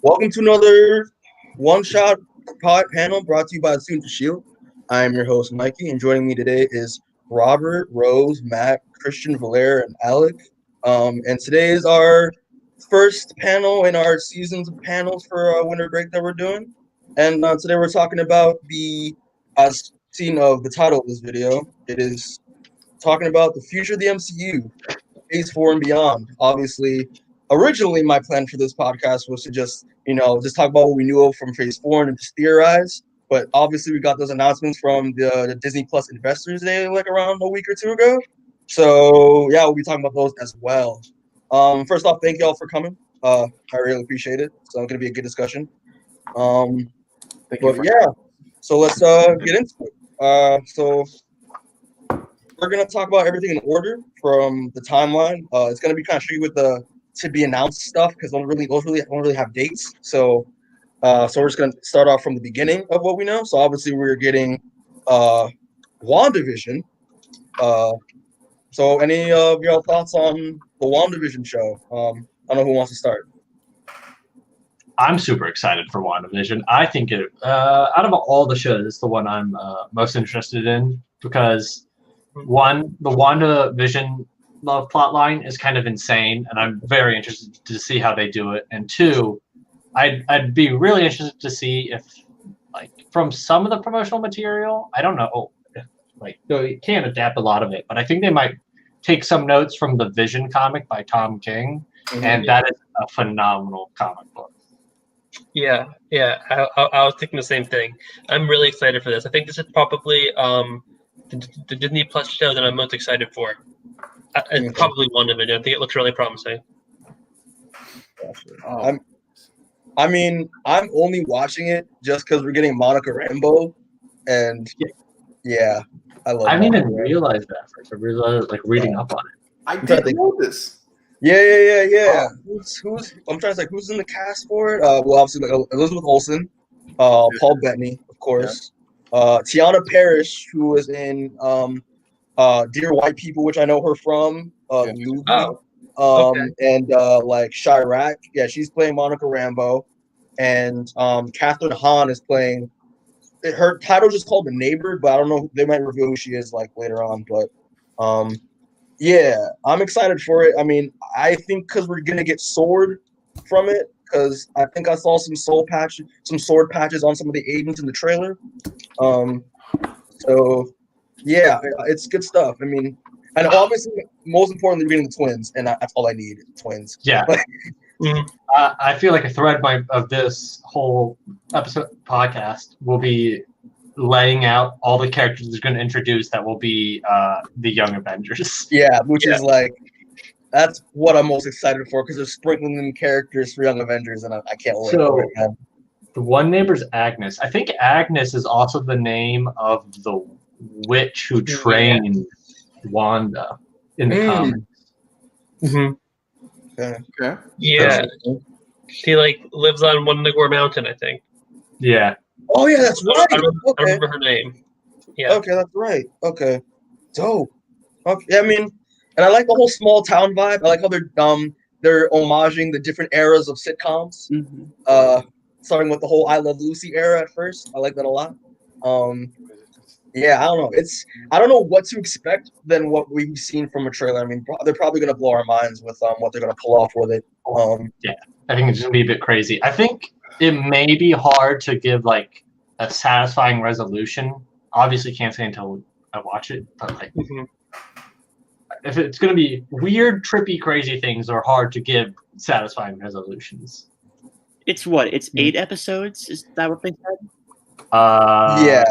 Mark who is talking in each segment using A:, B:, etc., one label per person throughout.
A: Welcome to another one-shot panel brought to you by the student for S.H.I.E.L.D. I am your host, Mikey, and joining me today is Robert, Rose, Matt, Christian Valera, and Alec. And today is our first panel in our seasons of panels for winter break that we're doing. And today we're talking about as seen of the title of this video, it is talking about the future of the MCU, Phase 4 and beyond. Obviously, originally my plan for this podcast was to just talk about what we knew of from Phase 4 and just theorize. But obviously we got those announcements from the Disney Plus Investors Day like around a week or two ago. So yeah, we'll be talking about those as well. First off, thank y'all for coming. I really appreciate it. So it's gonna be a good discussion. So let's get into it. So we're gonna talk about everything in order from the timeline. It's gonna be kind of tricky with the to be announced stuff because those really don't really have dates. So we're just gonna start off from the beginning of what we know. So obviously we're getting WandaVision. So any of y'all thoughts on the WandaVision show? I don't know who wants to start.
B: I'm super excited for WandaVision. I think it out of all the shows, it's the one I'm most interested in because one, the WandaVision love plotline is kind of insane, and I'm very interested to see how they do it. And two, I'd be really interested to see if, like, from some of the promotional material, I don't know, like, you can't adapt a lot of it, but I think they might take some notes from the Vision comic by Tom King, and that is a phenomenal comic book.
C: Yeah. I was thinking the same thing. I'm really excited for this. I think this is probably the Disney Plus show that I'm most excited for. It's probably WandaVision. I think it looks really promising.
A: I'm only watching it just because we're getting Monica Rambeau, and yeah, I love.
B: I didn't even realize that first. I realized reading up on it.
D: I didn't know this.
A: Yeah. Who's? I'm trying to think. Who's in the cast for it? Well, obviously Elizabeth Olsen, Paul Bettany, of course, Tiana Parrish, who was in Dear White People, which I know her from the movie. And like Chirac, yeah, she's playing Monica Rambeau, and Catherine Hahn is playing. Her title is just called The Neighbor, but I don't know. They might reveal who she is like later on, but yeah, I'm excited for it. I mean, I think because we're gonna get sword from it, because I think I saw some sword patches on some of the agents in the trailer. So yeah, it's good stuff. I mean, and obviously, most importantly, we're getting the twins, and that's all I need, twins.
B: Yeah. I feel like a thread of this whole podcast will be laying out all the characters they're going to introduce that will be the Young Avengers.
A: Yeah, which is like, that's what I'm most excited for because they're sprinkling in characters for Young Avengers, and I can't wait for it, man.
B: The one neighbor's Agnes. I think Agnes is also the name of the witch who trained Wanda in the comics.
A: Okay.
C: Yeah. She lives on Wonder Mountain, I think.
B: Yeah.
A: Oh yeah, that's right.
C: I remember her name. Yeah.
A: Okay, that's right. Okay. Dope. Okay. Yeah, I mean, and I like the whole small town vibe. I like how they're homaging the different eras of sitcoms. Starting with the whole I Love Lucy era at first. I like that a lot. Yeah, I don't know. I don't know what to expect than what we've seen from a trailer. I mean, they're probably gonna blow our minds with what they're gonna pull off with it.
B: Yeah, I think it's gonna be a bit crazy. I think it may be hard to give a satisfying resolution. Obviously, can't say until I watch it, but if it's gonna be weird, trippy, crazy things, are hard to give satisfying resolutions.
E: It's what? It's 8 episodes. Is that what they said?
A: Yeah,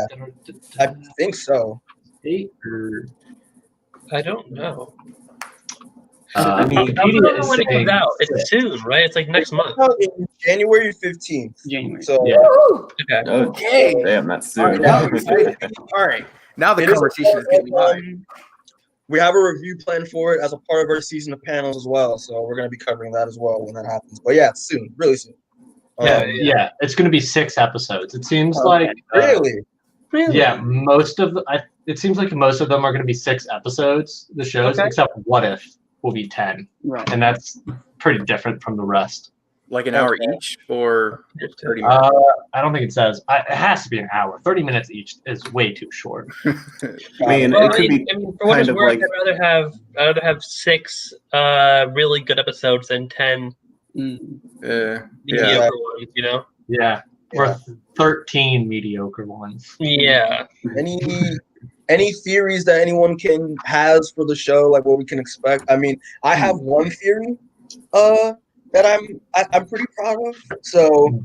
A: I think so.
B: 8 or
C: I don't know.
B: I mean,
C: I don't know when it comes out. It's soon, right? It's like next month.
A: January 15th.
E: January.
A: So
C: Okay.
D: Okay. Damn, that's soon.
A: All
D: right. Now the conversation is getting high.
A: We have a review plan for it as a part of our season of panels as well. So we're going to be covering that as well when that happens. But yeah, it's soon, really soon.
B: Yeah, it's going to be 6 episodes. It seems
A: really.
B: Yeah, it seems like most of them are going to be 6 episodes. The shows, except What If will be 10,
E: right?
B: And that's pretty different from the rest.
D: Like an hour
A: Okay.
D: each or 30 minutes?
B: I don't think it says. It has to be an hour. 30 minutes each is way too short.
F: I mean,
C: Well,
F: it could be
C: for what
F: kind
C: it's
F: of
C: worth,
F: like
C: I'd rather have 6 really good episodes than 10
D: Yeah.
C: mediocre ones. You know?
B: Yeah.
A: Yeah.
B: For 13 mediocre ones.
C: Yeah.
A: Any theories that anyone has for the show, like what we can expect? I mean, I have one theory that I'm pretty proud of. So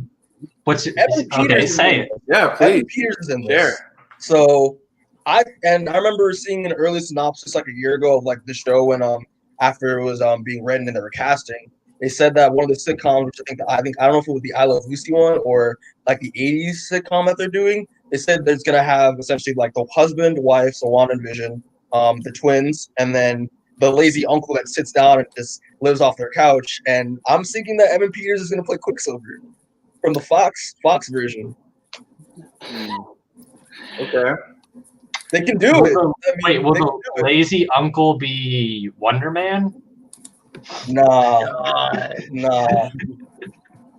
B: What's
A: Evan Peters
B: okay?
A: is
B: Say
A: in
B: it.
A: this.
D: Yeah,
A: Evan
D: please.
A: Peters is in this.
D: Share.
A: So I remember seeing an early synopsis like a year ago of like the show when after it was being written and they were casting. They said that one of the sitcoms, which I don't know if it was the I Love Lucy one or like the '80s sitcom that they're doing. They said that it's gonna have essentially like the husband, wife, so WandaVision, the twins, and then the lazy uncle that sits down and just lives off their couch. And I'm thinking that Evan Peters is gonna play Quicksilver from the Fox version.
D: Okay.
A: They can do it.
B: Wait, will the lazy uncle be Wonder Man?
A: Nah.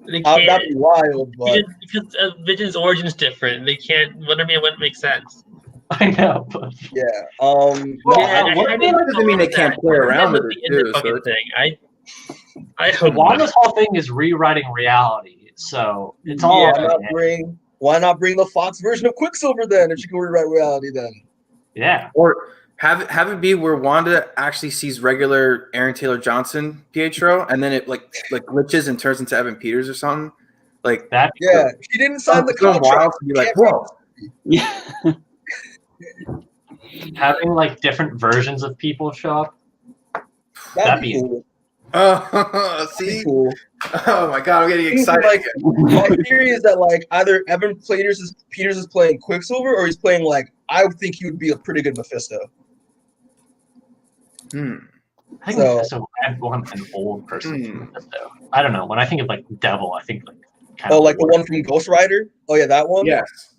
C: They
A: That'd
C: can't
A: be wild, but
C: because Vision's origin is different. They can't. Wonder Man wouldn't make sense.
B: I know, but
A: yeah.
D: Doesn't mean they can't play around with it too. So
C: thing. I hope
B: Wanda's whole thing is rewriting reality, so it's all.
A: Why not bring the Fox version of Quicksilver then? If she can rewrite reality, then
B: Yeah.
D: Or have it be where Wanda actually sees regular Aaron Taylor Johnson Pietro, and then it like glitches and turns into Evan Peters or something. Like
B: that.
A: Yeah, she didn't sign the
D: contract.
A: contract.
D: To be like, whoa.
E: Yeah.
B: Having like different versions of people show up.
A: That'd be cool.
D: See?
A: Cool.
D: Oh my god, I'm getting excited.
A: Like, my theory is that like either Evan Peters is playing Quicksilver or he's playing like I would think he would be a pretty good Mephisto.
B: I think Mephisto. I want an old person from Mephisto. I don't know. When I think of like Devil, I think like.
A: Like the one from Ghost Rider. Oh yeah, that one.
D: Yes.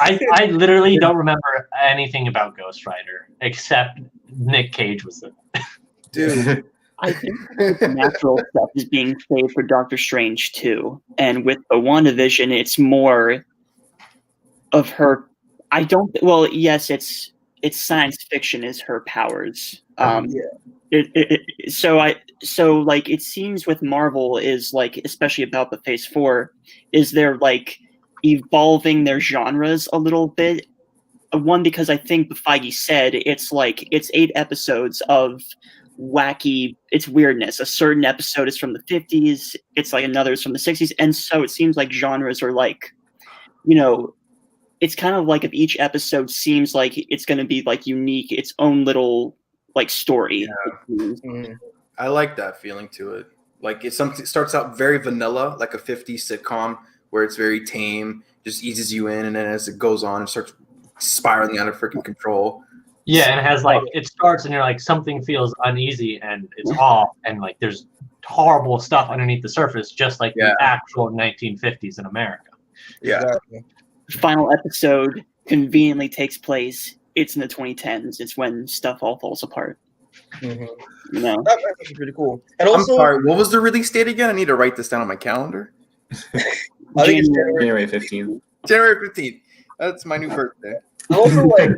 B: I literally don't remember anything about Ghost Rider except Nick Cage was it.
D: Dude.
E: I think the natural stuff is being saved for Doctor Strange too, and with the WandaVision, it's more of her. I don't. Well, yes, it's science fiction is her powers. So like it seems with Marvel is like, especially about the Phase 4, is they're like evolving their genres a little bit. One, because I think Feige said it's 8 episodes of wacky, it's weirdness. A certain episode is from the 50s, it's like another is from the 60s, and so it seems like genres are like, it's kind of like if each episode seems like it's going to be like unique, its own little like story.
D: Yeah. I like that feeling to it. Like it starts out very vanilla, like a 50s sitcom where it's very tame, just eases you in, and then as it goes on, it starts spiraling out of freaking control.
B: Yeah, and it has like it starts and you're like something feels uneasy and it's off and like there's horrible stuff underneath the surface, just like the actual 1950s in America.
D: Yeah.
A: Exactly.
E: Final episode conveniently takes place. It's in the 2010s. It's when stuff all falls apart.
A: Mm-hmm. That's actually pretty cool. And
D: I'm
A: also,
D: sorry, what was the release date again? I need to write this down on my calendar.
A: I think it's
F: January 15th.
D: January 15th. That's my new birthday.
A: Also, like,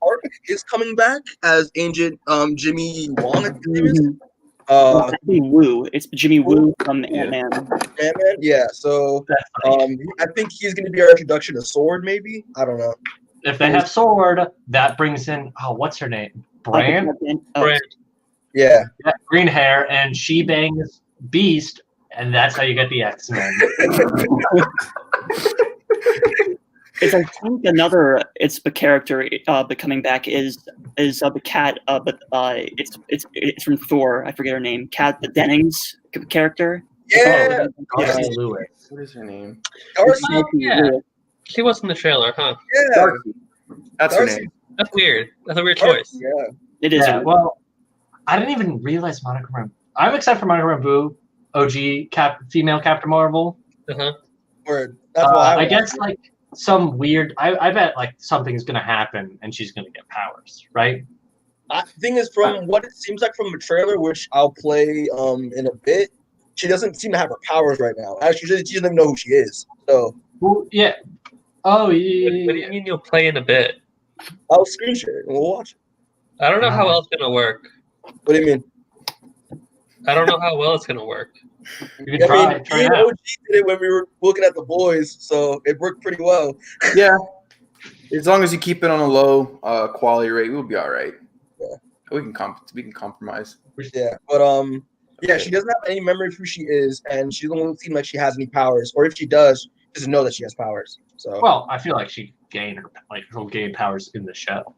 A: Park is coming back as Agent Jimmy Wong. I think his name is.
E: It's Woo. It's Jimmy Woo from Ant-Man.
A: Ant-Man? Yeah, so I think he's going to be our introduction to S.H.I.E.L.D. maybe? I don't know.
B: If they have S.W.O.R.D, that brings in, what's her name? Brand?
A: Yeah.
B: Green hair, and she bangs Beast, and that's how you get the X-Men.
E: It's I think it's the character coming back is the cat but it's from Thor. I forget her name. Kat Dennings character.
A: Yeah.
B: Darcy Lewis.
D: What is her name?
A: Darcy.
C: Yeah. She was in the trailer, huh?
A: Yeah.
D: Darcy. That's her name.
C: That's weird. That's a weird choice.
A: Yeah.
E: It is.
B: Yeah, well, I didn't even realize Monica Rambeau. I'm excited for Monica Rambeau, OG female Captain Marvel.
A: Word. That's why
B: I guess like some weird. I bet like something's gonna happen and she's gonna get powers, right?
A: Thing is, from what it seems like from the trailer, which I'll play in a bit, she doesn't seem to have her powers right now. Actually, she doesn't even know who she is. So,
B: Well, yeah. Oh,
C: What do
B: yeah.
C: you mean you'll play in a bit?
A: I'll screen share it and we'll watch it.
C: I don't know how well it's gonna work.
A: What do you mean?
C: I don't know how well it's gonna work.
B: You can try
A: me
B: it
A: and
B: out.
A: OG did it when we were looking at The Boys, so it worked pretty well.
D: Yeah. As long as you keep it on a low quality rate, we'll be all right.
A: Yeah.
D: We can compromise.
A: Yeah, but yeah, she doesn't have any memory of who she is, and she doesn't seem like she has any powers, or if she does, she doesn't know that she has powers. So
B: Well, I feel like she'll gain powers in the show.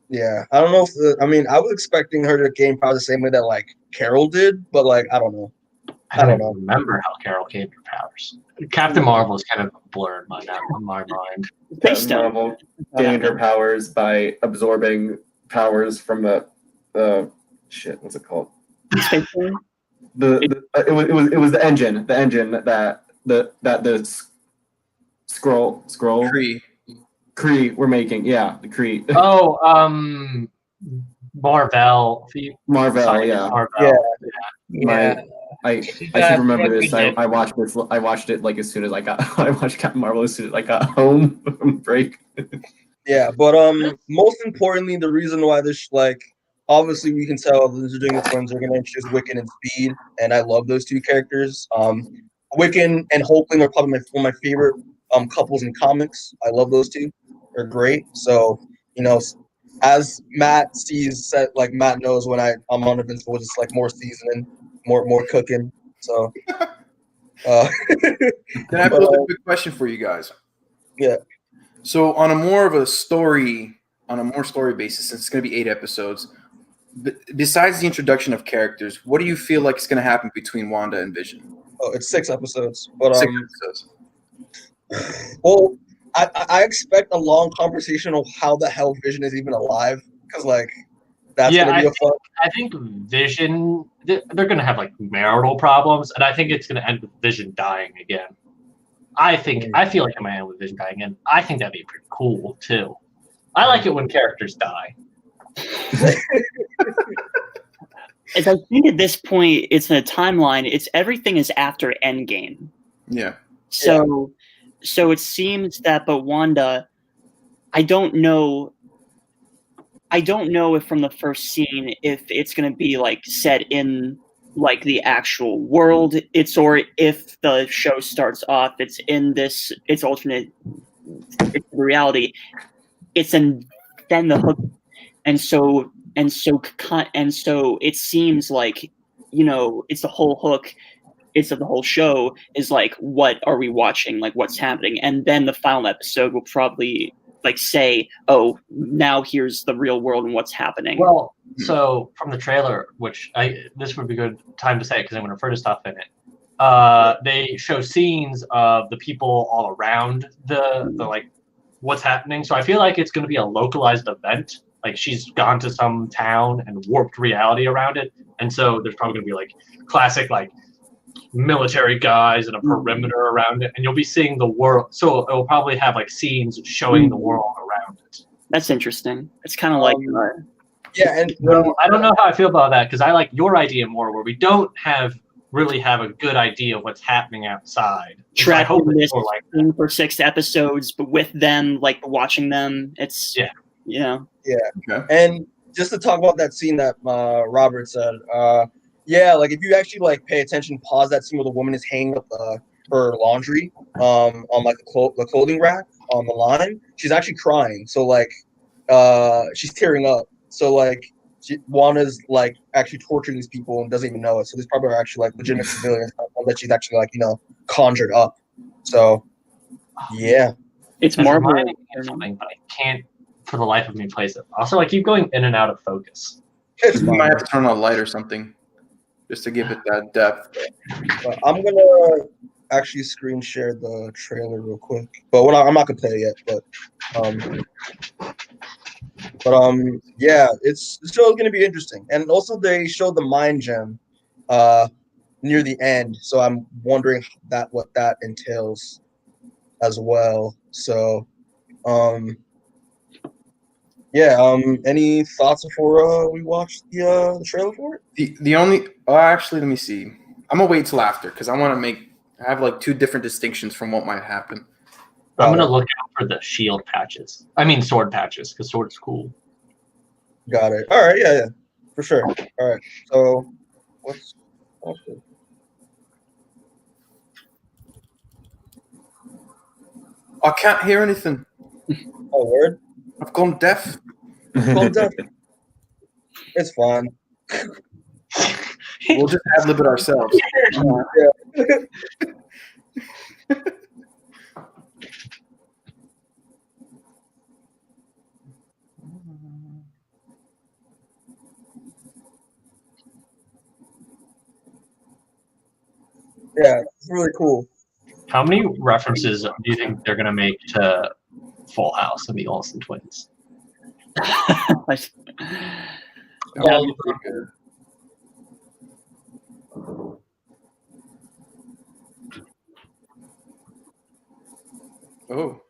A: yeah, I don't know if I was expecting her to gain powers the same way that like Carol did, but like I don't know.
B: I don't even remember how Carol gained her powers. Captain Marvel is kind of blurred in my mind.
E: Based on
F: Marvel gained her powers by absorbing powers from the shit. What's it called?
E: Space Force?
F: It was the engine that the scroll Kree were making. Yeah, the Kree.
B: Oh, Marvel.
F: Marvel.
B: Sorry,
F: Yeah.
B: Marvel.
C: Yeah.
F: I should remember this. I watched this. I watched it like as soon as I got. I watched Captain Marvel as soon as I got home from break.
A: Yeah, but most importantly, the reason why this like obviously we can tell these are doing the twins are going to introduce Wiccan and Speed, and I love those two characters. Wiccan and Hulkling are probably one of my favorite couples in comics. I love those two; they're great. So as Matt sees, like Matt knows when I'm on Invincible, just like more seasoning, more cooking. So,
D: Then I pose a quick question for you guys.
A: Yeah.
D: So on a more story basis, since it's going to be 8 episodes, besides the introduction of characters, what do you feel like is going to happen between Wanda and Vision?
A: Oh, it's 6 episodes, but
D: 6 episodes.
A: Well, I expect a long conversation on how the hell Vision is even alive, because like that's gonna be a fun.
B: I think Vision, they're gonna have like marital problems, and I think it's gonna end with Vision dying again. I feel like I'm gonna end with Vision dying again. I think that'd be pretty cool too. I like it when characters die.
E: As I think at this point, it's in a timeline. Everything is after Endgame.
D: Yeah.
E: So it seems that, but Wanda, I don't know if from the first scene if it's going to be like set in like the actual world, or if the show starts off, it's in this, it's alternate, it's reality. It's in then the hook, and so it seems like it's the whole hook. It's the whole show is like, what are we watching? Like, what's happening? And then the final episode will probably like say, oh, now here's the real world and what's happening.
B: Well, so from the trailer, which this would be a good time to say because I'm going to refer to stuff in it. They show scenes of the people all around the like what's happening. So I feel like it's going to be a localized event. Like she's gone to some town and warped reality around it, and so there's probably going to be like classic like military guys and a perimeter around it, and you'll be seeing the world. So it'll probably have like scenes showing the world around it.
E: That's interesting. It's kind of like
A: yeah, and
B: I don't know how I feel about that because I like your idea more, where we don't really have a good idea of what's happening outside.
E: Tracking this for 6 episodes, but with them, like watching them, it's
A: Okay. And just to talk about that scene that Robert said, like if you actually like pay attention, pause that scene where the woman is hanging up her laundry on like the clothing rack on the line. She's actually crying, so like she's tearing up. So like Wanda's like actually torturing these people and doesn't even know it. So these probably are actually like legitimate civilians that she's actually like conjured up. So yeah,
E: it's more
B: something, but I can't for the life of me place it. Also, I keep going in and out of focus.
D: You might have to turn on a light or something just to give it that depth.
A: I'm gonna actually screen share the trailer real quick, but I'm not gonna play it yet. Yeah, it's the show is gonna be interesting, and also they showed the mind gem near the end, so I'm wondering what that entails as well. So any thoughts before we watch the trailer for it?
D: The only actually, let me see. I'm gonna wait till after because I have like two different distinctions from what might happen.
B: I'm gonna look out for the shield patches. I mean sword patches, because sword's cool.
A: Got it. All right, yeah, for sure. All right, so what's good?
D: I can't hear anything.
A: Oh, word?
D: I've gone deaf.
A: Well, done. It's fine.
D: We'll just ad-lib it ourselves.
A: Yeah, it's really cool.
B: How many references do you think they're gonna make to Full House and the Olsen twins?
D: Oh,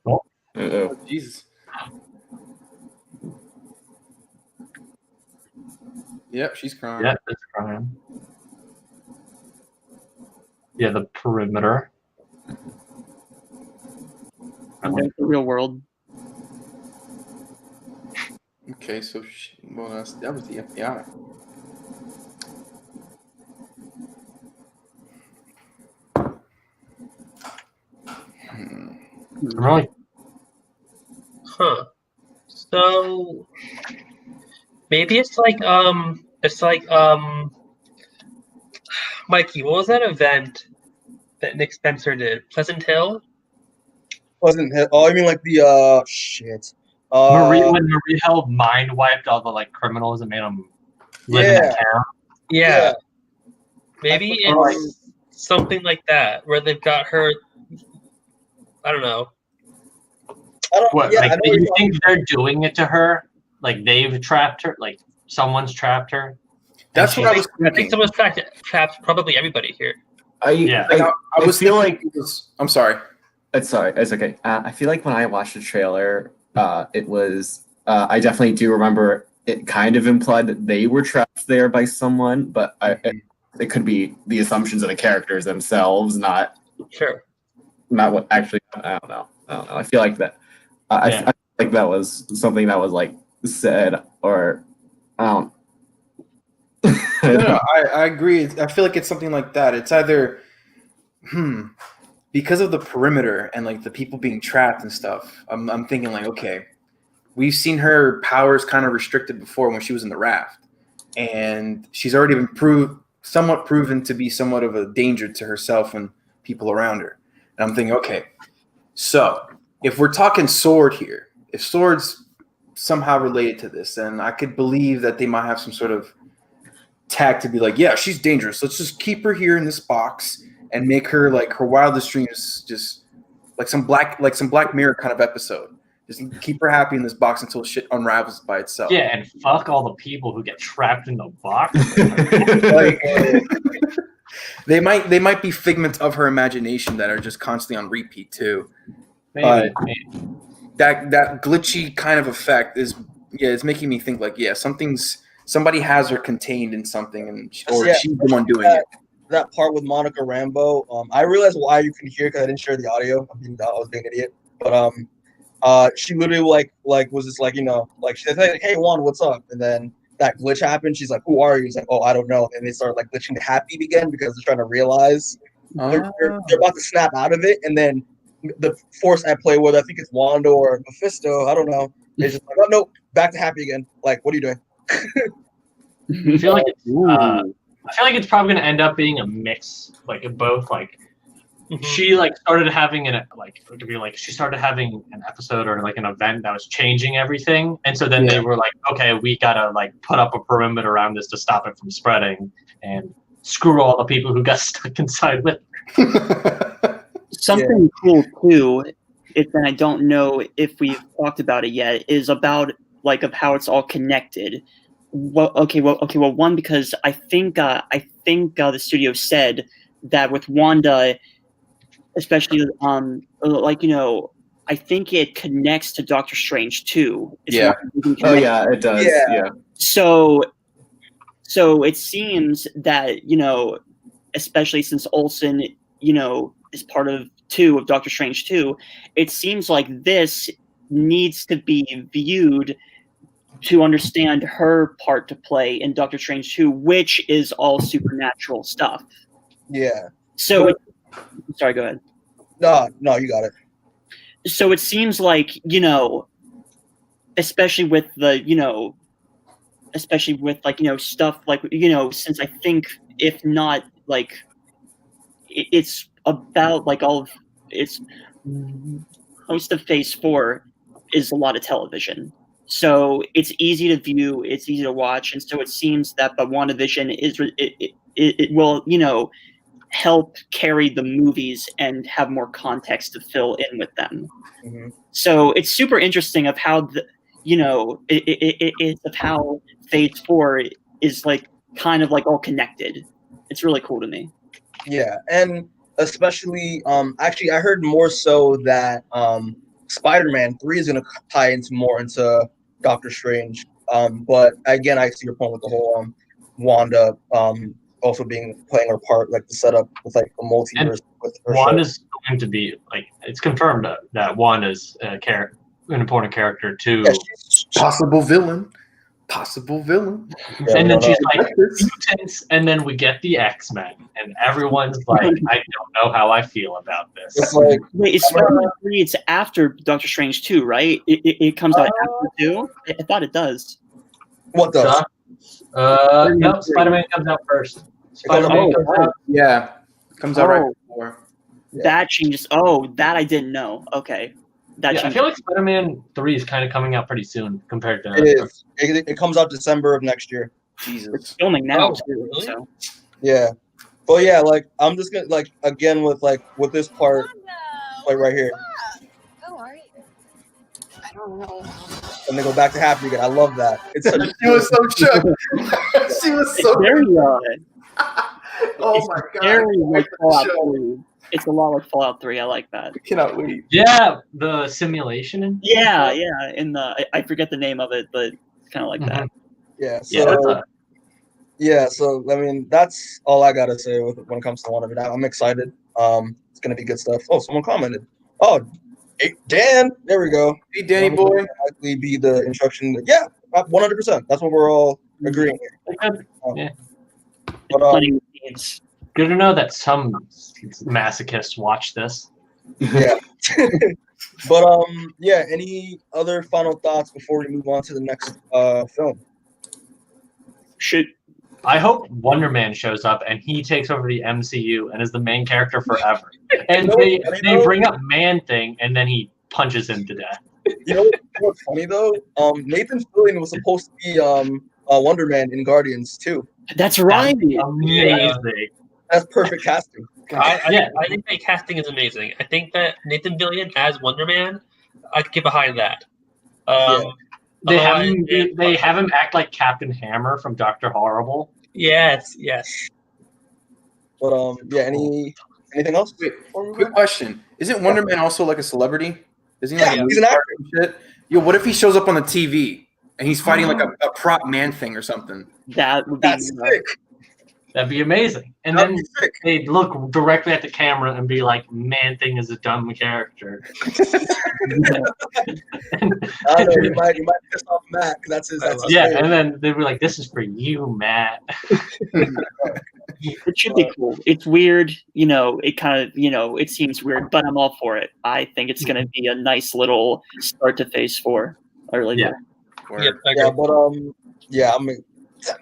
F: Uh-oh.
D: Jesus. Yep, she's crying.
B: Yeah, that's crying. Yeah, the perimeter.
E: The real world.
D: Okay, so that was the FBI.
B: Really?
C: Huh. So maybe it's like Mikey, what was that event that Nick Spencer did? Pleasant Hill?
A: Wasn't hit. Oh, I mean like the shit.
B: When Marie Held mind wiped all the like criminals and made them live in
A: Yeah.
B: that town.
C: Yeah. Maybe
A: I forgot.
C: it's something like that, where they've got her. I don't know.
A: I don't.
B: What?
A: Yeah,
B: Like,
A: I know
B: do
A: what
B: you
A: you're
B: think they're doing it to her? Like they've trapped her? Like someone's trapped her?
D: That's what I was
C: I think
D: thinking.
C: someone's trapped probably everybody here.
D: I was
F: feel
D: thinking I'm sorry.
F: It's sorry. It's okay. I feel like when I watched the trailer, it was. I definitely do remember it kind of implied that they were trapped there by someone, but it could be the assumptions of the characters themselves, not what actually. I don't know. I feel like that. I feel like that was something that was like said, or I don't.
D: No, I agree. I feel like it's something like that. It's either because of the perimeter and like the people being trapped and stuff. I'm thinking like, okay, we've seen her powers kind of restricted before when she was in the raft, and she's already been somewhat proven to be somewhat of a danger to herself and people around her. And I'm thinking, okay, so if we're talking sword here, if sword's somehow related to this, then I could believe that they might have some sort of tag to be like, yeah, she's dangerous. Let's just keep her here in this box and make her like her wildest dreams, just like some Black Mirror kind of episode. Just keep her happy in this box until shit unravels by itself.
B: Yeah, and fuck all the people who get trapped in the box.
D: Like, they might be figments of her imagination that are just constantly on repeat too.
B: Maybe.
D: That glitchy kind of effect it's making me think like, somebody has her contained in something, or she's the one doing it.
A: That part with Monica Rambeau, I realized why you can hear because I didn't share the audio. I was being an idiot, but she literally was just like, like she said, hey Juan, what's up? And then that glitch happened. She's like, who are you? He's like, oh, I don't know. And they start like glitching to happy again because they're trying to realize they're about to snap out of it. And then the force at play, whether I think it's Wanda or Mephisto, I don't know. They're just like, oh no, back to happy again. Like, what are you doing?
B: I feel like it's probably going to end up being a mix, like of both. Like she started having she started having an episode or like an event that was changing everything, and so then they were like, okay, we gotta like put up a perimeter around this to stop it from spreading, and screw all the people who got stuck inside with her.
E: Something cool too, and I don't know if we've talked about it yet, is about like of how it's all connected. Well, one, because I think the studio said that with Wanda, especially I think it connects to Doctor Strange too. It's
F: it does. Yeah.
E: So it seems that especially since Olsen, you know, is part of 2 of Doctor Strange 2, it seems like this needs to be viewed to understand her part to play in Doctor Strange 2, which is all supernatural stuff.
A: Yeah.
E: So, sorry, go ahead.
A: No, you got it.
E: So it seems like, you know, especially with like, you know, stuff like, you know, since I think if not like it's about like all of it's most of Phase 4 is a lot of television. So it's easy to view, it's easy to watch, and so it seems that the WandaVision it will, you know, help carry the movies and have more context to fill in with them.
A: Mm-hmm.
E: So it's super interesting of how it's of how Phase 4 is like kind of like all connected. It's really cool to me.
A: Yeah, and especially actually I heard more so that Spider-Man 3 is going to tie into Doctor Strange. But again, I see your point with the whole Wanda also playing her part, like the setup with like a multiverse. With her
B: Wanda's going to be like, it's confirmed that Wanda's an important character too.
A: Yeah,
D: Possible villain.
B: And then she's like mutants, and then we get the X-Men, and everyone's like, I don't know how I feel about this.
A: It's like,
E: wait, it's Spider-Man 3, it's after Doctor Strange 2, right? It comes out after 2? I thought it does.
A: What does?
B: No, Spider-Man comes out first. Spider-Man comes out.
D: Yeah, comes out right before.
E: That changes. Oh, that I didn't know. Okay.
B: I feel like Spider-Man 3 is kind of coming out pretty soon compared to.
A: It is. It comes out December of next year.
D: Jesus.
E: It's filming now.
C: Really?
E: So.
A: Yeah. But yeah, like I'm just gonna like again with this part, like right here.
G: How are you? I don't know.
A: And they go back to happy again. I love that. It's such
D: She was so shook. She was so.
E: Very,
D: Oh my god!
E: very like Fallout 3. It's a lot like Fallout 3. I like that.
D: I cannot wait.
B: Yeah, the simulation.
E: Yeah. In the I forget the name of it, but it's kind of like that.
A: Yeah. So so I mean that's all I gotta say when it comes to WandaVision. I'm excited. It's gonna be good stuff. Oh, someone commented. Oh, hey, Dan. There we go.
D: Hey, Danny boy.
A: Likely be the instruction. Yeah, 100%. That's what we're all agreeing here.
B: Yeah.
A: But
B: Good to know that some masochists watch this.
A: yeah. But yeah. Any other final thoughts before we move on to the next film?
B: I hope Wonder Man shows up and he takes over the MCU and is the main character forever. And they bring up Man-Thing and then he punches him to death.
A: You know what's funny though? Nathan Fillion was supposed to be Wonder Man in Guardians too.
E: That's right.
B: Amazing.
A: That's perfect casting.
C: I think that casting is amazing. I think that Nathan Fillion as Wonder Man, I could get behind that.
B: They have him act like Captain Hammer from Dr. Horrible.
C: Yes.
A: But yeah, anything else?
D: Wait, quick question: isn't Wonder Man also like a celebrity? Isn't he like
A: he's an actor.
D: Shit? Yo, what if he shows up on the TV and he's fighting like a prop Man-Thing or something?
E: That would be
A: sick.
B: That'd be amazing. And then they'd look directly at the camera and be like, Man-Thing is a dumb character.
A: I don't know, you might piss off Matt because that's his favorite.
B: And then they'd be like, this is for you, Matt.
E: It should be cool. It's weird, it kind of, it seems weird, but I'm all for it. I think it's going to be a nice little start to Phase 4. I really do.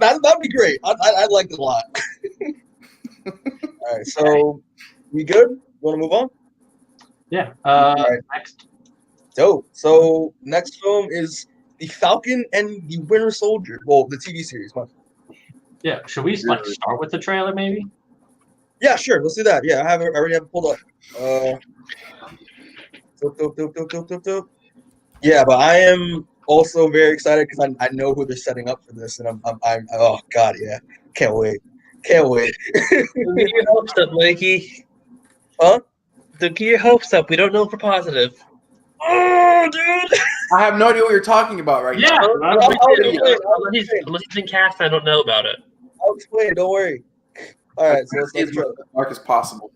A: That'd be great. I'd like it a lot. All right, so we good? Want to move on?
B: Yeah.
A: Right.
B: Next.
A: Dope. So next film is The Falcon and the Winter Soldier. Well, the TV series.
B: Yeah. Should we start with the trailer, maybe?
A: Yeah, sure. Let's do that. Yeah, I already have it pulled up. Yeah, but I am also very excited because I know who they're setting up for this, and I'm oh god, yeah, can't wait.
C: Get your hopes up, Mikey.
A: Huh?
C: Get your hopes up. We don't know if we're positive. Oh, dude!
D: I have no idea what you're talking about right now.
C: Unless he's been cast, I don't know about it.
A: I'll explain. Don't worry. All right, so let's
D: see as
A: try.
D: much dark as possible.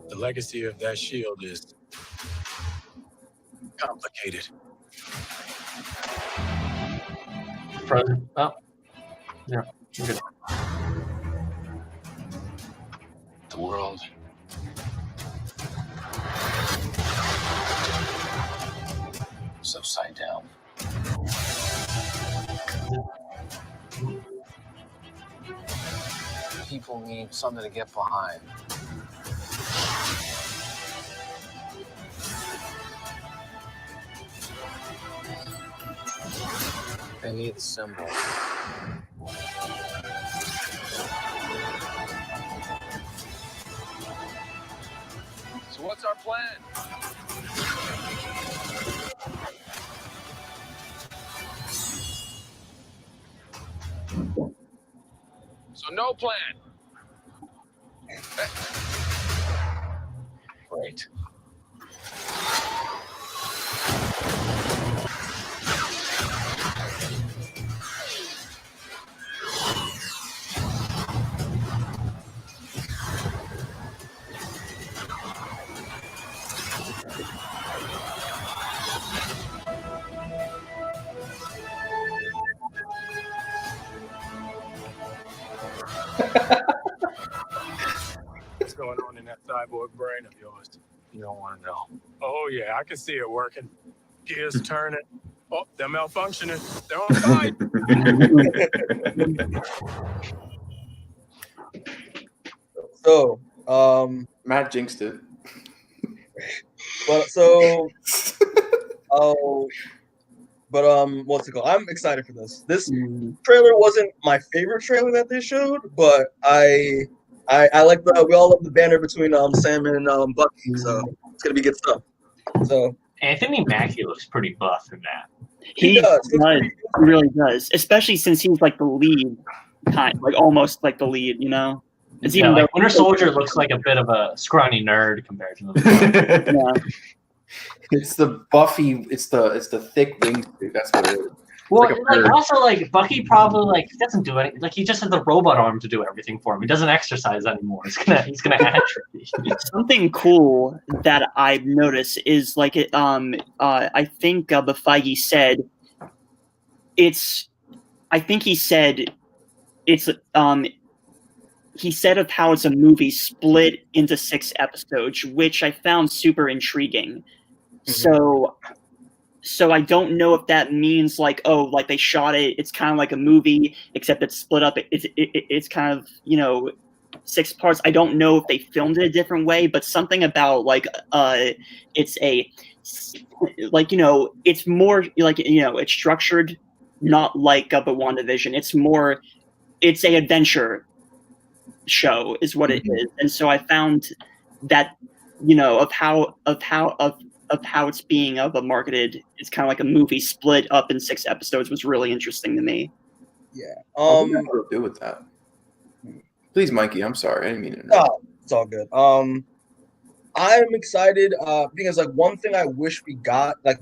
H: The legacy of that shield is complicated.
B: Frozen. Oh, yeah, you're good.
H: The world is upside down. People need something to get behind. They need the symbol. So what's our plan? So no plan. Great. What's going on in that cyborg brain of yours? You don't want to know. Oh, yeah, I can see it working. Gears turning. Oh, they're malfunctioning. They're on fire.
A: So,
D: Matt jinxed it.
A: but so, what's it called? I'm excited for this. This trailer wasn't my favorite trailer that they showed, but I like we all love the banner between Sam and Bucky, so it's gonna be good stuff. So
B: Anthony Mackie looks pretty buff in that.
E: He does. He really does, especially since he's like the lead, like almost like the lead, you know.
B: It's even like Winter Soldier looks like a bit of a scrawny nerd compared to them.
E: Yeah.
D: It's the Buffy. It's the thick wingsuit. That's what it is.
B: Well, like Bucky probably doesn't do anything. Like he just has the robot arm to do everything for him. He doesn't exercise anymore. He's gonna atrophy.
E: Something cool that I've noticed is like it. I think the Feige said it's. I think he said it's. He said of how it's a movie split into 6 episodes, which I found super intriguing. Mm-hmm. So I don't know if that means like they shot it. It's kind of like a movie, except it's split up. It's kind of 6 parts. I don't know if they filmed it a different way, but something about it's it's more it's structured not like but WandaVision. It's a adventure show is what it is, and so I found that of how it's being marketed, it's kind of like a movie split up in 6 episodes was really interesting to me.
A: Yeah.
D: What do do with that? Please, Mikey. I'm sorry. I didn't mean to.
A: No, it's all good. I'm excited because one thing I wish we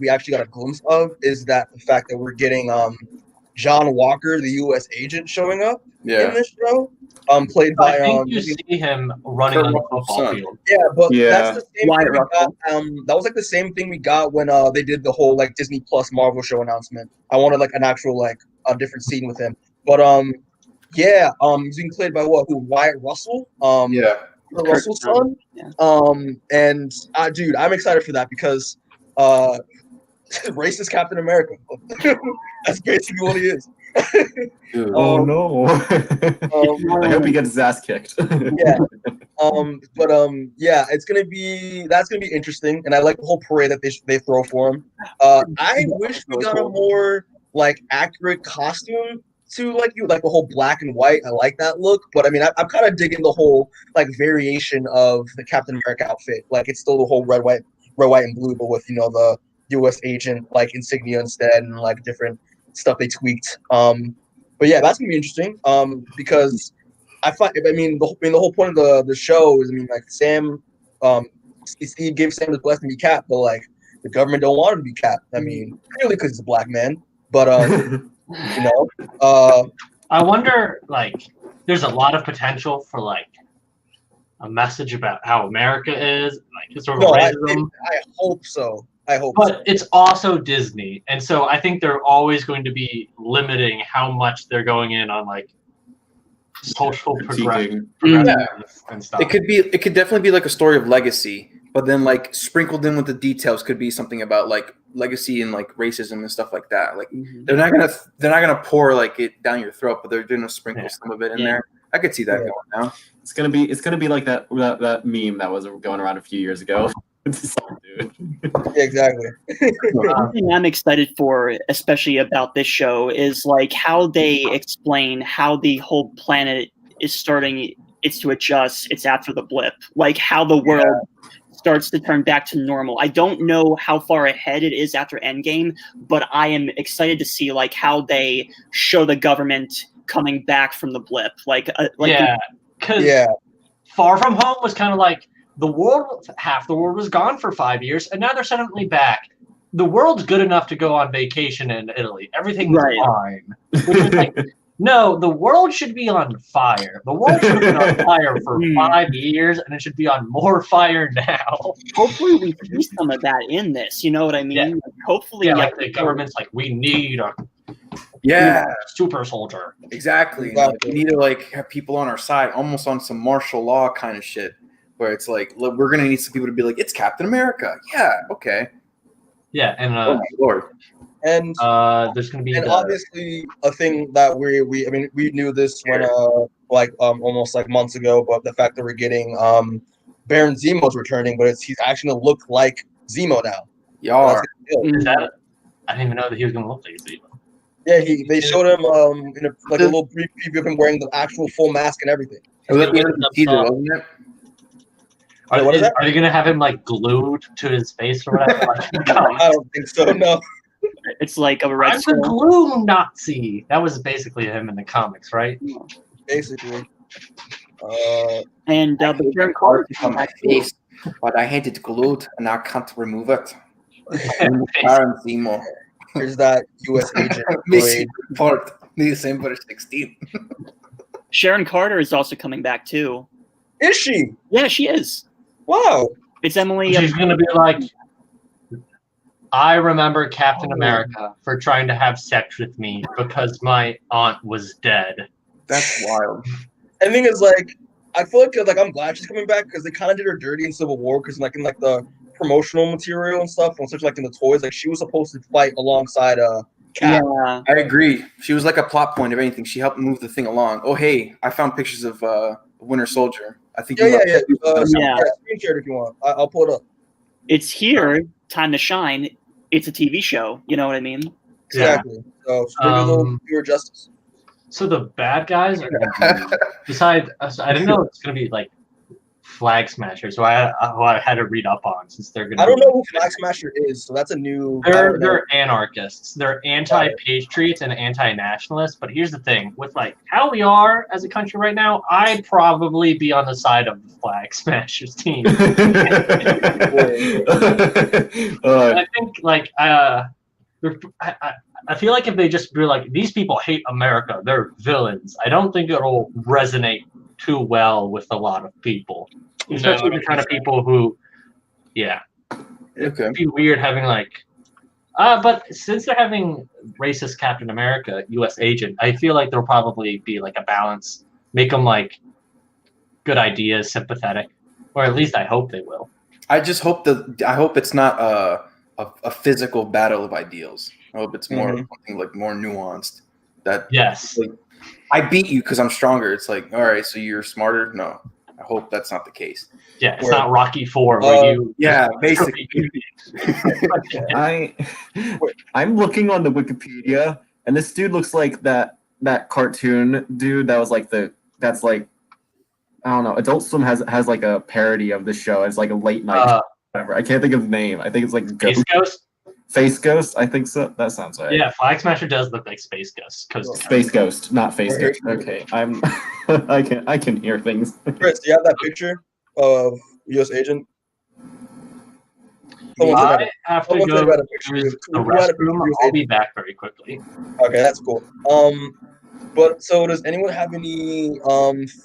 A: actually got a glimpse of is that the fact that we're getting John Walker, the U.S. agent, showing up in this show. Played by
B: I think you see him running on the football field.
A: Yeah, but that's the same thing we got. That was the same thing we got when they did the whole Disney Plus Marvel show announcement. I wanted an actual a different scene with him. But he's being played by Wyatt Russell. Russell's son. Yeah. And dude, I'm excited for that because racist Captain America. That's basically what he is.
F: Oh no! I hope he gets his ass kicked.
A: Yeah. That's gonna be interesting, and I like the whole parade that they throw for him. I wish we got a more accurate costume to the whole black and white. I like that look, but I mean, I'm kind of digging the whole variation of the Captain America outfit. It's still the whole red, white, and blue, but with the U.S. agent insignia instead, and different stuff they tweaked. But yeah, that's gonna be interesting. Because the whole point of the show is Sam, Steve gave Sam his blessing to be Cap, but the government don't want him to be Cap. I mean, clearly because he's a black man, but
B: I wonder, like, there's a lot of potential for like a message about how America is, like historical racism.
A: I hope so. I hope
B: But
A: so.
B: it's also Disney, and so I think they're always going to be limiting how much they're going in on like social progression and stuff.
D: It could definitely be like a story of legacy, but then like sprinkled in with the details could be something about like legacy and like racism and stuff like that. Like they're not gonna pour like it down your throat, but they're gonna sprinkle some of it in there. I could see that going down.
F: It's gonna be like that meme that was going around a few years ago.
A: Yeah, exactly.
E: One thing I'm excited for, especially about this show, is like how they explain how the whole planet is starting. It's to adjust. It's after the blip, like how the world starts to turn back to normal. I don't know how far ahead it is after Endgame, but I am excited to see like how they show the government coming back from the blip.
B: Because Far From Home was kind of like half the world was gone for 5 years, and now they're suddenly back. The world's good enough to go on vacation in Italy. Everything's fine. Which is like, no, the world should be on fire. The world should have been on fire for 5 years, and it should be on more fire now.
E: Hopefully we see some of that in this. You know what I mean?
B: Yeah.
E: Like, hopefully,
B: like the government's like, we need a super soldier.
D: Exactly. Like, we need to like have people on our side, almost on some martial law kind of shit, where it's like, look, we're gonna need some people to be like, it's Captain America. Yeah, okay.
B: Yeah, and
D: oh my Lord.
A: And
B: there's gonna be
A: obviously a thing that we knew this when almost like months ago, but the fact that we're getting Baron Zemo's returning, but he's actually gonna look like Zemo now.
D: Y'all.
B: Is that? I didn't even know that he was gonna look like Zemo.
A: Yeah, they showed him in a little brief preview of him wearing the actual full mask and everything.
D: It was at the end of the teaser, wasn't it?
B: Are you gonna have him like glued to his face or whatever?
A: I don't think so. No.
E: It's like a red.
B: I'm the glue Nazi. That was basically him in the comics, right?
A: Basically.
E: And the Baron Carter
D: on my face, but I had it glued and I can't remove it. Zemo.
A: Here's that U.S. agent.
D: Missing part December 16th.
E: Sharon Carter is also coming back too.
A: Is she?
E: Yeah, she is.
A: Wow.
E: It's Emily.
B: She's gonna be like, I remember Captain America for trying to have sex with me because my aunt was dead.
D: That's wild.
A: And the thing is, like, I feel like I'm glad she's coming back because they kind of did her dirty in Civil War because like in like the promotional material and stuff, and such like in the toys, like she was supposed to fight alongside Cap.
E: Yeah.
D: I agree. She was like a plot point of anything. She helped move the thing along. Oh hey, I found pictures of Winter Soldier. I think
A: Screen share it if you want. I'll pull it up.
E: It's here. Time to shine. It's a TV show. You know what I mean?
A: Exactly. So give a little pure justice.
B: So the bad guys are gonna be, besides, I didn't know it's gonna be like Flag Smasher. So I had to read up on since they're gonna.
A: I don't know who Flag Smasher is, so that's a new.
B: They're anarchists. They're anti-patriots and anti-nationalists. But here's the thing: with like how we are as a country right now, I'd probably be on the side of the Flag Smashers team. I think like I feel like if they just be like, these people hate America, they're villains, I don't think it'll resonate too well with a lot of people. Especially the kind of people who, it'd be weird having like, but since they're having racist Captain America, U.S. agent, I feel like there'll probably be like a balance, make them like good ideas, sympathetic, or at least I hope they will.
D: I just hope I hope it's not a physical battle of ideals. I hope it's more something like more nuanced. That like, I beat you because I'm stronger. It's like, all right, so you're smarter. No, I hope that's not the case.
B: Yeah, it's not Rocky IV where you.
D: Yeah, basically.
F: I'm looking on the Wikipedia, and this dude looks like that cartoon dude that was like that's like, I don't know. Adult Swim has like a parody of the show. It's like a late night. Whatever. I can't think of the name. I think it's like
B: Ghost.
F: Face Ghost. I think so. That sounds right.
B: Yeah, Flag Smasher does look like Space Ghost.
F: Space Ghost, not Face Ghost. Okay, I can hear things.
A: Chris, do you have that picture of U.S. agent?
B: I have to go to the restroom. I'll be back very quickly.
A: Okay, that's cool. But so, does anyone have any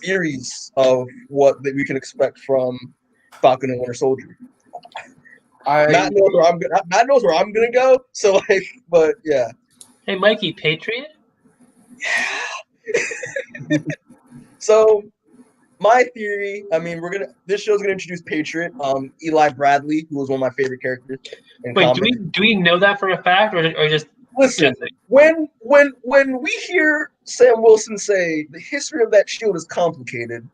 A: theories of what that we can expect from Falcon and Winter Soldier? Matt knows where I'm gonna go. So like, but yeah.
C: Hey, Mikey, Patriot?
A: So my theory, I mean, this show's gonna introduce Patriot, Eli Bradley, who was one of my favorite characters in
C: Wait,
A: comics.
C: do we know that for a fact, or just
A: Listen,
C: guessing?
A: when we hear Sam Wilson say the history of that shield is complicated,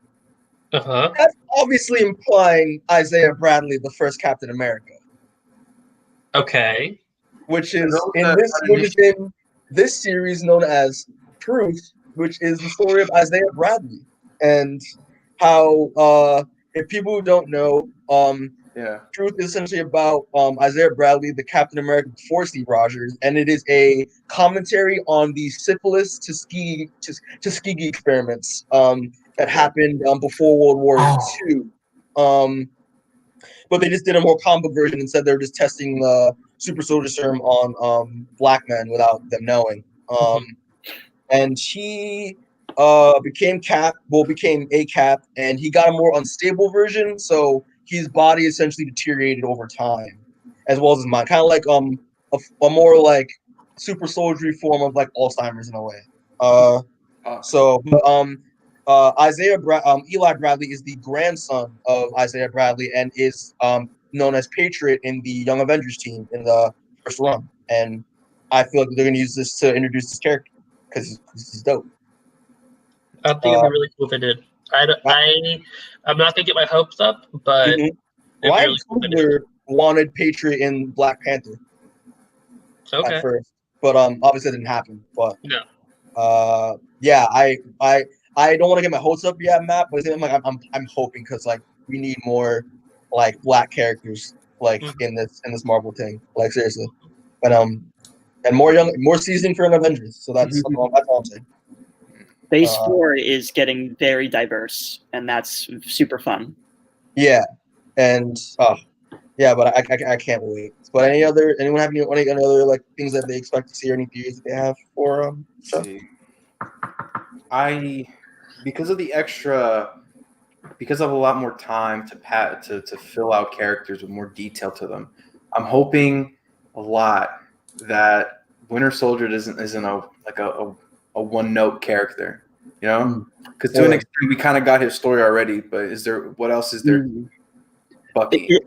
A: that's obviously implying Isaiah Bradley, the first Captain America.
C: Okay.
A: Which is in this series known as Truth, which is the story of Isaiah Bradley and how if people who don't know, Truth is essentially about Isaiah Bradley, the Captain America before Steve Rogers, and it is a commentary on the syphilis Tuskegee experiments that happened before World War II. But they just did a more comic book version and said they were just testing the super soldier serum on black men without them knowing. And he became a Cap, and he got a more unstable version, so his body essentially deteriorated over time, as well as his mind. Kind of like a more like super soldiery form of like Alzheimer's in a way. Eli Bradley is the grandson of Isaiah Bradley and is known as Patriot in the Young Avengers team in the first run. And I feel like they're going to use this to introduce this character because he's dope.
C: I think it'd be really cool if they did. I'm not gonna get my hopes up, but
A: Ryan Coogler wanted Patriot in Black Panther at first, but obviously it didn't happen. But yeah, I don't want to get my hopes up yet, Matt. But I'm hoping because like we need more like black characters like in this Marvel thing. Like seriously, and more seasoning for an Avengers. So that's all I'm saying.
E: Phase 4 is getting very diverse, and that's super fun.
A: Yeah, and but I can't wait. But anyone have any other like things that they expect to see or any theories that they have for
D: because of a lot more time to fill out characters with more detail to them, I'm hoping a lot that Winter Soldier isn't a one-note character, you know? Because to an extent, we kind of got his story already, but what else is there? Bucky.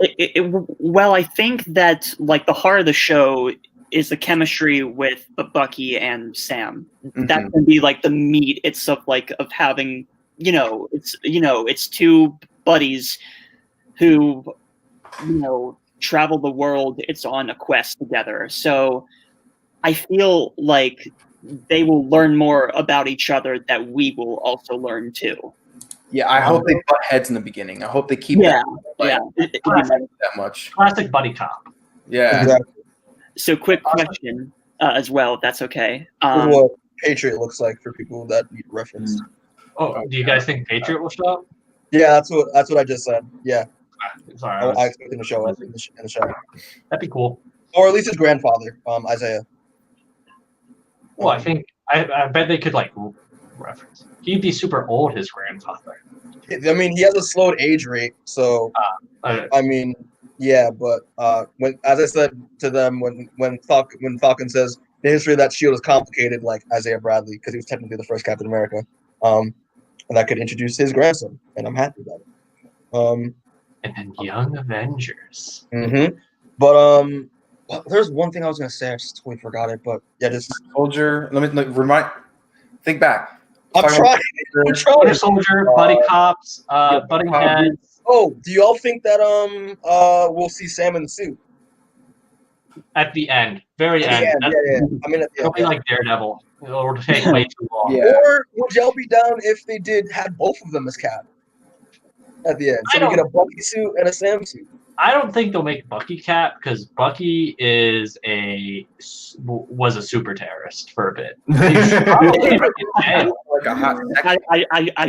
E: Well, I think that like the heart of the show is the chemistry with Bucky and Sam. That's gonna be like the meat. It's of having it's two buddies who travel the world. It's on a quest together. So I feel like they will learn more about each other that we will also learn too.
D: Yeah, I hope they butt heads in the beginning. I hope they keep that much.
B: Classic buddy cop.
D: Yeah.
A: Exactly.
E: So quick question as well, if that's okay.
A: What Patriot looks like for people that need reference.
B: Do you guys think Patriot will show up?
A: Yeah, that's what I just said. Yeah.
B: Sorry,
A: I expect him to show up in the show.
B: That'd be cool.
A: Or at least his grandfather, Isaiah.
B: Well, I bet they could like reference. He'd be super old, his grandfather.
A: I mean, he has a slowed age rate, so I mean, yeah. But when, as I said to them, when Falcon says the history of that shield is complicated, like Isaiah Bradley, because he was technically the first Captain America, and that could introduce his grandson, and I'm happy about it.
B: And then Young Avengers.
A: But there's one thing I was gonna say. I just totally forgot it. But yeah, just
D: Soldier. Let me think back.
A: I'm trying.
B: Winter Soldier, buddy cops, butting heads.
A: Oh, do y'all think that we'll see Sam in the suit
B: at the end, very end?
A: Yeah. I mean,
B: it'll be like Daredevil. It'll take way too long.
A: Yeah. Or would y'all be down if they had both of them as Cap at the end? So we get a Bucky suit and a Sam suit.
B: I don't think they'll make Bucky Cap because Bucky was a super terrorist for a bit.
E: I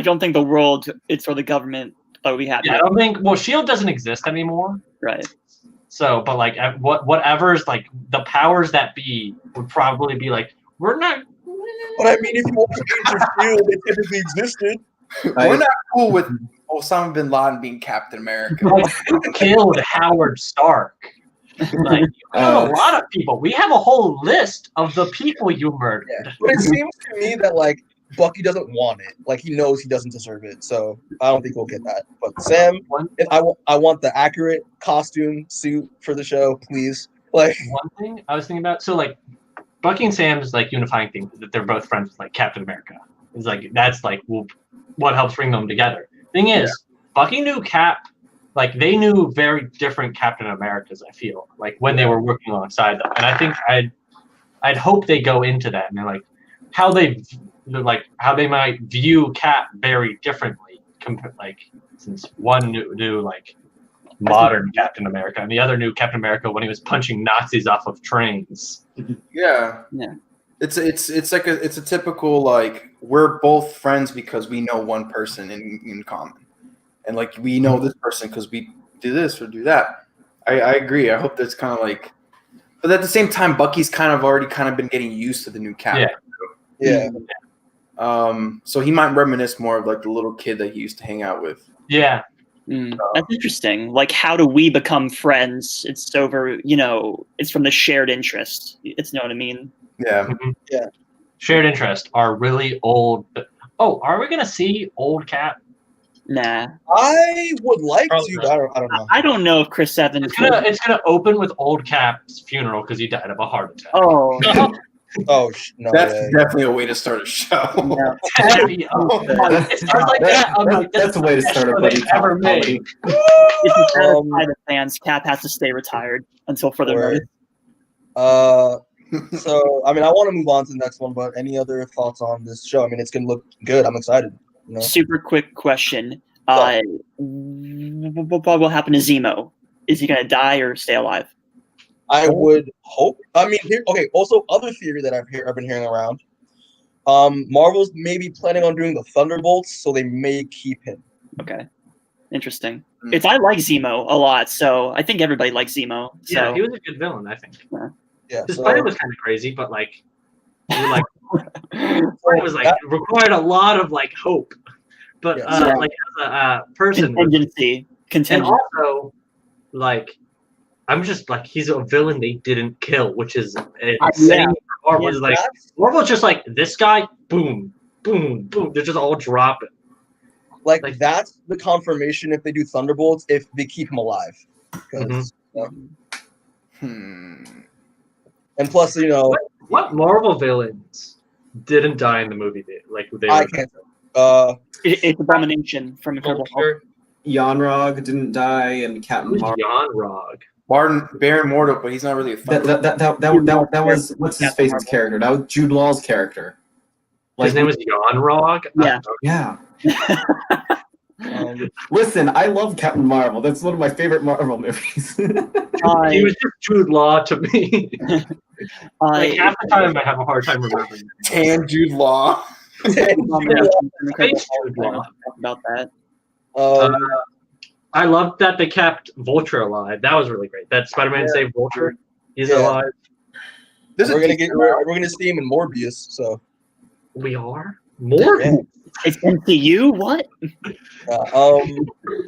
E: don't think the world is for the government that we have.
B: Yeah, I don't think. Well, S.H.I.E.L.D. doesn't exist anymore,
E: right?
B: So, but like whatever's like the powers that be would probably be like we're not
A: But I mean, if you watch Agents of S.H.I.E.L.D., they typically existed.
D: We're not cool with Osama bin Laden being Captain America.
B: Like, who killed Howard Stark? Like, you killed a lot of people. We have a whole list of the people you murdered.
A: Yeah. But it seems to me that like Bucky doesn't want it. Like he knows he doesn't deserve it. So I don't think we'll get that. But Sam, I want the accurate costume suit for the show, please. Like
B: one thing I was thinking about, so like Bucky and Sam's like unifying thing is that they're both friends with like Captain America. It's like that's like what helps bring them together. Thing is, Bucky knew Cap. Like they knew very different Captain Americas. I feel like when they were working alongside them, and I think I'd hope they go into that and they're like how they might view Cap very differently. Like since one knew like modern Captain America and the other knew Captain America when he was punching Nazis off of trains.
D: Yeah. It's a typical like we're both friends because we know one person in common. And like we know this person because we do this or do that. I agree. I hope that's kind of like, but at the same time, Bucky's already been getting used to the new Cap.
A: Yeah.
D: So he might reminisce more of like the little kid that he used to hang out with.
B: Yeah.
E: That's interesting. Like, how do we become friends? It's over. It's from the shared interest. It's know what I mean.
D: Yeah.
A: Yeah.
B: Shared interest are really old. Oh, are we gonna see old Cap?
E: Nah.
A: I would like to, but I don't know.
E: I don't know if Chris Evans.
B: It's gonna open with old Cap's funeral because he died of a heart attack.
E: Oh.
A: Oh no!
D: That's definitely a way to start a show.
E: Yeah.
B: It starts like that. I'm like,
F: that's a way to start a buddy
B: ever made.
E: If you satisfy the fans, Cap has to stay retired until further notice.
A: So I mean, I want to move on to the next one, but any other thoughts on this show? I mean, it's gonna look good. I'm excited.
E: Super quick question. What will happen to Zemo? Is he gonna die or stay alive?
A: I would hope. I mean, okay. Also, other theory that I've been hearing around. Marvel's maybe planning on doing the Thunderbolts, so they may keep him.
E: Okay, interesting. I like Zemo a lot, so I think everybody likes Zemo. So.
B: Yeah, he was a good villain, I think.
A: Yeah,
B: his fight was kind of crazy, but like, it was like required a lot of like hope. But like as a person,
E: contingency,
B: and also like. I'm just like he's a villain they didn't kill, which is insane. Marvel's like Marvel's just like this guy, boom, boom, boom. They're just all dropping.
A: Like that's the confirmation if they do Thunderbolts if they keep him alive. And plus,
B: what Marvel villains didn't die in the movie?
A: I can't.
E: It's Abomination from Incredible Hulk.
F: Yon-Rogg didn't die, and Captain Marvel.
B: Yon-Rogg.
D: Baron Mordo, but he's not really a
F: that was what's his face's character. That was Jude Law's character.
B: His name was Yon-Rogg.
E: Yeah.
F: Listen, I love Captain Marvel. That's one of my favorite Marvel movies.
B: He was just Jude Law to me. Half the time I have a hard time remembering.
D: Tan Jude Law.
E: About that.
B: I loved that they kept Vulture alive. That was really great. That Spider-Man saved Vulture. He's alive.
A: We're gonna see him in Morbius. So
B: we are Morbius.
E: It's MCU. What?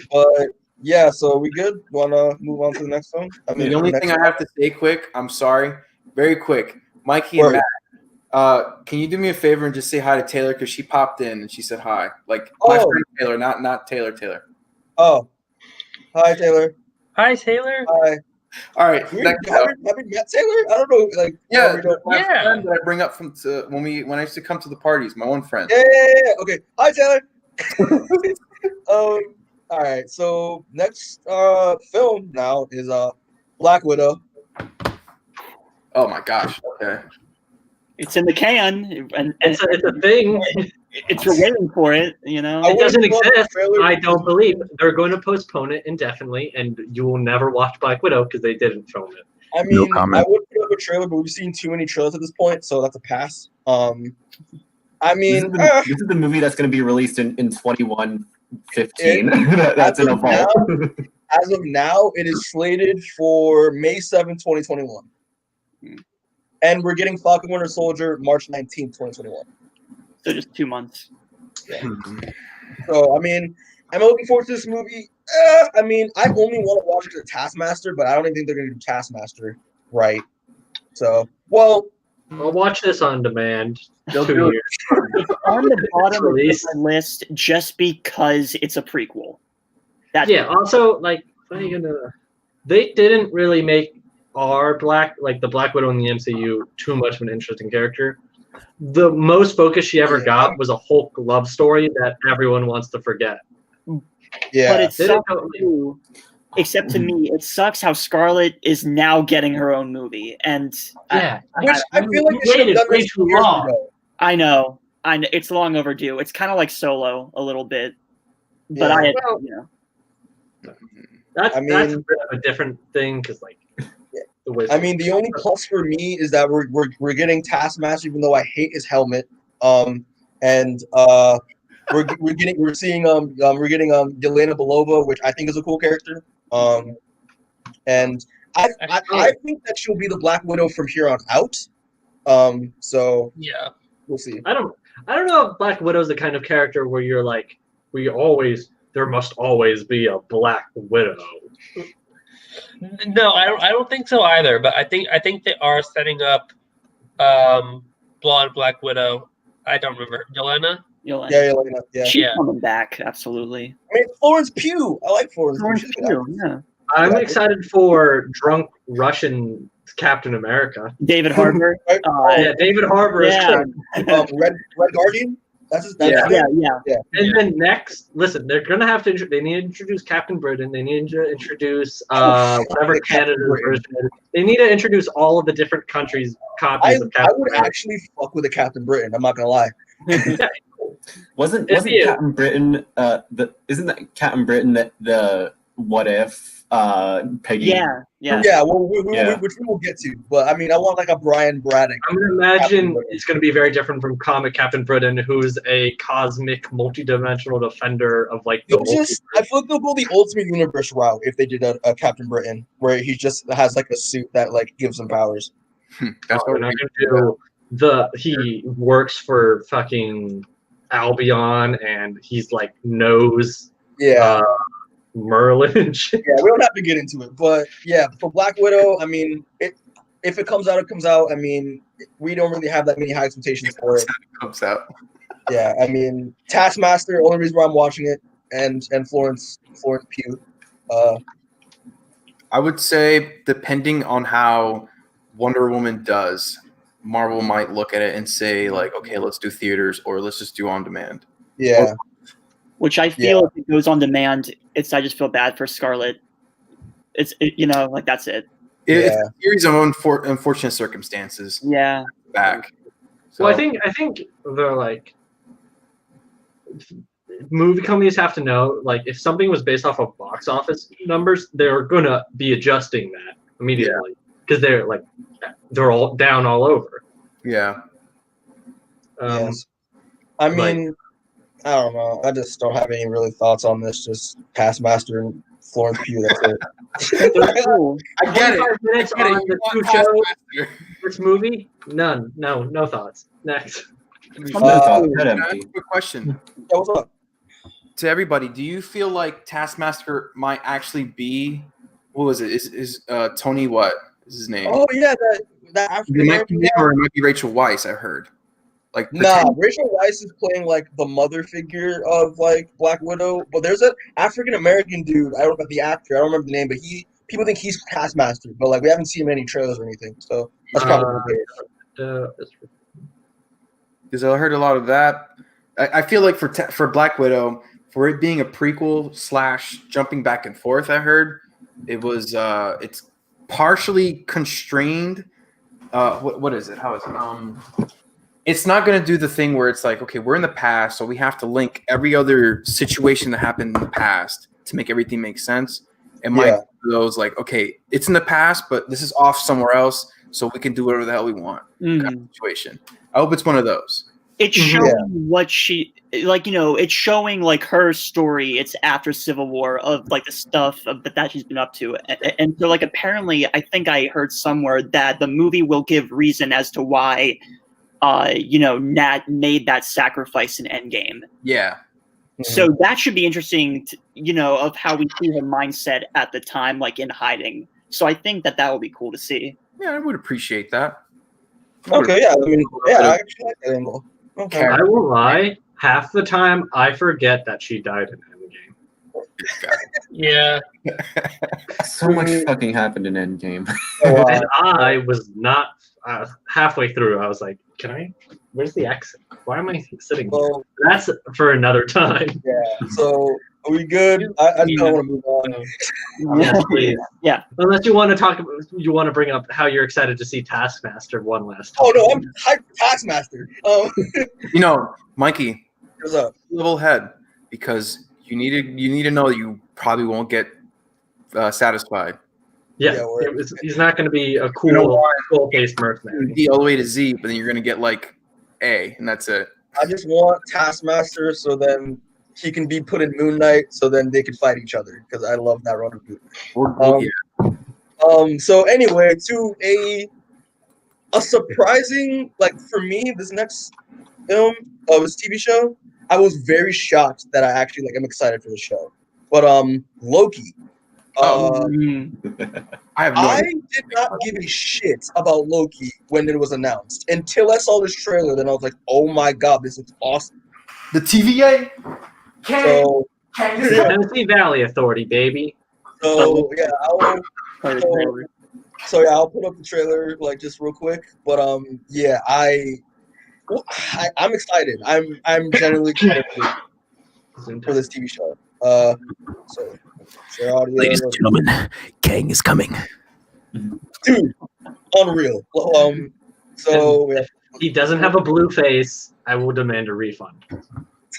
A: But yeah. So are we good? Want to move on to the next one? I mean,
D: the only thing I have to say quick. I'm sorry. Very quick. Mikey and Matt. Can you do me a favor and just say hi to Taylor because she popped in and she said hi. Like my friend Taylor, not Taylor.
A: Oh. Hi, Taylor.
C: Hi, Taylor.
A: Hi.
D: All right.
A: Have we met Taylor? I don't know. Like,
D: my friend that I bring up when I used to come to the parties. My one friend.
A: Yeah. Okay. Hi, Taylor. All right. So next film now is Black Widow.
D: Oh my gosh. Okay.
E: It's in the can, and
B: it's a thing.
E: We're waiting for it,
B: It doesn't exist. I don't believe they're going to postpone it indefinitely, and you will never watch Black Widow because they didn't film it.
A: I mean, I would put up a trailer, but we've seen too many trailers at this point, so that's a pass. I mean,
F: this is the movie that's going to be released in 2115. That's in a fall.
A: As of now, it is slated for May 7th, 2021. And we're getting Falcon Winter Soldier March 19th, 2021.
E: So just 2 months.
A: Yeah. So, I mean, I'm looking forward to this movie. I mean, I only want to watch it to Taskmaster, but I don't even think they're going to do Taskmaster right. So, well,
B: I'll watch this on demand.
D: They'll
B: 2
D: do it.
B: years.
E: It's on the bottom of
B: Release.
E: the list just because it's a prequel. That's
B: Yeah. Also, like, what are you gonna? They didn't really make the Black Widow in the MCU too much of an interesting character. The most focus she ever got was a Hulk love story that everyone wants to forget.
A: yeah.
E: But it
B: They didn't
E: sucks
B: go-
E: too. Except to me, it sucks how Scarlett is now getting her own movie, and
B: Yeah.
A: Which I feel like
B: You
A: they should have
B: waited
A: done
B: way
A: this
B: too
A: years
B: long.
A: ago.
E: I know it's long overdue. It's kind of like Solo a little bit, but
A: Yeah.
B: Well, that's
A: I
B: a
A: mean-
B: bit of a different thing because, like, the way
A: I mean, the only plus for me is that we're getting Taskmaster, even though I hate his helmet. And we're getting Yelena Belova, which I think is a cool character. And I think that she'll be the Black Widow from here on out. So
C: Yeah.
A: we'll see.
B: I don't know if Black Widow's the kind of character where you're like, there must always be a Black Widow.
C: No, I don't think so either. But I think they are setting up blonde Black Widow. I don't remember Yelena.
E: Yelena.
A: Yeah, Yelena. Yeah.
E: She's
C: Yeah.
E: coming back, absolutely.
A: I mean, Florence Pugh. I like Florence
E: Florence
A: Pugh. She's a good
E: Pugh,
A: actress.
E: yeah.
B: I'm
A: Yeah.
B: excited for drunk Russian Captain America.
E: David Harbour.
A: Right?
B: Yeah, David Harbour is
E: yeah.
B: cool.
A: Red Guardian. That's his. That's
E: yeah,
A: his name?
E: yeah.
B: And then next, listen, they're gonna have to. They need to introduce Captain Britain. They need to introduce whatever
A: Captain
B: Canada's
A: Britain.
B: version is. They need to introduce all of the different countries' copies of
A: I
B: Captain
A: would
B: America.
A: actually fuck with a Captain Britain. I'm not gonna lie.
F: Wasn't
B: If you-
F: Captain Britain isn't that Captain Britain the what if Peggy?
E: Yeah, yeah.
A: Yeah, well,
F: Yeah.
A: which we will get to. But I mean, I want like a Brian Braddock.
B: I'm gonna imagine
A: Captain Britain.
B: it's gonna be very different from comic Captain Britain, who's a cosmic, multi-dimensional defender of like the
A: I feel like they'll go the Ultimate Universe route if they did a Captain Britain, where he just has like a suit that like gives him powers.
D: That's
B: We're
D: what
B: not gonna do he works for fucking Albion and he's like knows
A: Yeah,
B: Merlin and shit.
A: yeah. We don't have to get into it, but yeah, for Black Widow, I mean, if it comes out, it comes out. I mean, we don't really have that many high expectations for it.
D: comes out.
A: Yeah, I mean, Taskmaster, only reason why I'm watching it, and Florence Pugh.
D: I would say, depending on how Wonder Woman does, Marvel might look at it and say, like, okay, let's do theaters or let's just do on demand.
A: Yeah,
E: Which I feel if it goes on demand, I just feel bad for Scarlett. Like that's it.
D: It's a series of unfortunate circumstances.
E: Yeah.
D: Back. So,
B: Well, I think they're like movie companies have to know, like, if something was based off of box office numbers, they're gonna be adjusting that immediately because they're all down all over.
D: yeah.
A: yes. I mean, I don't know. I just don't have any really thoughts on this. Just Taskmaster and Florence Pugh. That's it.
E: They're cool.
D: I get it.
B: 25 minutes
D: I get it.
B: on
D: You
B: the
D: want
B: two shows.
D: Taskmaster.
B: This movie, none, no thoughts. Next.
F: Good
D: Can I
F: empty.
D: ask you a question
A: Yeah, what's up?
D: to everybody? Do you feel like Taskmaster might actually be, what was it? Is Tony what is his name?
A: Oh yeah, that
D: It
A: African
D: might be
A: American.
D: him or it might be Rachel Weisz. I heard. Like
A: Nah, Rachel Weisz is playing like the mother figure of like Black Widow, but there's an African American dude. I don't know the actor. I don't remember the name, but people think he's Taskmaster, but like we haven't seen him in any trailers or anything. So that's probably it.
D: because I heard a lot of that. I feel like for Black Widow, for it being a prequel / jumping back and forth, I heard it was it's partially constrained. What is it? How is it? It's not going to do the thing where it's like, okay, we're in the past, so we have to link every other situation that happened in the past to make everything make sense. It might do those like, okay, it's in the past, but this is off somewhere else, so we can do whatever the hell we want. Kind of situation. I hope it's one of those.
E: it's showing what she like. It's showing like her story. It's after Civil War of like the stuff that she's been up to, and so like apparently, I think I heard somewhere that the movie will give reason as to why, Nat made that sacrifice in Endgame.
D: Yeah.
E: So that should be interesting, of how we see her mindset at the time, like in hiding. So I think that will be cool to see.
D: Yeah, I would appreciate that.
A: Okay, yeah, I actually like that angle. Okay.
B: I won't lie. Half the time, I forget that she died in Endgame.
C: Yeah.
F: So much fucking happened in Endgame.
B: And I was not halfway through. I was like, where's the exit? Why am I sitting here? That's for another time.
A: Yeah. So are we good? I just don't want to move on.
B: Yes, please.
E: Yeah.
B: Unless you want to bring up how you're excited to see Taskmaster one last time.
A: Oh no, I'm hyped for Taskmaster.
D: Mikey,
A: What's up?
D: level head, because you need to know that you probably won't get satisfied.
B: Yeah, he's not going to be a cool-faced mercenary.
D: D all the way to Z, but then you're going to get like A, and that's it.
A: I just want Taskmaster so then he can be put in Moon Knight so then they can fight each other because I love that run of Moon. So anyway, to a surprising, like for me, this next film of this TV show, I was very shocked that I actually am excited for the show. But Loki.
D: I have no
A: I
D: idea.
A: did not give a shit about Loki when it was announced until I saw this trailer. Then I was like, "Oh my god, this looks awesome!"
D: The TVA.
B: Tennessee Valley Authority, baby.
A: So yeah, I'll put up the trailer just real quick. But I'm excited. I'm genuinely excited for this TV show. So share audio.
I: Ladies and gentlemen, Kang is coming.
A: Dude, unreal. So
B: if he doesn't have a blue face, I will demand a refund.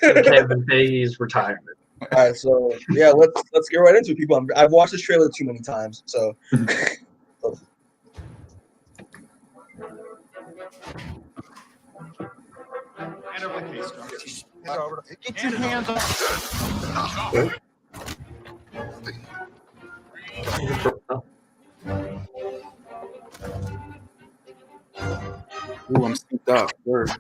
B: Kevin Feige's retirement.
A: All right, so yeah, let's get right into it, people. I've watched this trailer too many times, so.
I: Get your hands off.
D: Ooh, I'm synced up. Word.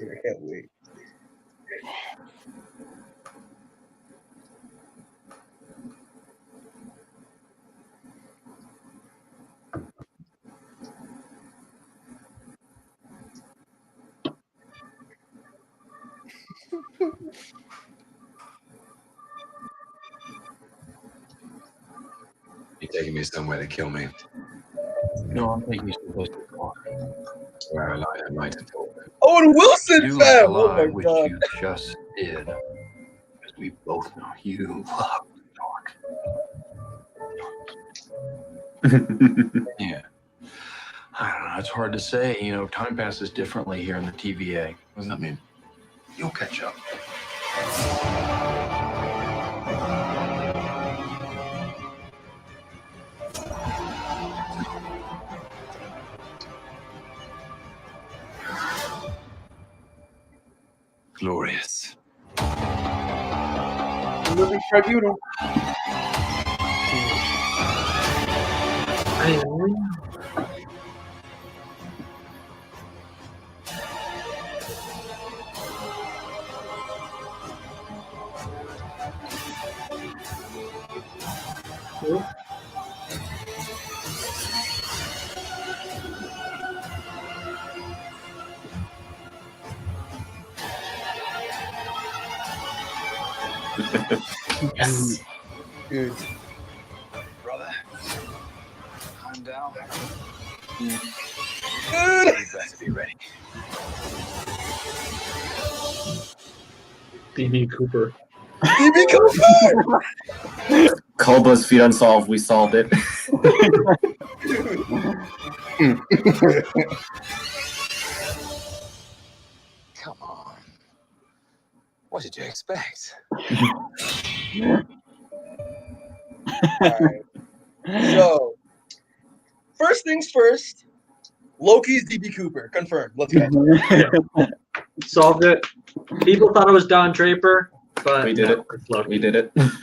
A: I can't wait.
J: You taking me somewhere to kill me?
I: No, I'm taking you supposed to talk.
J: Where I lie, I might have told them.
A: Owen Wilson,
I: Do
A: fam!
I: not lie,
A: Oh my
I: which
A: god.
I: you just did. Because we both know you love to talk. Yeah. I don't know. It's hard to say. Time passes differently here in the TVA. What does that mean? You'll catch up. Glorious.
A: Living tribunal.
B: Yes.
A: Dude.
I: Brother, calm down.
A: Dude.
I: You better be ready.
B: DB Cooper.
A: DB Cooper!
F: Call BuzzFeed Unsolved. We solved it.
J: What did you expect?
A: Alright. So, first things first, Loki's DB Cooper. Confirmed. Let's go.
B: Solved it. People thought it was Don Draper, but
F: We did
B: no,
F: it.
B: it's Loki.
F: We did it.
A: Yeah.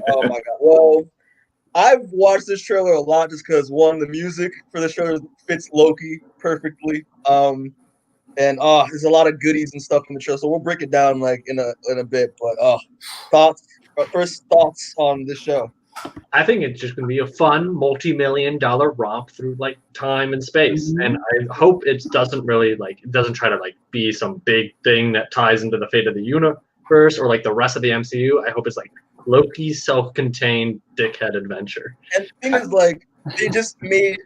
A: Oh my god. Well, I've watched this trailer a lot just because one, the music for the trailer fits Loki perfectly. And there's a lot of goodies and stuff in the trailer, so we'll break it down like in a bit. But first thoughts on this show.
B: I think it's just going to be a fun multi-million-dollar romp through like time and space, and I hope it doesn't really it doesn't try to be some big thing that ties into the fate of the universe or like the rest of the MCU. I hope it's like Loki's self-contained dickhead adventure.
A: And the thing is, they just made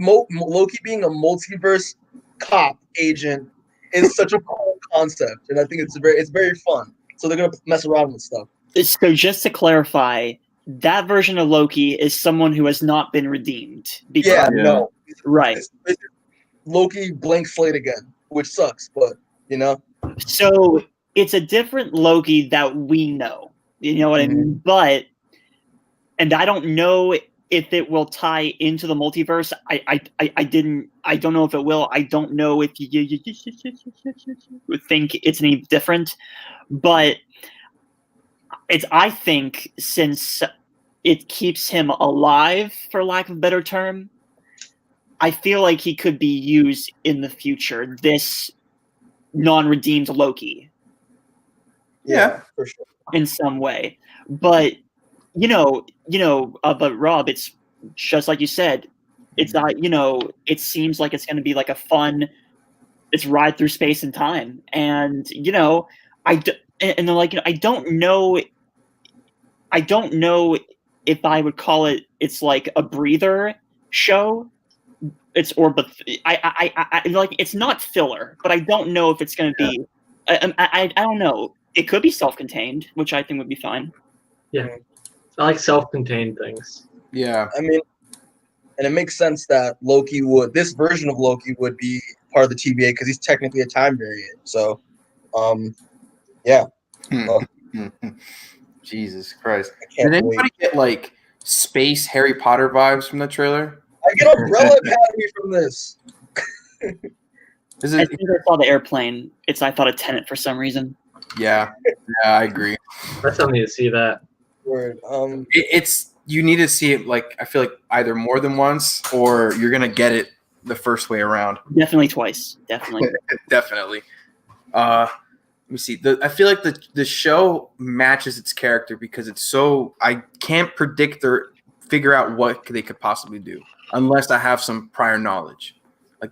A: Loki being a multiverse cop agent is such a cool concept, and I think it's very fun. So they're gonna mess around with stuff.
E: So just to clarify, that version of Loki is someone who has not been redeemed.
A: No.
E: Right.
A: It's Loki blank slate again, which sucks, but
E: So it's a different Loki that we know. You know what I mean? But, and I don't know if it will tie into the multiverse. I don't know if it will. I don't know if you think it's any different, but I think since it keeps him alive, for lack of a better term, I feel like he could be used in the future. This non-redeemed Loki.
D: Yeah,
A: for sure.
E: In some way. But but Rob, it's just like you said, it's not, it seems like it's going to be like a fun, it's ride through space and time. And, I don't know if I would call it, it's like a breather show. It's it's not filler, but I don't know if it's going to be, I don't know. It could be self-contained, which I think would be fine.
B: Yeah. I like self-contained things.
D: Yeah.
A: I mean, and it makes sense that this version of Loki would be part of the TVA because he's technically a time variant. So, yeah.
D: Jesus Christ.
A: Did
D: anybody get space Harry Potter vibes from the trailer?
A: I get Umbrella Academy from this.
E: As soon as I saw the airplane, I thought of Tenet for some reason.
D: Yeah, I agree.
B: That's something to see that.
A: Word.
D: It's you need to see it I feel like either more than once or you're gonna get it the first way around.
E: Definitely twice. Definitely.
D: Definitely. Let me see. I feel like the show matches its character because it's so I can't predict or figure out what they could possibly do unless I have some prior knowledge.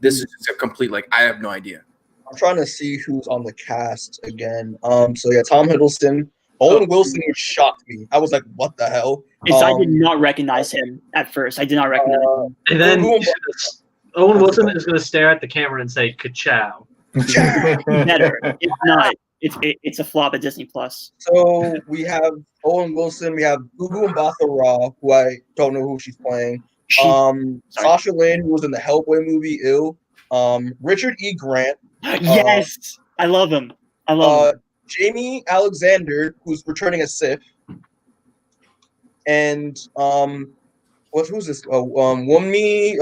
D: This is just a complete I have no idea.
A: I'm trying to see who's on the cast again. So yeah, Tom Hiddleston, Owen Wilson, which shocked me. I was like, what the hell?
E: I did not recognize him at first. I did not recognize him.
B: And then Owen Wilson is going to stare at the camera and say, "Ka-chow."
E: Better. If not, it's a flop at Disney Plus.
A: So we have Owen Wilson. We have Gugu Mbatha-Raw, who I don't know who she's playing. Sasha Lane, who was in the Hellboy movie, Richard E. Grant.
E: Yes, I love him. I love him.
A: Jamie Alexander, who's returning as Sif, and who's this? Wunmi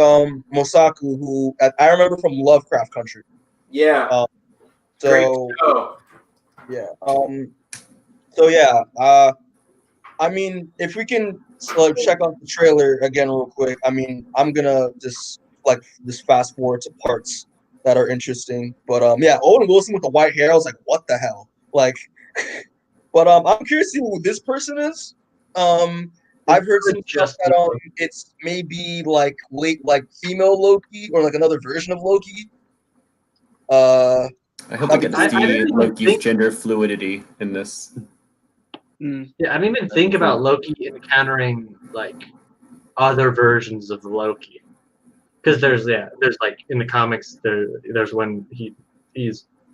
A: Mosaku, who I remember from Lovecraft Country.
D: Yeah.
A: Yeah. I mean, if we can check out the trailer again real quick. I mean, I'm gonna just fast forward to parts that are interesting. But Owen Wilson with the white hair, I was like, what the hell? But I'm curious to see who this person is. I've heard some stuff that it's maybe female Loki or another version of Loki.
F: I hope we get to see Loki's gender fluidity in this.
B: Yeah, I didn't even think about Loki encountering other versions of Loki, because there's in the comics there's when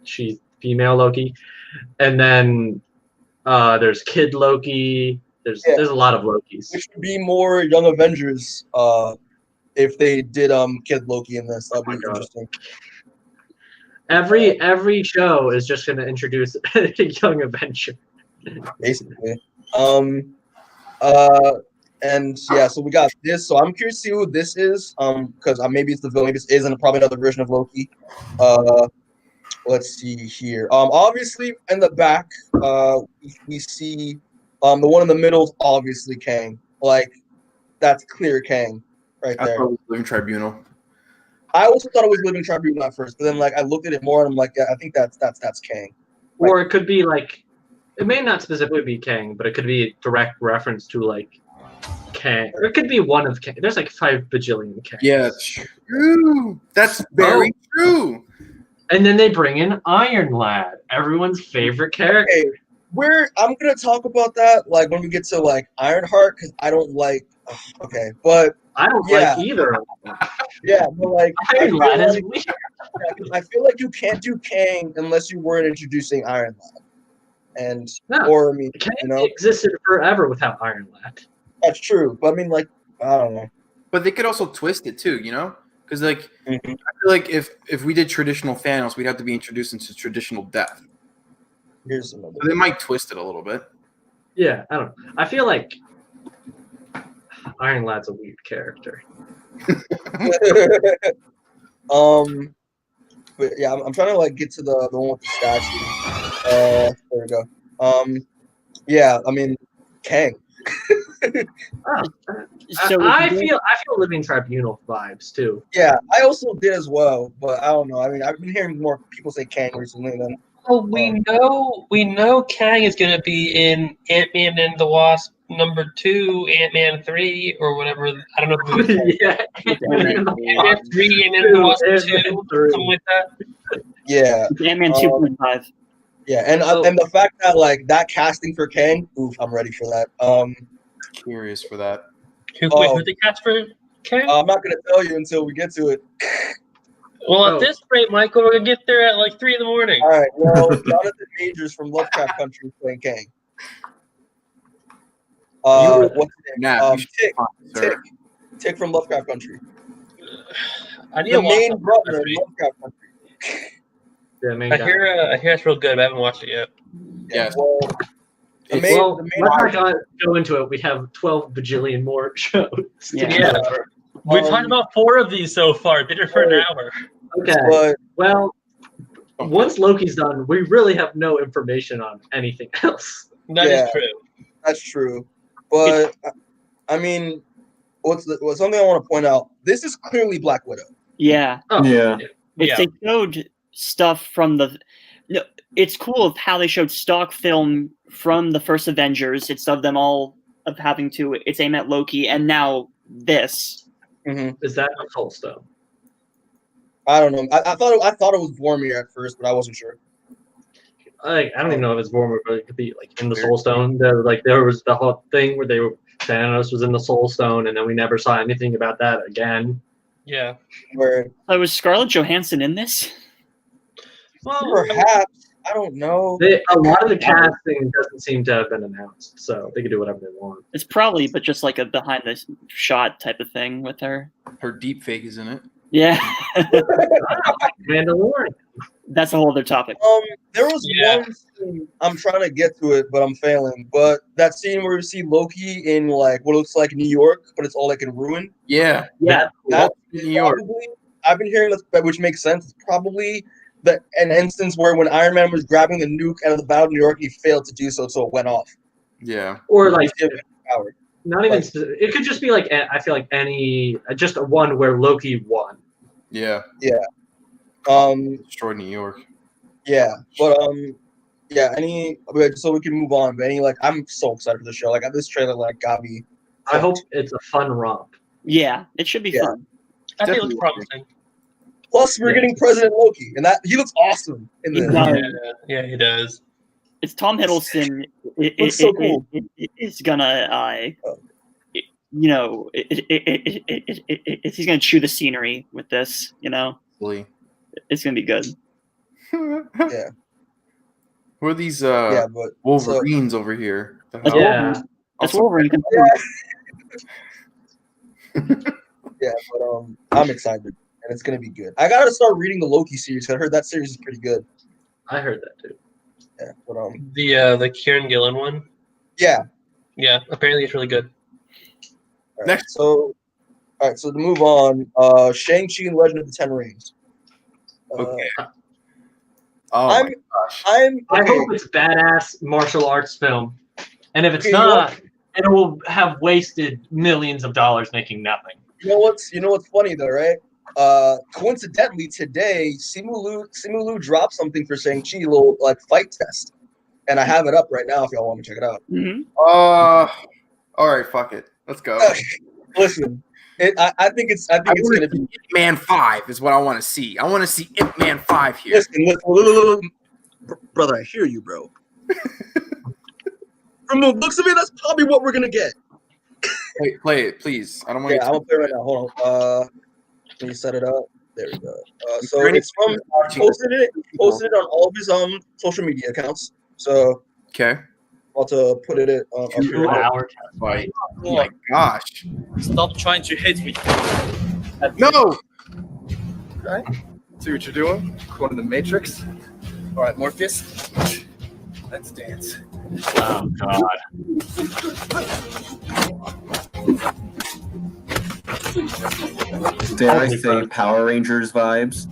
B: she's female Loki, and then there's Kid Loki. There's a lot of Lokis,
A: which would be more Young Avengers if they did Kid Loki in this. That'd be interesting.
B: Every show is just going to introduce a young Avenger.
A: Basically. And yeah, so we got this. So I'm curious to see who this is. Because maybe it's the villain, maybe it isn't, probably another version of Loki. Let's see here. Obviously in the back, we see the one in the middle is obviously Kang. Like, that's clear Kang right
D: I
A: there.
D: thought it was Living Tribunal.
A: I also thought it was Living Tribunal at first, but then like I looked at it more and I'm like, yeah, I think that's Kang.
B: Or it could be like, it may not specifically be Kang, but it could be a direct reference to like Kang. Or it could be one of Kang. There's like 5 bajillion Kangs.
D: Yeah, true. That's very true.
B: And then they bring in Iron Lad, everyone's favorite character.
A: Okay, I'm gonna talk about that like when we get to like Ironheart, because I don't like. But
B: I don't like either.
A: Yeah, but like
B: Iron Lad is weird.
A: I feel like you can't do Kang unless you weren't introducing Iron Lad, and
B: Kang existed forever without Iron Lad.
A: That's true, but I mean, like, I don't know.
D: But they could also twist it too, because like I feel like if we did traditional Thanos, we'd have to be introduced into traditional death.
A: Here's another.
D: So they might twist it a little bit.
B: Yeah, I don't know. I feel like Iron Lad's a weird character.
A: But yeah, I'm trying to like get to the one with the statue. There we go. Yeah, I mean, Kang.
B: I feel Living Tribunal vibes too.
A: Yeah, I also did as well, but I don't know. I mean, I've been hearing more people say Kang recently than.
C: Oh, we know Kang is going to be in Ant-Man and the Wasp #2, Ant-Man 3, or whatever. I don't know if it was Ant-Man 3, Ant-Man and the Wasp 2, something like that.
A: Yeah,
E: Ant-Man 2.5.
A: Yeah, and the fact that like that casting for Kang, oof, I'm ready for that.
D: Curious for that.
C: Who they cast for Kang?
A: I'm not gonna tell you until we get to it.
C: Well, at this rate, Michael, we're gonna get there at like 3 in the morning.
A: All right. Well, Jonathan Majors from Lovecraft Country is playing Kang. What's his name? Tick from Lovecraft Country.
C: I need
A: the main brother in Lovecraft Country.
B: Yeah, main
C: I hear it's real good, but I haven't watched it yet.
A: Yeah.
B: Well, let's not go into it. We have 12 bajillion more shows.
C: Yeah. We've talked about 4 of these so far. Been here for an hour.
B: Okay. Well, once Loki's done, we really have no information on anything else.
C: That is true.
A: That's true. But I mean, what's something I want to point out? This is clearly Black Widow.
E: Yeah.
B: Oh, yeah.
E: If they showed stuff from it's cool of how they showed stock film from the first Avengers. It's of them all of having to. It's aimed at Loki, and now this.
A: Mm-hmm.
B: Is that a Soul Stone?
A: I don't know. I thought it was Vormir at first, but I wasn't sure.
B: I don't even know if it's Vormir, but it could be like in the Soul Stone. There was the whole thing where Thanos was in the Soul Stone, and then we never saw anything about that again.
C: Yeah.
E: Was Scarlett Johansson in this?
A: Well, perhaps. I don't know.
B: A lot of the casting doesn't seem to have been announced, so they can do whatever they want.
E: It's probably, but just like a behind the shot type of thing with her.
D: Her deep fake is in it.
E: Yeah.
B: Mandalorian.
E: That's a whole other topic.
A: There was one scene, I'm trying to get to it, but I'm failing. But that scene where we see Loki in like what looks like New York, but it's all like in ruin.
D: Yeah.
A: That's
D: New York.
A: I've been hearing that, which makes sense. It's probably an instance where when Iron Man was grabbing the nuke out of the Battle of New York, he failed to do so, so it went off.
D: Yeah.
B: Or like
A: power.
B: Not even. It could just be like I feel like just a one where Loki won.
D: Yeah.
A: Yeah.
D: Destroyed New York.
A: Yeah, but so we can move on. But I'm so excited for the show. Like this trailer, got me.
B: I hope it's a fun romp.
E: Yeah, it should be fun.
C: I think it looks promising.
A: Plus, we're getting President Loki, and he looks awesome in this.
C: Yeah, he does.
E: It's Tom Hiddleston.
A: It's so cool.
E: It's gonna, he's gonna chew the scenery with this. It's gonna be good.
A: Yeah.
D: Who are these Wolverines over here?
E: That's Wolverine.
A: Yeah, but I'm excited. and it's gonna be good. I gotta start reading the Loki series. I heard that series is pretty good.
C: I heard that too.
A: Yeah, but
C: The Kieran Gillen one.
A: yeah.
C: Yeah, apparently it's really good.
A: All right,
D: Next.
A: so to move on, Shang-Chi and Legend of the Ten Rings.
D: Okay. Oh
A: I'm-
D: my gosh.
B: I
A: okay.
B: hope it's a badass martial arts film, and if it's
A: Okay,
B: not, it will have wasted millions of dollars making nothing.
A: You know what's funny though, right? Coincidentally, today Simu Liu dropped something for Shang-Chi, a little like fight test, and I have it up right now if y'all want to check it out.
E: Mhm.
D: All right, fuck it. Let's go.
A: Listen, I think it's gonna be.
D: Ip Man 5 is what I want to see. I want to see Ip Man 5 here.
A: Listen, brother, I hear you, bro. From the looks of it, that's probably what we're gonna get.
D: Wait, play it, please. I don't want
A: Yeah, I'm
D: you
A: gonna play it right now. Hold on. Can you set it up? There we go. So
D: Is there
A: it's from
D: watching
A: posted it on all of his social media accounts. So
D: Okay.
A: I'll to put it up here.
B: 2 hour
D: Fight. Oh my gosh.
K: Stop trying to hit me.
D: No!
K: Okay. See what you're doing? Going to the Matrix. All right, Morpheus. Let's dance.
B: Oh god.
F: Dare I say Power Rangers vibes?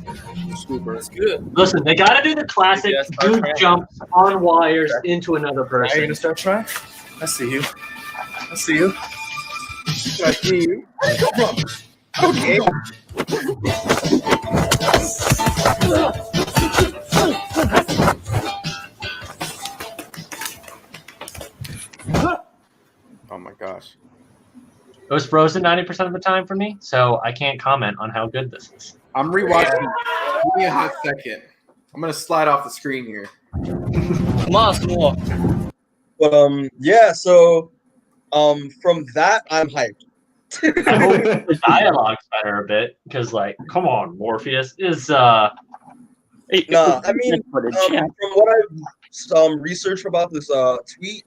K: That's good.
B: Listen, they gotta do the classic
K: Yeah, start
B: dude
K: trying.
B: jumps on wires into another
K: Are you
B: person.
K: gonna start trying? I see you. I see you.
D: I see you. Okay. Oh my gosh.
B: It was frozen 90% of the time for me, so I can't comment on how good this is.
D: I'm rewatching. Give me a hot second. I'm gonna slide off the screen here.
K: Come on, Small.
A: But yeah. So from that, I'm hyped.
B: I hope the dialogue's better a bit, because like, come on, Morpheus is
A: Nah, I mean,
E: footage,
A: from what I've researched about this tweet,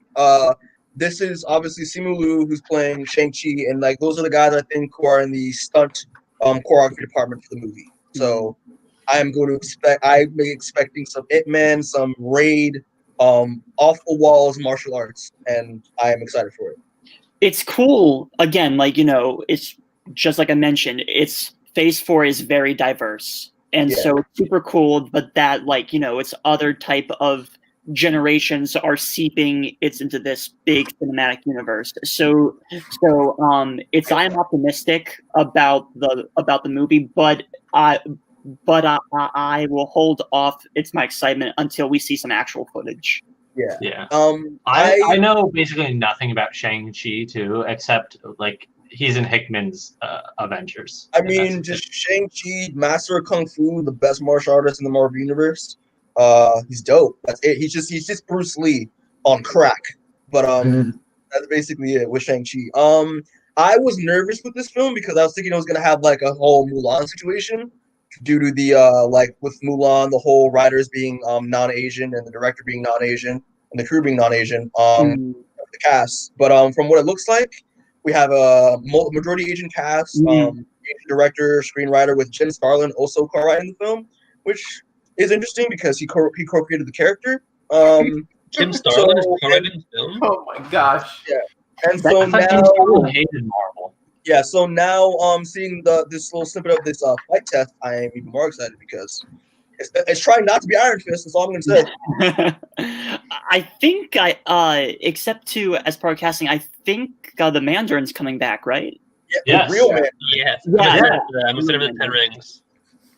A: this is obviously Simu Liu who's playing Shang-Chi, and like those are the guys I think who are in the stunt choreography department for the movie. So I'm expecting some Ip Man, some Raid, off the walls martial arts, and I am excited for it.
E: It's cool. Again, like, it's just like I mentioned, Phase 4 is very diverse. And
A: Yeah.
E: so it's super cool, but that, like, it's other type of generations are seeping into this big cinematic universe. So I am optimistic about the movie, but I will hold off. It's my excitement until we see some actual footage.
A: Yeah.
B: yeah.
A: I
B: I know basically nothing about Shang-Chi too, except like he's in Hickman's Avengers.
A: I
B: and that's
A: mean,
B: it.
A: just Shang-Chi, Master of Kung Fu, the best martial artist in the Marvel Universe. He's dope. That's it. He's just Bruce Lee on crack. But that's basically it with Shang-Chi. I was nervous with this film because I was thinking it was gonna have like a whole Mulan situation due to the like with Mulan, the whole writers being non-Asian and the director being non-Asian and the crew being non-Asian. The cast. But from what it looks like, we have a majority Asian cast, Asian director, screenwriter, with Jim Starlin also co-writing the film, which is interesting because he co-created the character.
C: Jim Starlin is co-writing the film.
D: Oh my gosh.
A: Yeah, and so
B: I thought
A: now,
B: James Cameron hated Marvel.
A: yeah, so now seeing this little snippet of this fight test, I am even more excited because it's trying not to be Iron Fist. That's all I'm gonna say.
E: I think except to as part of casting, I think the Mandarin's coming back, right?
A: Yeah,
B: Yes.
A: the real man.
C: Yes.
E: Yeah.
C: I'm excited for the Ten Rings.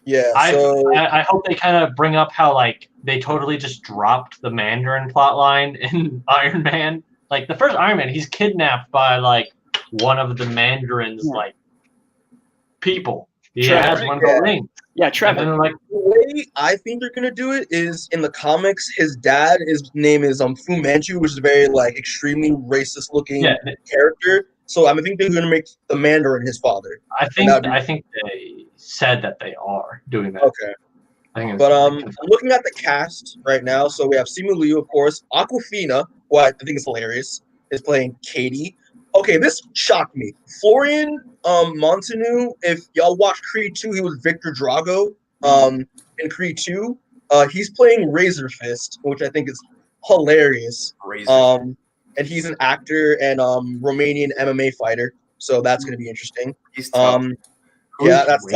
A: Yeah,
B: I hope they kind of bring up how like they totally just dropped the Mandarin plotline in Iron Man. Like the first Iron Man, he's kidnapped by like one of the Mandarin's like people. He has one of the rings.
E: Yeah,
B: And
E: Trevor.
B: then like,
A: the way I think they're gonna do it is in the comics. His dad, his name is Fu Manchu, which is a very like extremely racist looking character. So I think they're gonna make the Mandarin his father.
B: I think they said that they are doing that.
A: Okay. But I'm looking at the cast right now. So we have Simu Liu, of course. Aquafina, who I think is hilarious, is playing Katie. Okay, this shocked me. Florian Montaño, if y'all watch Creed 2, he was Victor Drago in Creed 2. He's playing Razor Fist, which I think is hilarious. And he's an actor and Romanian MMA fighter, so that's going to be interesting.
D: He's tough.
A: Yeah, that's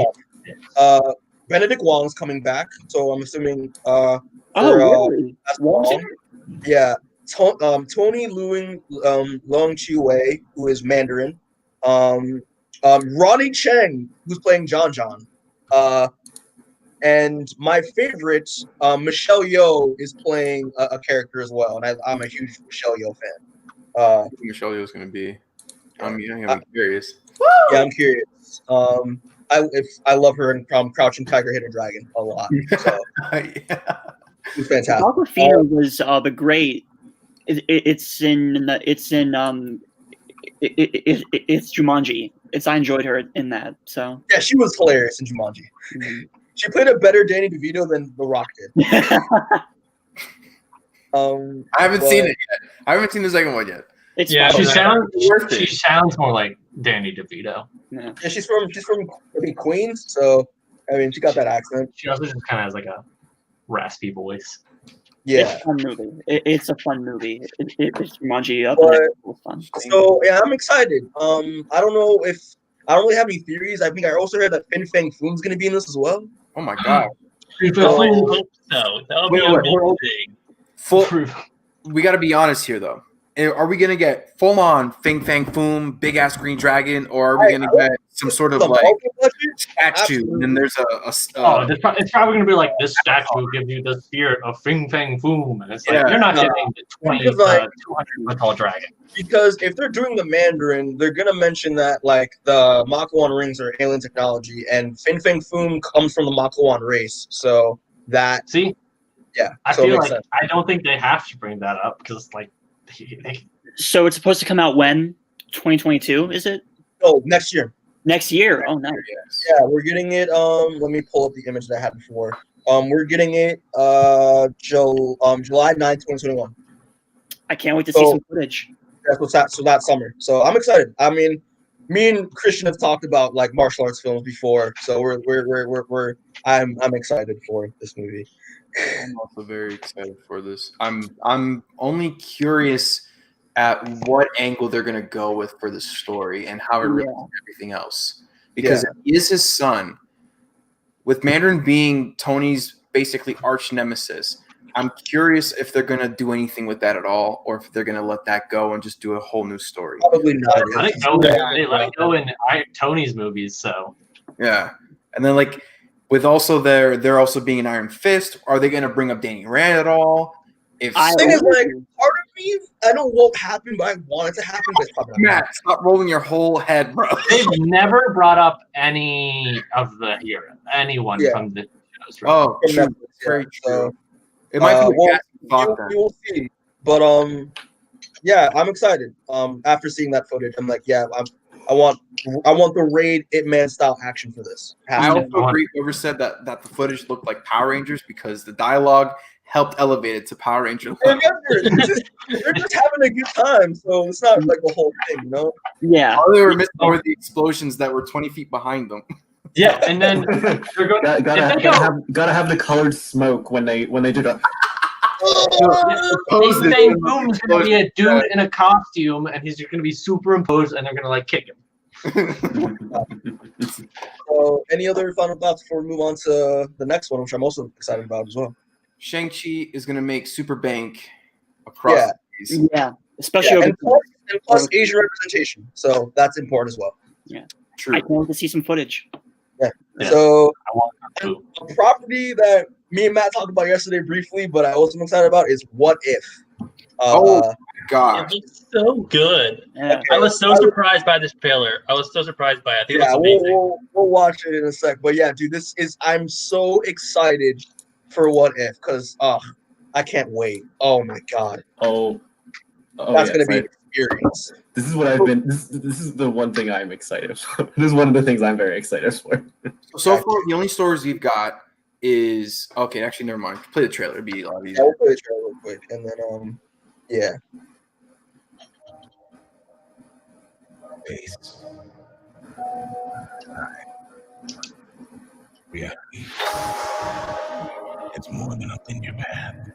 A: tough. Benedict Wong's coming back, so I'm assuming
E: really?
A: that's Wong. Yeah. Tony Leung Chiu Wei, who is Mandarin. Ronnie Cheng, who's playing John John. And my favorite, Michelle Yeoh, is playing a character as well, and I'm a huge Michelle Yeoh fan.
D: Michelle Yeoh is going to be. I'm curious.
A: Yeah, I'm curious. I love her in Crouching Tiger, Hidden Dragon a lot. So it's fantastic.
E: Aquafina was the great. It's Jumanji. I enjoyed her in that. So
A: yeah, she was hilarious in Jumanji. Mm-hmm. She played a better Danny DeVito than The Rock did.
D: I haven't seen it yet. I haven't seen the second one yet.
B: She sounds more like Danny DeVito.
A: Yeah, she's from Queens, so I mean she got that accent.
B: She also just kind of has like a raspy voice.
A: Yeah,
E: it's a fun movie. It's a fun movie. It's Jumanji up. It's fun.
A: So yeah, I'm excited. I don't know if I don't really have any theories. I think I also heard that Fin Fang Foom's going to be in this as well.
D: Oh my god!
C: That'll be amazing.
D: We got to be honest here, though. Are we gonna get full on Fin Fang Foom, big ass green dragon, or are we gonna get some sort of like statue? And there's
B: it's probably gonna be like this statue will give you the spirit of Fin Fang Foom, and it's like you're not getting the 200 foot tall dragon.
A: Because if they're doing the Mandarin, they're gonna mention that like the Makawan rings are alien technology, and Fin Fang Foom comes from the Makawan race. So that
B: I feel like I don't think they have to bring that up because like.
E: So it's supposed to come out when? 2022, is it?
A: Oh, next year.
E: Next year. Oh, nice.
A: Yeah, we're getting it. Let me pull up the image that I had before. We're getting it July 9th, 2021.
E: I can't wait to see some footage.
A: So that summer. So I'm excited. I mean, me and Christian have talked about like martial arts films before, so I'm excited for this movie.
D: I'm also very excited for this. I'm only curious at what angle they're gonna go with for the story and how it relates to everything else. Because he is his son. With Mandarin being Tony's basically arch nemesis, I'm curious if they're gonna do anything with that at all, or if they're gonna let that go and just do a whole new story.
A: Probably not.
B: Let it go in Tony's movies. So
D: yeah, and then like. With also they're also being an Iron Fist. Are they going to bring up Danny Rand at all? If
A: I think it's like part of me, I don't know what happened, but I want it to happen. But
D: Matt, stop rolling your whole head, bro.
B: They've never brought up any of anyone from the shows. Right?
D: Oh, true. Very true. It might be
A: we will see, but yeah, I'm excited. After seeing that footage, I'm like, yeah, I want the Raid Ip Man style action for this.
D: I also agree. Whoever said that the footage looked like Power Rangers because the dialogue helped elevate it to Power Ranger.
A: They're just having a good time, so it's not like the whole thing, you know?
E: Yeah.
D: All they were missing were the explosions that were 20 feet behind them.
B: Yeah, and then they're going.
F: Gotta have the colored smoke when they do that.
B: Fin Boom's gonna be a dude in a costume, and he's gonna be superimposed, and they're gonna like kick him.
A: So, any other final thoughts before we move on to the next one, which I'm also excited about as well?
D: Shang-Chi is gonna make super bank across.
E: Yeah, especially
A: and plus Asian representation, so that's important as well.
E: Yeah,
D: true.
E: I want to see some footage.
A: Yeah. So a property that me and Matt talked about yesterday briefly, but I also am excited about is What If.
D: Oh my god,
C: it looks so good.
E: Yeah.
C: Okay. I was so surprised by this trailer. I was so surprised by it. I think it looks amazing.
A: We'll watch it in a sec. But yeah, dude, I'm so excited for What If because I can't wait. Oh my god. That's gonna be an experience.
F: This is what I've been. This is the one thing I'm excited for. This is one of the things I'm very excited for.
D: So far, the only stories we've got is okay. Actually, never mind. Play the trailer. It'd be a lot easier.
A: Yeah, we'll play the trailer real quick, and then yeah.
J: space, time, reality. It's more than a linear path.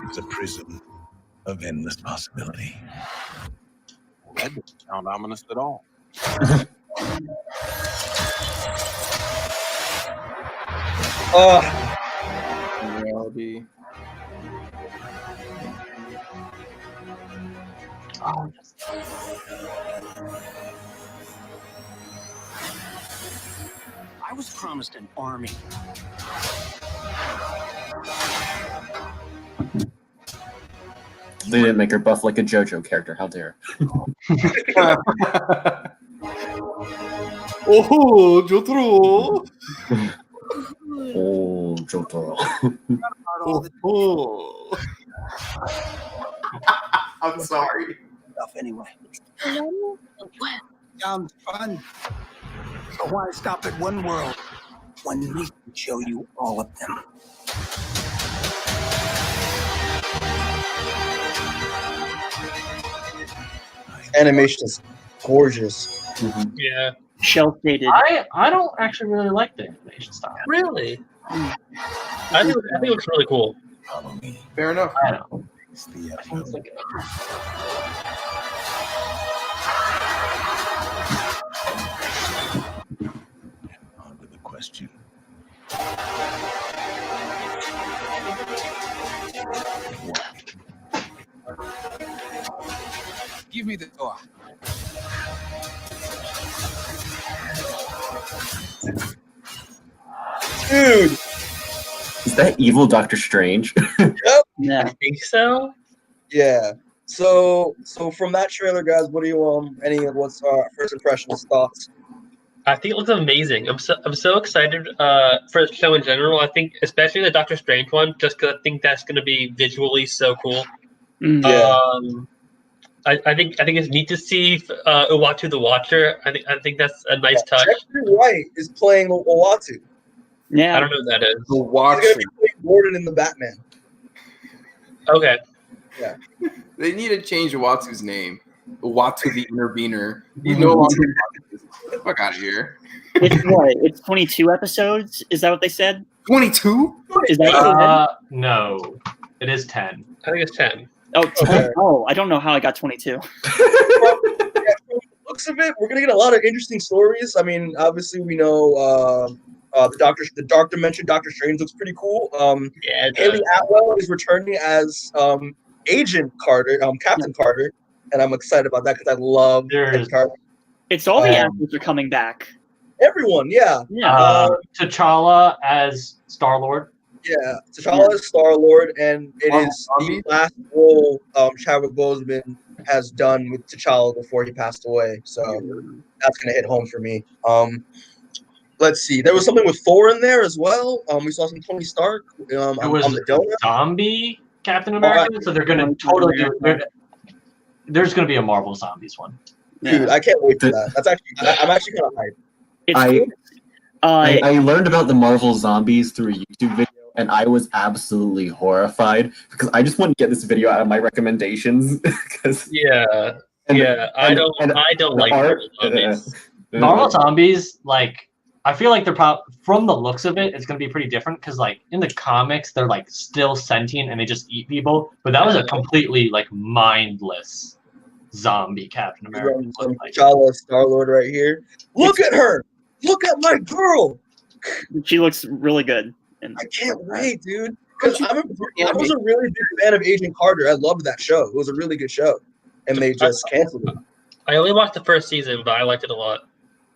J: It's a prism of endless possibility.
L: That doesn't sound ominous at all.
D: Reality.
M: I was promised an army.
F: They didn't make her buff like a JoJo character. How dare?
D: Oh, Jotaro.
F: Oh, Jotaro.
D: Oh. I'm sorry.
M: Stuff anyway. Sounds fun. So why stop at one world when we can show you all of them?
A: Animation is gorgeous.
C: Yeah.
E: Shelf dated.
B: I don't actually really like the animation style.
C: Really? I think it looks really cool.
J: Follow me.
D: Fair enough.
B: I don't.
J: It's the
B: It's like,
J: on to the question.
M: Give me the door.
A: Dude.
F: Is that evil Doctor Strange?
A: Yep.
E: Yeah.
C: I think so.
A: Yeah. So from that trailer, guys, what do you any of what's first impressions, thoughts?
C: I think it looks amazing. I'm so excited for the show in general. I think especially the Doctor Strange one, just because I think that's going to be visually so cool.
A: Yeah.
C: I think it's neat to see Uatu the Watcher. I think that's a nice touch.
A: Jeffrey Wright is playing Uatu.
E: Yeah.
C: I don't know who that is.
D: The
A: He's
D: Watcher.
A: gonna be playing Gordon in the Batman.
C: Okay.
A: Yeah.
D: They need to change Uatu's name. Uatu the Intervener. He's no longer. Get the fuck out of here.
E: It's what? It's 22 episodes? Is that what they said?
D: 22?
E: Is that what they said?
B: no, it is 10.
C: I think it's 10.
E: Oh, 10. Oh, I don't know how I got 22.
A: From the looks of it, we're gonna get a lot of interesting stories. I mean, obviously we know the Dark Dimension Doctor Strange looks pretty cool.
C: Yeah.
A: Haley Atwell is returning as Agent Carter, Captain Carter, and I'm excited about that because I love Captain Carter.
E: It's all the actors are coming back.
A: Everyone, yeah.
B: T'Challa as Star-Lord.
A: Yeah, T'Challa is Star-Lord, and it is the last role Chadwick Boseman has done with T'Challa before he passed away. So that's gonna hit home for me. Let's see. There was something with Thor in there as well. We saw some Tony Stark
B: It was
A: on the donut.
B: zombie Captain America, so they're gonna totally do. There's gonna be a Marvel Zombies one.
A: Dude, I can't wait for that. That's actually I'm actually kind of hyped.
F: I learned about the Marvel Zombies through a YouTube video, and I was absolutely horrified because I just want to get this video out of my recommendations.
C: I don't like
F: art,
C: Marvel Zombies.
B: Marvel Zombies, like, I feel like they're from the looks of it, it's gonna be pretty different because, like, in the comics, they're like still sentient and they just eat people. But that was a completely like mindless zombie Captain America.
A: T'Challa, Star-Lord right here. Look at her. Look at my girl.
E: She looks really good.
A: I can't wait, dude. Because I was a really big fan of Agent Carter. I loved that show. It was a really good show, and they just canceled it.
C: I only watched the first season, but I liked it a lot.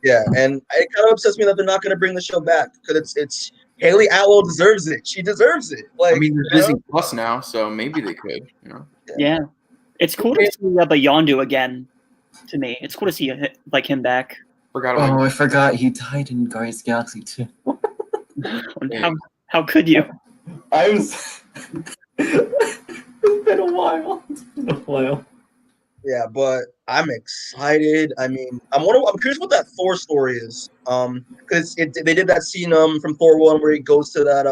A: Yeah, and it kind of upsets me that they're not going to bring the show back because it's Haley Atwell deserves it. She deserves it. Like,
D: I mean, they're Disney Plus now, so maybe they could. You know.
E: Yeah, it's cool to see Yondu again. To me, it's cool to see like him back.
F: I forgot he died in Guardians of the Galaxy 2.
E: How could you?
F: I was. It's been a while.
A: Yeah, but I'm excited. I mean, I'm curious what that Thor story is. Because they did that scene from Thor 1 where he goes to that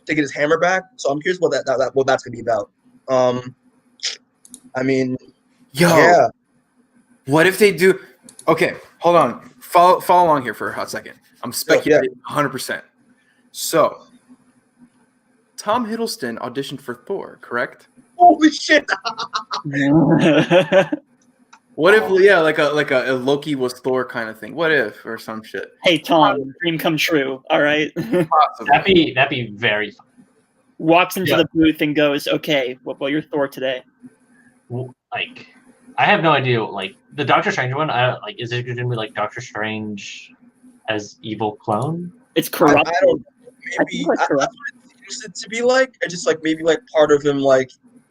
A: to get his hammer back. So I'm curious what that's gonna be about. I mean,
D: yeah. What if they do? Okay, hold on. Follow along here for a hot second. I'm speculating 100%. So, Tom Hiddleston auditioned for Thor, correct?
A: Holy shit!
D: What if, like a Loki was Thor kind of thing? What if, or some shit?
E: Hey Tom, dream come true. All right.
B: That'd be very fun.
E: Walks into the booth and goes, "Okay, well, you're Thor today."
B: Like, I have no idea. Like the Doctor Strange one, is it going to be like Doctor Strange as evil clone?
E: It's corrupt.
A: I don't know. Maybe that's what it seems to be like. I just like maybe like part of him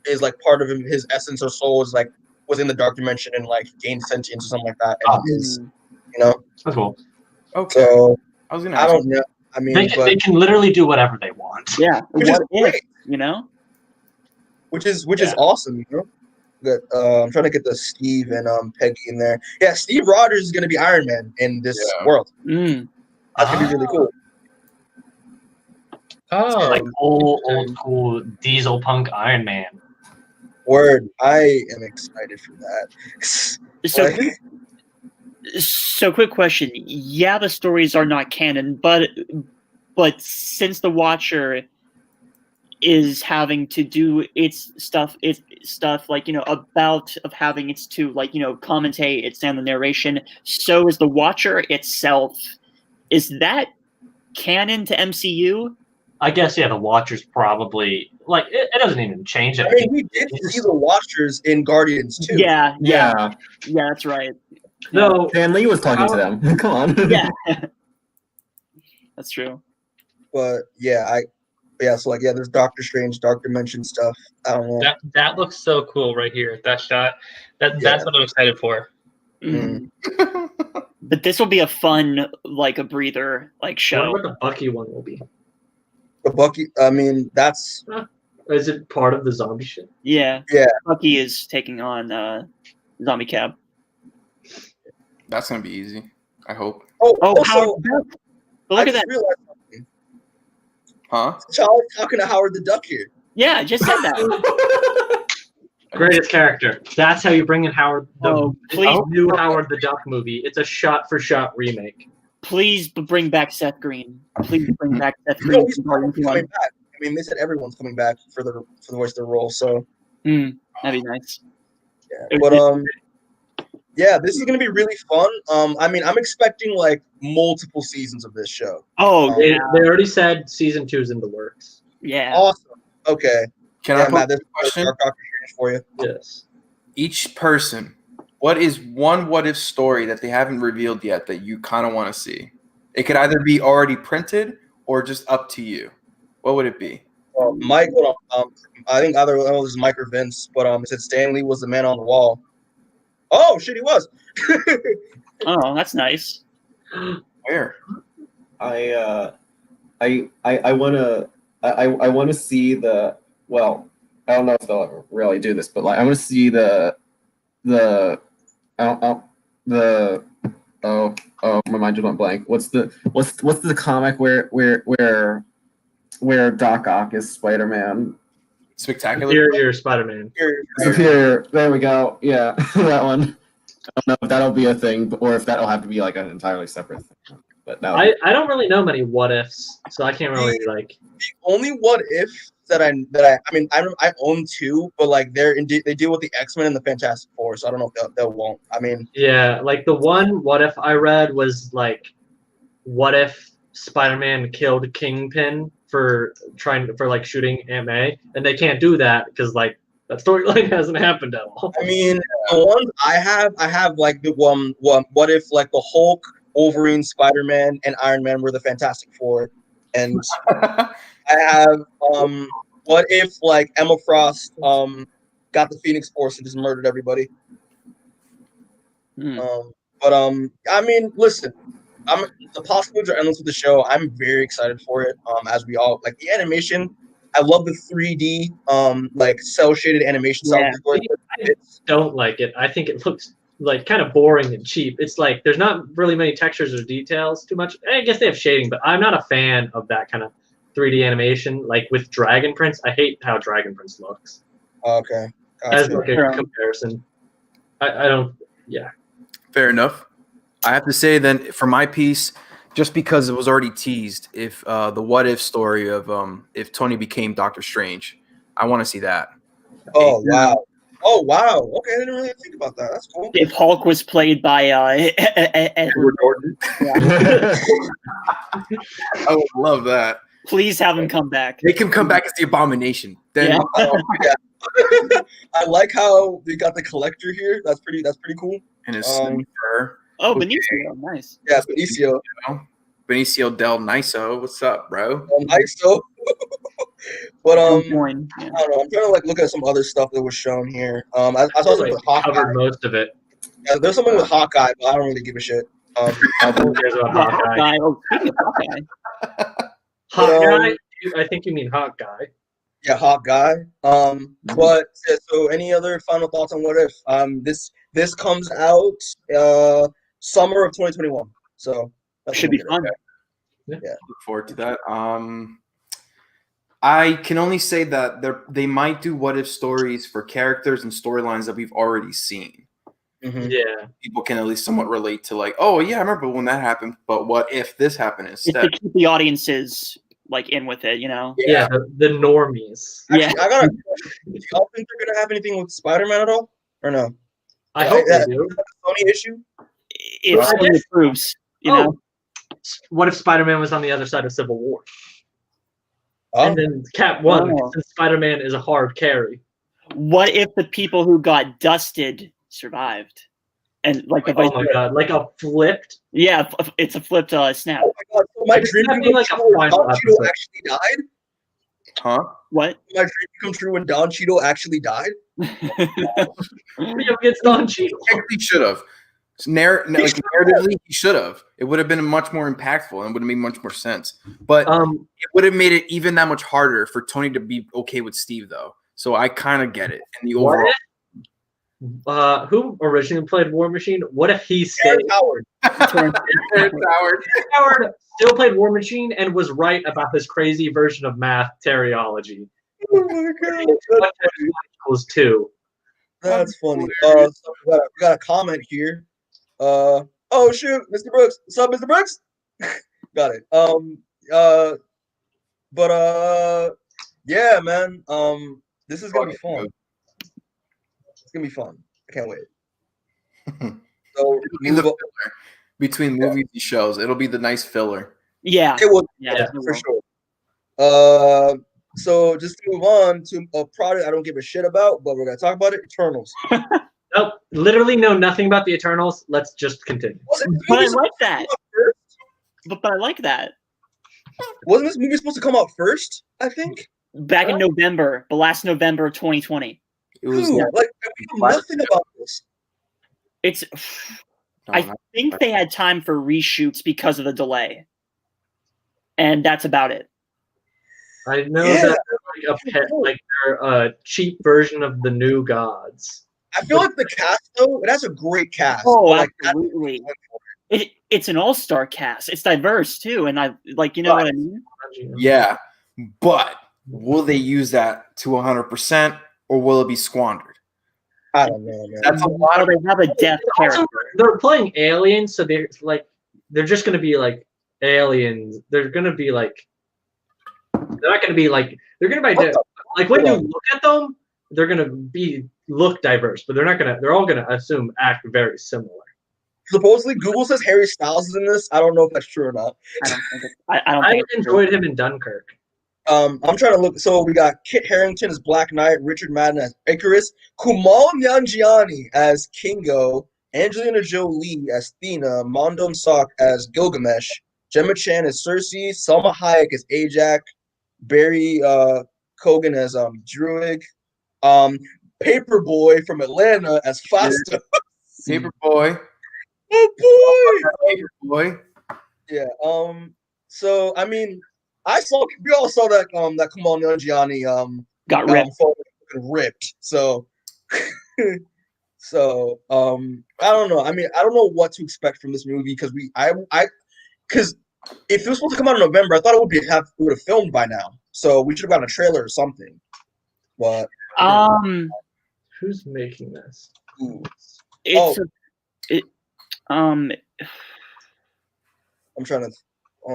A: is part of him. His essence or soul is like within the dark dimension and like gained sentience or something like that. And is,
B: That's cool.
D: Okay.
A: So
D: I was gonna.
A: I don't know. I mean,
B: they can literally do whatever they want.
E: Yeah.
A: Which is great. Which is awesome. That I'm trying to get the Steve and Peggy in there. Yeah, Steve Rogers is going to be Iron Man in this world.
E: Mm.
A: That's going to be really cool.
C: Oh,
B: like old school diesel punk Iron Man.
A: Word, I am excited for that.
E: So quick question. Yeah, the stories are not canon, but since the Watcher is having to do its stuff like about of having its to commentate its on the narration, so is the Watcher itself. Is that canon to MCU?
B: I guess the Watcher's probably like it doesn't even change it.
A: I mean, we did see the Watchers in Guardians too.
E: Yeah, that's right.
B: No,
F: Stan Lee was talking to them. Come on.
E: Yeah, that's true.
A: But so there's Doctor Strange, Dark Dimension stuff. I don't know.
C: That looks so cool right here. That shot. That's what I'm excited for.
E: Mm. But this will be a fun, a breather, show.
B: I wonder what the Bucky one will be.
A: The Bucky. I mean, that's.
B: Is it part of the zombie shit?
E: Yeah.
A: Yeah.
E: Bucky is taking on Zombie Cab.
D: That's gonna be easy. I hope.
A: Also,
E: look at that.
A: Huh? Charles talking to Howard the Duck here.
E: Yeah, I just said that.
B: Greatest character. That's how you bring in Howard.
E: Please,
B: new Howard the Duck movie. It's a shot-for-shot remake.
E: Please bring back Seth Green. Please bring back Seth Green.
A: No, he's coming back. I mean, they said everyone's coming back for the voice of their role. So
E: that'd be nice.
A: Yeah, but yeah, this is gonna be really fun. I mean, I'm expecting multiple seasons of this show.
E: Oh,
B: they already said season 2's in the works.
E: Yeah.
A: Awesome. Okay.
D: Can I
A: Matt,
D: put a question?
A: Doctor Strange for you.
B: Yes.
D: Each person, what is one what if story that they haven't revealed yet that you kind of want to see? It could either be already printed or just up to you. What would it be?
A: Mike, I think either one was Mike or Vince, but it said Stanley was the man on the wall. Oh shit, he was.
E: Oh, that's nice.
D: Where?
F: I wanna see the I don't know if they'll ever really do this, but I want to see my mind just went blank. What's the comic where Doc Ock is Spider-Man?
D: Spectacular.
B: Superior Spider-Man.
F: Superior. There we go. Yeah, that one. I don't know if that'll be a thing, or if that'll have to be an entirely separate thing. But no,
B: I don't really know many what ifs, so I can't really
A: The only what if that I own two, but they deal with the X-Men and the Fantastic Four, so I don't know if they won't. I mean,
B: yeah, the one what if I read was what if Spider-Man killed Kingpin for shooting Aunt May, and they can't do that because that storyline hasn't happened at all.
A: I mean, the ones I have the one what if the Hulk, Wolverine, Spider-Man, and Iron Man were the Fantastic Four, and I have what if Emma Frost got the Phoenix Force and just murdered everybody. I mean, listen, the possibilities are endless with the show. I'm very excited for it. As we all the animation. I love the 3D cell shaded animation style.
B: I don't like it. I think it looks kind of boring and cheap. It's there's not really many textures or details too much. I guess they have shading, but I'm not a fan of that kind of 3D animation. With Dragon Prince, I hate how Dragon Prince looks.
A: Okay.
B: As a comparison. I don't. Yeah.
D: Fair enough. I have to say then for my piece, just because it was already teased, if the what if story of if Tony became Doctor Strange, I want to see that.
A: Oh wow. Oh wow. Okay, I didn't really think about that. That's cool.
E: If Hulk was played by Edward
D: Norton.
E: Yeah.
D: I would love that.
E: Please have him come back.
D: Make him come back as the Abomination. Then
E: Yeah.
A: I like how we got the collector here. That's pretty cool.
D: And his fur.
E: Oh, Benicio, nice.
A: Yeah, Benicio.
D: Benicio del Niso. What's up, bro?
A: Niso. But
E: Yeah.
A: I don't know. I'm trying to like look at some other stuff that was shown here. I saw something with Hawkeye.
B: Covered most of it.
A: Yeah, there's something with Hawkeye, but I don't really give a shit.
B: There's a Hawkeye.
E: Oh, speaking of Hawkeye.
B: Hawkeye? I think you mean Hawkeye.
A: Yeah, Hawkeye. But yeah, so any other final thoughts on What If? This comes out summer of 2021. So that
E: should be fun.
A: Yeah.
D: Look forward to that. I can only say that they might do what if stories for characters and storylines that we've already seen.
A: Mm-hmm.
B: Yeah.
D: People can at least somewhat relate to like, oh yeah, I remember when that happened, but what if this happened instead?
E: It's to keep the audiences like in with it, you know?
B: Yeah, the normies.
A: Actually, I got a question. Do y'all think they're gonna have anything with Spider-Man at all? Or no?
B: I hope they do.
A: Sony issue?
E: If Sony approves, you know.
B: What if Spider-Man was on the other side of Civil War? And then Cap won since Spider-Man is a hard carry.
E: What if the people who got dusted survived? And like
B: oh my god, like a flipped?
E: Yeah, it's a flipped snap.
A: Oh my god, so my dream
B: That'd be like a final
A: Don Cheadle
B: episode.
A: actually died?
D: Huh?
E: What?
A: My dream come true when Don Cheadle actually died?
B: Rio gets Don Cheadle.
D: He should have. Narratively, he should have. It would have been much more impactful and would have made much more sense. But it would have made it even that much harder for Tony to be okay with Steve, though. So I kind of get it. In the overall,
B: who originally played War Machine? What if he stayed?
A: Howard.
B: Howard still played War Machine and was right about his crazy version of math teriology.
A: Oh my god,
B: equals 2.
A: That's funny. So we got a comment here. Oh shoot, Mr. Brooks. What's up, Mr. Brooks? Got it. Yeah, man. This is gonna be fun. It's gonna be fun. I can't wait. So
D: between movies and shows, it'll be the nice filler.
E: Yeah.
A: It will.
E: Yeah,
A: for sure. So just to move on to a product I don't give a shit about, but we're gonna talk about it. Eternals.
B: Nope, literally know nothing about the Eternals. Let's just continue.
E: But I like that. But I like that.
A: Wasn't this movie supposed to come out first? I think
E: back in November, the last November of 2020.
D: It was
A: like we know nothing about this.
E: It's. I think they had time for reshoots because of the delay, and that's about it.
B: I know that they're like they're a cheap version of the New Gods.
A: I feel like the cast, though, it has a great cast.
E: Oh,
A: like,
E: absolutely. It's an all-star cast. It's diverse, too. And I like, you know what I mean?
D: Yeah. But will they use that to 100% or will it be squandered?
A: I don't know, man.
D: That's a lot of.
E: They have a death character.
B: They're playing aliens, so they're just going to be like aliens. They're going to be like. They're not going to be like. They're going to be like when you look at them, they're going to look diverse, but they're not going to. They're all going to assume act very similar.
A: Supposedly, Google says Harry Styles is in this. I don't know if that's true or not.
B: I enjoyed him in Dunkirk.
A: I'm trying to look. So we got Kit Harington as Black Knight, Richard Madden as Icarus, Kumail Nanjiani as Kingo, Angelina Jolie as Thena, Mondon Sok as Gilgamesh, Gemma Chan as Cersei, Salma Hayek as Ajak, Barry Kogan as Druig, Paperboy from Atlanta as Fausto.
D: Paperboy.
A: Oh boy!
D: Paperboy.
A: Yeah. So I mean, we all saw that that Kumail Nanjiani
E: got ripped.
A: Ripped. So I don't know. I mean, I don't know what to expect from this movie because because if it was supposed to come out in November, I thought it would have filmed by now. So we should have gotten a trailer or something. But
B: who's making this?
A: I'm trying to.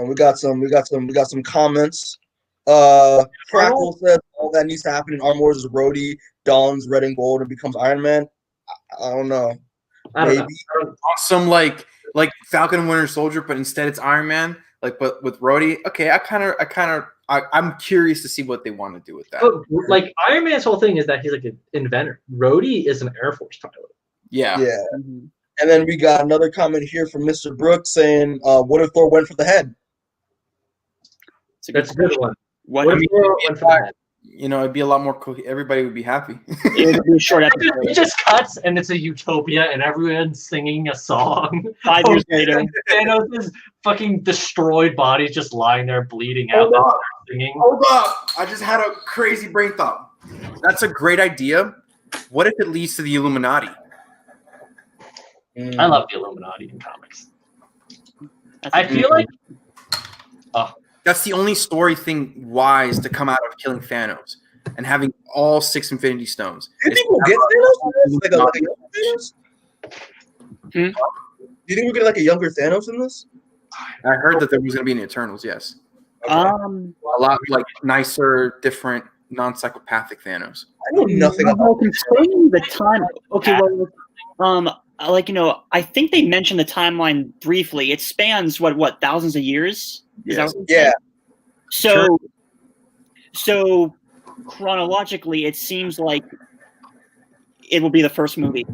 A: We got some comments. Crackle says all that needs to happen in Armor Wars is Rhodey dons red and gold and becomes Iron Man. I don't know. Maybe
D: some like Falcon and Winter Soldier, but instead it's Iron Man. Like, but with Rhodey, okay, I'm curious to see what they want to do with that.
B: But, like, Iron Man's whole thing is that he's like an inventor. Rhodey is an Air Force pilot.
A: Yeah. And then we got another comment here from Mr. Brooks saying, "What if Thor went for the head?"
B: That's a good one.
D: What if Thor went for the head? You know, it'd be a lot more. Everybody would be happy.
E: It would be a short episode.
B: It just cuts and it's a utopia and everyone's singing a song.
E: 5 years later,
B: Thanos' fucking destroyed body just lying there bleeding out. Singing.
D: Hold up! I just had a crazy brain thought. That's a great idea. What if it leads to the Illuminati?
B: I love the Illuminati in comics. I feel like
D: that's the only story thing wise to come out of killing Thanos and having all 6 Infinity Stones.
A: Do you think we'll get Thanos? Like a younger Thanos? Do you think we'll get like a younger Thanos in this?
D: I heard that there was going to be an Eternals. Yes.
A: Okay.
D: A lot like nicer, different, non-psychopathic Thanos.
A: I know nothing about
E: explaining the time. Okay, well, like, you know, I think they mentioned the timeline briefly. It spans what thousands of years.
A: Yes. Yeah.
E: So chronologically, it seems like it will be the first movie.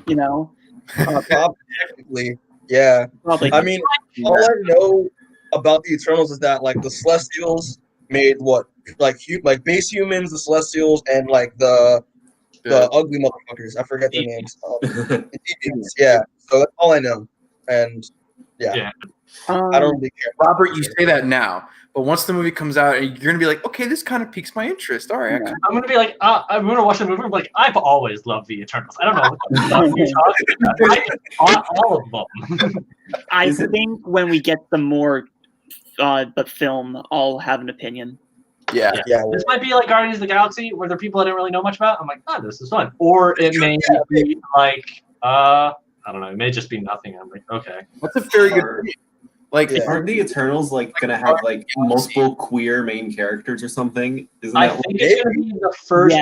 E: You know,
A: technically, yeah.
E: Probably.
A: I mean, all I know about the Eternals is that like the Celestials made what like base humans, the Celestials, and like the ugly motherfuckers. I forget their names. Yeah. So that's all I know, and yeah. I don't really care.
D: Robert, you say that now, but once the movie comes out, you're gonna be like, okay, this kind of piques my interest. All right,
B: I'm gonna be like, I'm gonna watch the movie. I'm like, I've always loved the Eternals. I don't know what the fuck you're talking about. All of them.
E: I think when we get the more the film, I'll have an opinion.
A: Yeah.
B: This might be like Guardians of the Galaxy, where there are people I didn't really know much about. I'm like, this is fun. Or it may be like, I don't know. It may just be nothing. I'm like, okay.
D: That's a very good point. Like,
F: aren't the Eternals like gonna have like multiple queer main characters or something? Isn't
B: I
F: that
B: think it's gonna be the first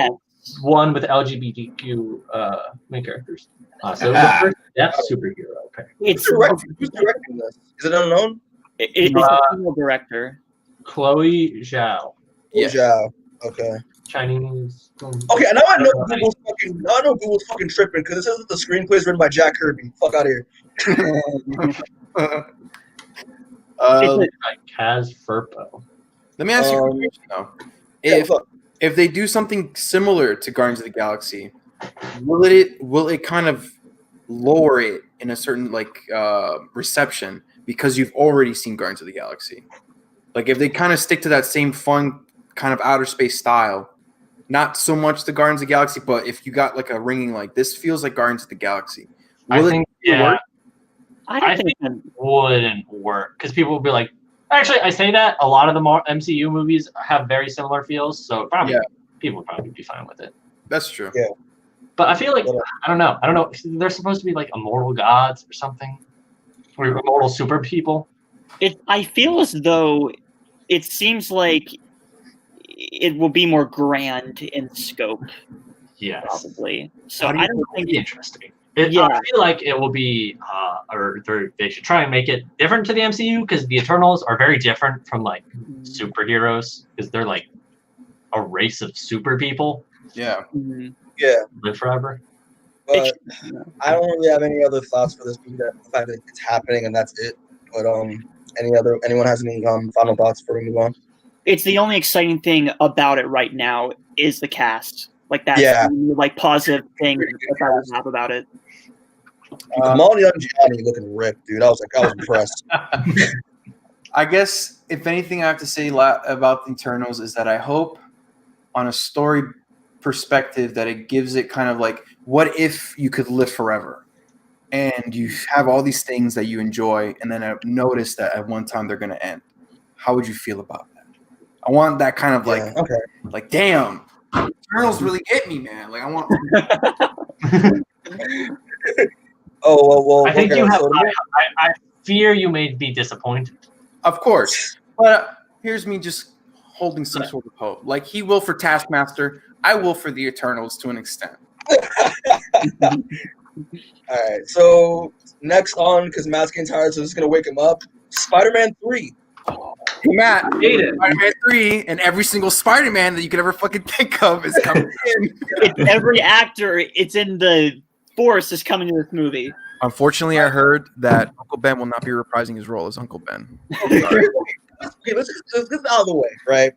B: one with LGBTQ main characters. So the first deaf superhero. Okay.
A: Who's directing this? Is it unknown?
E: It's a female director.
B: Chloe Zhao.
A: Yeah. Zhao. Okay.
B: Chinese.
A: Okay, now I know Google's fucking tripping because it says that the screenplay is written by Jack Kirby. Fuck out of here.
B: Kaz Furpo.
D: Let me ask you a question though. If they do something similar to Guardians of the Galaxy, will it kind of lower it in a certain like reception because you've already seen Guardians of the Galaxy? Like if they kind of stick to that same fun kind of outer space style, not so much the Guardians of the Galaxy, but if you got like a ringing like this feels like Guardians of the Galaxy, will it work?
B: I think it wouldn't work because people will be like, actually, I say that a lot of the MCU movies have very similar feels, so people would probably be fine with it.
D: That's true.
A: Yeah.
B: But I feel like, I don't know. They're supposed to be like immortal gods or something. Or immortal super people.
E: I feel as though it seems like it will be more grand in scope.
B: Yes.
E: Probably. So I don't think
B: it's interesting. I feel like it will be, they should try and make it different to the MCU because the Eternals are very different from like superheroes because they're like a race of super people.
D: Yeah.
E: Mm-hmm.
A: Yeah.
B: Live forever.
A: But I don't really have any other thoughts for this movie. The fact that it's happening and that's it. But anyone has any final thoughts before we move on?
E: It's the only exciting thing about it right now is the cast. Like that's the like positive thing that I would have about it.
A: Molly and Gianni looking ripped, dude. I was impressed.
D: I guess if anything I have to say about the Eternals is that I hope on a story perspective that it gives it kind of like, what if you could live forever and you have all these things that you enjoy and then I've noticed that at one time they're going to end. How would you feel about that? I want that kind of like, like, damn, Eternals really get me, man. Like I want.
A: well.
B: I think
A: okay,
B: you have.
A: so-
B: I fear you may be disappointed.
D: Of course. But here's me just holding some sort of hope. Like he will for Taskmaster, I will for the Eternals to an extent.
A: All right, so next on, because Matt's getting tired, so this is gonna wake him up. Spider-Man 3.
D: Hey Matt,
B: Hate it.
D: Spider-Man 3 and every single Spider-Man that you could ever fucking think of is coming in.
E: Every actor, it's in the force, is coming to this movie.
D: Unfortunately, I heard that Uncle Ben will not be reprising his role as Uncle Ben.
A: Okay, let's get this out of the way, right?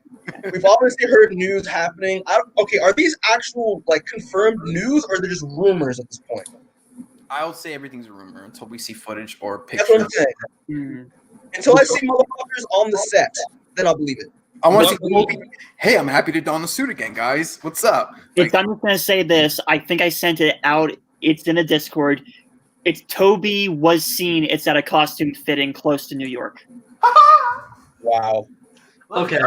A: We've obviously heard news happening. Are these actual like confirmed news, or are they just rumors at this point?
D: I would say everything's a rumor until we see footage or
A: That's what
D: pictures.
A: I'm saying. Until I see motherfuckers on the set, then I'll believe it.
D: I want to see people be, hey, I'm happy to don the suit again, guys. What's up?
E: I'm just going to say this. I think I sent it out. It's in a Discord. It's Toby was seen. It's at a costume fitting close to New York.
A: Wow.
B: Okay,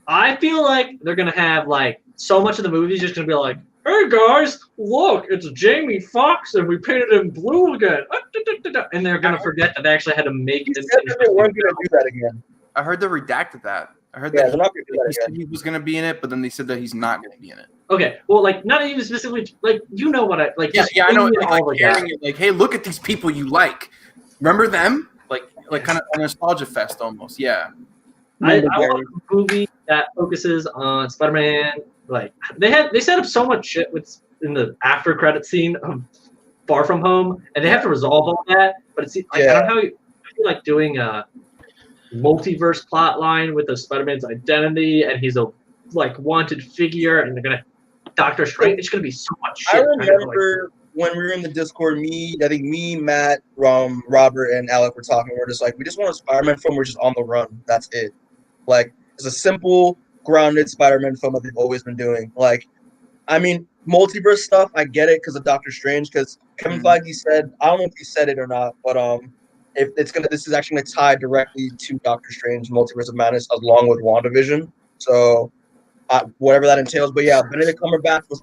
B: I feel like they're gonna have like so much of the movie is just gonna be like, hey guys, look, it's Jamie Foxx and we painted him blue again, and they're gonna forget that they actually had to make it.
A: They weren't gonna do that again.
D: I heard they redacted that. I heard
A: Yeah,
D: that
A: they're not gonna do that
D: he said
A: again.
D: he was going to be in it, but then they said that he's not going to be in it.
B: Okay, well, like not even specifically, like you know what I like.
D: Yeah,
B: just
D: I know.
B: bring in all the guys.
D: Like, hey, look at these people you like. Remember them? Like kind of a nostalgia fest almost. Yeah.
B: I want a movie that focuses on Spider-Man. Like they set up so much shit in the after credit scene of Far From Home, and they have to resolve all that. But it's like, I don't know. I feel like doing a multiverse plot line with the Spider-Man's identity, and he's a like wanted figure, and they're gonna Doctor Strange. It's gonna be so much shit.
A: I remember when we were in the Discord, I think me, Matt, Robert, and Alec were talking. We're just like, we just want a Spider-Man film. We're just on the run. That's it. Like, it's a simple, grounded Spider-Man film that they've always been doing. Like, I mean, multiverse stuff, I get it because of Doctor Strange. Because Kevin Feige said, I don't know if he said it or not, but if this is actually going to tie directly to Doctor Strange, Multiverse of Madness, along with WandaVision. So, whatever that entails. But yeah, Benedict Cumberbatch was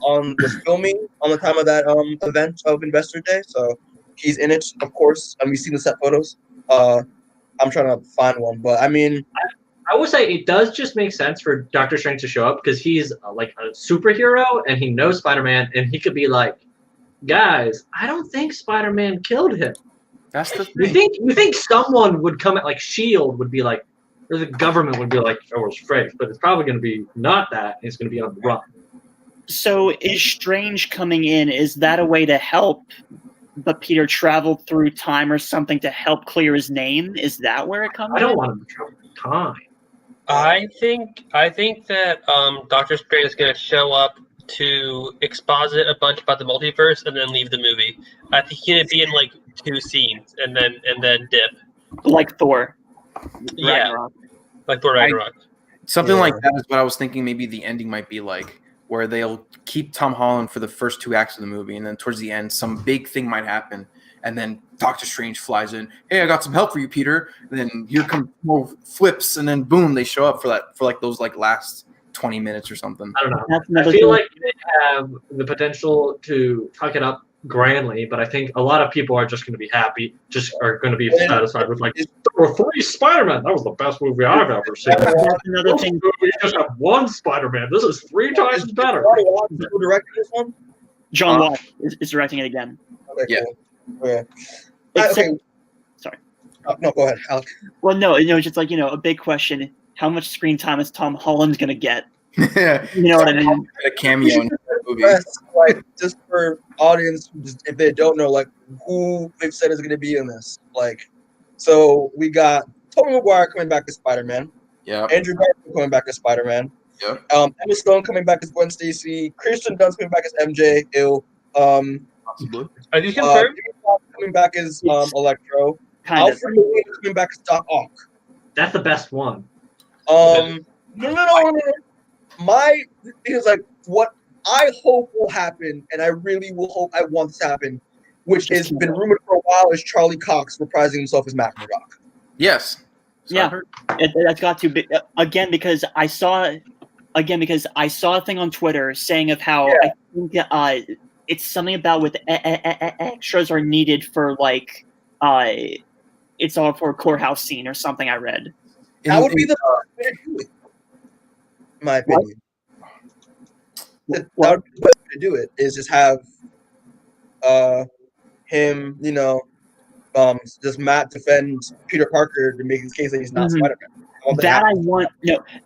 A: filming on the time of that event of Investor Day. So he's in it, of course, and we've seen the set photos. I'm trying to find one, but I mean,
B: I would say it does just make sense for Doctor Strange to show up because he's like a superhero and he knows Spider-Man, and he could be like, guys, I don't think Spider-Man killed him.
D: That's the thing.
B: You think someone would come at like S.H.I.E.L.D. would be like, or the government would be like, oh, it's fake, but it's probably going to be not that. It's going to be on the run.
E: So is Strange coming in? Is that a way to help? But Peter traveled through time or something to help clear his name? Is that where it comes?
B: I don't want him to travel through time.
C: I think that Doctor Strange is going to show up to exposit a bunch about the multiverse and then leave the movie. I think he's going to be in like 2 scenes and then dip.
E: Like Thor.
C: Yeah,
E: Ragnarok.
C: like Thor Ragnarok.
D: Something like that is what I was thinking. Maybe the ending might be like where they'll keep Tom Holland for the first 2 acts of the movie, and then towards the end, some big thing might happen, and then Doctor Strange flies in. Hey, I got some help for you, Peter. And then here come more flips, and then boom, they show up for those last 20 minutes or something.
B: I don't know. I feel like they have the potential to fuck it up grandly, but I think a lot of people are just going to be happy, are going to be satisfied with like, there were 3 Spider-Man. That was the best movie I've ever seen.
E: Another thing.
B: We just have 1 Spider-Man. This is 3 times better.
A: Who directed this one?
E: John Watts is directing it again.
A: Okay,
D: Yeah.
A: Cool. Okay.
E: Except, sorry.
A: No, go ahead, Alec.
E: Well, no, just like, a big question. How much screen time is Tom Holland going to get? You know what I mean?
D: A cameo in the movie.
A: Like, just for audience, if they don't know, like, who they've said is going to be in this. Like, so we got Tobey Maguire coming back as Spider-Man.
D: Yeah.
A: Andrew Garfield coming back as Spider-Man.
D: Yeah.
A: Emma Stone coming back as Gwen Stacy. Kirsten Dunst coming back as MJ.
D: Possibly.
C: Are these confirmed?
A: Jimmy Fox coming back as Electro.
E: Kind of.
A: Alfred Molina coming back as Doc Ock.
B: That's the best one.
A: No. My thing is like what I hope will happen, and I really will hope I want this to happen, which has been rumored for a while, is Charlie Cox reprising himself as Mac Murdock.
D: Yes.
E: Yeah, that's got to be again because I saw a thing on Twitter saying of how I think it's something about with extras are needed for like it's all for a courthouse scene or something. I read
A: that would be the way to do it, in my opinion. That would be the best way to do it is just have him, just Matt defend Peter Parker to make his case that he's not Spider-Man.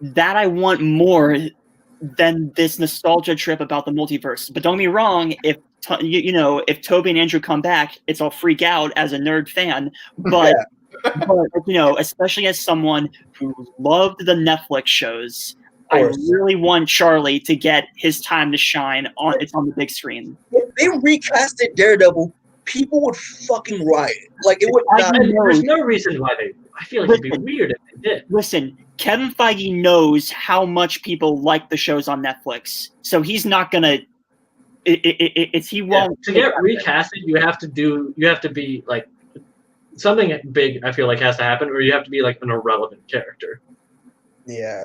E: That I want more than this nostalgia trip about the multiverse. But don't get me wrong, if Toby and Andrew come back, it's I'll freak out as a nerd fan. But especially as someone who loved the Netflix shows, I really want Charlie to get his time to shine on the big screen.
A: If they recasted Daredevil, people would fucking riot. Like it would not.
B: There's no reason why they. I feel like it'd be weird if they did.
E: Listen, Kevin Feige knows how much people like the shows on Netflix, so he's not gonna. He won't.
B: To get recasted, you have to be like something big. I feel like has to happen, or you have to be like an irrelevant character.
A: Yeah.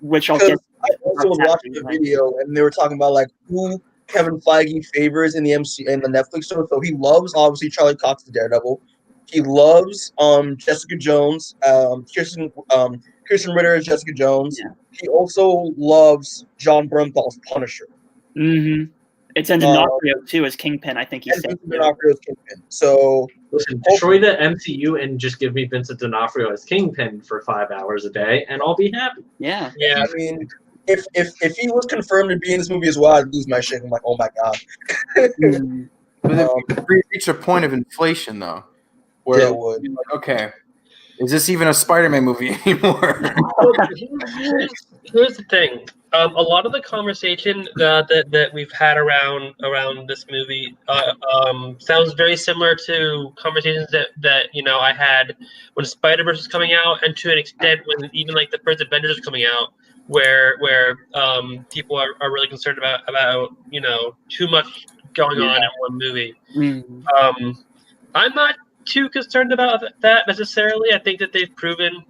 E: Which I'll get.
A: I also was watching the video, and they were talking about like who Kevin Feige favors in the Netflix show. So he loves obviously Charlie Cox the Daredevil. He loves Jessica Jones, Kirsten Ritter as Jessica Jones. Yeah. He also loves John Bernthal's Punisher.
E: Mm-hmm. It's D'Onofrio too as Kingpin. I think he said.
A: D'Onofrio as Kingpin. So
B: listen, destroy the MCU and just give me Vincent D'Onofrio as Kingpin for 5 hours a day, and I'll be happy.
E: Yeah.
A: Yeah. I mean, if he was confirmed to be in this movie as well, I'd lose my shit. I'm like, oh my god.
D: But we reach a point of inflation though, where it would. Like, okay, is this even a Spider-Man movie anymore?
C: Here's the thing. A lot of the conversation that we've had around this movie sounds very similar to conversations that I had when Spider-Verse was coming out, and to an extent when even like the first Avengers was coming out, where people are really concerned about too much going on in one movie.
E: Mm-hmm.
C: I'm not too concerned about that necessarily. I think that they've proven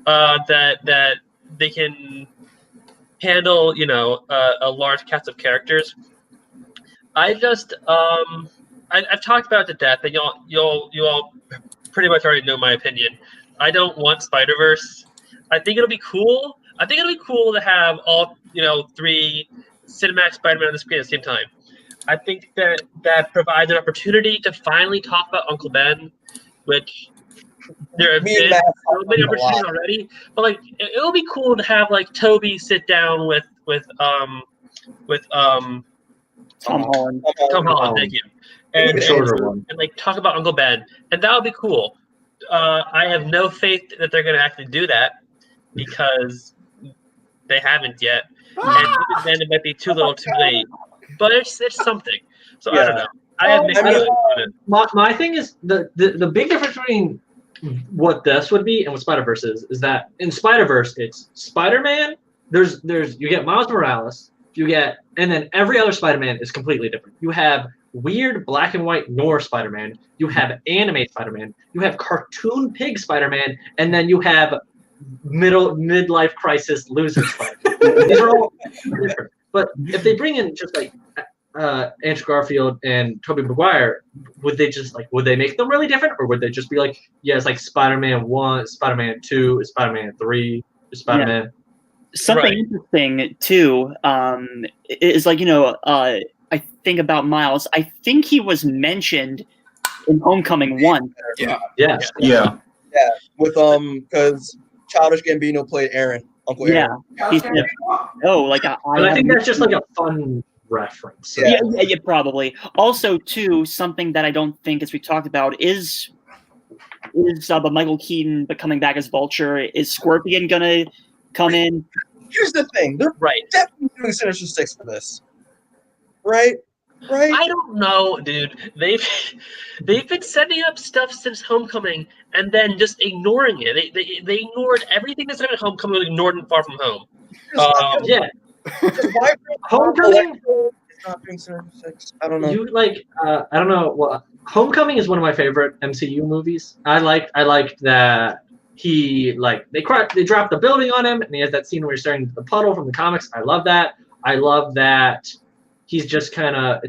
C: that they can handle a large cast of characters. I just I've talked about it to death, and you all pretty much already know my opinion. I don't want Spider-Verse. I think it'll be cool. I think it'll be cool to have all 3 cinematic Spider-Man on the screen at the same time. I think that provides an opportunity to finally talk about Uncle Ben, which there have been so many opportunities already. But like, it'll be cool to have like Toby sit down with
E: Tom Holland.
C: Tom Holland, thank you, and like talk about Uncle Ben, and that would be cool. I have no faith that they're going to actually do that because they haven't yet, and even then it might be too little, too late. But it's something. So I don't know. I have mixed feelings on it.
B: My thing is the big difference between what this would be and what Spider-Verse is that in Spider-Verse it's Spider-Man. There's you get Miles Morales. And then every other Spider-Man is completely different. You have weird black and white noir Spider-Man. You have anime Spider-Man. You have cartoon pig Spider-Man, and then you have midlife crisis loser Spider-Man. These are all different. But if they bring in just like Andrew Garfield and Tobey Maguire, would they make them really different, or would they just be like, yeah, it's like Spider-Man 1, Spider-Man 2, Spider-Man 3, Spider-Man?
E: Yeah. Something interesting too is like I think about Miles. I think he was mentioned in Homecoming 1.
B: Yeah.
A: With because Childish Gambino played Aaron. Uncle Aaron.
B: But I think that's just like a fun reference.
E: Yeah, probably. Also, too, something that I don't think, as we talked about, is Michael Keaton coming back as Vulture. Is Scorpion gonna come in?
A: Here's the thing. They're definitely doing Sinister Six for this. Right?
C: I don't know, dude. They've been setting up stuff since Homecoming and then just ignoring it. They ignored everything that's happened at Homecoming. Ignored in Far From Home.
B: Homecoming.
A: Not doing Sinister Six. I don't know.
B: I don't know. Well, Homecoming is one of my favorite MCU movies. I liked that he they dropped the building on him, and he has that scene where he's staring into the puddle from the comics. I love that. I love that. He's just kind of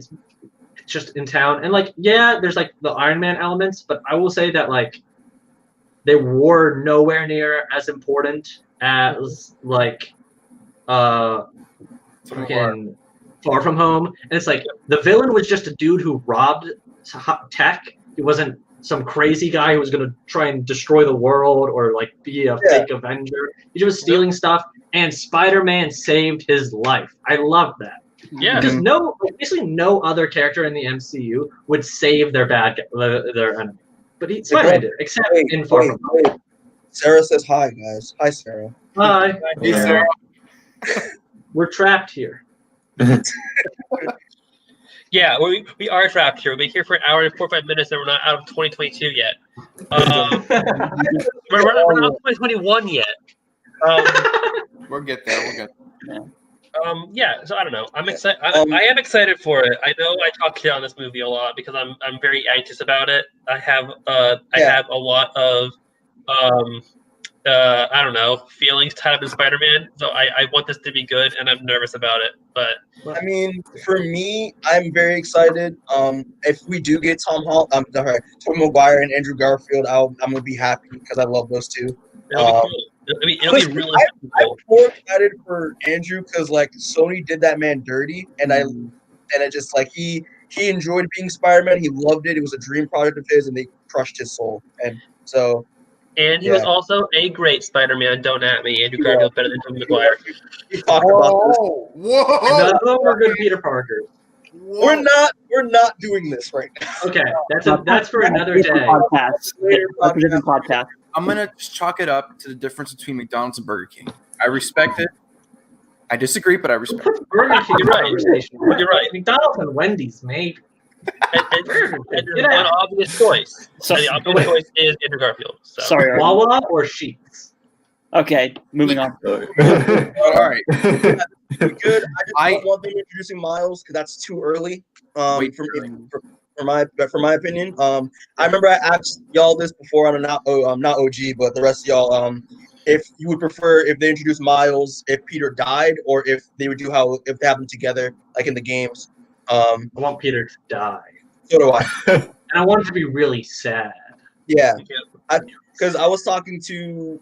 B: just in town, and like there's like the Iron Man elements, but I will say that like they were nowhere near as important as like freaking Far From Home, and it's like the villain was just a dude who robbed tech. He wasn't some crazy guy who was gonna try and destroy the world or like be a fake Avenger. He was stealing stuff, and Spider-Man saved his life. I love that.
C: Yeah,
B: because basically no other character in the MCU would save their enemy, but Spider-Man did, except in Far From Home.
A: Sarah says hi, guys. Hi, Sarah.
B: Hi.
D: Hey, Sarah.
B: We're trapped here.
C: Yeah, we are trapped here. We've been here for an hour and 45 minutes, and we're not out of 2022 yet. We're not out of 2021 yet.
D: We'll get there.
C: Yeah, so I don't know. I'm excited. I am excited for it. I know I talk shit on this movie a lot because I'm very anxious about it. I have a lot of I don't know, feelings tied up in Spider-Man. So I want this to be good, and I'm nervous about it. But
A: I mean, for me, I'm very excited. If we do get Tom Maguire and Andrew Garfield, I'm gonna be happy because I love those two.
C: It'll be really cool.
A: I'm more excited for Andrew because like Sony did that man dirty, and it just like he enjoyed being Spider-Man. He loved it. It was a dream project of his, and they crushed his soul. And so.
C: And he was also a great Spider-Man. Don't at me. Andrew Garfield better than Tobey Maguire.
A: We talked about this.
C: Whoa!
B: None of them are good Peter Parker.
A: We're not doing this right now.
B: Okay, that's for another day.
E: Podcast.
D: I'm gonna just chalk it up to the difference between McDonald's and Burger King. I respect it. I disagree, but I respect it.
B: Burger King,
C: You're right.
B: McDonald's and Wendy's, maybe.
C: And one obvious choice. So the obvious choice is Andrew Garfield. So.
E: Sorry,
B: Wawa or Sheetz?
E: Okay, moving on.
D: All right.
A: Good. I just don't want them introducing Miles because that's too early. For my opinion. I remember I asked y'all this before. I'm not OG, but the rest of y'all. If you would prefer if they introduced Miles if Peter died, or if they would do if they have them together like in the games.
B: I want Peter to die.
A: So do I.
B: And I want it to be really sad.
A: Yeah. Because I was talking to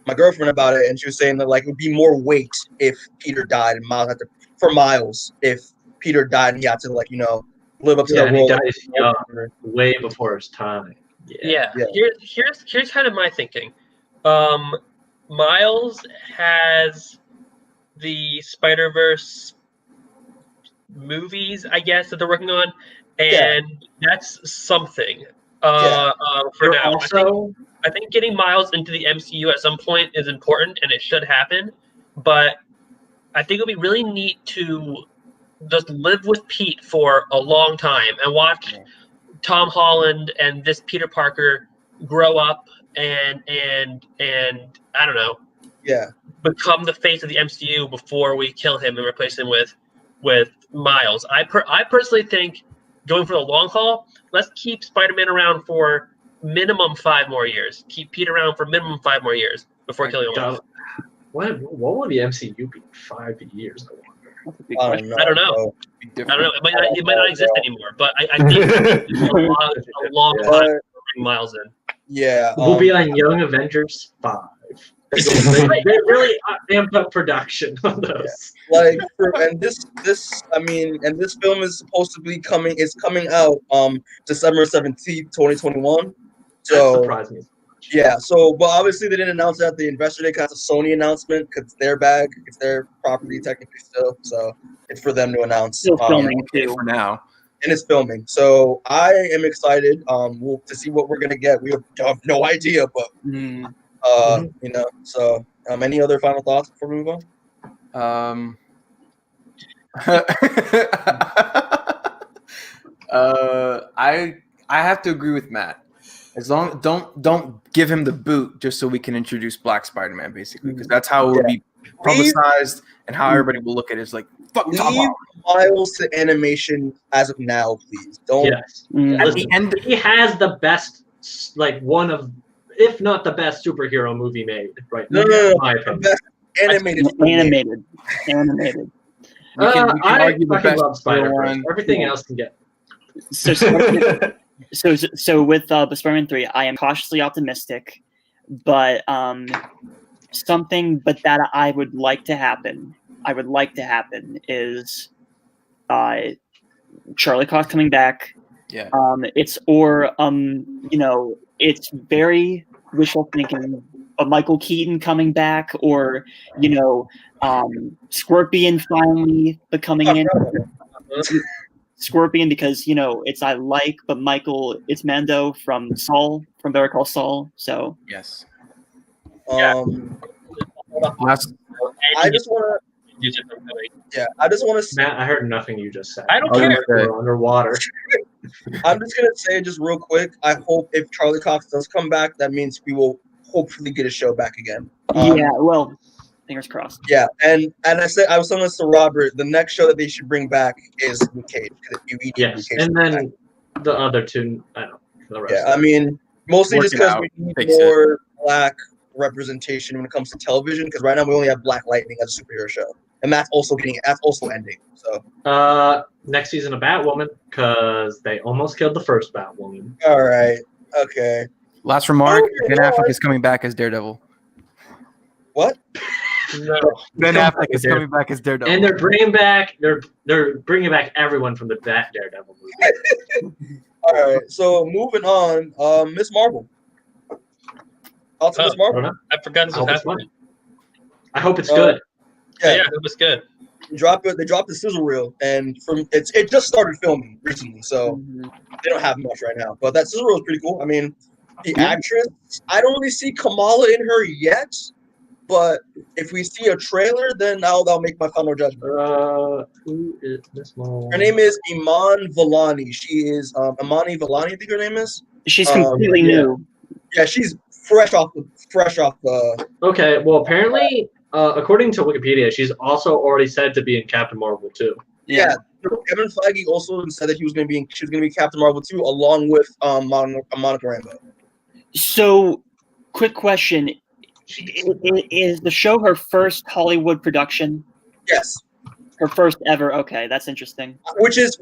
A: my girlfriend about it, and she was saying that like it would be more weight if Peter died, and Miles had to for Miles if Peter died and he had to like live up to that role.
B: He dies young, way before his time.
C: Yeah. Here's kind of my thinking. Miles has the Spider-Verse movies, I guess, that they're working on, and that's something. For now,
B: also,
C: I think getting Miles into the MCU at some point is important, and it should happen. But I think it'll be really neat to just live with Pete for a long time and watch Tom Holland and this Peter Parker grow up and I don't know, become the face of the MCU before we kill him and replace him with Miles. I personally think going for the long haul, let's keep Spider-Man around for minimum 5 more years. Keep Pete around for minimum 5 more years before killing him off.
B: What will the MCU be 5 years?
A: I don't know.
C: I don't know. It might not exist anymore, but I think it's a long time to bring Miles in.
A: Yeah.
B: We'll be on Young Avengers 5. they really amped up production on those.
A: Like this film is supposed to be coming. It's coming out December 17th, 2021. So
B: that surprised me.
A: Yeah. So, but obviously they didn't announce that at the Investor Day because it's a Sony announcement because it's their bag, it's their property technically still. So it's for them to announce.
E: Still filming too
D: for now.
A: And it's filming. So I am excited to see what we're gonna get. We have no idea, but So any other final thoughts before we move on?
D: I have to agree with Matt. As long don't give him the boot just so we can introduce Black Spider-Man, basically, because that's how it will be publicized and how everybody will look at it. It's like fuck Tom
A: Leave Miles to animation as of now, please. Don't.
B: Yes. At the end, he has the best, like one of, if not the best superhero movie made right now.
A: No, the best animated.
E: Animated.
D: We can
B: I
D: argue the
B: fucking
D: best
B: love Spider-Verse.
D: one.
B: Everything else can get
E: So with the Spider-Man 3, I am cautiously optimistic, but something that I would like to happen. Is Charlie Cox coming back.
D: Yeah.
E: It's very wishful thinking. Michael Keaton coming back, or Scorpion finally becoming in. Scorpion, because it's but Michael, it's Mando from Better Call Saul. So
D: yes.
A: I just want to.
B: Matt, I heard nothing you just said.
C: I don't care.
B: You're underwater.
A: I'm just gonna say just real quick. I hope if Charlie Cox does come back, that means we will hopefully get a show back again.
E: Yeah, well, fingers crossed.
A: Yeah, and I was telling this to Robert. The next show that they should bring back is Luke Cage.
B: Yes, and then the other two. I don't know. For the rest.
A: Yeah, I mean, mostly just because we need more black representation when it comes to television. Because right now we only have Black Lightning as a superhero show, and that's also ending. So
B: next season of Batwoman, because they almost killed the first Batwoman.
A: All right. Okay.
K: Last remark: Ben Affleck is coming back as Daredevil.
A: What?
C: No.
K: Ben Affleck is coming back as Daredevil,
B: and they're bringing back everyone from that Daredevil movie.
A: All right. So moving on, Miss Marvel. Also, Miss Marvel.
C: I forgot this was happening.
B: I hope it's good.
C: Yeah, it was good.
A: They dropped the sizzle reel, and it just started filming recently, so they don't have much right now. But that sizzle reel is pretty cool. I mean, the actress, I don't really see Kamala in her yet, but if we see a trailer, then that'll make my final judgment.
B: Who is Miss Marvel?
A: Her name is Iman Vellani. She is Imani Vellani, I think her name is.
E: She's completely new.
A: Yeah, she's fresh off the.
B: Okay, well, apparently, according to Wikipedia, she's also already said to be in Captain Marvel 2.
A: Yeah, Kevin Feige also said that she was going to be Captain Marvel 2 along with Monica Rambeau.
E: So, quick question: is the show her first Hollywood production?
A: Yes.
E: Her first ever. Okay, that's interesting.
A: Which is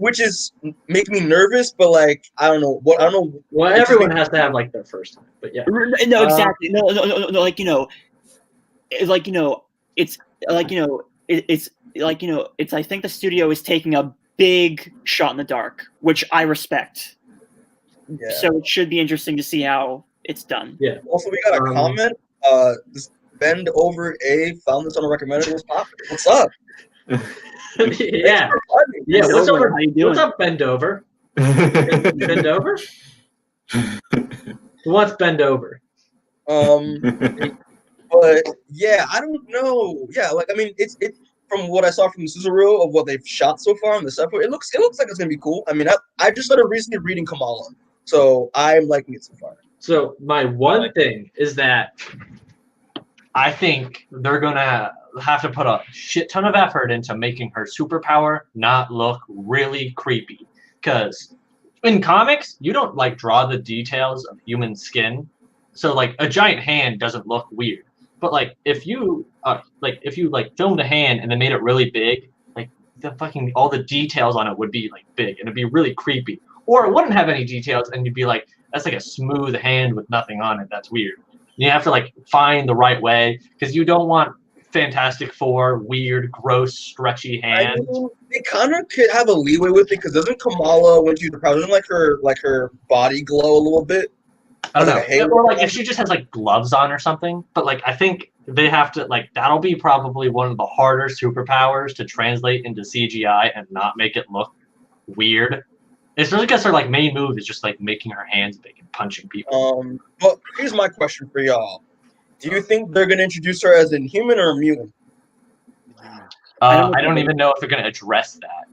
A: making me nervous, but I don't know.
B: Well, everyone has to have their first time, but yeah.
E: No, exactly. No. It's I think the studio is taking a big shot in the dark, which I respect.
A: Yeah.
E: So it should be interesting to see how it's done.
B: Yeah.
A: Also, we got a comment. This Bend Over A found this on a recommended list. What's up?
B: Yeah. What's up?
E: How you doing?
B: What's up, Bend Over? Bend Over? What's Bend Over?
A: But yeah, I don't know. Yeah, I mean, it's from what I saw from the sizzle reel of what they've shot so far on this episode, it looks like it's gonna be cool. I mean, I just started recently reading Kamala, so I'm liking it so far.
B: So my one thing is that I think they're gonna have to put a shit ton of effort into making her superpower not look really creepy. Because in comics, you don't draw the details of human skin, so a giant hand doesn't look weird. But if you filmed a hand and then made it really big, all the details on it would be big and it'd be really creepy. Or it wouldn't have any details and you'd be that's a smooth hand with nothing on it. That's weird. You have to find the right way, because you don't want Fantastic Four weird, gross, stretchy hands.
A: I mean, they kind of could have a leeway with it, because doesn't Kamala, when she's the president, her body glow a little bit?
B: I don't know. Or if she just has gloves on or something. But I think they have to that'll be probably one of the harder superpowers to translate into CGI and not make it look weird. Especially because her main move is just making her hands big and punching people.
A: But here's my question for y'all: do you think they're gonna introduce her as a human or a mutant?
B: I don't even know if they're gonna address that.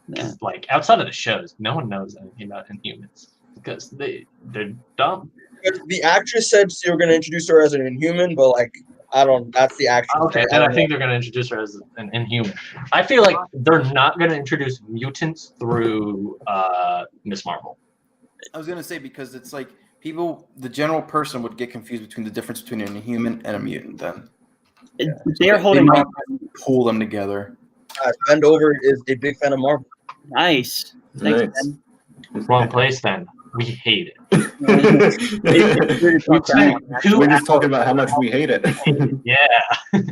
B: Because outside of the shows, no one knows anything about Inhumans because they're dumb.
A: The actress said they were gonna introduce her as an Inhuman, but I don't. That's the actress.
B: Okay, then I think they're gonna introduce her as an Inhuman. I feel like they're not gonna introduce mutants through Miss Marvel.
D: I was gonna say, because it's the general person would get confused between the difference between an Inhuman and a mutant. Then
E: they're holding
D: might pull them together.
A: Bend Over is a big fan of Marvel.
E: Nice. Thanks, Ben.
B: Wrong place then. We hate it.
F: We're just talking about how much we hate it.
B: Yeah.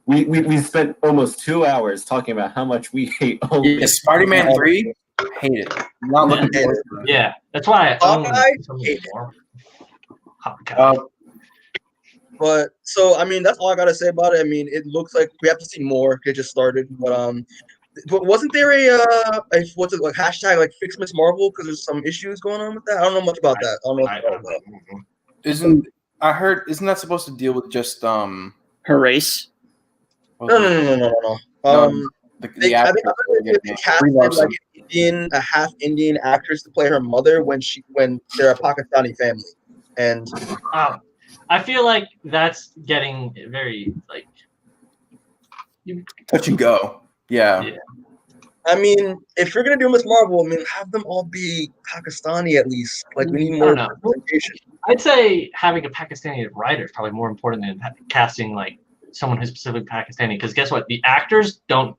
F: we spent almost 2 hours talking about how much we hate Obi.
D: Yeah, Spider-Man 3, hate it. I'm not looking forward to it.
B: Yeah, that's why I own
A: Hawkeye?
B: some more. Hawkeye.
A: But so I mean, that's all I gotta say about it. I mean, it looks like we have to see more. It just started, but wasn't there a what's it like hashtag like fix Miss Marvel because there's some issues going on with that? I don't know much about that. I don't know.
D: Isn't that supposed to deal with just
E: her race?
A: No.
D: The
A: I think they casted like a half Indian actress to play her mother when they're a Pakistani family, and
B: I feel like that's getting very like
D: touch and go. Yeah.
A: I mean, if you're gonna do Miss Marvel, I mean, have them all be Pakistani at least. Like, we need more representation.
B: I'd say having a Pakistani writer is probably more important than casting like someone who's specifically Pakistani. Because guess what? The actors don't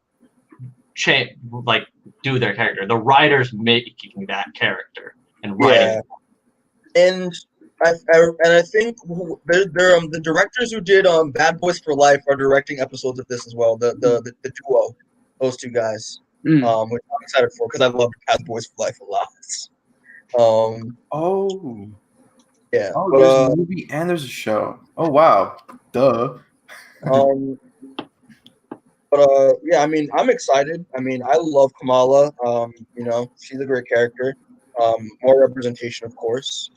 B: do their character. The writers making that character and writing.
A: Yeah. And I think the directors who did Bad Boys for Life are directing episodes of this as well. The duo, those two guys, which I'm excited for because I love Bad Boys for Life a lot. Yeah.
D: Oh, there's a movie and there's a show. Oh wow, duh.
A: Yeah, I mean, I'm excited. I mean, I love Kamala. You know, she's a great character. More representation, of course.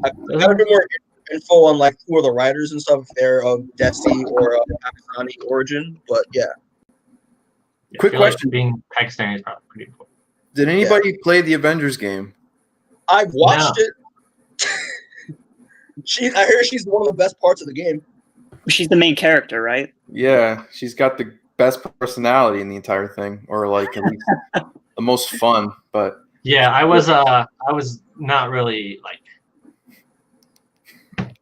A: I got a bit more info on like who are the writers and stuff, if they're of Desi or Pakistani origin, but yeah.
D: Quick question:
B: being Pakistani is probably pretty important.
D: Did anybody play the Avengers game?
A: I've watched it. I hear she's one of the best parts of the game.
E: She's the main character, right?
D: Yeah, she's got the best personality in the entire thing, or like at least the most fun. But
B: yeah, I was not really like.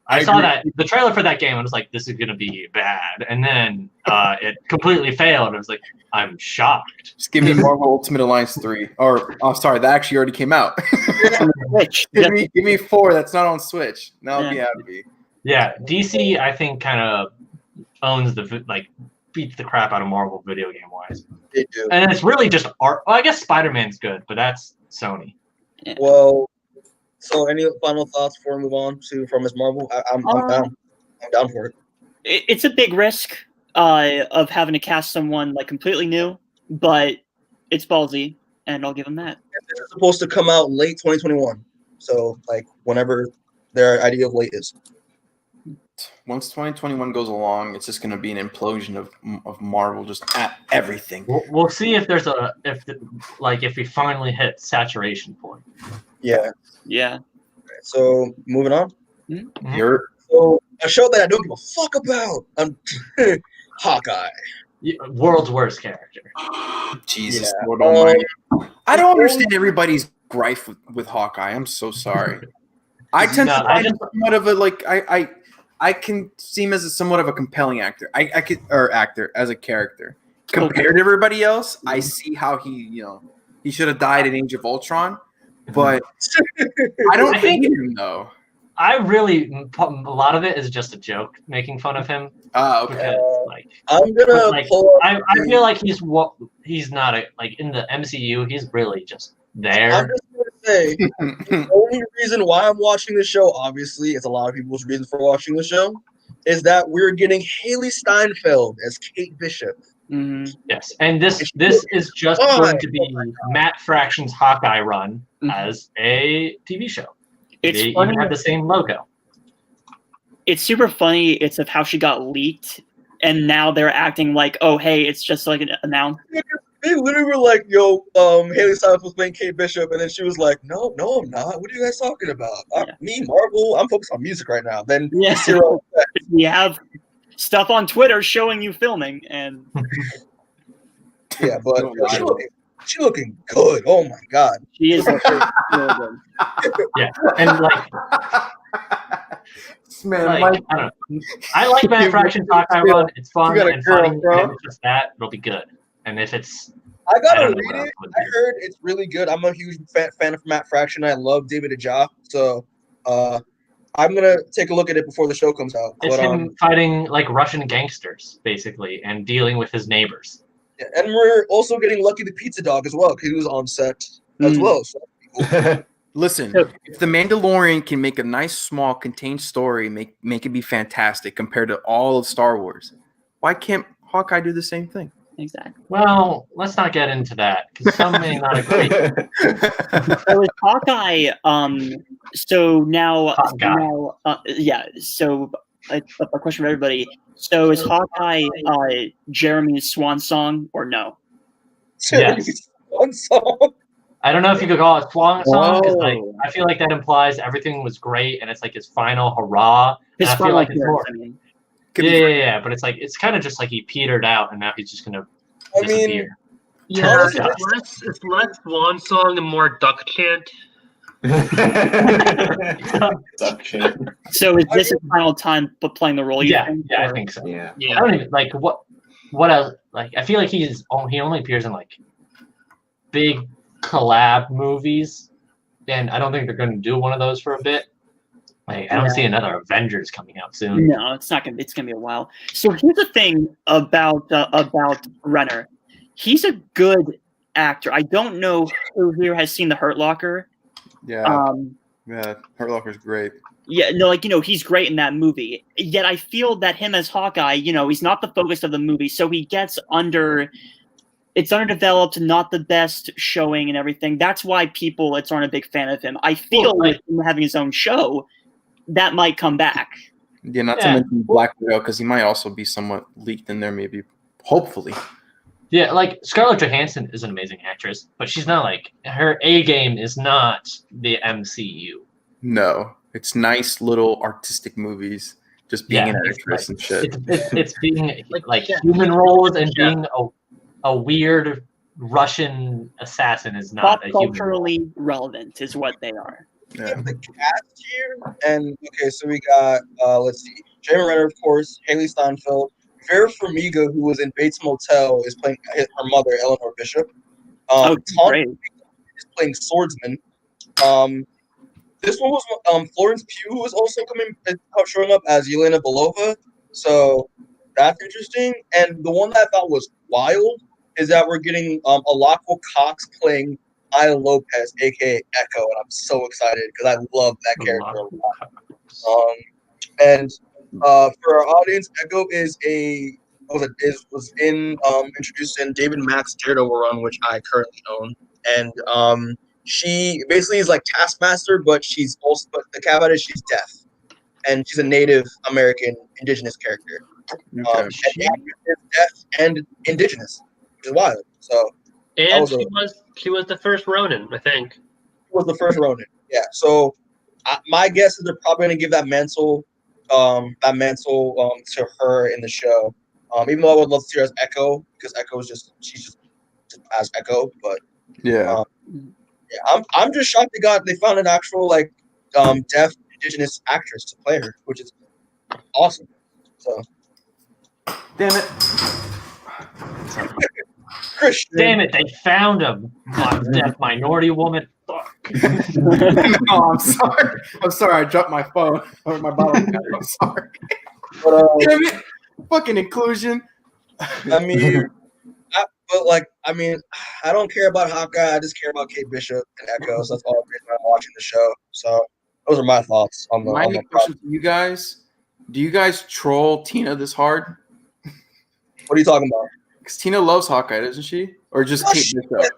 B: I saw that the trailer for that game. I was like, "This is gonna be bad," and then it completely failed. I was like, "I'm shocked."
D: Just give me Marvel Ultimate Alliance 3, or sorry, that actually already came out. give me 4. That's not on Switch. Now I'll be happy.
B: Yeah, DC I think kind of owns beats the crap out of Marvel video game wise.
A: They do,
B: and it's really just art. Well, I guess Spider-Man's good, but that's Sony.
E: Yeah.
A: Well. So, any final thoughts before we move on from Miss Marvel? I'm down. I'm down for it.
E: It's a big risk of having to cast someone like completely new, but it's ballsy, and I'll give them that.
A: It's supposed to come out late 2021, so like whenever their idea of late is.
D: Once 2021 goes along, it's just going to be an implosion of Marvel just at everything.
B: We'll see if there's if we finally hit saturation point.
A: Yeah.
E: Yeah.
A: So moving on.
B: Mm-hmm.
A: So a show that I don't give a fuck about. Hawkeye.
B: World's worst character.
D: Jesus Lord Almighty. I don't understand everybody's gripe with Hawkeye. I'm so sorry. I tend to find him somewhat of a I can see him as somewhat of a compelling actor. Actor as a character. Compared to everybody else, I see how he should have died in Age of Ultron. But I don't hate him though.
B: A lot of it is just a joke, making fun of him.
D: Okay.
B: Because,
A: I'm gonna pull up.
B: I feel like he's not in the MCU. He's really just there.
A: I'm just gonna say the only reason why I'm watching this show, obviously, it's a lot of people's reason for watching the show, is that we're getting Haley Steinfeld as Kate Bishop.
E: Mm-hmm.
B: Yes, and this is just going to be Matt Fraction's Hawkeye run as a TV show. They even have the same logo.
E: It's super funny. It's of how she got leaked, and now they're acting like, oh, hey, it's just like an announcement.
A: They literally were like, yo, Haley Steinfeld was playing Kate Bishop, and then she was like, no, I'm not. What are you guys talking about? Me, Marvel, I'm focused on music right now. Then
E: we have stuff on Twitter showing you filming, and
A: yeah, but she looking good. Oh my god,
E: she is looking really good.
B: Yeah, and I don't know. I like Matt Fraction's Hawkeye run. It's fun and funny. And it's just that it'll be good. And if it's
A: I gotta
B: don't know
A: read
B: what else
A: it.
B: would
A: I
B: be.
A: heard it's really good. I'm a huge fan of Matt Fraction. I love David Aja, so I'm gonna take a look at it before the show comes out.
B: It's
A: But
B: him fighting like Russian gangsters, basically, and dealing with his neighbors.
A: yeah, and we're also getting Lucky the Pizza Dog as well, because he was on set as well. So
D: Listen, if the Mandalorian can make a nice, small, contained story, make it be fantastic compared to all of Star Wars, why can't Hawkeye do the same thing?
E: Exactly.
B: Well, let's not get into that because some may not agree.
E: So is Hawkeye, so now, yeah, so a question for everybody. So is Hawkeye Jeremy's swan song or no?
B: Yes.
A: Swan song.
B: I don't know if you could call it swan song because like I feel like that implies everything was great and it's like his final hurrah. And
E: His
B: I feel
E: final
B: like it's more.
E: appearance, I mean.
B: Yeah. But it's kind of just like he petered out and now he's just gonna disappear.
C: Yeah, it's less swan song and more duck chant.
E: So is this his final time playing the role?
B: Yeah, I think so.
F: Yeah.
B: I don't even like what else. Like I feel like he only appears in like big collab movies, and I don't think they're going to do one of those for a bit. Like I don't see another Avengers coming out soon.
E: No, it's not gonna. It's gonna be a while. So here's the thing about Renner. He's a good actor. I don't know who here has seen The Hurt Locker.
D: Yeah, Hurt Locker's great.
E: Yeah, no, he's great in that movie. Yet I feel that him as Hawkeye, he's not the focus of the movie, so he gets it's underdeveloped, not the best showing and everything. That's why people aren't a big fan of him. I feel like him having his own show, that might come back.
D: Yeah, not to mention Black Widow, because he might also be somewhat leaked in there, maybe, hopefully.
B: Yeah, like Scarlett Johansson is an amazing actress, but she's not like her A game is not the MCU.
D: No, it's nice little artistic movies, just being an actress and shit.
B: It's being like human roles and being a weird Russian assassin is not a human
E: culturally relevant is what they are.
A: Yeah. The cast here, and okay, so we got let's see, Jeremy Renner, of course, Haley Steinfeld, Vera Farmiga, who was in Bates Motel, is playing her mother, Eleanor Bishop. Tom is playing Swordsman. This one was Florence Pugh was also showing up as Yelena Belova, so that's interesting. And the one that I thought was wild is that we're getting Alako Cox playing Aya Lopez, aka Echo, and I'm so excited because I love that character a lot. And for our audience, Echo is was introduced in David Mack's Daredevil run, which I currently own, and she basically is like Taskmaster, but the caveat is she's deaf, and she's a Native American indigenous character. And the actress is deaf and indigenous, which is wild. So.
C: And she was the first Ronin, I think.
A: She was the first Ronin, yeah. So my guess is they're probably going to give that mantle to her in the show. Even though I would love to see her as Echo, because Echo is she's just as Echo. But I'm just shocked they found an actual deaf indigenous actress to play her, which is awesome. So,
D: damn it.
A: Christian.
B: Damn it, they found him. Deaf minority woman. Fuck.
D: No, I'm sorry. I dropped my phone or my bottle. I'm sorry. Damn it. Fucking inclusion.
A: I mean, I don't care about Hawkeye. I just care about Kate Bishop and Echo. So that's all the reason I'm watching the show. So those are my thoughts on the.
D: My question to you guys: do you guys troll Tina this hard?
A: What are you talking about?
D: Because Tina loves Hawkeye, doesn't she? Or just Kate Bishop?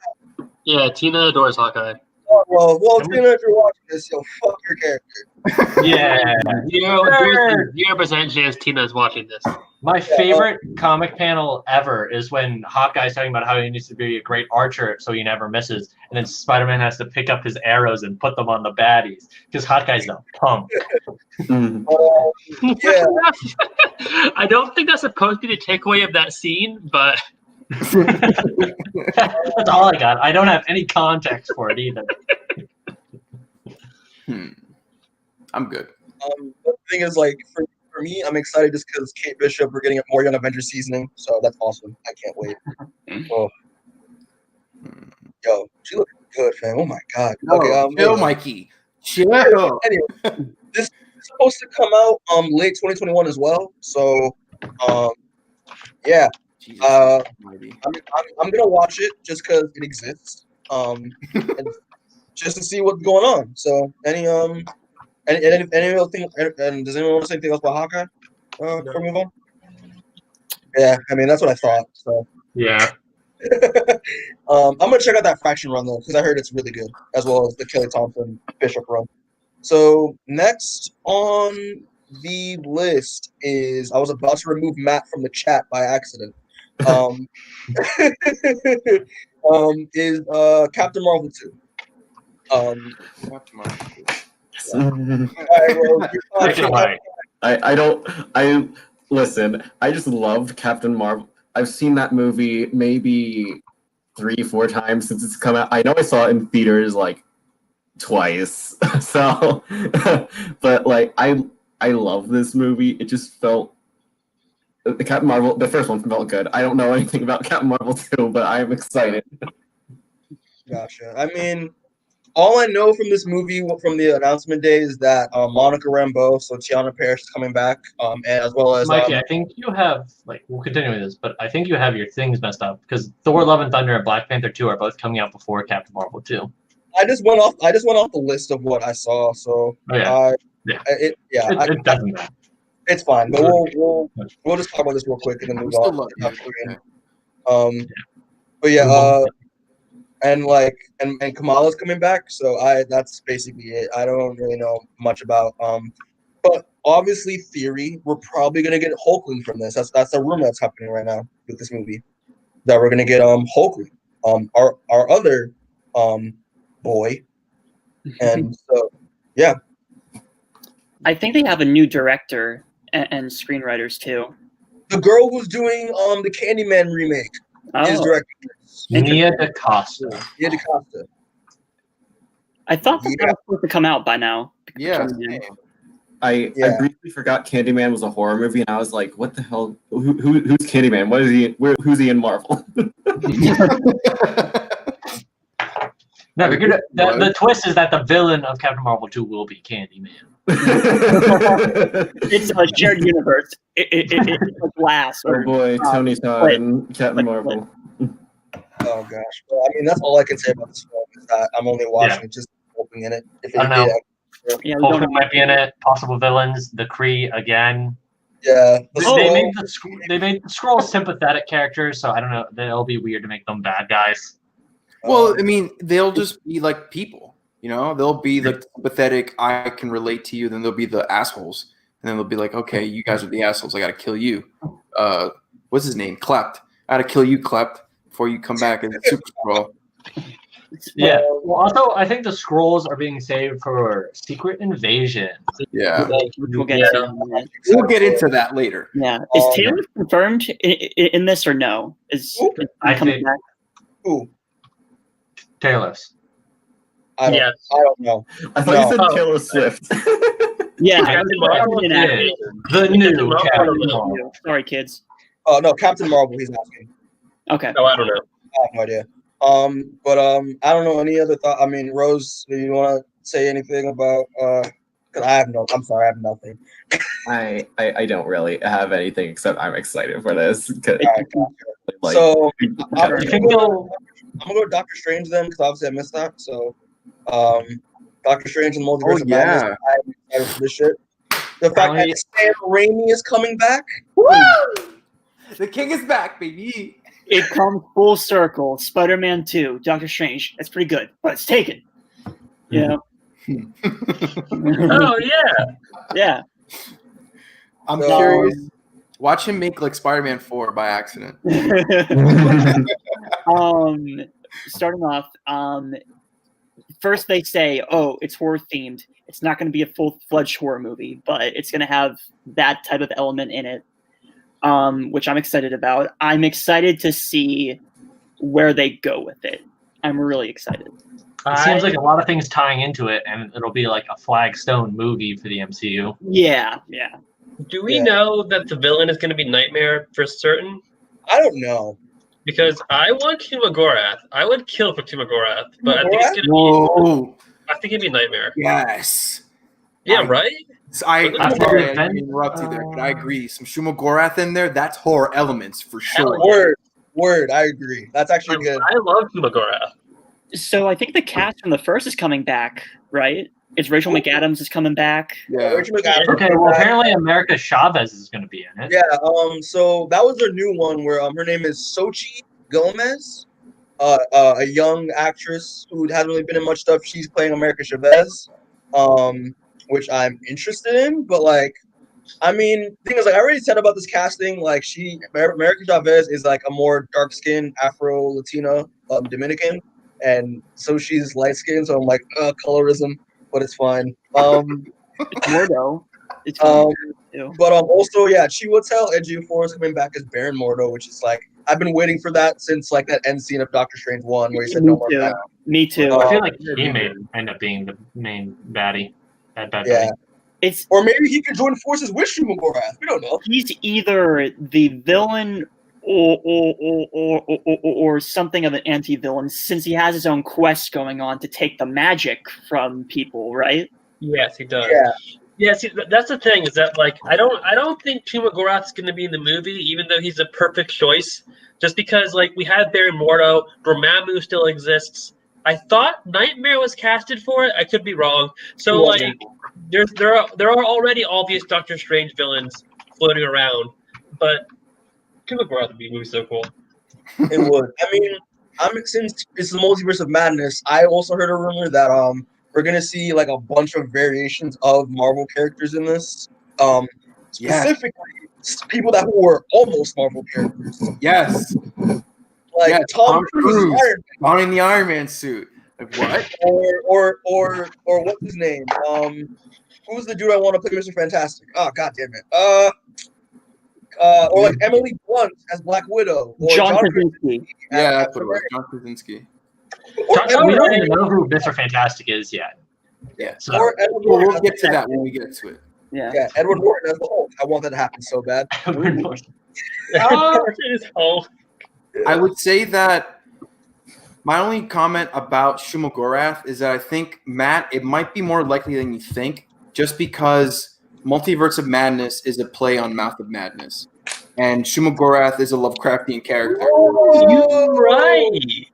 C: Yeah, Tina adores Hawkeye.
A: Oh, well, Tina, if you're watching this, you'll fuck your character.
B: Yeah.
C: 0% chance Tina is watching this.
B: My favorite comic panel ever is when Hawkeye's talking about how he needs to be a great archer so he never misses, and then Spider-Man has to pick up his arrows and put them on the baddies because Hawkeye's a punk.
A: Yeah.
C: I don't think that's supposed to be the takeaway of that scene, but
B: that's all I got. I don't have any context for it either.
D: I'm good.
A: The thing is, for me, I'm excited just because Kate Bishop, we're getting more Young Avengers seasoning, so that's awesome. I can't wait. Oh. Yo, she looked good, fam. Oh my god.
D: No,
A: Okay,
D: chill,
A: anyway.
D: Mikey. Chill.
A: Anyway, this is supposed to come out late 2021 as well. So yeah.
D: Jesus,
A: I'm gonna watch it just because it exists. And just to see what's going on. So any other thing, and does anyone want to say anything else about Hawkeye? Before we move on? Yeah, I mean that's what I thought. So
B: Yeah.
A: I'm gonna check out that faction run though, because I heard it's really good, as well as the Kelly Thompson Bishop run. So next on the list is, I was about to remove Matt from the chat by accident. Is Captain Marvel 2.
F: I listen, I just love Captain Marvel. I've seen that movie maybe 3-4 times since it's come out. I know I saw it in theaters like twice. So but like I love this movie. It just felt, the Captain Marvel, the first one felt good. I don't know anything about Captain Marvel 2, but I am excited.
A: Gotcha. I mean, all I know from this movie, from the announcement day, is that Monica Rambeau, so Tiana Parrish, is coming back, and as well as
B: Mikey, I think you have, like, we'll continue with this, but I think you have your things messed up because Thor: Love and Thunder and Black Panther 2 are both coming out before Captain Marvel 2.
A: I just went off the list of what I saw, so
B: it doesn't matter.
A: It's fine, but we'll just talk about this real quick and then move on. But yeah, and Kamala's coming back, so that's basically it. I don't really know much about but obviously theory, we're probably gonna get Hulkling from this. That's a rumor that's happening right now with this movie, that we're gonna get Hulkling, our other boy, and so yeah.
E: I think they have a new director and screenwriters too.
A: The girl who's doing the Candyman remake is directing.
B: Nia DaCosta.
A: Nia DaCosta.
E: I thought that was supposed to come out by now.
D: Yeah.
F: I briefly forgot Candyman was a horror movie, and I was like, "What the hell? Who's Candyman? What is he? Who's he in Marvel?"
B: No, the twist is that the villain of Captain Marvel 2 will be Candyman.
E: It's a shared universe. It's like Glass.
F: Oh boy, Tony Todd and Captain Marvel.
A: Oh gosh, well, I mean that's all I can say about this film is that I'm only watching it, just hoping in it. If
B: I don't know.
A: Hulkling
B: might be in it. Possible villains. The Kree again.
A: Yeah.
B: They made the Skrulls sympathetic characters, so I don't know. It'll be weird to make them bad guys.
D: Well, I mean, they'll just be like people, you know? They'll be the pathetic, I can relate to you, then they'll be the assholes. And then they'll be like, okay, you guys are the assholes, I gotta kill you. What's his name? Klept. I gotta kill you, Klept, before you come back as a Super Skrull.
B: Yeah. Well, also, I think the Skrulls are being saved for Secret Invasion.
D: Yeah.
E: We'll get
D: into that later.
E: Yeah. Is Taylor confirmed in this or no? Is coming back?
A: Who?
B: Taylor's.
A: I don't know.
F: I thought you said Taylor Swift.
E: Yeah.
B: The new Captain Marvel.
E: Sorry, kids.
A: Oh no, Captain Marvel. He's asking.
E: Okay.
C: No, I don't know.
A: I have no idea. But I don't know any other thought. I mean, Rose, do you want to say anything about? Cause I have nothing.
F: I don't really have anything except I'm excited for this.
A: So I'm gonna go Doctor Strange then, because obviously I missed that. So, Doctor Strange and Multiverse of Madness. I'm excited for this shit. The fact that Sam Raimi is coming back.
D: Woo! The king is back, baby.
E: It comes full circle. Spider-Man 2, Doctor Strange. That's pretty good, but it's taken. Yeah.
C: Oh yeah.
E: Yeah.
D: I'm curious. Watch him make like Spider-Man 4 by accident.
E: Starting off, first they say, "Oh, it's horror themed. It's not going to be a full-fledged horror movie, but it's going to have that type of element in it," which I'm excited about. I'm excited to see where they go with it. I'm really excited.
B: It seems like a lot of things tying into it, and it'll be like a flagstone movie for the MCU.
E: Yeah.
C: Do we know that the villain is going to be Nightmare for certain?
A: I don't know.
C: Because I want Tumagorath. I would kill for Tumagorath, but I think it's gonna
D: Whoa.
C: I think it'd be Nightmare.
D: Yes.
C: Yeah, right?
D: I'm
C: Look at
D: sorry
C: that.
D: I didn't interrupt you there, but I agree. Some Shumagorath in there, that's horror elements for sure.
A: Word, I agree. That's actually good.
C: I love Tumagorath.
E: So I think the cast from the first is coming back, right? It's Rachel McAdams is coming back.
D: Yeah.
A: Rachel McAdams.
B: Okay, well, apparently America Chavez is going to be in it.
A: Yeah. So that was their new one where her name is Xochitl Gomez, a young actress who hasn't really been in much stuff. She's playing America Chavez, which I'm interested in. But like, I mean, the thing is, like, I already said about this casting. Like, America Chavez is like a more dark skinned Afro Latina Dominican, and so she's light skinned. So I'm like, colorism, but it's fine.
E: It's Mordo. It's
A: but also, yeah, Chiwetel Ejiofor is coming back as Baron Mordo, which is like, I've been waiting for that since like that end scene of Doctor Strange 1 where he said no more back.
E: Me too.
B: I feel like he may end up being the main baddie. Bad
A: Yeah.
E: It's
A: or maybe he could join forces with Shumagorath. We don't know.
E: He's either the villain or something of an anti-villain, since he has his own quest going on to take the magic from people, right?
C: Yes, he does.
A: Yeah.
C: Yeah, see, that's the thing is that like I don't think Tumagorath's going to be in the movie, even though he's a perfect choice. Just because like we have Baron Mordo, Dormammu still exists. I thought Nightmare was casted for it. I could be wrong. So like there are already obvious Doctor Strange villains floating around, but Tumagorath would be so cool.
A: It would. I mean, since it's the Multiverse of Madness, I also heard a rumor that we're gonna see like a bunch of variations of Marvel characters in this. Specifically, people that were almost Marvel characters.
D: Yes.
A: Like Tom Cruise,
D: donning the Iron Man suit. Like what?
A: Or what's his name? Who's the dude I want to play Mr. Fantastic? Oh, god damn it. Or like Emily Blunt as Black Widow. Or
E: John Krasinski.
D: Yeah, that's what it was. John Krasinski.
B: We don't even know who Mr. Fantastic is yet.
D: Yeah.
B: So,
D: we'll get to that when we get to it.
E: Yeah.
A: Edward Norton as the Hulk. I want that to happen so bad.
B: Edward Norton.
D: I would say that my only comment about Shumagorath is that I think, Matt, it might be more likely than you think, just because Multiverse of Madness is a play on Mouth of Madness, and Shumagorath is a Lovecraftian character.
C: You're right.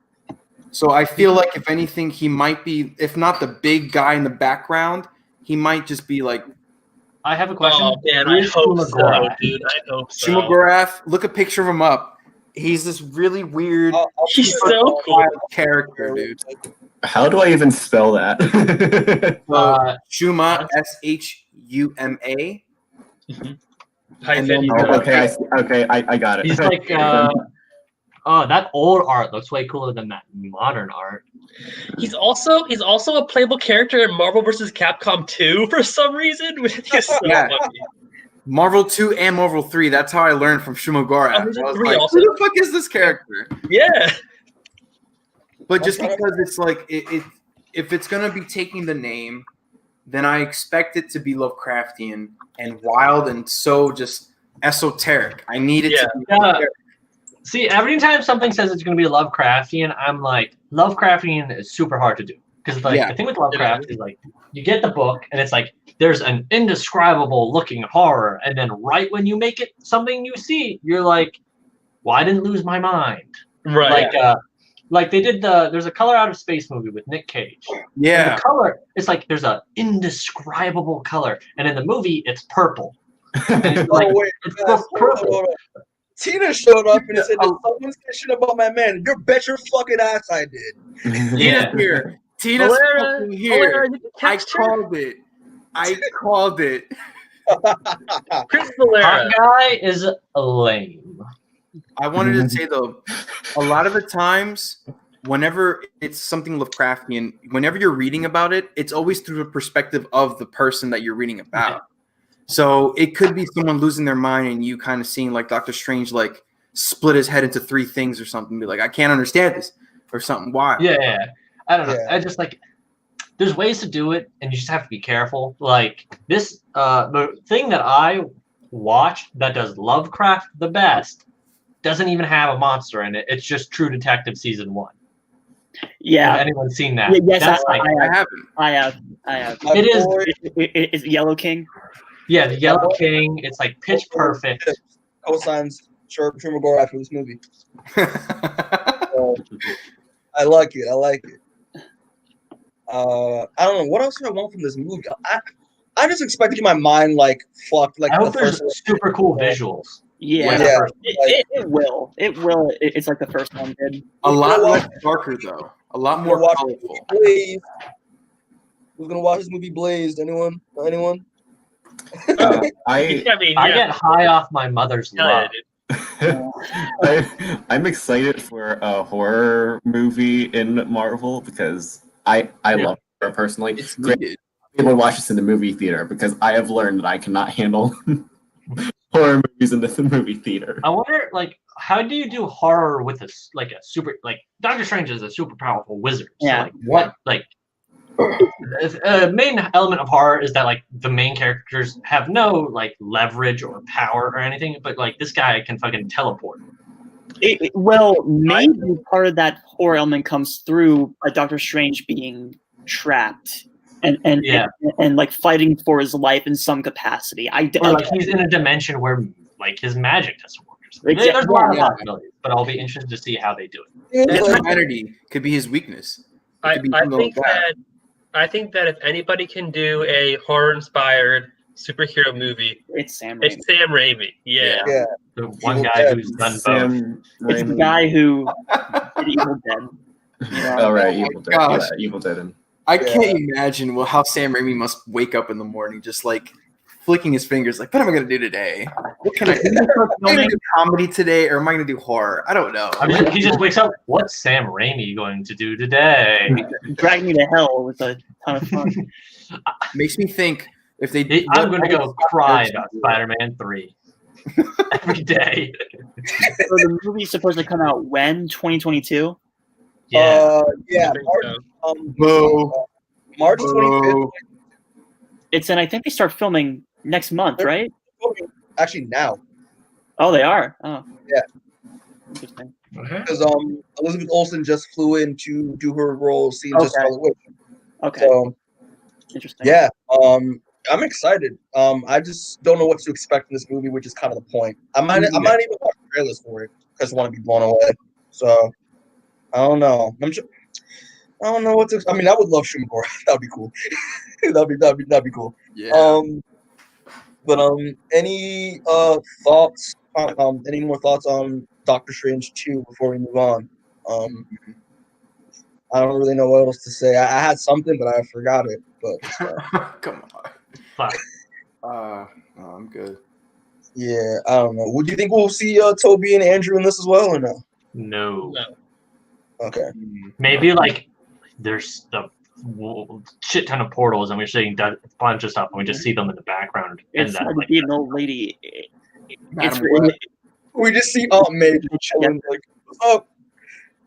D: So I feel like, if anything, he might be, if not the big guy in the background, he might just be like.
B: I have a question.
C: Oh man, I hope so, dude. I hope so.
D: Shumagorath, look a picture of him up. He's this really weird.
C: He's so cool
D: character, dude.
F: How do I even spell that?
D: Shuma, S-H-U-M-A.
F: Okay, I got it.
B: He's like, that old art looks way cooler than that modern art.
C: He's also a playable character in Marvel vs. Capcom 2 for some reason. He's so lucky.
D: Marvel 2 and Marvel 3. That's how I learned from Shumagorath. I was like, who the fuck is this character?
C: Yeah.
D: But just because it's like, if it's going to be taking the name, then I expect it to be Lovecraftian and wild and so just esoteric. I need it to be
B: See, every time something says it's going to be Lovecraftian, I'm like, Lovecraftian is super hard to do. Because the thing with Lovecraft is like, you get the book and it's like, there's an indescribable looking horror, and then right when you make it something you see, you're like, well, I didn't lose my mind.
C: Right.
B: Like they did there's a Color Out of Space movie with Nick Cage.
D: Yeah.
B: And the color, it's like there's an indescribable color, and in the movie it's purple. And it's like, it's purple.
A: Tina showed up and said, someone's shit about my man. You bet your fucking ass I did.
D: Tina's here. Tina's fucking here. I called it.
C: Chris Valera.
B: Hawkeye is lame.
D: I wanted to say, though, a lot of the times, whenever it's something Lovecraftian, whenever you're reading about it, it's always through the perspective of the person that you're reading about. So it could be someone losing their mind and you kind of seeing like Doctor Strange like split his head into 3 things or something. Be like, I can't understand this or something. Why?
B: Yeah. I don't know. I just like, there's ways to do it, and you just have to be careful. Like this, the thing that I watched that does Lovecraft the best doesn't even have a monster in it. It's just True Detective season 1.
E: Yeah.
B: Has anyone seen that?
E: Yes,
B: That's
E: I
B: like,
E: have.
B: It is.
E: Is Yellow King?
B: Yeah, the Yellow King. It's like pitch perfect.
A: Co-signs True McGraw for this movie. I like it. I don't know what else do I want from this movie. I just expect to get my mind like fucked. Like
B: I hope
A: the
B: there's
A: first
B: super cool visuals.
E: Yeah,
A: Yeah.
E: It will. It will. It's like the first one did.
D: A lot less darker though. A lot more colorful.
A: Blaze. Who's gonna watch this movie Blazed? Anyone?
F: I
B: get high off my mother's love.
F: I'm excited for a horror movie in Marvel because I love horror personally. It's great to be able to watch this in the movie theater because I have learned that I cannot handle horror movies in the movie theater.
B: I wonder, like, how do you do horror with a super, like, Doctor Strange is a super powerful wizard.
E: Yeah.
B: So, like, what, like, main element of horror is that, like, the main characters have no, like, leverage or power or anything, but, like, this guy can fucking teleport.
E: Well, maybe part of that horror element comes through Doctor Strange being trapped and like fighting for his life in some capacity.
B: Or like he's in a dimension where like his magic doesn't work. There's a lot of possibilities, but I'll be interested to see how they do it.
D: His humanity could be his weakness.
C: I think that if anybody can do a horror-inspired superhero movie,
E: it's Sam Raimi.
C: It's Sam Raimi. Yeah.
B: The one guy who's done both.
E: It's the guy who did Evil Dead.
F: Oh right, Evil Dead.
D: gosh.
F: Yeah, Evil Dead.
D: I can't imagine how Sam Raimi must wake up in the morning just like flicking his fingers like, what am I going to do today? What can I do? Am I going to do comedy today or am I going to do horror? I don't know.
B: I mean, he just wakes up, what's Sam Raimi going to do today?
E: Drag Me to Hell was a ton of fun.
D: Makes me think if they
B: I'm going to go cry about Spider-Man 3 every day.
E: So the movie's supposed to come out when? 2022?
B: Yeah.
A: March 25th.
E: It's and I think they start filming next month, right?
A: Actually, now.
E: Oh, they are. Oh,
A: yeah.
E: Interesting.
A: Because Elizabeth Olsen just flew in to do her role, scene just Scarlet Witch.
E: Okay.
A: So,
E: interesting.
A: Yeah. I'm excited. I just don't know what to expect in this movie, which is kind of the point. I might even watch trailers for it because I want to be blown away. So I don't know. I don't know what to. I mean, I would love Shumagora. That'd be cool. that'd be cool.
D: Yeah.
A: But any thoughts? Any more thoughts on Doctor Strange 2 before we move on? I don't really know what else to say. I had something, but I forgot it. But
D: come on. I'm good.
A: Yeah, I don't know. Would you think we'll see Toby and Andrew in this as well, or no?
B: No.
A: Okay.
B: Maybe like there's the shit ton of portals, and we're seeing a bunch of stuff, and we just see them in the background.
E: It's
B: and
E: like be an old lady.
A: We just see Aunt May chilling, like, what's up?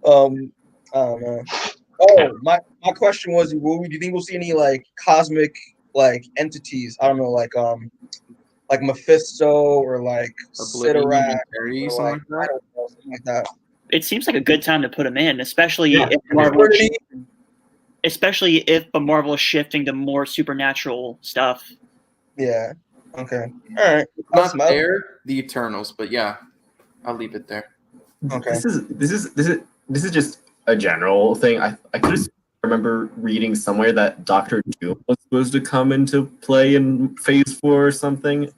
A: I don't know. Oh, my question was, do you think we'll see any like cosmic like entities? I don't know, like Mephisto or like Sidorak or something like that.
E: It seems like a good time to put them in, especially if Marvel is shifting to more supernatural stuff.
A: Yeah. Okay. All right.
D: Not there, the Eternals, but yeah, I'll leave it there.
A: Okay.
F: This is just a general thing. I could just remember reading somewhere that Doctor Doom was supposed to come into play in Phase 4 or something.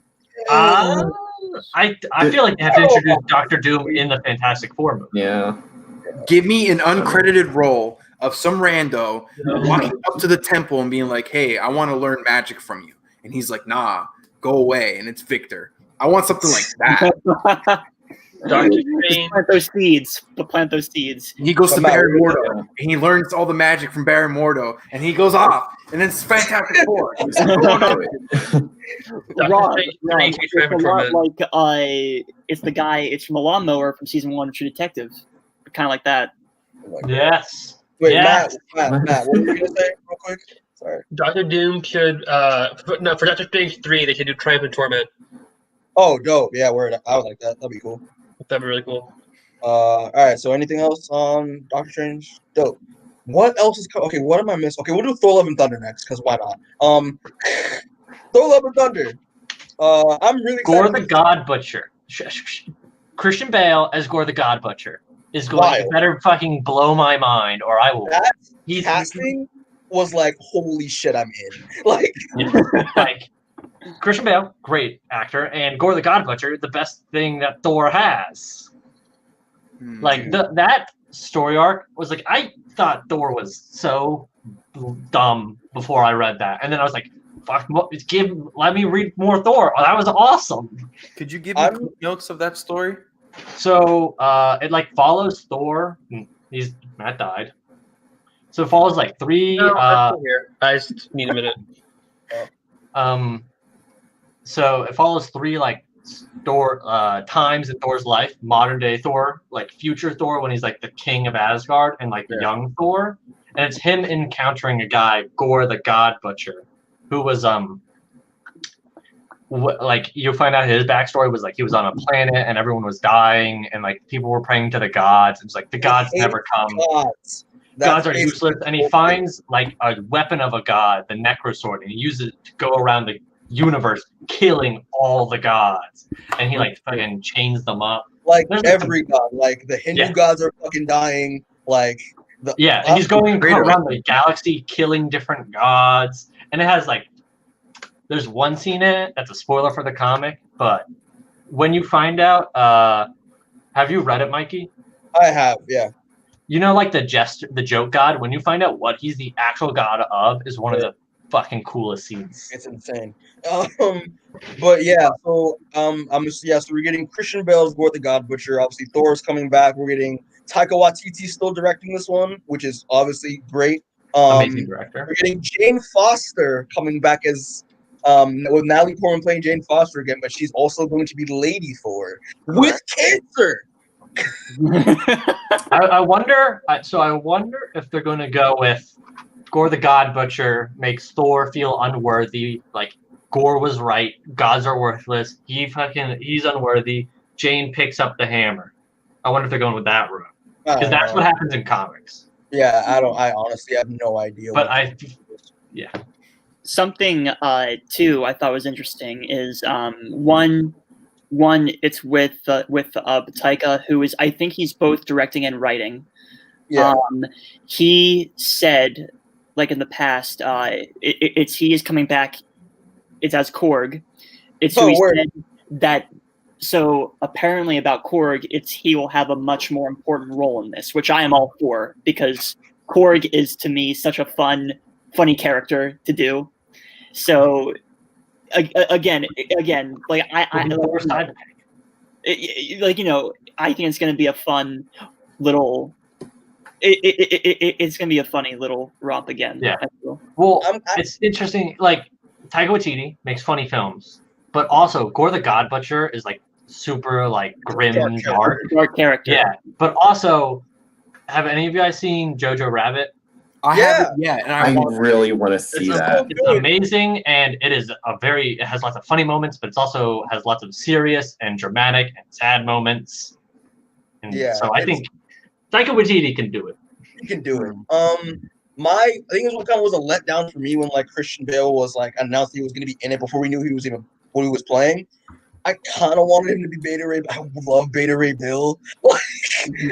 B: I feel like they have to introduce Doctor Doom in the Fantastic Four movie.
F: Yeah.
D: Give me an uncredited role of some rando walking up to the temple and being like, hey, I want to learn magic from you. And he's like, nah, go away. And it's Victor. I want something like that.
C: Doctor Strange.
E: Plant those seeds. Plant those seeds.
D: He goes to Barry Mordo, and he learns all the magic from Barry Mordo, and he goes off, and it's Fantastic Four.
E: It's a lot like it's the guy. It's from a lawnmower from season 1 of True Detective, kind of like that.
B: Yes.
A: Wait,
B: yes.
A: Matt, what were you gonna say real quick? Sorry.
C: Doctor Doom should for Doctor Strange 3 they should do Triumph and Torment.
A: Oh, dope. Yeah, word. I would like that. That'd be cool.
C: That'd be really cool.
A: All right. So anything else on Doctor Strange? Dope. What else is okay? What am I missing? Okay, we'll do Thor: Love and Thunder next because why not? Thor: Love and Thunder. I'm really excited.
B: Gore the God Butcher. Christian Bale as Gore the God Butcher is going to better fucking blow my mind, or I will.
A: That casting was like, holy shit, I'm in. Like,
B: like Christian Bale, great actor, and Gore the God Butcher, the best thing that Thor has. Like that story arc was like, I thought Thor was so dumb before I read that, and then I was like, fuck, let me read more Thor. Oh, that was awesome.
D: Could you give me quick notes of that story?
B: So it like follows Thor. Matt died. So it follows like three.
C: No, I'm still here. I just need a minute.
B: So it follows three like times in Thor's life: modern day Thor, like future Thor when he's like the king of Asgard, and like young Thor. And it's him encountering a guy, Gore the God Butcher, who was like you find out his backstory was like he was on a planet and everyone was dying and like people were praying to the gods. It was like the gods never come. Gods are useless, and he finds like a weapon of a god, the Necrosword, and he uses it to go around the universe, killing all the gods. And he like fucking chains them up.
A: Like every god, like the Hindu gods are fucking dying. Like
B: and he's going around the galaxy, killing different gods. And it has like, there's one scene in it that's a spoiler for the comic, but when you find out, have you read it, Mikey?
A: I have, yeah.
B: You know, like the joke god, when you find out what he's the actual god of, is one of the fucking coolest scenes.
A: It's insane. But yeah, so so we're getting Christian Bale's Gore the God Butcher. Obviously, Thor's coming back. We're getting Taika Waititi still directing this one, which is obviously great.
B: Amazing director.
A: We're getting Jane Foster coming back as with Natalie Portman playing Jane Foster again, but she's also going to be Lady Thor with cancer.
B: I wonder if they're going to go with Gore the God Butcher makes Thor feel unworthy. Like Gore was right, gods are worthless. He's unworthy. Jane picks up the hammer. I wonder if they're going with that route because that's what happens in comics.
A: Yeah, I honestly have no idea.
B: But
E: something too I thought was interesting is one it's with Taika, who is, I think he's both directing and writing.
A: Yeah.
E: He said, like in the past, he is coming back. It's as Korg. It's who he said that. So apparently about Korg, he will have a much more important role in this, which I am all for, because Korg is to me such a funny character to do. So again, like I think it's going to be a fun little. It's going to be a funny little romp again.
B: Yeah. Well, it's interesting. Like Taika Waititi makes funny films, but also Gore the God Butcher is like super like grim,
E: dark character.
B: Yeah, but also, have any of you guys seen Jojo Rabbit?
D: I haven't yet, and I
F: really want to see that.
B: It's amazing, and it has lots of funny moments, but it also has lots of serious and dramatic and sad moments. And so I think Taika Waititi can do it.
A: He can do it. I think it was a letdown for me when like Christian Bale was like announced he was going to be in it before we knew who he was playing. I kind of wanted him to be Beta Ray. I love Beta Ray Bill.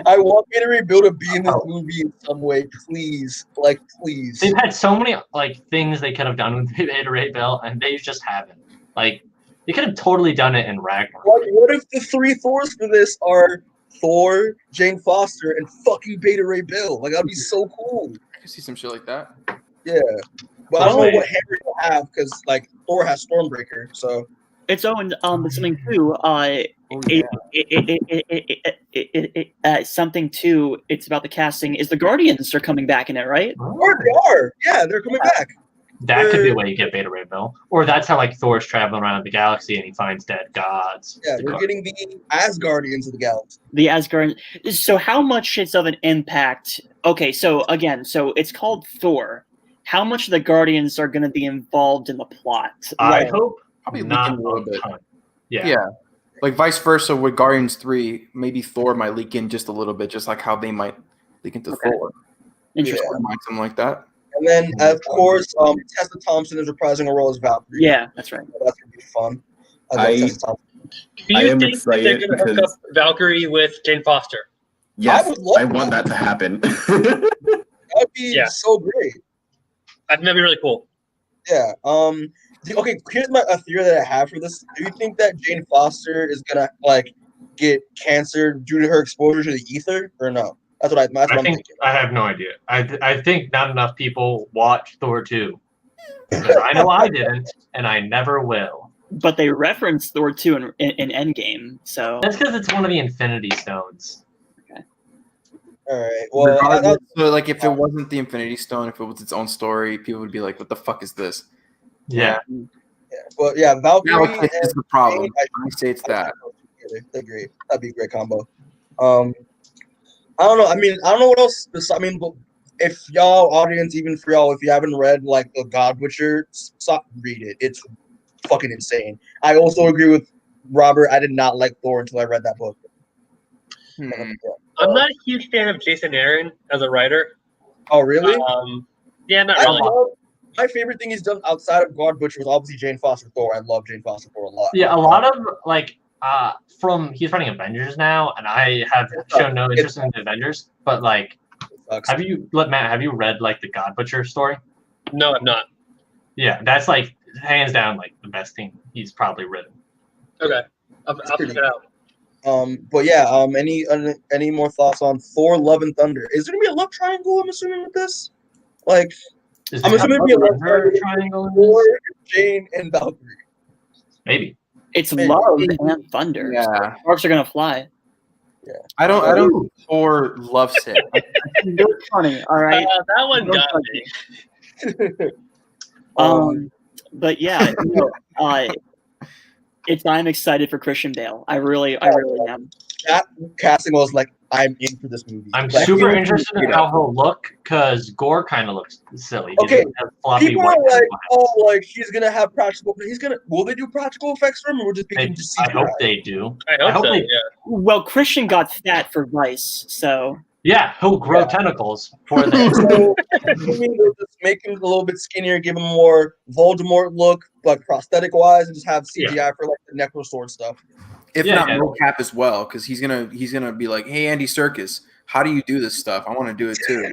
A: I want Beta Ray Bill to be in this movie in some way, please. Like, please.
B: They've had so many like things they could have done with Beta Ray Bill, and they just haven't. Like, they could have totally done it in Ragnarok.
A: What if the three Thors for this are Thor, Jane Foster, and fucking Beta Ray Bill? Like, that'd be so cool.
D: I can see some shit like that.
A: Yeah, but I don't know what Henry will have because like Thor has Stormbreaker, so.
E: It's something too. Something too. It's about the casting. Is the Guardians are coming back in it, right?
A: Or they are. Yeah, they're coming back.
B: That could be a way you get Beta Ray Bill, or that's how like Thor's traveling around the galaxy and he finds dead gods.
A: Yeah, we're getting the Asgardians of the galaxy.
E: The Asgardians. So how much is of an impact? Okay, so again, it's called Thor. How much of the Guardians are going to be involved in the plot?
B: I hope.
D: Probably
B: not
D: a little bit.
B: Yeah.
D: Like vice versa with Guardians 3, maybe Thor might leak in just a little bit, just like how they might leak into Thor.
E: Interesting.
D: I might something like that.
A: And then, of course, Tessa Thompson is reprising her role as Valkyrie.
E: Yeah, that's right.
A: That's gonna be fun. I love Tessa Thompson.
C: Do you think that they're going to hook up Valkyrie with Jane Foster?
F: Yes,
A: I
F: want that to happen.
A: That'd be so great.
C: I think that'd be really cool.
A: Yeah. Okay. Here's a theory that I have for this. Do you think that Jane Foster is gonna get cancer due to her exposure to the ether, or no? That's what I'm thinking.
B: I have no idea. I think not enough people watch Thor 2. Because I know I didn't, and I never will.
E: But they referenced Thor 2 in Endgame, so
B: that's because it's one of the Infinity Stones.
E: Okay.
A: All right. Well,
D: so like if it wasn't the Infinity Stone, if it was its own story, people would be like, "What the fuck is this?"
B: Yeah.
A: Well, yeah, Valkyrie
D: is the problem. I say it's that.
A: Agree. That'd be a great combo. I don't know. I mean, I don't know what else. If y'all audience, even for y'all, if you haven't read like the God Butcher, stop read it. It's fucking insane. I also agree with Robert. I did not like Thor until I read that book.
C: I'm not a huge fan of Jason Aaron as a writer.
A: Oh, really?
C: Yeah, not really.
A: My favorite thing he's done outside of God Butcher was obviously Jane Foster Thor. I love Jane Foster Thor a lot.
B: Yeah, a lot of he's writing Avengers now, and I have shown no interest in the Avengers. But have you read like the God Butcher story?
C: No, I'm not.
B: Yeah, that's like hands down like the best thing he's probably written.
C: Okay, I'll check it out.
A: But yeah, any more thoughts on Thor: Love and Thunder? Is there gonna be a love triangle? I'm assuming with this, I'm assuming it'll be a love triangle. Thor, Jane, and Valkyrie.
B: Maybe
E: it's love and thunder.
D: Yeah,
E: so sparks are gonna fly.
A: Yeah,
D: I don't think Thor loves him.
E: It's funny. All right,
C: that one got me.
E: But yeah, I'm excited for Christian Bale. I really am.
A: That casting was like, I'm in for this movie.
B: I'm super interested in how he'll look because Gore kind of looks silly.
A: Okay, people are like, he's gonna have practical. Will they do practical effects for him, or will just be just CGI?
B: I hope they do.
C: I hope so. Yeah.
E: Well, Christian got fat for Vice, so.
B: Yeah, he'll grow tentacles for them.
A: So, just make him a little bit skinnier, give him more Voldemort look, like prosthetic wise, and just have CGI for like the Necro Sword stuff.
D: If not mocap as well, because he's gonna be like, "Hey, Andy Serkis, how do you do this stuff? I want to do it too."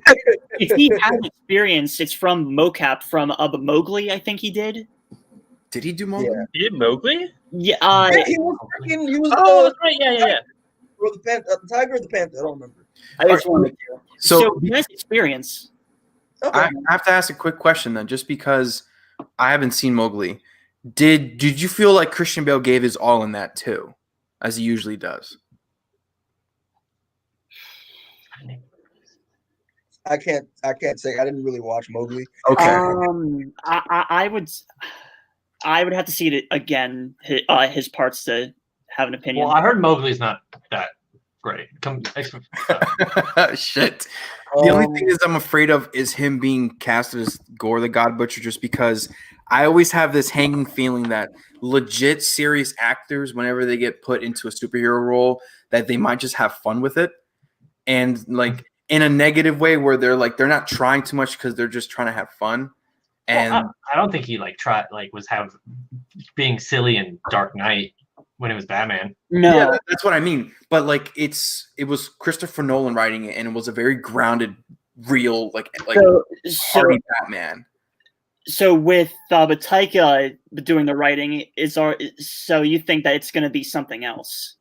E: If he has experience, it's from mocap from Mowgli. I think he did.
D: Did he do Mowgli?
A: Yeah.
C: He did Mowgli?
E: Yeah.
A: He was freaking. He was.
C: That's right. Yeah.
A: Or the tiger or the panther? I don't remember.
E: I just wanted to. So he has experience.
A: Okay.
D: I have to ask a quick question then, just because I haven't seen Mowgli. Did you feel like Christian Bale gave his all in that too, as he usually does?
A: I can't say. I didn't really watch Mowgli.
D: Okay.
E: I would have to see it again. His parts to have an opinion.
B: Well, I heard Mowgli's not that great.
D: Shit. The only thing is I'm afraid of is him being casted as Gore the God Butcher, just because I always have this hanging feeling that legit serious actors, whenever they get put into a superhero role, that they might just have fun with it. And like in a negative way where they're not trying too much because they're just trying to have fun. And
B: I don't think he was being silly in Dark Knight when it was Batman.
E: No,
D: yeah, that's what I mean. But like it was Christopher Nolan writing it, and it was a very grounded, real party Batman.
E: So with Taika doing the writing, so you think that it's going to be something else?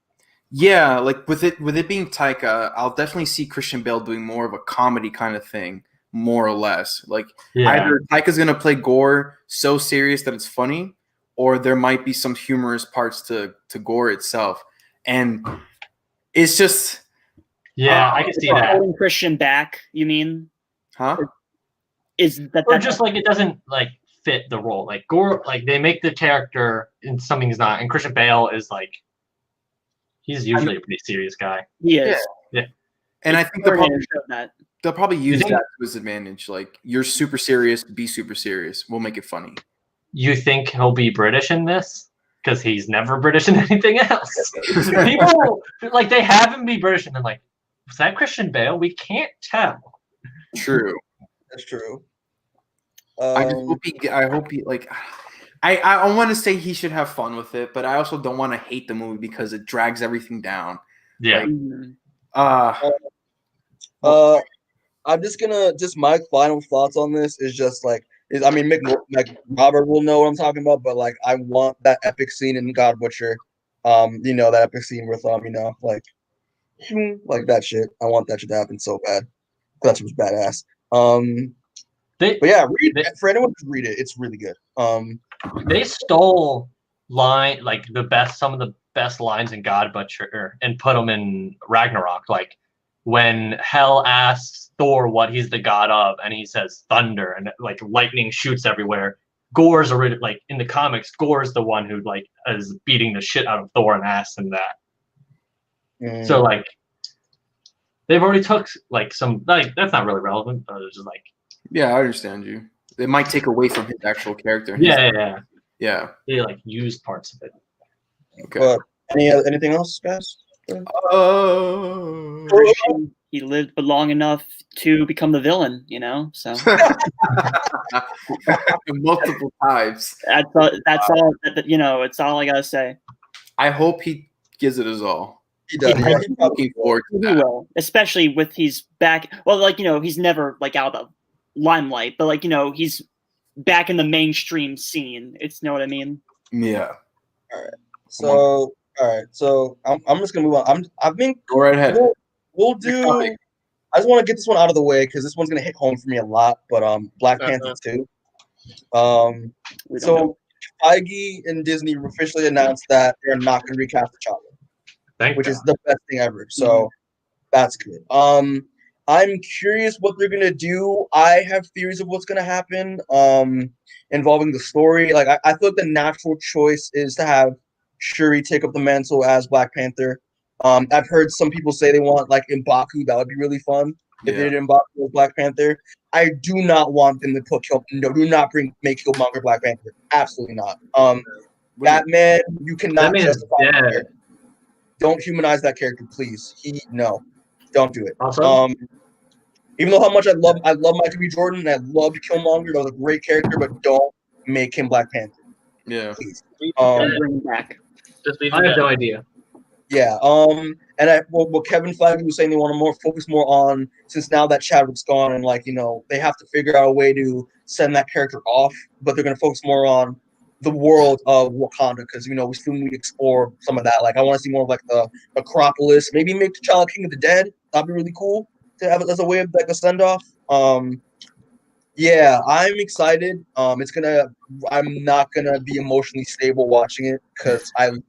D: Yeah, like with it being Taika, I'll definitely see Christian Bale doing more of a comedy kind of thing, more or less. Like either Taika's going to play Gore so serious that it's funny, or there might be some humorous parts to Gore itself. And it's just
B: I can see that.
E: Holding Christian back, you mean?
D: Huh?
E: Is that
B: or just like it doesn't like fit the role? Like Gore, like they make the character in something he's not, and Christian Bale is like he's usually a pretty serious guy.
E: He is.
B: Yeah.
D: And I think they'll probably use that to his advantage. Like, you're super serious, be super serious. We'll make it funny.
B: You think he'll be British in this? because he's never British in anything else. People like they have him be British, and then like, was that Christian Bale? We can't tell.
D: True.
A: That's true.
D: I hope he like. I want to say he should have fun with it, but I also don't want to hate the movie because it drags everything down.
B: Yeah.
A: I'm just gonna my final thoughts on this is just like I mean Robert will know what I'm talking about, but like I want that epic scene in God Butcher, that epic scene with like that shit. I want that shit to happen so bad. That was badass. But yeah, for anyone who's read it, it's really good.
B: They stole some of the best lines in God Butcher and put them in Ragnarok. Like when Hel asks Thor what he's the god of, and he says thunder, and like lightning shoots everywhere. Gore's already like in the comics. Gore's the one who like is beating the shit out of Thor and asks him that. So like they've already took like some like that's not really relevant, but it's just like
D: I understand you. It might take away from his actual character.
B: Yeah.
D: They
B: like used parts of it.
D: Okay.
A: Anything else, guys?
E: He lived long enough to become the villain, so
D: multiple times.
E: That's all. It's all I gotta say.
D: I hope he gives it his all.
A: He does. Yeah,
D: I'm looking forward to that.
E: He will, especially with he's back. Well, he's never out of limelight, but he's back in the mainstream scene. It's know what I mean?
D: Yeah.
A: All right. So I'm just gonna move on.
D: Go right ahead.
A: We'll do. I just want to get this one out of the way because this one's gonna hit home for me a lot. But Black Panther 2. So Feige and Disney officially announced that they're not gonna recast T'Challa, which is the best thing ever. So that's good. I'm curious what they're gonna do. I have theories of what's gonna happen. Involving the story. Like I feel like the natural choice is to have Shuri take up the mantle as Black Panther. I've heard some people say they want like M'Baku. That would be really fun if they did M'Baku as Black Panther. I do not want them to put do not make Killmonger Black Panther. Absolutely not. That man, you cannot justify that. Don't humanize that character, please. Don't do it.
B: Awesome.
A: Even though how much I love Michael B. Jordan and I loved Killmonger, that was a great character, but don't make him Black Panther.
D: Yeah.
A: Please.
E: Bring him back.
B: I have no idea.
A: Yeah. And what Kevin Feige was saying, they want to focus more on, since now that Chadwick's gone and they have to figure out a way to send that character off, but they're going to focus more on the world of Wakanda because we still need to explore some of that. Like I want to see more of like the Acropolis, maybe make T'Challa King of the Dead. That'd be really cool to have it as a way of like a send off. Yeah, I'm excited. I'm not gonna be emotionally stable watching it because as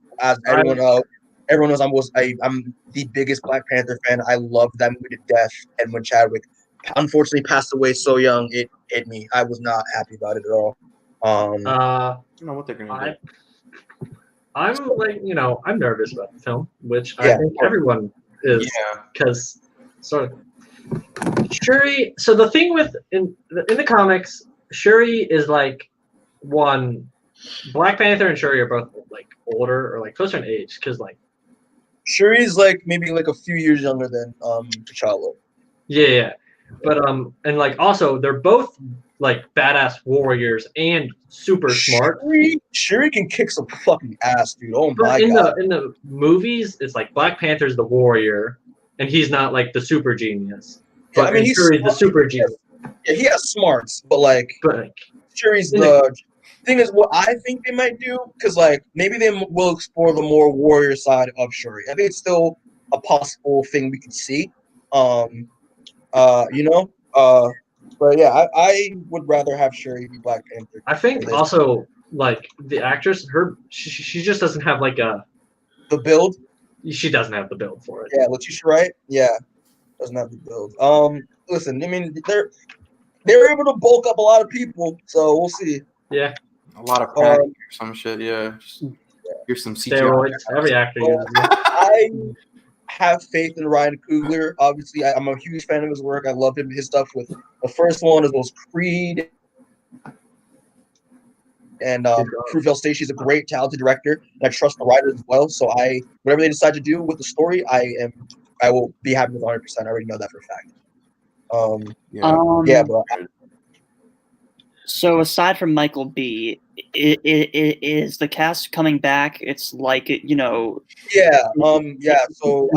A: everyone knows, I'm the biggest Black Panther fan. I love that movie to death. And when Chadwick unfortunately passed away so young, it hit me. I was not happy about it at all.
D: I don't know what they're gonna do.
B: I'm nervous about the film, which I think everyone is, because sort of Shuri. So the thing with in the comics, Shuri is like Black Panther and Shuri are both like older or like closer in age, because like
A: Shuri's like maybe like a few years younger than T'Challa.
B: Yeah, but and like also they're both like badass warriors and super smart.
A: Shuri can kick some fucking ass, dude. Oh my
B: god! In the movies, it's like Black Panther's the warrior, and he's not like the super genius.
A: Yeah,
B: but he's Shuri's the super genius.
A: Yeah, he has smarts, but Shuri's the thing is what I think they might do, because like maybe they will explore the more warrior side of Shuri. I think it's still a possible thing we could see. But yeah, I would rather have Shuri be Black Panther.
B: I think also like the actress, she just doesn't have like
A: the build.
B: She doesn't have the build for it.
A: Yeah, Letitia Wright. Yeah, doesn't have the build. Listen, I mean they're able to bulk up a lot of people, so we'll see.
B: Yeah,
D: a lot of or some shit. Yeah, here's some CGI.
B: Steroids. Every actor uses it.
A: I have faith in Ryan Coogler. Obviously, I'm a huge fan of his work. I love his stuff with the first one as well as Creed and Fruitvale Stacy's a great, talented director, and I trust the writers as well. So whatever they decide to do with the story, I will be happy with 100%. I already know that for a fact. But
E: so aside from Michael B, is the cast coming back? It's like So
A: I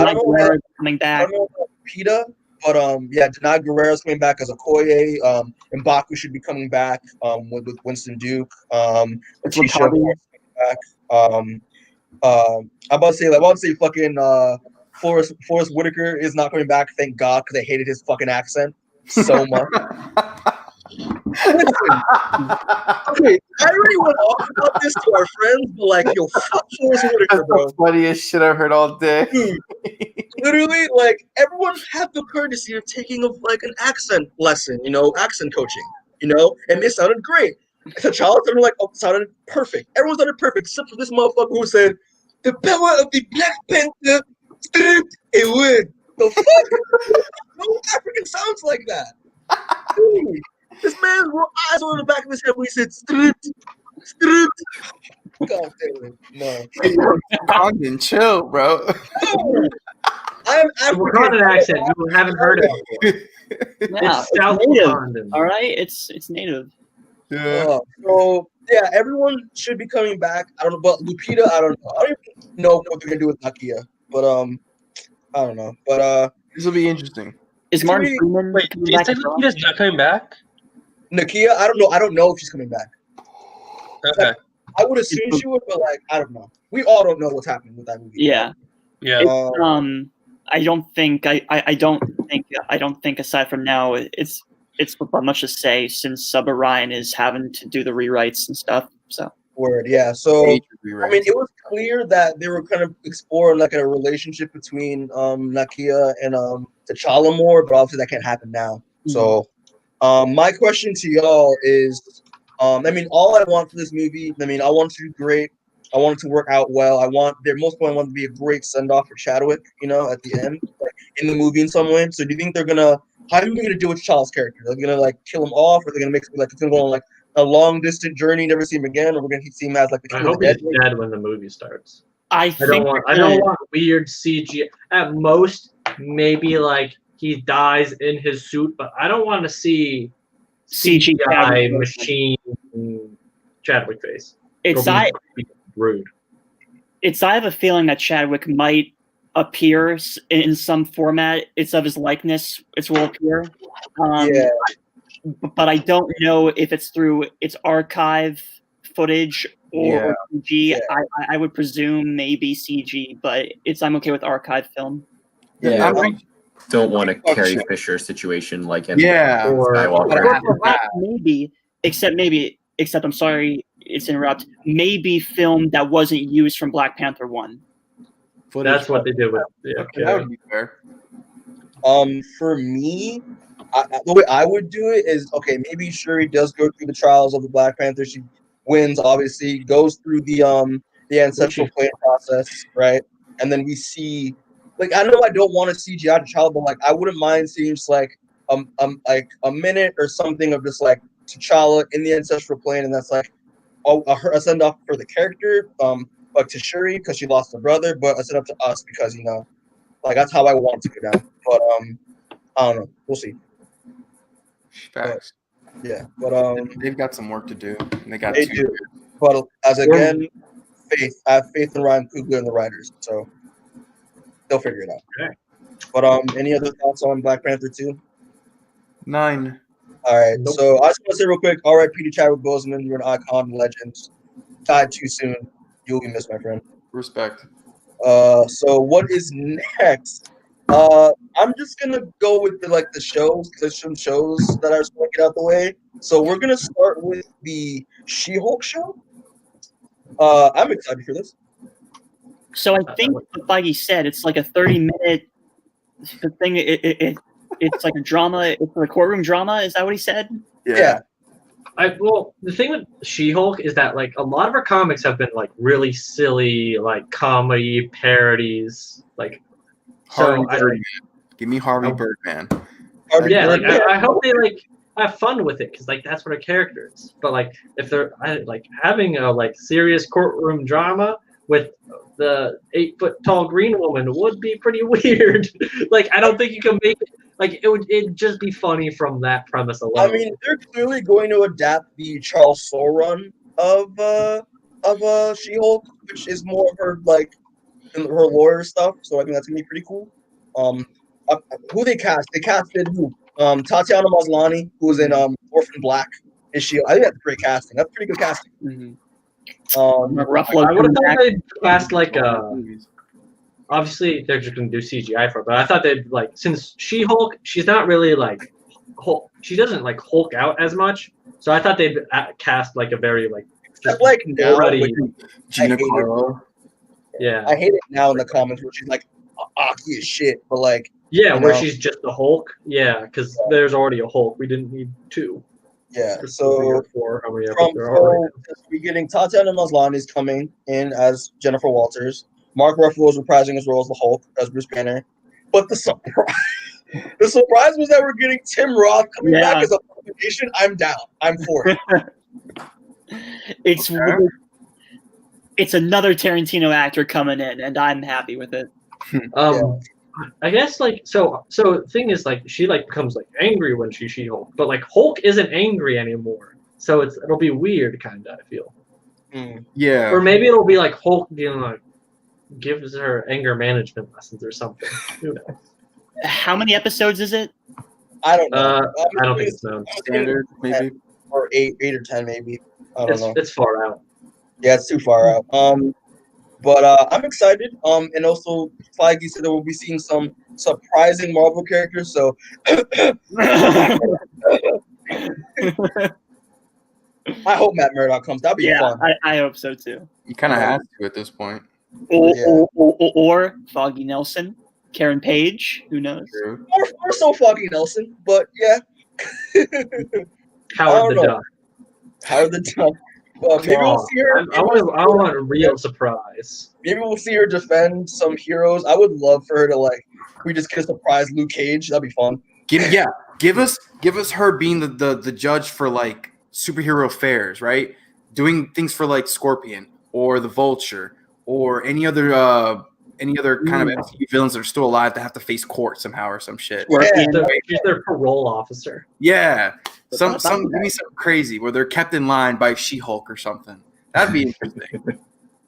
A: don't know about
E: coming back.
A: I don't know about PETA, but Denai Guerrero's coming back as Okoye. M'Baku should be coming back with Winston Duke. Letitia coming back. I'm about to say fucking Forrest Whitaker is not coming back. Thank God, because I hated his fucking accent so much. Listen, okay, I already went off about this to our friends, but like, yo, fuck Forrest Whitaker, bro.
D: That's the funniest shit I've heard all day.
A: Dude, literally, like, everyone had the courtesy of taking like an accent lesson, accent coaching, and it sounded great. T'Challa sounded perfect. Everyone sounded perfect except for this motherfucker who said, "The power of the Black Panther stripped away." The fuck? No African sounds like that. Dude, this man's eyes were on the back of his head when he said stripped. God damn it. No.
D: Condon, chill, bro.
A: I'm African
B: accent. You haven't heard of it.
E: Yeah,
B: it's South
E: native.
B: Wakanda.
E: All right, it's native.
D: Yeah.
A: Everyone should be coming back. I don't know, but Lupita, I don't know. I don't even know what they're gonna do with Nakia, but I don't know. But
D: this will be interesting.
E: Is Martin Freeman?
C: Wait, do you think Lupita's not coming back?
A: Nakia, I don't know. I don't know if she's coming back.
C: Okay.
A: I would assume she would, but like, I don't know. We all don't know what's happening with that movie.
E: Yeah. I don't think aside from now it's much to say since Subba Ryan is having to do the rewrites and stuff. So
A: word, yeah. So I mean, it was clear that they were kind of exploring like a relationship between Nakia and T'Challa more, but obviously that can't happen now. Mm-hmm. So my question to y'all is, I mean, all I want for this movie, I mean, I want it to do great. I want it to work out well. I want to be a great send off for Chadwick, at the end, like in the movie in some way. So do you think how are you gonna deal with T'Challa's character? Are they gonna like kill him off, or are they gonna make it like it's gonna go on like a long distant journey, never see him again, or we're gonna see him as like the
B: I hope he's dead when the movie starts.
E: I don't
B: want weird CG. At most, maybe like he dies in his suit, but I don't want to see CGI machine Chadwick face. Rude.
E: I have a feeling that Chadwick might appear in some format. It's of his likeness. It will appear. But I don't know if it's through its archive footage or CG. Yeah. I would presume maybe CG, but I'm okay with archive film.
F: Yeah, I don't want a Carrie Fisher situation like in Skywalker.
E: Maybe, except I'm sorry, it's interrupt. Maybe film that wasn't used from Black Panther 1.
B: That's what they did with.
D: That would be fair.
A: For me, the way I would do it is maybe Shuri does go through the trials of the Black Panther. She wins, obviously, goes through the ancestral plane process, right? And then we see, like, I know I don't want to CGI T'Challa, but like I wouldn't mind seeing just like a minute or something of just like T'Challa in the ancestral plane, and that's like a send off for the character, like to Shuri because she lost her brother, but a send off to us because like that's how I want it to go down. But I don't know. We'll see.
D: Facts.
A: Yeah, but
D: they've got some work to do. And
A: they do. But I have faith in Ryan Coogler and the writers, so they'll figure it out.
B: Okay.
A: But any other thoughts on Black Panther 2?
D: 9.
A: All right. Nope. So I just want to say real quick, R.I.P. to Chadwick Boseman. You're an icon, legend. Died too soon. You'll be missed, my friend.
D: Respect.
A: So what is next? I'm just gonna go with the shows, because there's some shows that I just want to get out the way. So we're gonna start with the She-Hulk show. I'm excited for this.
E: So I think, like he said, it's like a 30-minute thing. It's like a drama. It's a courtroom drama. Is that what he said?
A: Yeah.
B: Well, the thing with She-Hulk is that like a lot of her comics have been like really silly, like comedy parodies, like.
D: Harvey Birdman. Give me Harvey Birdman.
B: I hope have fun with it because like that's what a character is. But like if they're like having a like serious courtroom drama with the 8-foot tall green woman would be pretty weird. Like I don't think you can make it like it'd just be funny from that premise alone.
A: I mean, they're clearly going to adapt the Charles Soule run of She-Hulk, which is more of her like her lawyer stuff. So I think that's gonna be pretty cool. Who they cast? They casted who? Tatiana Maslany, who was in Orphan Black. Is she? I think that's great casting. That's pretty good casting.
E: Mm-hmm.
B: I would have thought they'd cast like obviously they're just gonna do CGI for it, but I thought they'd like since She-Hulk, she's not really like Hulk. She doesn't like Hulk out as much, so I thought they'd cast like a very like just
A: like now
B: already.
D: Gina Carano.
B: Yeah,
A: I hate it now in the comments where she's like Aki as shit, but like
B: yeah, where she's just the Hulk. Yeah, because there's already a Hulk. We didn't need two.
A: Yeah,
B: Or
A: so
B: four. Oh, yeah,
A: we're getting Tatiana Maslany is coming in as Jennifer Walters. Mark Ruffalo is reprising his role as the Hulk as Bruce Banner. But the surprise was that we're getting Tim Roth coming back as a Foundation. I'm down. I'm for it.
E: It's another Tarantino actor coming in, and I'm happy with it.
B: I guess like so the thing is like she like becomes like angry when she's She-Hulk, but like Hulk isn't angry anymore, so it'll be weird kind of I feel.
D: Yeah.
B: Or maybe it'll be like Hulk being like gives her anger management lessons or something. Who knows?
E: How many episodes is it?
A: I don't know.
B: I don't think it's known.
D: Standard maybe
A: or 8 or 10 maybe. I don't know.
B: It's far out.
A: Yeah, it's too far out. But I'm excited. And also, Feige said that we'll be seeing some surprising Marvel characters. So, I hope Matt Murdock comes. That'd be fun.
E: I hope so too.
D: You kind of have to at this point.
E: Or Foggy Nelson, Karen Page. Who knows?
A: Or so Foggy Nelson. But yeah.
B: Howard the Duck.
A: Howard the Duck. Maybe we'll see her.
B: I want a real surprise.
A: Maybe we'll see her defend some heroes. I would love for her to we just get a surprise Luke Cage. That'd be fun.
D: Give us her being the judge for like superhero fairs, right? Doing things for like Scorpion or the Vulture or any other kind of MCU villains that are still alive that have to face court somehow or some shit.
B: She's their parole officer.
D: Yeah. Give me something crazy where they're kept in line by She-Hulk or something. That'd be interesting.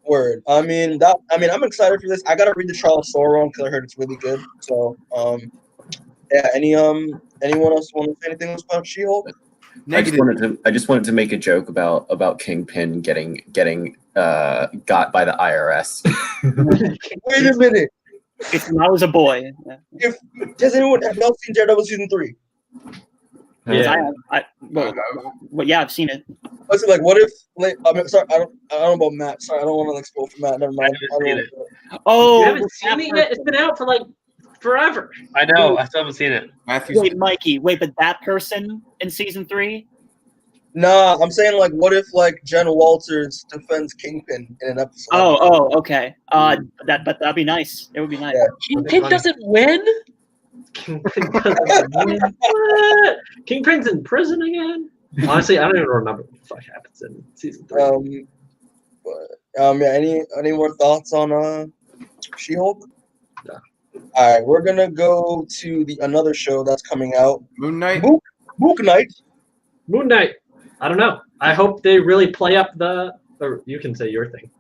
A: Word. I'm excited for this. I gotta read the Charles Soule run because I heard it's really good. So, yeah. Anyone else want to say anything else about She-Hulk?
F: I just wanted to make a joke about Kingpin getting got by the IRS.
A: Wait a minute.
E: If I was a boy.
A: Does anyone have not seen Daredevil season 3?
E: Yeah, I've seen it.
A: Listen, what if? Sorry, I don't know about Matt. Sorry, I don't want to spoil for Matt. Never mind.
E: You
B: haven't seen it yet? It's been out for forever.
C: I know. I still haven't seen it.
E: Wait, Mikey. But that person in season 3?
A: Nah, I'm saying what if Jen Walters defends Kingpin in an episode?
E: Oh, okay. That'd be nice. It would be nice.
A: Yeah.
C: Kingpin doesn't win.
B: Kingpin's in prison again? Honestly, I don't even remember what the fuck happens in season 3.
A: Any more thoughts on She-Hulk?
B: No.
A: All right, we're gonna go to another show that's coming out.
D: Moon Knight.
B: Moon Knight. I don't know. I hope they really play up or you can say your thing.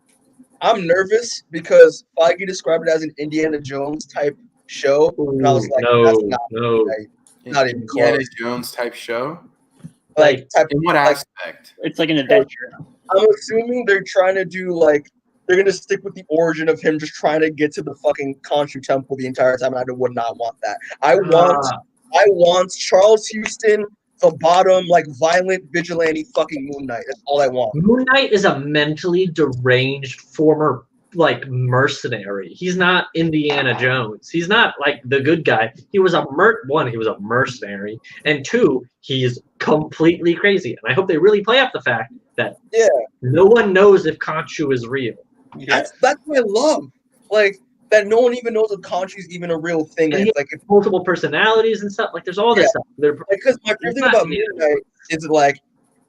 A: I'm nervous because Feige described it as an Indiana Jones type show. And I was like, that's not even close.
D: Indiana Jones type show?
A: In
D: what aspect?
E: It's like an adventure.
A: I'm assuming they're trying to do they're gonna stick with the origin of him just trying to get to the fucking Khonshu temple the entire time, and I would not want that. I want Charles Houston, the bottom, violent vigilante fucking Moon Knight. That's all I want.
B: Moon Knight is a mentally deranged former mercenary. He's not Indiana Jones. He's not the good guy. He was he was a mercenary, and 2, he's completely crazy. And I hope they really play up the fact that no one knows if Khonshu is real.
A: That's what I love. that no one even knows if Khonshu is even a real thing.
B: And
A: It's like
B: multiple personalities and stuff. Like there's all this stuff.
A: Because my favorite thing about Moon Knight is like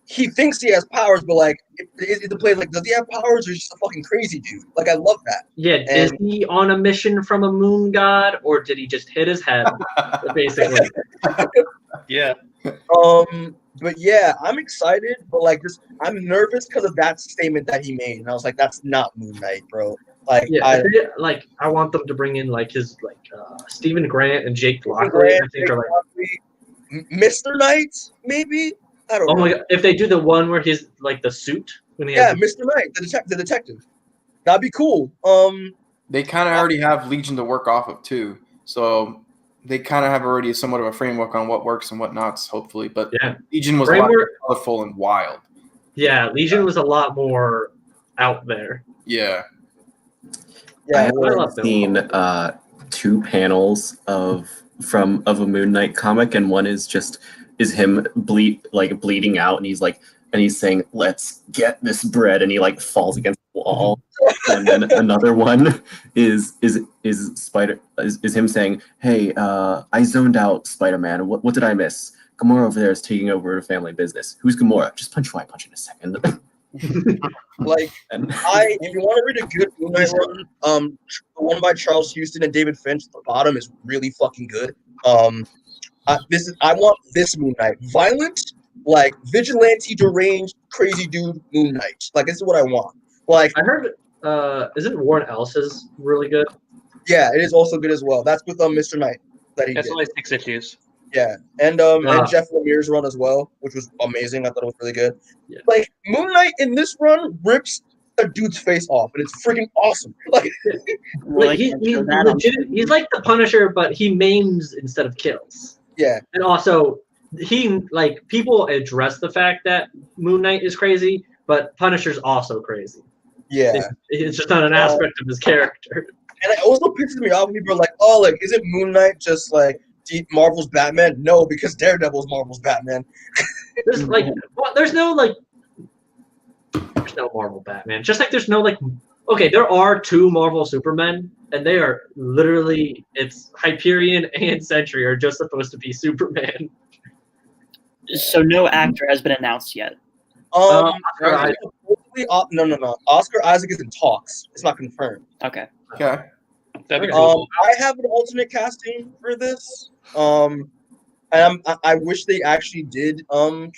A: he thinks he has powers, but like the play like, does he have powers or is he just a fucking crazy dude? Like I love that.
B: Yeah, is he on a mission from a moon god, or did he just hit his head? Basically.
C: Yeah.
A: But yeah, I'm excited, but like I'm nervous because of that statement that he made, and I was like, that's not Moon Knight, bro. Like,
B: yeah, I want them to bring in like his Stephen Grant and Jake Lockley. I think are like
A: Mr. Knight, maybe. I don't know.
B: Oh my god! If they do the one where he's like the suit when he has
A: Mr. Knight, the detective, that'd be cool.
D: They kind of already have Legion to work off of too, so they kind of have already somewhat of a framework on what works and what not. Hopefully, but Legion was a lot more colorful and wild.
B: Yeah, Legion was a lot more out there.
D: Yeah.
F: I have seen 2 panels of a Moon Knight comic, and one is him bleeding out, and he's saying, "Let's get this bread," and he like falls against the wall. And then another one is him saying, "Hey, I zoned out, Spider-Man. What did I miss? Gamora over there is taking over a family business. Who's Gamora? Just punch who I punch in a second."
A: Like if you want to read a good Moon Knight run, the one by Charles Houston and David Finch, the bottom is really fucking good. I want this Moon Knight, violent, like vigilante, deranged, crazy dude Moon Knight. Like this is what I want. Like
B: I heard, isn't Warren Ellis's really good?
A: Yeah, it is also good as well. That's with Mr. Knight that he
C: That's
A: did.
C: only 6 issues.
A: Yeah, and Jeff Lemire's run as well, which was amazing. I thought it was really good.
B: Yeah.
A: Like Moon Knight in this run rips a dude's face off, and it's freaking awesome. Like,
B: he's like the Punisher, but he maims instead of kills.
A: Yeah,
B: and also people address the fact that Moon Knight is crazy, but Punisher's also crazy.
A: Yeah,
B: it's just not an aspect of his character.
A: And it also pisses me off when people are like, "Oh, like isn't Moon Knight just like Marvel's Batman?" No, because Daredevil's Marvel's Batman.
B: There's no Marvel Batman. Just like there's no okay, there are 2 Marvel Supermen, and they are literally Hyperion and Sentry are just supposed to be Superman.
E: So no actor has been announced yet.
A: No. Oscar Isaac is in talks. It's not confirmed.
E: Okay.
C: That'd be cool.
A: I have an alternate casting for this. And I wish they actually did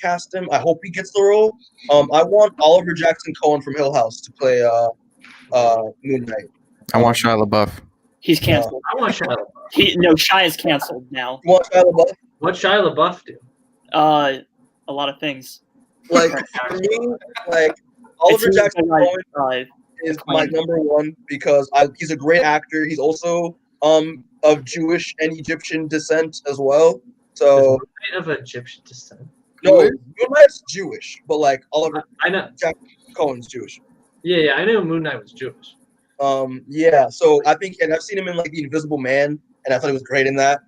A: cast him. I hope he gets the role. I want Oliver Jackson Cohen from Hill House to play Moon Knight.
D: I want Shia LaBeouf.
E: He's canceled.
B: I want Shia LaBeouf.
E: Shia is canceled now.
A: You want Shia LaBeouf?
B: What Shia LaBeouf do?
E: A lot of things.
A: Like for me, like Oliver Jackson Cohen is my number one because he's a great actor. He's also of Jewish and Egyptian descent as well. So
B: of Egyptian descent.
A: No, Moon Knight's Jewish, but like Oliver Jackson Cohen's Jewish.
B: Yeah, I know Moon Knight was Jewish.
A: Yeah. So I think, and I've seen him in like The Invisible Man, and I thought he was great in that.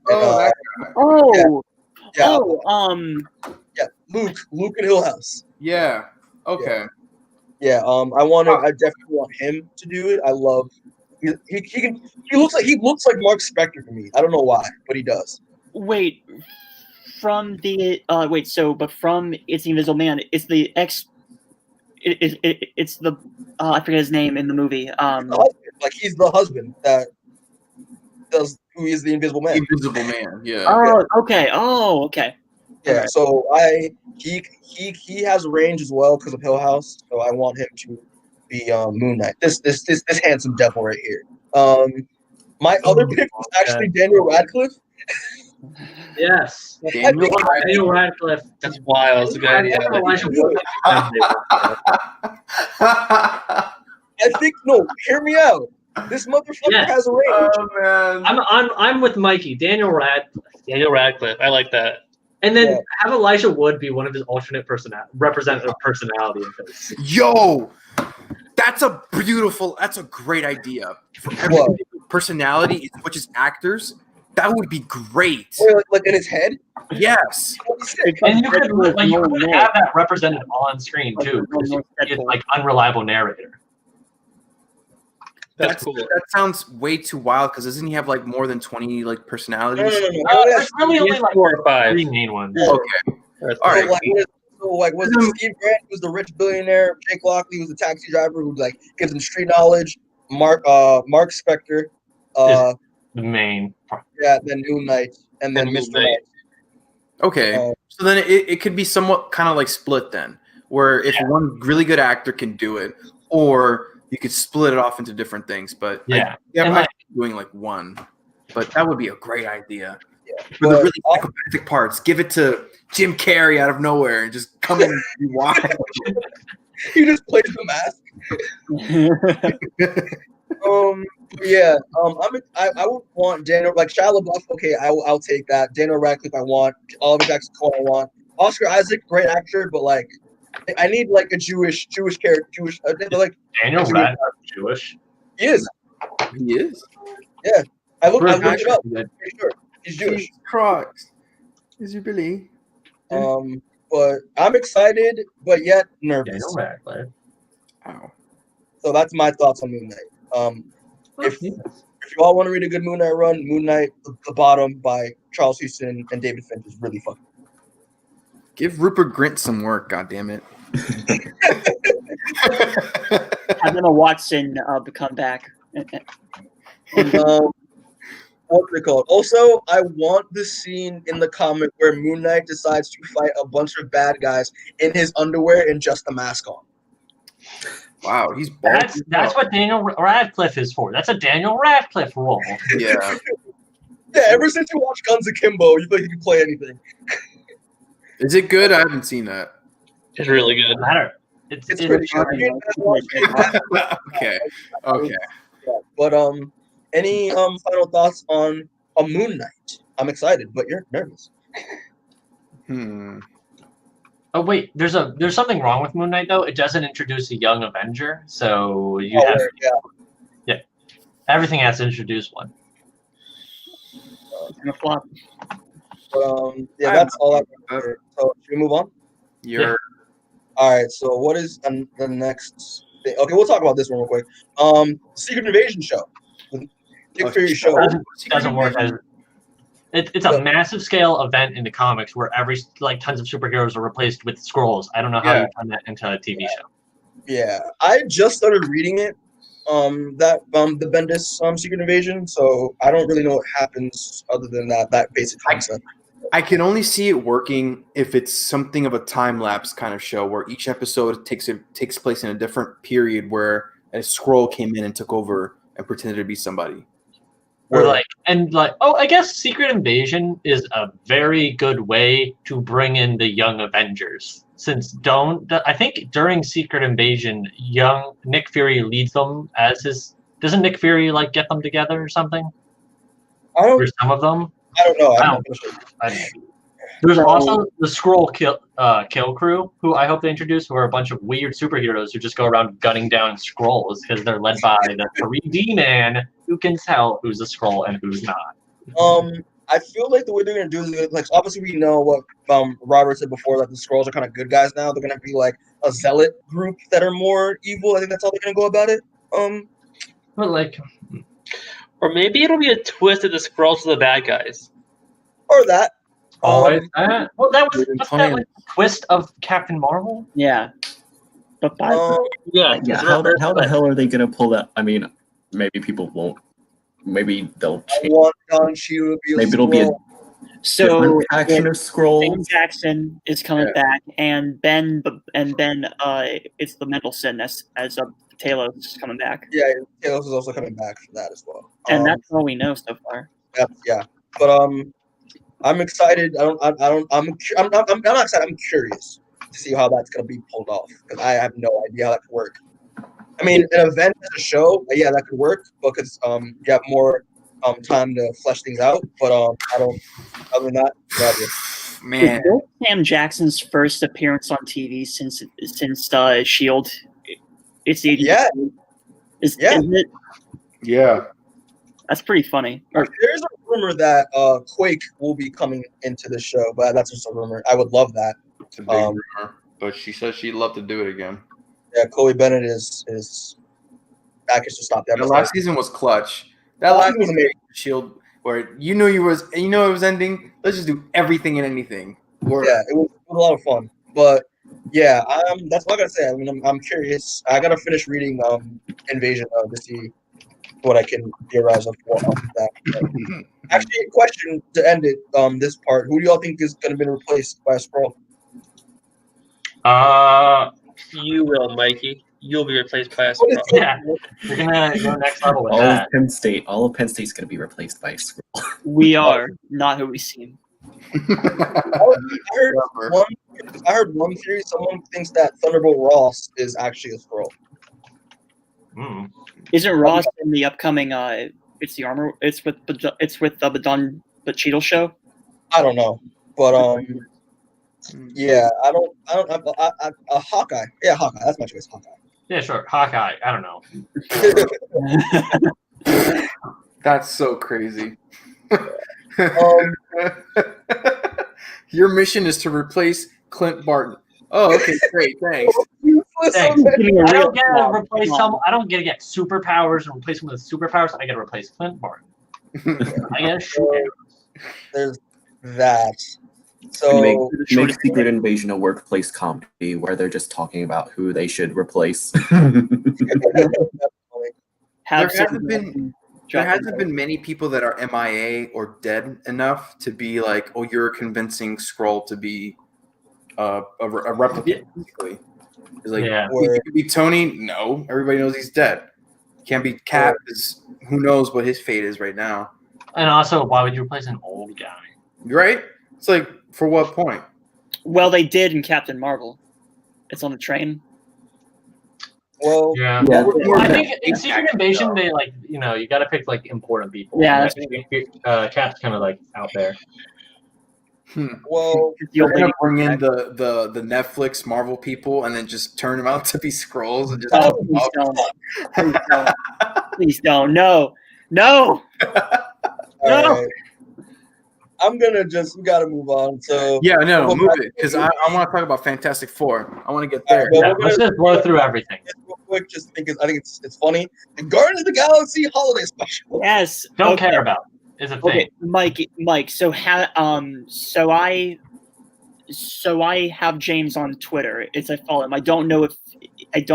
A: Luke in Hill House.
D: Yeah. Okay.
A: Yeah. I definitely want him to do it. I love. He looks like Mark Spector to me. I don't know why, but he does.
E: Wait, from the from It's the Invisible Man. It's the it's the I forget his name in the movie.
A: Like he's the husband that does who is the Invisible Man.
D: Invisible Man. Yeah.
E: Okay. Okay.
A: Yeah. So he has range as well because of Hill House. So I want him to be Moon Knight. This handsome devil right here. My other pick was actually Daniel Radcliffe.
B: Yes. Daniel Radcliffe.
C: That's wild. That's a good idea.
A: I think hear me out. This motherfucker has a range.
D: Oh man.
B: I'm with Mikey. Daniel Radcliffe.
C: I like that.
B: And then have Elijah Wood be one of his alternate representative personality.
D: Yo, that's a great idea. For every personality, which is actors, that would be great.
A: Like in his head?
D: Yes.
B: And you could have that represented on screen too. It's like unreliable narrator.
C: That's cool.
D: That sounds way too wild because doesn't he have like more than 20 like personalities?
B: There's really only like
C: 4 or 5.
B: 3 main ones.
D: Okay.
A: All right. Was it Steve Grant who's the rich billionaire? Jake Lockley was the taxi driver who like gives him street knowledge. Mark Spector,
B: is the main.
A: Yeah, then Moon Knight, and then Mr. Knight.
D: Okay, so then it could be somewhat kind of like split then, where if one really good actor can do it, or you could split it off into different things. But I'm doing like one, but that would be a great idea.
A: Yeah,
D: for the really psychopathic parts, give it to Jim Carrey out of nowhere and just come in and be wild.
A: He just plays the mask. I would want Daniel, like Shia LaBeouf. Okay, I'll take that. Daniel Radcliffe, I want. Oliver Jackson Cole, I want. Oscar Isaac, great actor, but like, I need like a Jewish character. Like
B: Daniel Radcliffe, Jewish.
A: He is.
D: He is.
A: Yeah, I looked it up. Sure, he's Jewish.
D: Jesus Christ. Is he really?
A: But I'm excited, but yet nervous.
B: Daniel Radcliffe.
D: Ow.
A: So that's my thoughts on Moon Knight. If you all want to read a good Moon Knight run, Moon Knight, The Bottom by Charles Houston and David Finch is really fun.
D: Give Rupert Grint some work, goddammit.
E: Have Emma Watson come back.
A: What's it called? Also, I want the scene in the comic where Moon Knight decides to fight a bunch of bad guys in his underwear and just a mask on.
D: Wow, he's
B: that's what Daniel Radcliffe is for. That's a Daniel Radcliffe role.
D: Yeah.
A: Yeah, ever since you watched Guns Akimbo, you think you can play anything.
D: Is it good? I haven't seen that.
C: It's really good.
B: Doesn't matter. It's
A: pretty good.
D: Okay.
A: Yeah, but any final thoughts on Moon Knight? I'm excited, but you're nervous.
B: Oh wait, there's something wrong with Moon Knight though. It doesn't introduce a young Avenger, so you have everything has to introduce one.
E: It's gonna flop.
A: That's all I got. So should we move on? All right. So what is the next thing? Okay, we'll talk about this one real quick. Secret Invasion show. Nick Fury show
B: doesn't work as it's a massive scale event in the comics where tons of superheroes are replaced with Skrulls. I don't know how you turn that into a TV show.
A: Yeah, I just started reading it. The Bendis Secret Invasion, so I don't really know what happens other than that basic concept.
D: I can only see it working if it's something of a time lapse kind of show where each episode takes place in a different period where a Skrull came in and took over and pretended to be somebody.
B: I guess Secret Invasion is a very good way to bring in the young Avengers. I think during Secret Invasion, young Nick Fury leads them as his. Doesn't Nick Fury get them together or something? Or some of them.
A: I don't know.
B: There's also the Skrull kill crew, who I hope they introduce, who are a bunch of weird superheroes who just go around gunning down Skrulls because they're led by the 3D man who can tell who's a Skrull and who's not.
A: I feel like the way they're gonna do is obviously we know what Robert said before, that the Skrulls are kind of good guys now. They're gonna be like a zealot group that are more evil. I think that's how they're gonna go about it.
C: Or maybe it'll be a twist that the Skrulls are the bad guys.
A: Or that.
B: Wasn't that the twist of Captain Marvel?
E: Yeah. But
F: how the hell are they gonna pull that? I mean, maybe people won't. Maybe they'll change. Maybe it'll be a different faction of Skrull.
E: Ben Jackson is coming back, and Ben it's the Mendelsohn as Talos is coming back.
A: Yeah, Talos is also coming back for that as well.
E: And that's all we know so far.
A: Yeah, but I'm excited. I'm not excited. I'm curious to see how that's gonna be pulled off because I have no idea how that could work. I mean, an event as a show, that could work because you have more time to flesh things out. But I don't. Other than that, no idea.
D: Man,
E: Sam Jackson's first appearance on TV since S.H.I.E.L.D. It's the isn't it?
D: Yeah,
E: that's pretty funny.
A: There's a rumor that Quake will be coming into the show, but that's just a rumor. I would love that.
D: It's a big rumor, but she says she'd love to do it again.
A: Yeah, Chloe Bennett is that gets to stop the
D: The
A: episode.
D: last season was clutch. That
A: Last
D: last
A: season was
D: season of Shield, where you knew it was ending. Let's just do everything and anything.
A: Yeah, it was a lot of fun. But yeah, that's what I gotta say. I mean, I'm curious. I gotta finish reading Invasion to see what I can theorize off that. But actually, a question to end it. This part. Who do y'all think is gonna be replaced by a Skrull?
C: You will, Mikey. You'll be replaced by a
A: What is
C: Skrull.
B: Yeah, you're gonna go next level with
F: All of
B: that.
F: Penn State. All of Penn State's going to be replaced by Skrull.
E: We are not who we seem.
A: I heard one theory. Someone thinks that Thunderbolt Ross is actually a Skrull.
E: Isn't Ross in the upcoming? It's the armor. It's with the Don Cheadle show.
A: I don't know, but yeah, I don't. Hawkeye. Yeah, Hawkeye. That's my choice. Hawkeye.
B: Yeah, sure. Hawkeye. I don't know.
D: That's so crazy. Your mission is to replace Clint Barton. Oh, okay, great, thanks.
B: Thanks. I don't get to replace someone. I don't get to get superpowers and replace them with superpowers. I get to replace Clint Barton. I get to shoot arrows.
A: There's that. So
F: make Secret Invasion a workplace comedy where they're just talking about who they should replace.
D: There hasn't been many people that are MIA or dead enough to be like, oh, you're a convincing Skrull to be a replicant, basically. It's like, you could be Tony. No, everybody knows he's dead. Can't be Cap, because who knows what his fate is right now.
B: And also, why would you replace an old guy?
D: Right? It's like, for what point?
E: Well, they did in Captain Marvel. It's on the train.
A: Well,
B: yeah. I think in Secret Invasion, they you got to pick important people.
E: Yeah,
B: Cap's kind of out there.
A: Well,
D: you're gonna bring in the Netflix Marvel people and then just turn them out to be Skrulls and just
E: Please don't. No.
A: No. Right. I'm gonna we gotta move on. So
D: move it because I want to talk about Fantastic Four. I want to get there.
B: Let's just blow through everything
A: real quick, just because I think it's funny. The Guardians of the Galaxy holiday special.
E: Yes.
B: Don't care about. Is a thing.
E: Okay, Mike. So I have James on Twitter. I follow him. I don't know if it's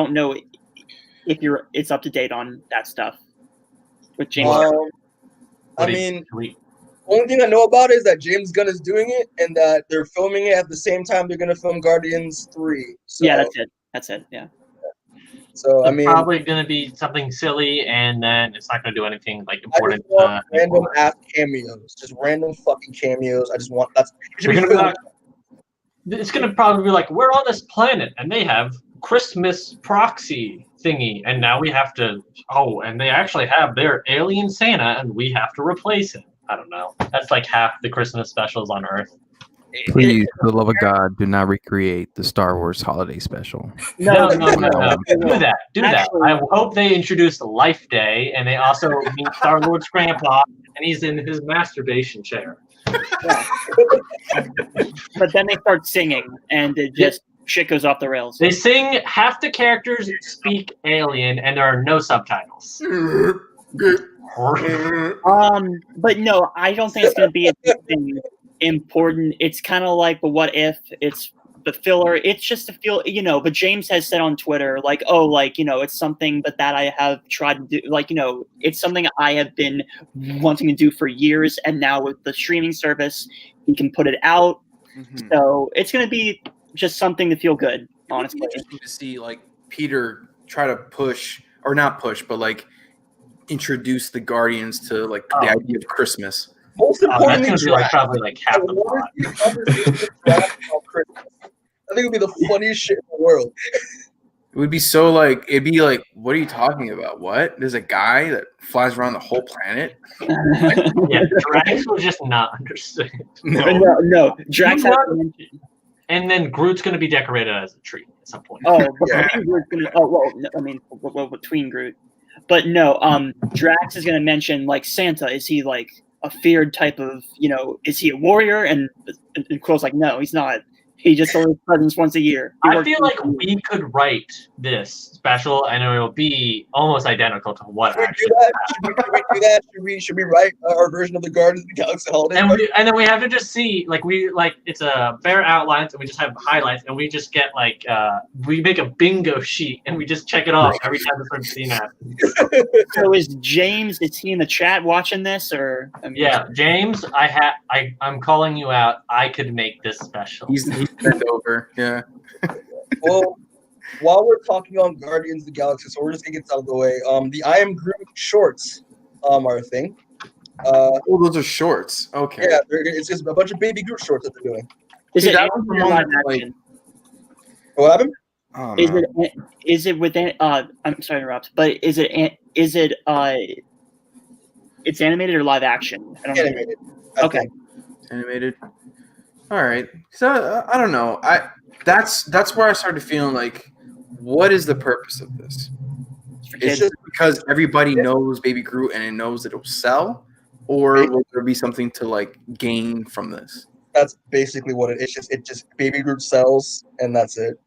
E: up to date on that stuff with James.
A: I mean, only thing I know about it is that James Gunn is doing it and that they're filming it at the same time they're gonna film Guardians 3. So,
E: yeah, that's it. Yeah.
A: So
B: it's probably going to be something silly, and then it's not going to do anything important.
A: I just want random ass cameos, just random fucking cameos. I just want
B: it's going to probably be like, we're on this planet, and they have Christmas proxy thingy, and now we have to. Oh, and they actually have their alien Santa, and we have to replace it. I don't know. That's half the Christmas specials on Earth.
N: Please, for the love of God, do not recreate the Star Wars holiday special.
B: No. Do that. I hope they introduce Life Day, and they also meet Star-Lord's grandpa, and he's in his masturbation chair.
E: Yeah. But then they start singing, and shit goes off the rails.
B: They sing, half the characters speak alien, and there are no subtitles.
E: But no, I don't think it's going to be anything important. It's kind of like the what if. It's the filler. It's just to feel, but James has said on Twitter, it's something that I have tried to do. It's something I have been wanting to do for years, and now with the streaming service, he can put it out. Mm-hmm. So it's going to be just something to feel good, honestly.
D: It's interesting to see Peter try to push, or not push, but introduce the Guardians to the idea of Christmas.
A: Most importantly,
B: that's gonna be probably half the plot.
A: I think it would be the funniest shit in the world.
D: It would be so it'd be what are you talking about? What? There's a guy that flies around the whole planet?
B: Yeah, Drax will just not understand.
E: No. Drax has to mention.
B: And then Groot's going to be decorated as a tree at some point.
E: Between Groot. But no, Drax is going to mention Santa. Is he a feared type of, is he a warrior? And Quill's no, he's not. He just only presents once a year.
B: I feel like we could write this special, and it will be almost identical to what actually.
A: Should we do that? Should we write our version of the Guardians of the Galaxy holiday?
B: And then we have to just see it's a bare outlines, and we just have highlights, and we just get we make a bingo sheet, and we just check it off every time the first scene happens.
E: So is he in the chat watching this, or?
B: Yeah, James, I'm calling you out. I could make this special.
D: He's bent over. Yeah.
A: Well, while we're talking on Guardians of the Galaxy, so we're just gonna get this out of the way. The I Am Groot shorts are a thing.
D: Those are shorts. Okay.
A: Yeah, it's just a bunch of baby Groot shorts that they're doing.
E: Is it
D: that
E: animated
D: was
E: or live
D: like-
E: action?
A: What happened?
D: Oh,
E: Is
D: no.
E: it within? I'm sorry to interrupt, but is it it's animated or live action? I don't know.
A: Animated.
E: Okay.
D: Animated. All right. So I don't know. That's where I started feeling like, what is the purpose of this? Is it because everybody knows Baby Groot and it knows that it'll sell, or will there be something to like gain from this?
A: That's basically what it is. It just Baby Groot sells, and that's it.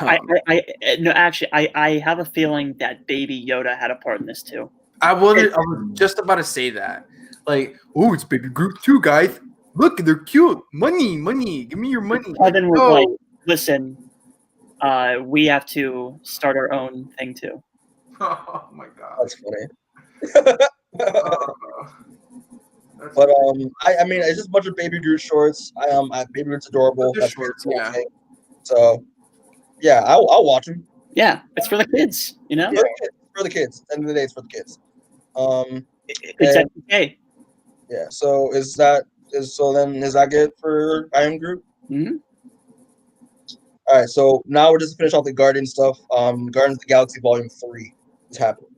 E: No, actually, I have a feeling that Baby Yoda had a part in this too.
D: I was just about to say that. Like, oh, it's Baby Groot too, guys. Look, they're cute. Money. Give me your money.
E: Kevin was like, listen, we have to start our own thing too.
D: Oh my god.
A: That's funny. But I mean, it's just a bunch of Baby Groot shorts. Baby Groot's adorable.
D: They're
A: That's
D: shorts,
A: the whole
D: yeah.
A: thing. So, yeah, I'll watch them.
E: Yeah, it's for the kids, you know.
A: For the kids. End of the day, it's for the kids.
E: It's okay.
A: Yeah. So is that good for I Am Groot?
E: Mm-hmm.
A: All right. So now we're just finish off the Guardian stuff. Guardians of the Galaxy Volume 3 is happening.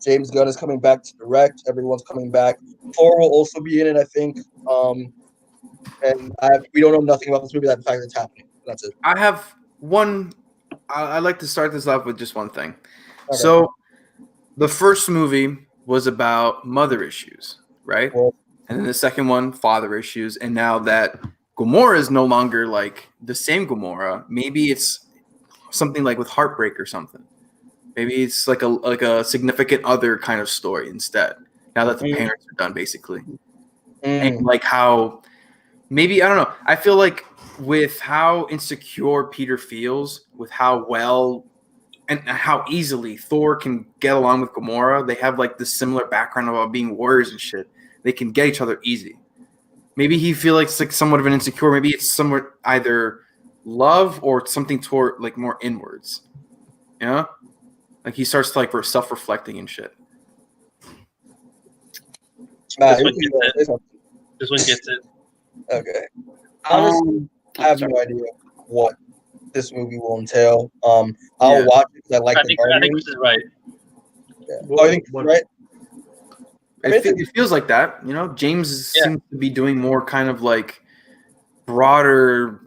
A: James Gunn is coming back to direct. Everyone's coming back. Thor will also be in it, I think. And we don't know nothing about this movie. That the fact that it's happening. That's it.
D: I have one. I'd like to start this off with just one thing.
A: Okay.
D: So, the first movie was about mother issues, right? And then the second one, father issues. And now that Gamora is no longer like the same Gamora, maybe it's something like with heartbreak or something. Maybe it's like a significant other kind of story instead. Now that the parents are done, basically, and like how maybe I don't know. I feel like with how insecure Peter feels, with how well and how easily Thor can get along with Gamora, they have like this similar background about being warriors and shit. They can get each other easy. Maybe he feels like it's like somewhat of an insecure. Maybe it's somewhat either love or something toward like more inwards. You know? Like he starts to like self-reflecting and shit.
C: This one gets it.
A: Okay. Honestly, I have no idea what this movie will entail. I'll watch it because I like the Guardians.
C: I think this is right.
A: Yeah. I think right.
D: It feels like that, you know. James seems to be doing more kind of like broader,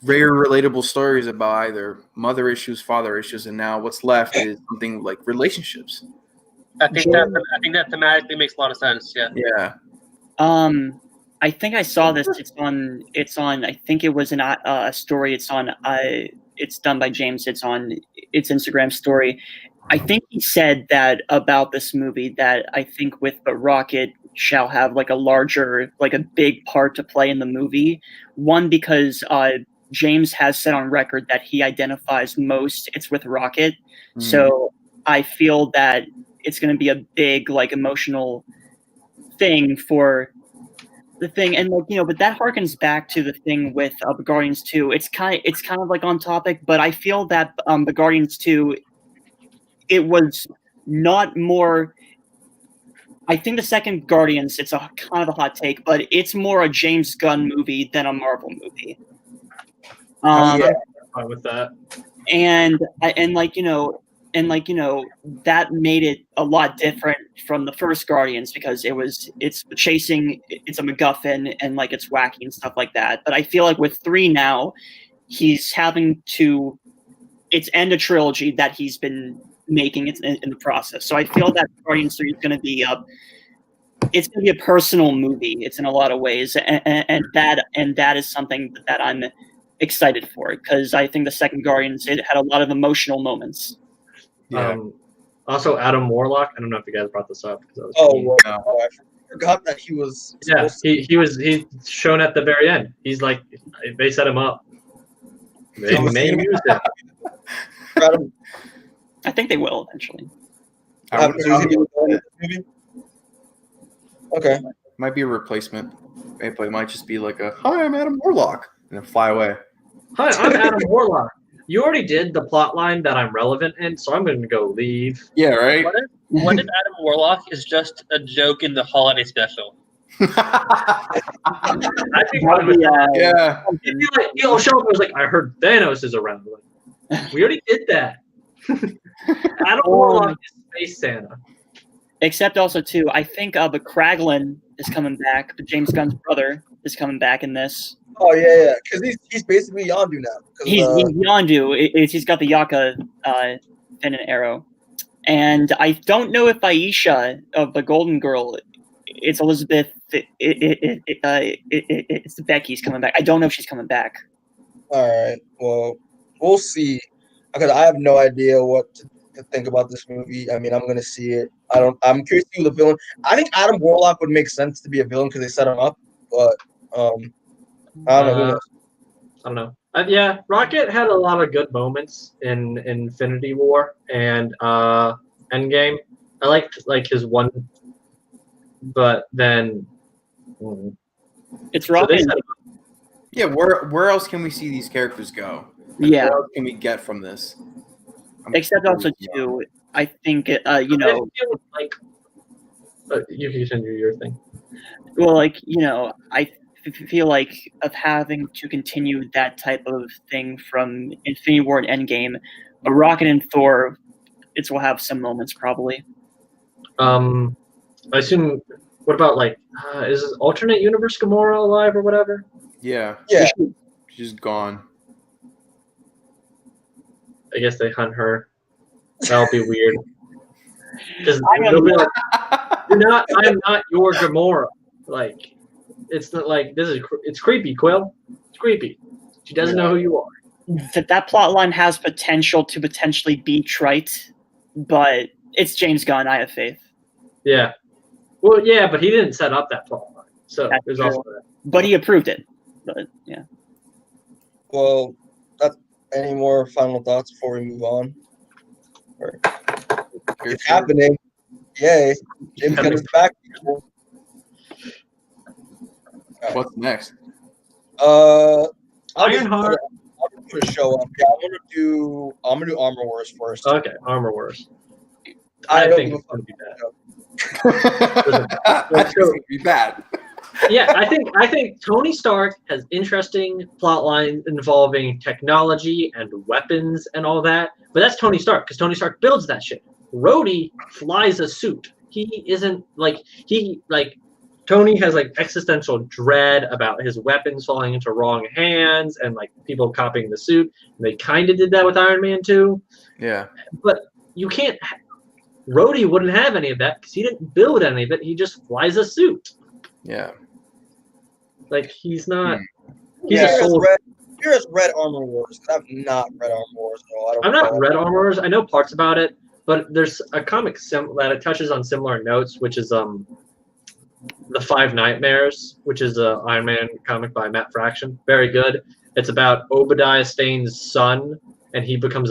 D: rare, relatable stories about either mother issues, father issues, and now what's left is something like relationships.
C: I think that thematically makes a lot of sense. Yeah.
D: Yeah.
E: I think I saw this. It's on. I think it was a story. It's on. It's done by James. It's on its Instagram story. I think he said that about this movie that I think with the Rocket shall have like a larger, like a big part to play in the movie. One, because James has said on record that he identifies most it's with Rocket. So I feel that it's going to be a big like emotional thing for the thing. And like, you know, but that harkens back to the thing with the Guardians 2. It's kind of like on topic, but I feel that the Guardians 2, it was not more. I think the second Guardians, it's a kind of a hot take, but it's more a James Gunn movie than a Marvel movie.
B: With that,
E: and like you know, that made it a lot different from the first Guardians because it's chasing, it's a MacGuffin and like it's wacky and stuff like that. But I feel like with 3 now, he's having to end a trilogy that he's been making it in the process. So I feel that Guardians 3 is going to be it's going to be a personal movie. It's in a lot of ways, and that is something that I'm excited for it because I think the second Guardians it had a lot of emotional moments.
D: Yeah.
B: Also, Adam Warlock. I don't know if you guys brought this up.
A: I forgot that he was.
B: Yeah, he's shown at the very end. He's like, they set him up. They may use him.
E: I think they will eventually.
A: Okay.
D: Might be a replacement. It might just be like a, hi, I'm Adam Warlock, and then fly away.
B: Hi, I'm Adam Warlock. You already did the plot line that I'm relevant in, so I'm going to go leave.
D: Yeah, right?
C: What if Adam Warlock is just a joke in the holiday special?
B: I think I would,
D: yeah.
B: He'll show up and was like, I heard Thanos is around. Like, we already did that. Adam Warlock is Space Santa.
E: Except also too, I think but Kraglin is coming back. But James Gunn's brother is coming back in this.
A: Oh yeah, because he's basically Yondu now.
E: He's Yondu. He's got the Yaka fin and arrow, and I don't know if Aisha of the Golden Girl, it's Elizabeth. It's Becky's coming back. I don't know if she's coming back.
A: All right. Well, we'll see. Because I have no idea what to think about this movie. I mean, I'm gonna see it. I'm curious to see the villain. I think Adam Warlock would make sense to be a villain because they set him up. But I don't know. Who knows?
B: I don't know. Yeah, Rocket had a lot of good moments in Infinity War and Endgame. I liked his one, but then
E: it's Rocket.
B: So
D: yeah, where else can we see these characters go?
E: Yeah,
D: what else can we get from this?
E: Except also too, I think you know,
B: like you can continue your thing.
E: Well, like I feel like of having to continue that type of thing from Infinity War and Endgame, but Rocket and Thor, will have some moments probably.
B: I assume. What about is alternate universe Gamora alive or whatever?
D: Yeah. She's gone.
B: I guess they hunt her. That'll be weird. Because
E: they'll be like,
B: I'm not your Gamora. Like, it's not like it's creepy, Quill. It's creepy. She doesn't know who you are.
E: That plot line has potential to potentially be trite, but it's James Gunn. I have faith.
B: Yeah. Well, yeah, but he didn't set up that plot line, so there's also that.
E: But he approved it. But yeah.
A: Well, any more final thoughts before we move on? It's happening. Yay. James Gunn is back.
D: What's next?
B: Ironheart.
A: I'll put a show up. Yeah, I'm gonna do Armor Wars first.
B: Okay, Armor Wars. I think it's gonna be bad.
D: That's gonna be bad.
B: Yeah, I think Tony Stark has interesting plot lines involving technology and weapons and all that. But that's Tony Stark, because Tony Stark builds that shit. Rhodey flies a suit. He isn't Tony has existential dread about his weapons falling into wrong hands and people copying the suit. And they kind of did that with Iron Man 2.
D: Yeah.
B: But you can't. Rhodey wouldn't have any of that because he didn't build any of it. He just flies a suit.
D: Yeah.
B: He's not.
A: He's a soldier. You're as read Armor Wars. I've not read Armor Wars at all.
B: I've not read Armor Wars. I know parts about it, but there's a comic that it touches on similar notes, which is The Five Nightmares, which is a Iron Man comic by Matt Fraction. Very good. It's about Obadiah Stane's son, and he becomes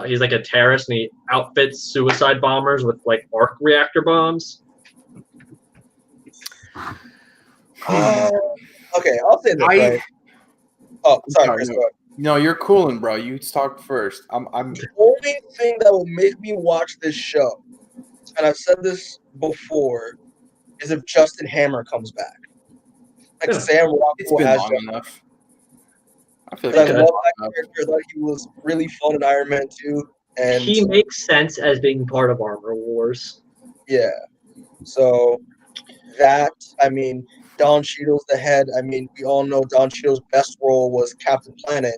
B: he's a terrorist, and he outfits suicide bombers with arc reactor bombs.
A: Okay, I'll say this. Right? Oh, sorry, Chris.
D: No, you're cooling, bro. You talked first. I'm.
A: The only thing that will make me watch this show, and I've said this before, is if Justin Hammer comes back. Sam Rockwell
D: it's been
A: has
D: long enough. I feel
A: like I love that character. I thought he was really fun in Iron Man 2, and
B: he makes sense as being part of Armor Wars.
A: Yeah. So that Don Cheadle's the head. We all know Don Cheadle's best role was Captain Planet.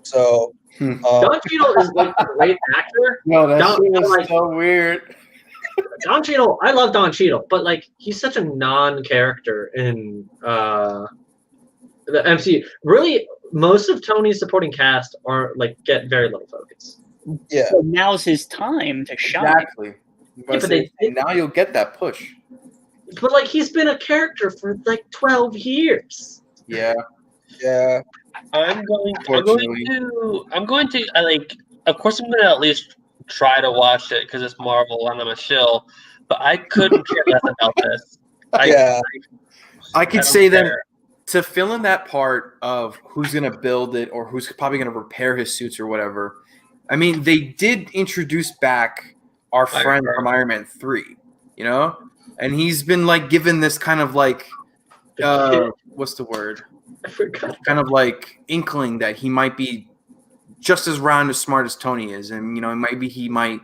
A: So
B: Don Cheadle is a great actor.
D: No, that was so weird.
B: Don Cheadle, I love Don Cheadle, but he's such a non-character in the MCU. Really, most of Tony's supporting cast are like get very little focus.
A: Yeah.
E: So now's his time to shine.
D: Exactly.
B: Yeah, but
D: Now you'll get that push.
B: But like he's been a character for like 12 years.
D: Yeah.
A: Yeah.
C: I'm going to like. Of course, I'm going to at least try to watch it because it's Marvel and I'm a shill. But I couldn't care less about this.
D: I could say that to fill in that part of who's going to build it or who's probably going to repair his suits or whatever. I mean, they did introduce back our friend from Iron Man 3, you know, and he's been like given this kind of like, what's the word?
B: I forgot.
D: Kind of like inkling that he might be just as round as smart as Tony is, and you know, maybe he might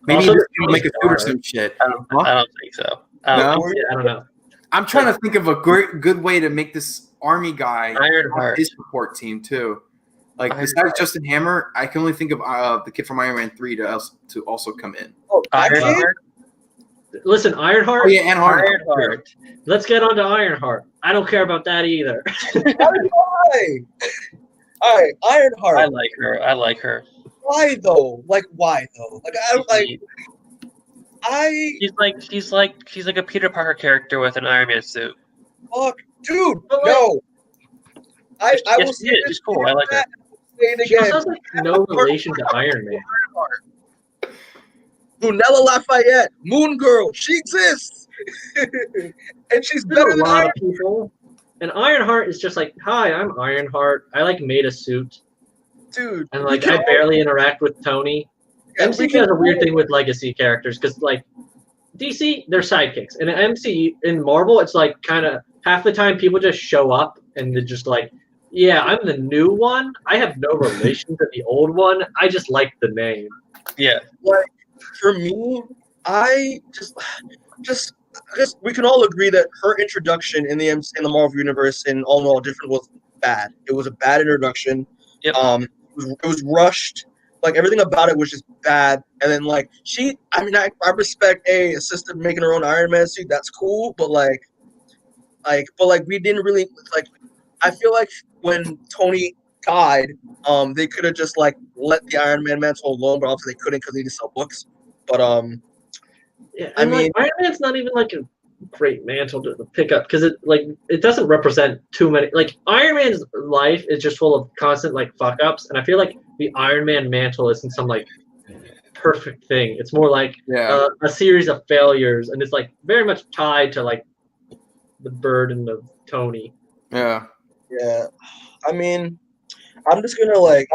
B: Also,
D: he'll make a suit or some shit.
C: I don't think so.
B: I don't know.
D: I'm trying to think of a good way to make this army guy
C: Ironheart
D: his support team too. Like
C: Ironheart.
D: besides Justin Hammer, I can only think of the kid from Iron Man 3 to also come in.
A: Oh,
C: Ironheart.
B: Listen, Ironheart.
D: Oh yeah, and
C: Ironheart.
B: Let's get on to Ironheart. I don't care about that either.
A: All right, Ironheart.
C: I like her.
A: Why though? Like why though? Like I don't like.
C: She's like a Peter Parker character with an Iron Man suit.
A: Fuck, dude, no. I will
C: say it. She's cool. I like her.
A: Say it
B: She
A: again.
B: also has like no relation to Iron Man.
A: Brunella Lafayette, Moon Girl, she exists, and she's better
B: a
A: than
B: lot
A: Iron
B: of people. And Ironheart is just like, hi, I'm Ironheart. I like made a suit,
A: dude.
B: And like I barely interact with Tony.
A: Yeah,
B: MCU has a weird thing with legacy characters because like DC, they're sidekicks, and in MCU in Marvel, it's like kind of half the time people just show up and they're just like, yeah, I'm the new one. I have no relation to the old one. I just like the name.
C: Yeah.
A: Like for me, I just we can all agree that her introduction in the Marvel universe in all different was bad. It was a bad introduction.
C: Yep.
A: It was rushed. Like everything about it was just bad. And then like I respect a sister making her own Iron Man suit. That's cool. But we didn't really like. I feel like when Tony died, they could have just like let the Iron Man mantle alone, but obviously they couldn't because they need to sell books. But
B: yeah, I mean, Iron Man's not even like a great mantle to pick up because it doesn't represent too many. Like Iron Man's life is just full of constant like fuck ups, and I feel like the Iron Man mantle isn't some like perfect thing. It's more like a series of failures, and it's like very much tied to like the burden of Tony.
D: Yeah.
A: Yeah. I mean, I'm just gonna like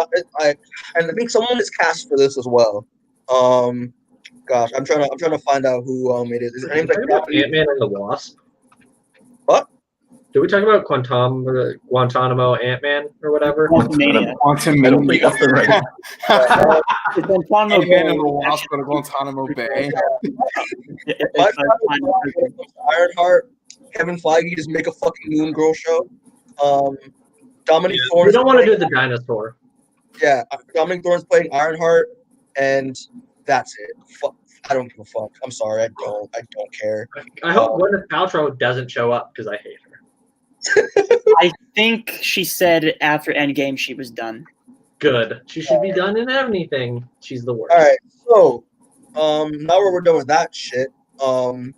A: and I think someone is cast for this as well. Gosh, I'm trying to find out who it is. Is her name like
B: Ant-Man and the Wasp?
A: What?
B: Did we talk about Guantanamo Ant-Man or whatever?
E: Quantumania.
D: I don't think that's the right.
E: Guantanamo
D: Ant-Man and the Wasp go to Guantanamo Bay.
A: Ironheart, Kevin Feige just make a fucking Moon Girl show. Dominic Thorne.
B: We don't want to do the dinosaur.
A: Yeah, Dominic Thorne's playing Ironheart, and that's it. Fuck, I don't give a fuck. I'm sorry, I don't care.
B: I hope Gwyneth Paltrow doesn't show up because I hate her.
E: I think she said after Endgame she was done.
B: Good. She should be done in anything. She's the worst.
A: All right, so now we're done with that shit. Ant-Man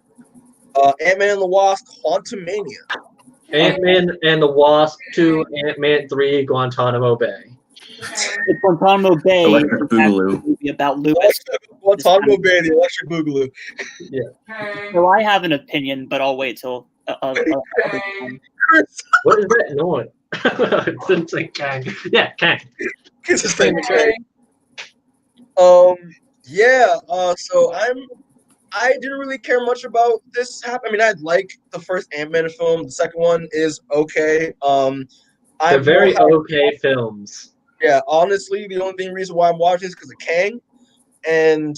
A: and the Wasp, Quantumania.
B: Ant-Man and the Wasp 2, Ant-Man 3, Guantanamo Bay.
E: Guantanamo Bay
F: Electric Boogaloo.
E: movie about Lewis.
A: Guantanamo Bay, the Electric Boogaloo.
B: Yeah.
E: So I have an opinion, but I'll wait till.
B: What is that noise? It's like Kang. Yeah, Kang.
A: It's just like Kang. Yeah. So I didn't really care much about this happen. I mean, I like the first Ant-Man film. The second one is okay.
B: They're very okay films.
A: Yeah, honestly, the only reason why I'm watching is because of Kang. And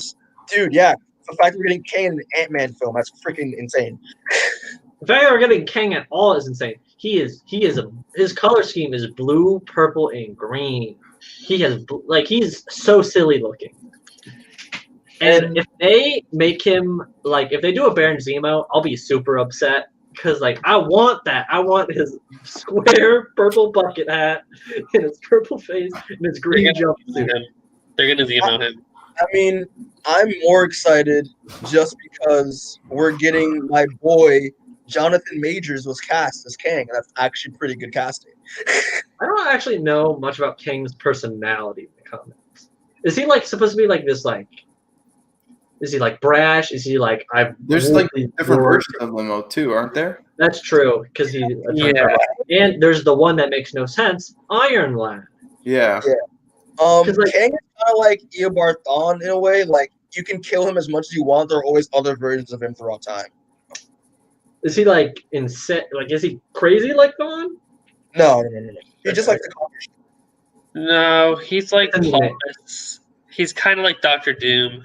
A: dude, yeah, the fact that we're getting Kang in an Ant-Man film, that's freaking insane.
B: The fact that we're getting Kang at all is insane. His color scheme is blue, purple, and green. He's so silly looking. And if they make him if they do a Baron Zemo, I'll be super upset because like I want that. I want his square purple bucket hat and his purple face and his green jumpsuit.
C: They're gonna Zemo him.
A: I mean, I'm more excited just because we're getting my boy Jonathan Majors was cast as Kang, and that's actually pretty good casting.
B: I don't actually know much about Kang's personality in the comics. Is he like supposed to be like this? Like, is he like brash? Is he like
D: There's like different versions of Limo too, aren't there?
B: That's true because he and there's the one that makes no sense, Iron Lad.
D: Yeah.
A: Kang is kind of like Eobard Thawne in a way. Like you can kill him as much as you want. There are always other versions of him throughout time.
B: Is he like insane? Like is he crazy like Thawne?
A: No. He just like the comics.
C: No, he's like he's kind of like Doctor Doom.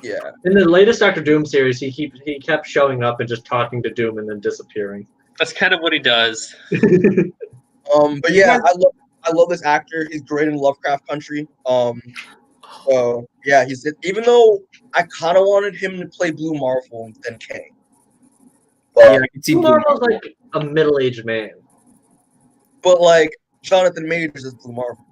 A: Yeah.
B: In the latest Doctor Doom series, he kept showing up and just talking to Doom and then disappearing.
C: That's kind of what he does.
A: But yeah, I love this actor. He's great in Lovecraft Country. So yeah, even though I kind of wanted him to play Blue Marvel than Kang.
D: Yeah, I can see
B: Blue Marvel's like a middle-aged man.
A: But like Jonathan Majors is Blue Marvel.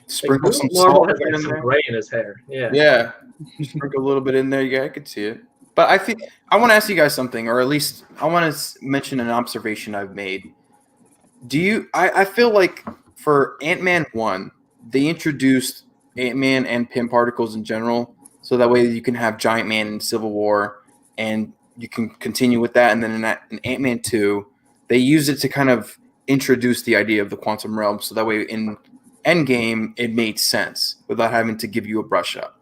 D: Sprinkle some
B: Marvel
D: salt
B: has
D: in
B: like some
D: there.
B: gray in his hair. Yeah.
D: Yeah. Sprinkle a little bit in there. Yeah, I could see it. But I want to ask you guys something, or at least I want to mention an observation I've made. I feel like for Ant-Man 1, they introduced Ant-Man and Pym particles in general, so that way you can have Giant Man in Civil War, and you can continue with that. And then in Ant-Man 2, they used it to kind of introduce the idea of the quantum realm, so that way in Endgame it made sense without having to give you a brush up.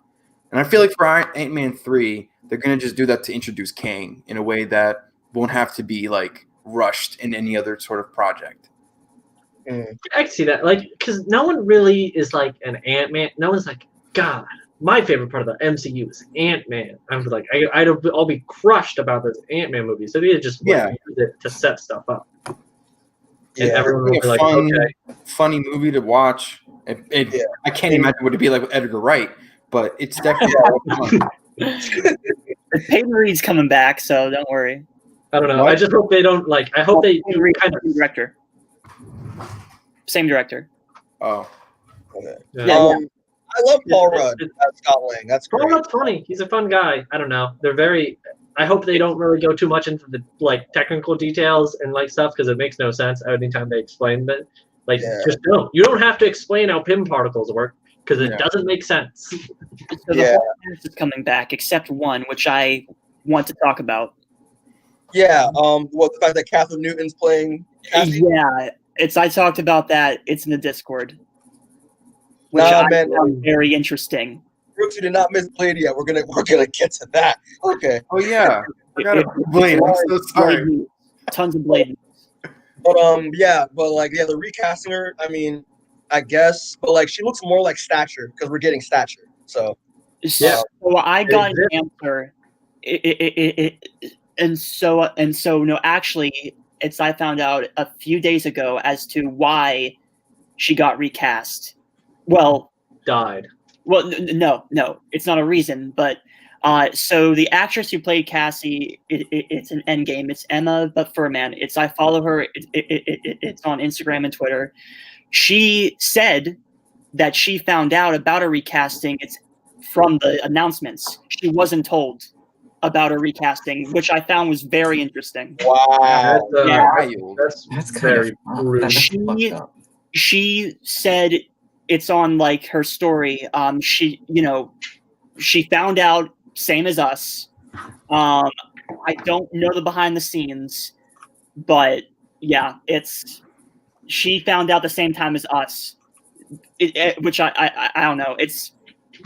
D: And I feel like for Ant-Man 3, they're going to just do that to introduce Kang in a way that won't have to be like rushed in any other sort of project.
B: I can see that, like, because no one really is like an Ant-Man. No one's like, God, my favorite part of the MCU is Ant-Man. I'm like, I'll be crushed about this Ant-Man movie. So they just use it to set stuff up. And everyone will be like,
D: funny movie to watch. I can't imagine what it'd be like with Edgar Wright, but it's definitely fun.
E: Peyton Reed's coming back, so don't worry.
B: I don't know. I just hope they don't like. I hope they
E: kind of director. Same director.
D: Oh.
A: Okay.
B: Yeah.
A: I love Paul Rudd as Scott Lang. That's great.
B: Paul Rudd's funny. He's a fun guy. I don't know. They're very. I hope they don't really go too much into the like technical details and like stuff because it makes no sense anytime they explain it. Like just don't. You don't have to explain how Pym particles work because it doesn't make sense.
E: So the whole cast is coming back except one, which I want to talk about.
A: Yeah. The fact that Catherine Newton's playing Cassie?
E: Yeah. I talked about that. It's in the Discord. Which I found very interesting.
A: Brooks, you did not miss Blade yet. We're gonna get to that. Okay.
D: Oh yeah. Forgot about Blade. I'm so sorry.
E: Tons of Blade.
A: But the recasting her, I mean, I guess, but like she looks more like Stature because we're getting Stature. So
E: So I got an answer. Actually, I found out a few days ago as to why she got recast. Well,
B: died.
E: Well, no, it's not a reason. But so the actress who played Cassie, it's an Endgame. It's Emma, but Furman. I follow her. It's on Instagram and Twitter. She said that she found out about a recasting. It's from the announcements. She wasn't told about a recasting, which I found was very interesting.
A: Wow.
B: That's very rude.
E: She said it's on like her story. She found out same as us. I don't know the behind the scenes, but yeah, she found out the same time as us. Which I don't know.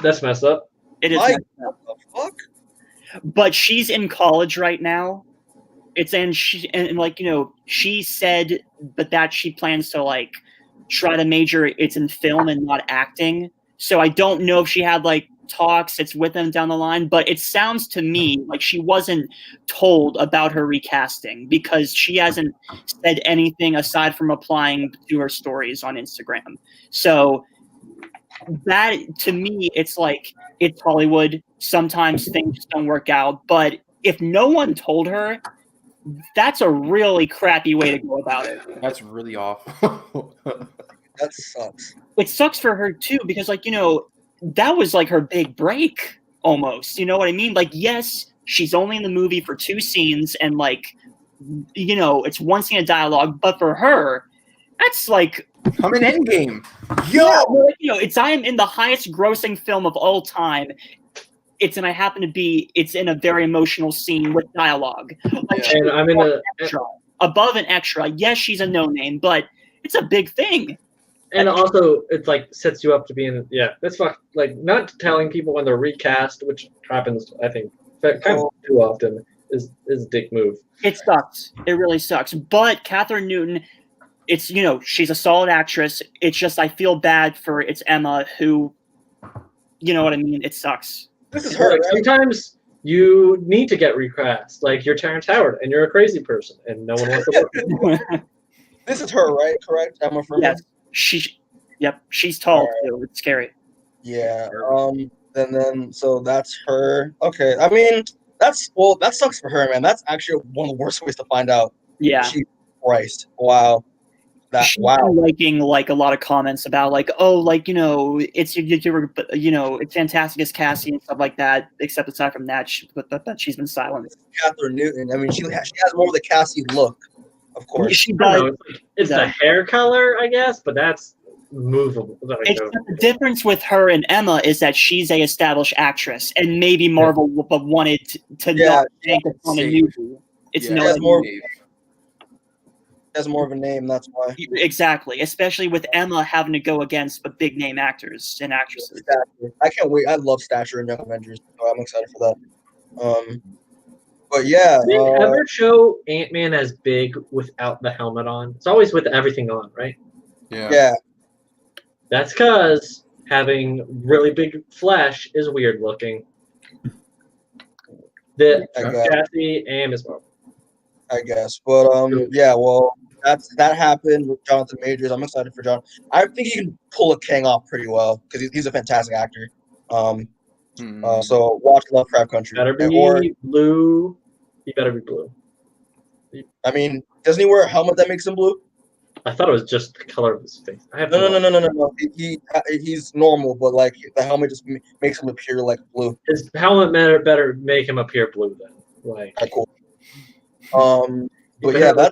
B: That's messed up.
E: It is.
A: What the fuck?
E: But she's in college right now. She said, but that she plans to like try to major. It's in film and not acting. So I don't know if she had like talks. It's with them down the line, but it sounds to me like she wasn't told about her recasting because she hasn't said anything aside from replying to her stories on Instagram. So that to me, it's like it's Hollywood. Sometimes things just don't work out, but if no one told her, that's a really crappy way to go about it.
D: That's really awful.
A: That sucks.
E: It sucks for her too, because like, that was like her big break almost. You know what I mean? Like, yes, she's only in the movie for 2 scenes and like, it's 1 scene of dialogue, but for her, that's like
D: I'm in Endgame.
E: Yeah, well, it's I am in the highest grossing film of all time. It's in a very emotional scene with dialogue. Like,
B: And I'm in a
E: above an extra. Yes, she's a no name, but it's a big thing.
B: And also, it's like sets you up to be in. Yeah, that's like not telling people when they're recast, which happens, I think, kind of too often, is a dick move.
E: It sucks. It really sucks. But Catherine Newton, it's she's a solid actress. It's just I feel bad for Emma, who, you know what I mean. It sucks.
A: This is her.
B: Like, sometimes you need to get recast. Like you're Terrence Howard, and you're a crazy person, and no one wants to work with you.
A: This is her, right? Correct, Emma Furman?
E: Yes. She's tall too. It's scary.
A: Yeah. And then so that's her. Okay. I mean, that sucks for her, man. That's actually one of the worst ways to find out.
E: Yeah.
A: Christ. Wow.
E: She's been liking like a lot of comments about like, oh, like it's it's fantastic as Cassie and stuff like that. Except aside from that, but she's been silent.
A: Catherine Newton. I mean, she has more of the Cassie look, of course.
E: She does.
B: It's the hair color, I guess, but that's movable.
E: The difference with her and Emma is that she's a established actress, and maybe Marvel wanted to not make it on a newbie. It's
A: has more of a name, that's why.
E: Exactly, especially with Emma having to go against the big name actors and actresses.
A: I can't wait. I love Stature in Young Avengers, so I'm excited for that. But yeah,
B: did they ever show Ant-Man as big without the helmet on? It's always with everything on, right?
A: Yeah.
B: That's because having really big flesh is weird looking. Cassie and Ms. Marvel.
A: I guess, but yeah, well, that happened with Jonathan Majors. I'm excited for John. I think he can pull a Kang off pretty well because he's a fantastic actor. So watch Lovecraft Country.
B: Better be blue. He better be blue.
A: I mean, doesn't he wear a helmet that makes him blue?
B: I thought it was just the color of his face.
A: No. He's normal, but like the helmet just makes him appear like blue.
B: His helmet better make him appear blue then. Like
A: cool. But yeah,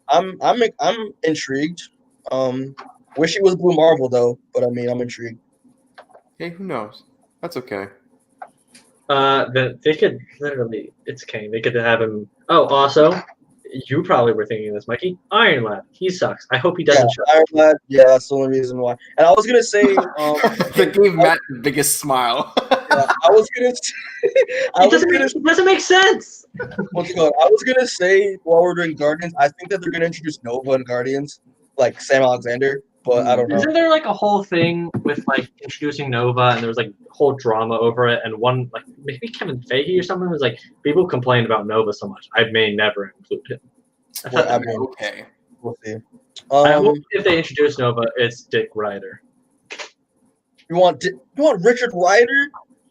A: I'm intrigued. Wish it was Blue Marvel though, but I mean I'm intrigued.
D: Hey, who knows? That's okay.
B: They could literally, it's Kang. They could have him. Oh, also, you probably were thinking this, Mikey. Iron Lad, he sucks. I hope he doesn't show.
A: Iron Lad, yeah, that's the only reason why. And I was gonna say,
D: that gave Matt the biggest smile.
A: I was gonna say,
B: it doesn't make sense.
A: What's going on? I was gonna say while we're doing Guardians, I think that they're gonna introduce Nova in Guardians, like Sam Alexander. But I don't know.
B: Isn't there like a whole thing with like introducing Nova, and there was like whole drama over it, and one like maybe Kevin Feige or something was like people complained about Nova so much I may never include him.
D: Okay,
A: we'll see.
B: I hope if they introduce Nova, it's Dick Ryder.
A: You want Richard Ryder?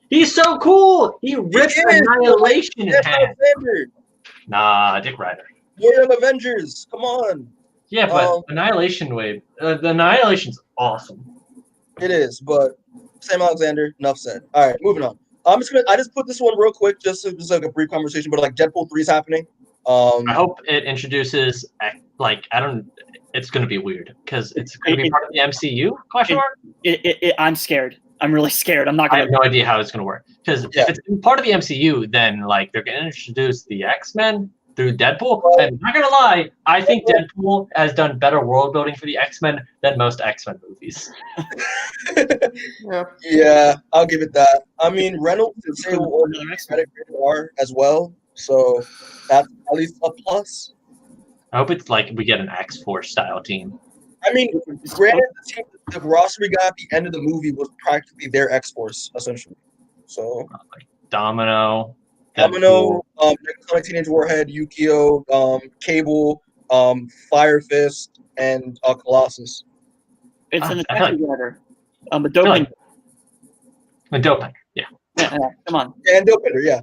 B: He's so cool. He ripped Annihilation in half. Nah, Dick Ryder.
A: Young Avengers, come on.
B: Yeah, but Annihilation Wave, the Annihilation's awesome.
A: It is, but Sam Alexander, enough said. All right, moving on. I just put this one real quick, just like a brief conversation, but like Deadpool 3 is happening.
B: I hope it introduces it's going to be weird because it's going to be part of the MCU? Question mark?
E: I'm scared. I'm really scared. I
B: have no idea how it's going to work because if it's part of the MCU, then like they're going to introduce the X-Men through Deadpool. And I'm not gonna lie, I think Deadpool has done better world building for the X-Men than most X-Men movies.
A: Yeah, I'll give it that. I mean, Reynolds and Sable are as well, so that's at least a plus.
B: I hope it's like we get an X-Force style team.
A: I mean, granted, the roster we got at the end of the movie was practically their X-Force, essentially. So
B: like Domino,
A: Sonic Teenage Warhead, Yukio, Cable, Fire Fist, and Colossus.
E: It's an attack together. A doping.
B: A doping, yeah.
E: Come on.
A: And Dopinder, yeah.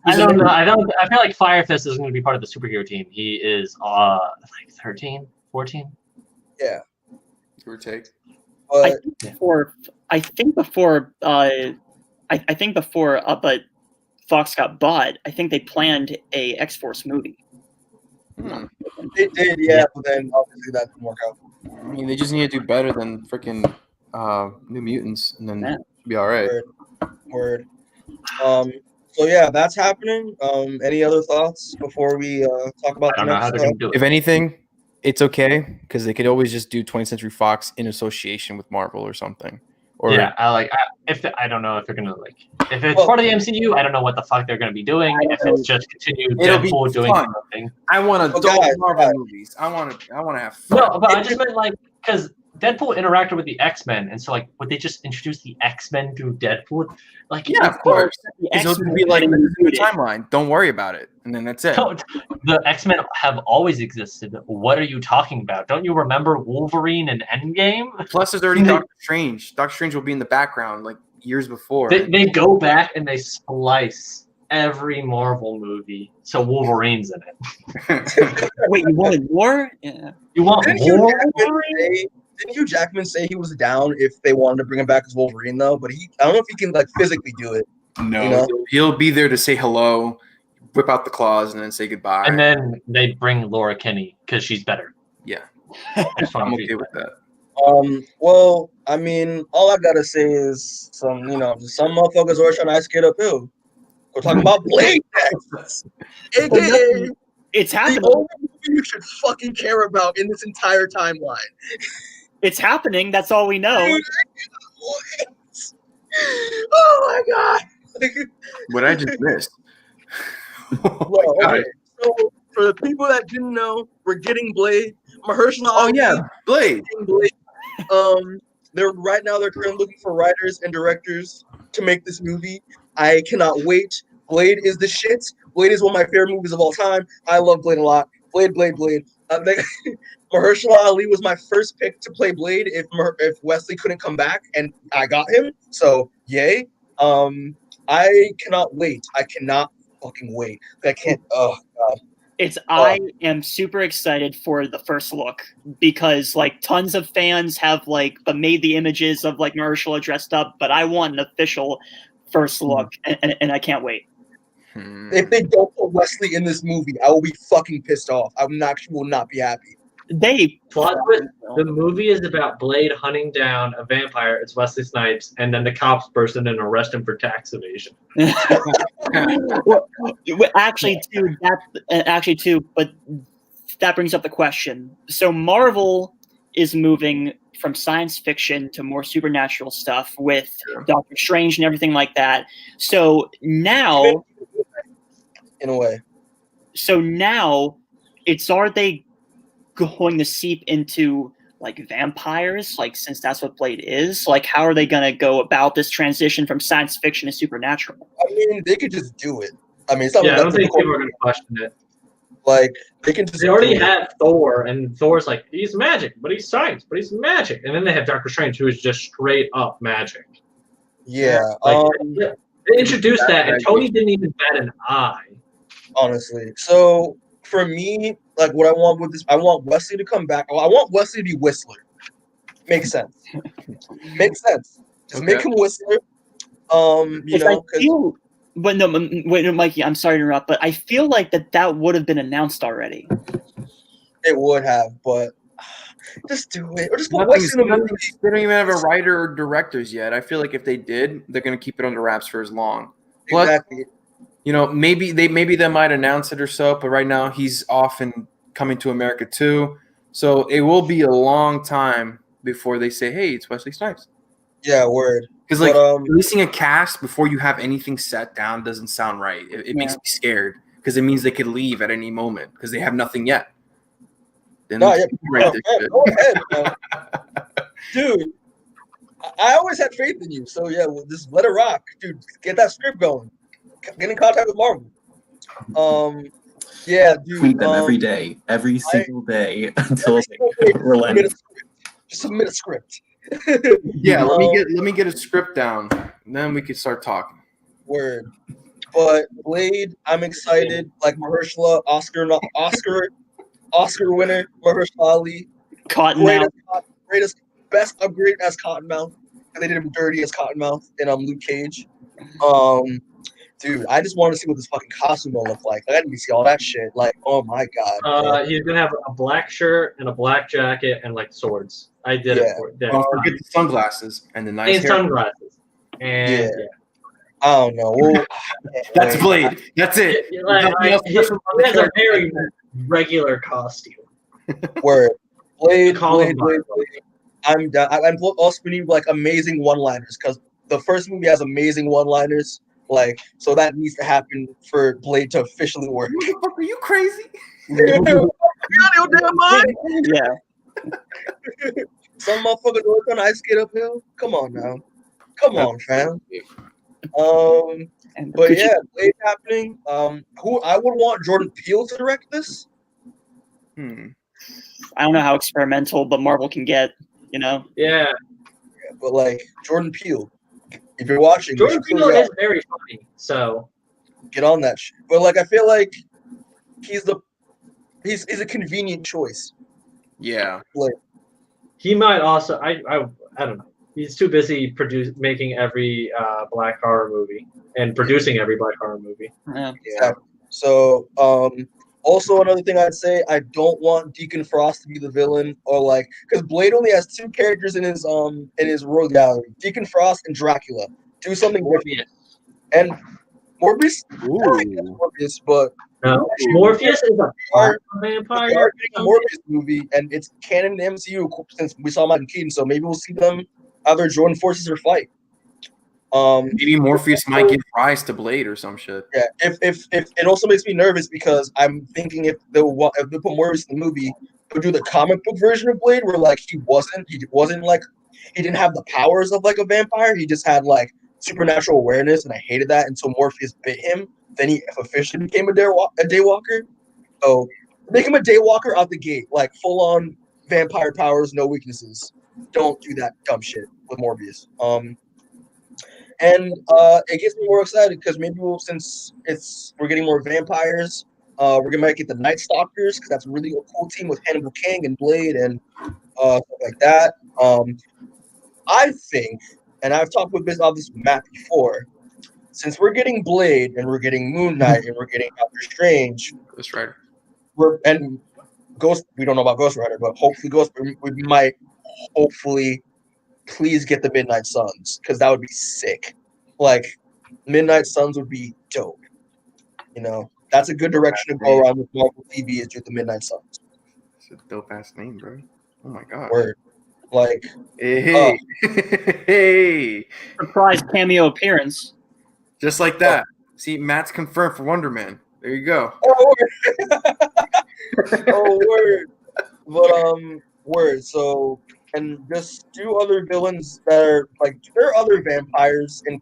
B: I don't know. I feel like Fire Fist is going to be part of the superhero team. He is like 13, 14.
A: Yeah.
D: Give or take.
E: I think before but Fox got bought, I think they planned a X-Force movie.
A: They did, yeah, but then obviously that didn't work out.
D: I mean, they just need to do better than freaking New Mutants, and then it'll be all right.
A: Word. So yeah, that's happening. Any other thoughts before we talk about the next?
D: If anything, it's okay because they could always just do 20th Century Fox in association with Marvel or something. Or
B: yeah, I don't know if they're gonna if it's part of the MCU, I don't know what the fuck they're gonna be doing. If it's just continue Deadpool doing something.
D: I want adult Marvel movies. I want to have fun.
B: No, but I just meant because Deadpool interacted with the X-Men, and so would they just introduce the X-Men through Deadpool?
D: Yeah, of course. It'll be like the timeline. Don't worry about it, and then that's it.
B: No, the X-Men have always existed. What are you talking about? Don't you remember Wolverine and Endgame?
D: Plus, there's already Doctor Strange. Doctor Strange will be in the background like years before.
B: They go back and they splice every Marvel movie, so Wolverine's in it.
E: Wait, you wanted more? Yeah.
B: You want more?
A: Didn't Hugh Jackman say he was down if they wanted to bring him back as Wolverine though? But I don't know if he can physically do it.
D: No,
A: you know?
D: He'll be there to say hello, whip out the claws, and then say goodbye.
B: And then they bring Laura Kinney because she's better.
D: Yeah, I'm okay with that.
A: Well, I mean, all I gotta say is some motherfuckers are trying to ice skate uphill. We're talking about Blade next. AKA,
E: it's happening.
A: The only movie you should fucking care about in this entire timeline.
E: It's happening. That's all we know.
A: Dude, oh my god!
D: What I just missed.
A: Well, okay. So for the people that didn't know, we're getting Blade. Mahershala Ali.
D: Oh yeah, Blade.
A: They're currently looking for writers and directors to make this movie. I cannot wait. Blade is the shit. Blade is one of my favorite movies of all time. I love Blade a lot. Blade. Mahershala Ali was my first pick to play Blade if Wesley couldn't come back, and I got him. So yay! I cannot wait. I cannot fucking wait. I can't. Oh god.
E: I am super excited for the first look because tons of fans have made the images of Mahershala dressed up, but I want an official first look, and I can't wait.
A: If they don't put Wesley in this movie, I will be fucking pissed off. I will not be happy.
B: Plot twist: the movie is about Blade hunting down a vampire. It's Wesley Snipes, and then the cops burst in and arrest him for tax evasion.
E: But that brings up the question. So Marvel is moving from science fiction to more supernatural stuff with Doctor Strange and everything like that. So now,
A: in a way,
E: are they going to seep into vampires, since that's what Blade is? How are they going to go about this transition from science fiction to supernatural?
A: I mean, they could just do it. I mean, it's not
B: I don't think people are going to question it.
A: They can just.
B: They already have Thor, and Thor's he's magic, but he's science, but he's magic. And then they have Doctor Strange, who is just straight up magic.
A: Yeah.
B: They introduced that, and Tony didn't even bat an eye.
A: Honestly. So for me, what I want with this, I want Wesley to come back. I want Wesley to be Whistler. Makes sense. Just make him Whistler.
E: But no, wait, Mikey, I'm sorry to interrupt, but I feel like that would have been announced already.
A: It would have, but just do it. Or just put Wesley in the movie.
D: They don't even have a writer or directors yet. I feel like if they did, they're going to keep it under wraps for as long.
A: Exactly.
D: Maybe they might announce it or so, but right now he's off and coming to America too. So it will be a long time before they say, hey, it's Wesley Snipes.
A: Yeah, word.
D: Because releasing a cast before you have anything set down doesn't sound right. It makes me scared because it means they could leave at any moment because they have nothing yet. Then
A: go ahead, man. Dude. I always had faith in you, so yeah, just let it rock, dude. Get that script going. Get in contact with Marvel. Yeah, dude.
F: Tweet them every day, every single day until they relent.
A: Just submit a script.
D: Yeah, let me get a script down, and then we can start talking.
A: Word. But Blade, I'm excited. Like Mahershala, Oscar winner, Mahershala Ali.
E: Cottonmouth.
A: Greatest, best upgrade as Cottonmouth. And they did him dirty as Cottonmouth in Luke Cage. Dude, I just want to see what this fucking costume will look like. I didn't see all that shit. Like, oh my god.
B: He's gonna have a black shirt and a black jacket and like swords. I did it for it.
D: Don't forget the sunglasses and the nice
B: and
D: hair.
B: sunglasses. And
A: I don't know. Well,
D: that's Blade. That's it.
B: He has a very regular costume.
A: Word. Blade. I'm done. I'm also we need like amazing one-liners because the first movie has amazing one-liners. Like, so that needs to happen for Blade to officially work.
D: What the fuck, are you crazy?
A: You out of your damn mind?
E: Yeah.
A: Some motherfuckers work on ice skate uphill. Come on now. Come on, fam. But yeah, Blade happening. Who I would want Jordan Peele to direct this?
E: I don't know how experimental, but Marvel can get, you know?
B: Yeah.
A: But like Jordan Peele, if you're watching,
B: Jordan Peele is very funny, so
A: get on that shit. But like I feel like he's a convenient choice.
D: Yeah.
A: Like
B: he might also I don't know. He's too busy making every black horror movie and producing every black horror movie.
E: Yeah.
A: Exactly. So also another thing I'd say, I don't want Deacon Frost to be the villain, or like, because Blade only has 2 characters in his rogue gallery, Deacon Frost and Dracula. Do something different. And Morbius. Morbius, but
B: Morpheus is a
A: vampire. We are getting a Morbius movie, and it's canon in the MCU since we saw Michael Keaton. So maybe we'll see them either join forces or fight.
D: Maybe Morpheus might give rise to Blade or some shit.
A: Yeah, if it also makes me nervous because I'm thinking if they put Morbius in the movie, they'll do the comic book version of Blade where like he wasn't like he didn't have the powers of like a vampire. He just had like supernatural awareness, and I hated that until Morpheus bit him. Then he officially became a daywalker. So make him a daywalker out the gate, like full on vampire powers, no weaknesses. Don't do that dumb shit with Morbius. And it gets me more excited because maybe since we're getting more vampires, we're gonna get the Night Stalkers because that's really a cool team with Hannibal King and Blade and stuff like that. I think, and I've talked about this with Matt before, since we're getting Blade and we're getting Moon Knight and we're getting Doctor Strange,
D: Ghost Rider,
A: and Ghost. We don't know about Ghost Rider, but hopefully we might hopefully. Please get the Midnight Suns because that would be sick. Like Midnight Suns would be dope. You know, that's a good direction to go around with Marvel TV is do the Midnight Suns.
D: It's a dope ass name, bro. Oh my god.
A: Word. Like
D: hey.
E: Surprise cameo appearance.
D: Just like that. See, Matt's confirmed for Wonder Man. There you go.
A: Oh word. But word. So. And just do other villains that are like there are other vampires in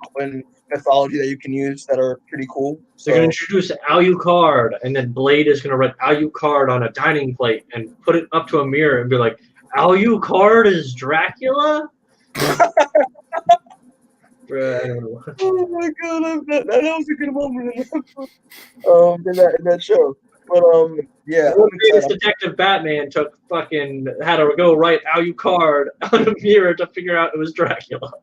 A: mythology that you can use that are pretty cool. So
B: they're gonna introduce Alucard, and then Blade is gonna write Alucard on a dining plate and put it up to a mirror and be like, "Alucard is Dracula."
A: Oh my god, that was a good moment in that show. But yeah,
B: Detective Batman had to go write Alucard on a mirror to figure out it was Dracula.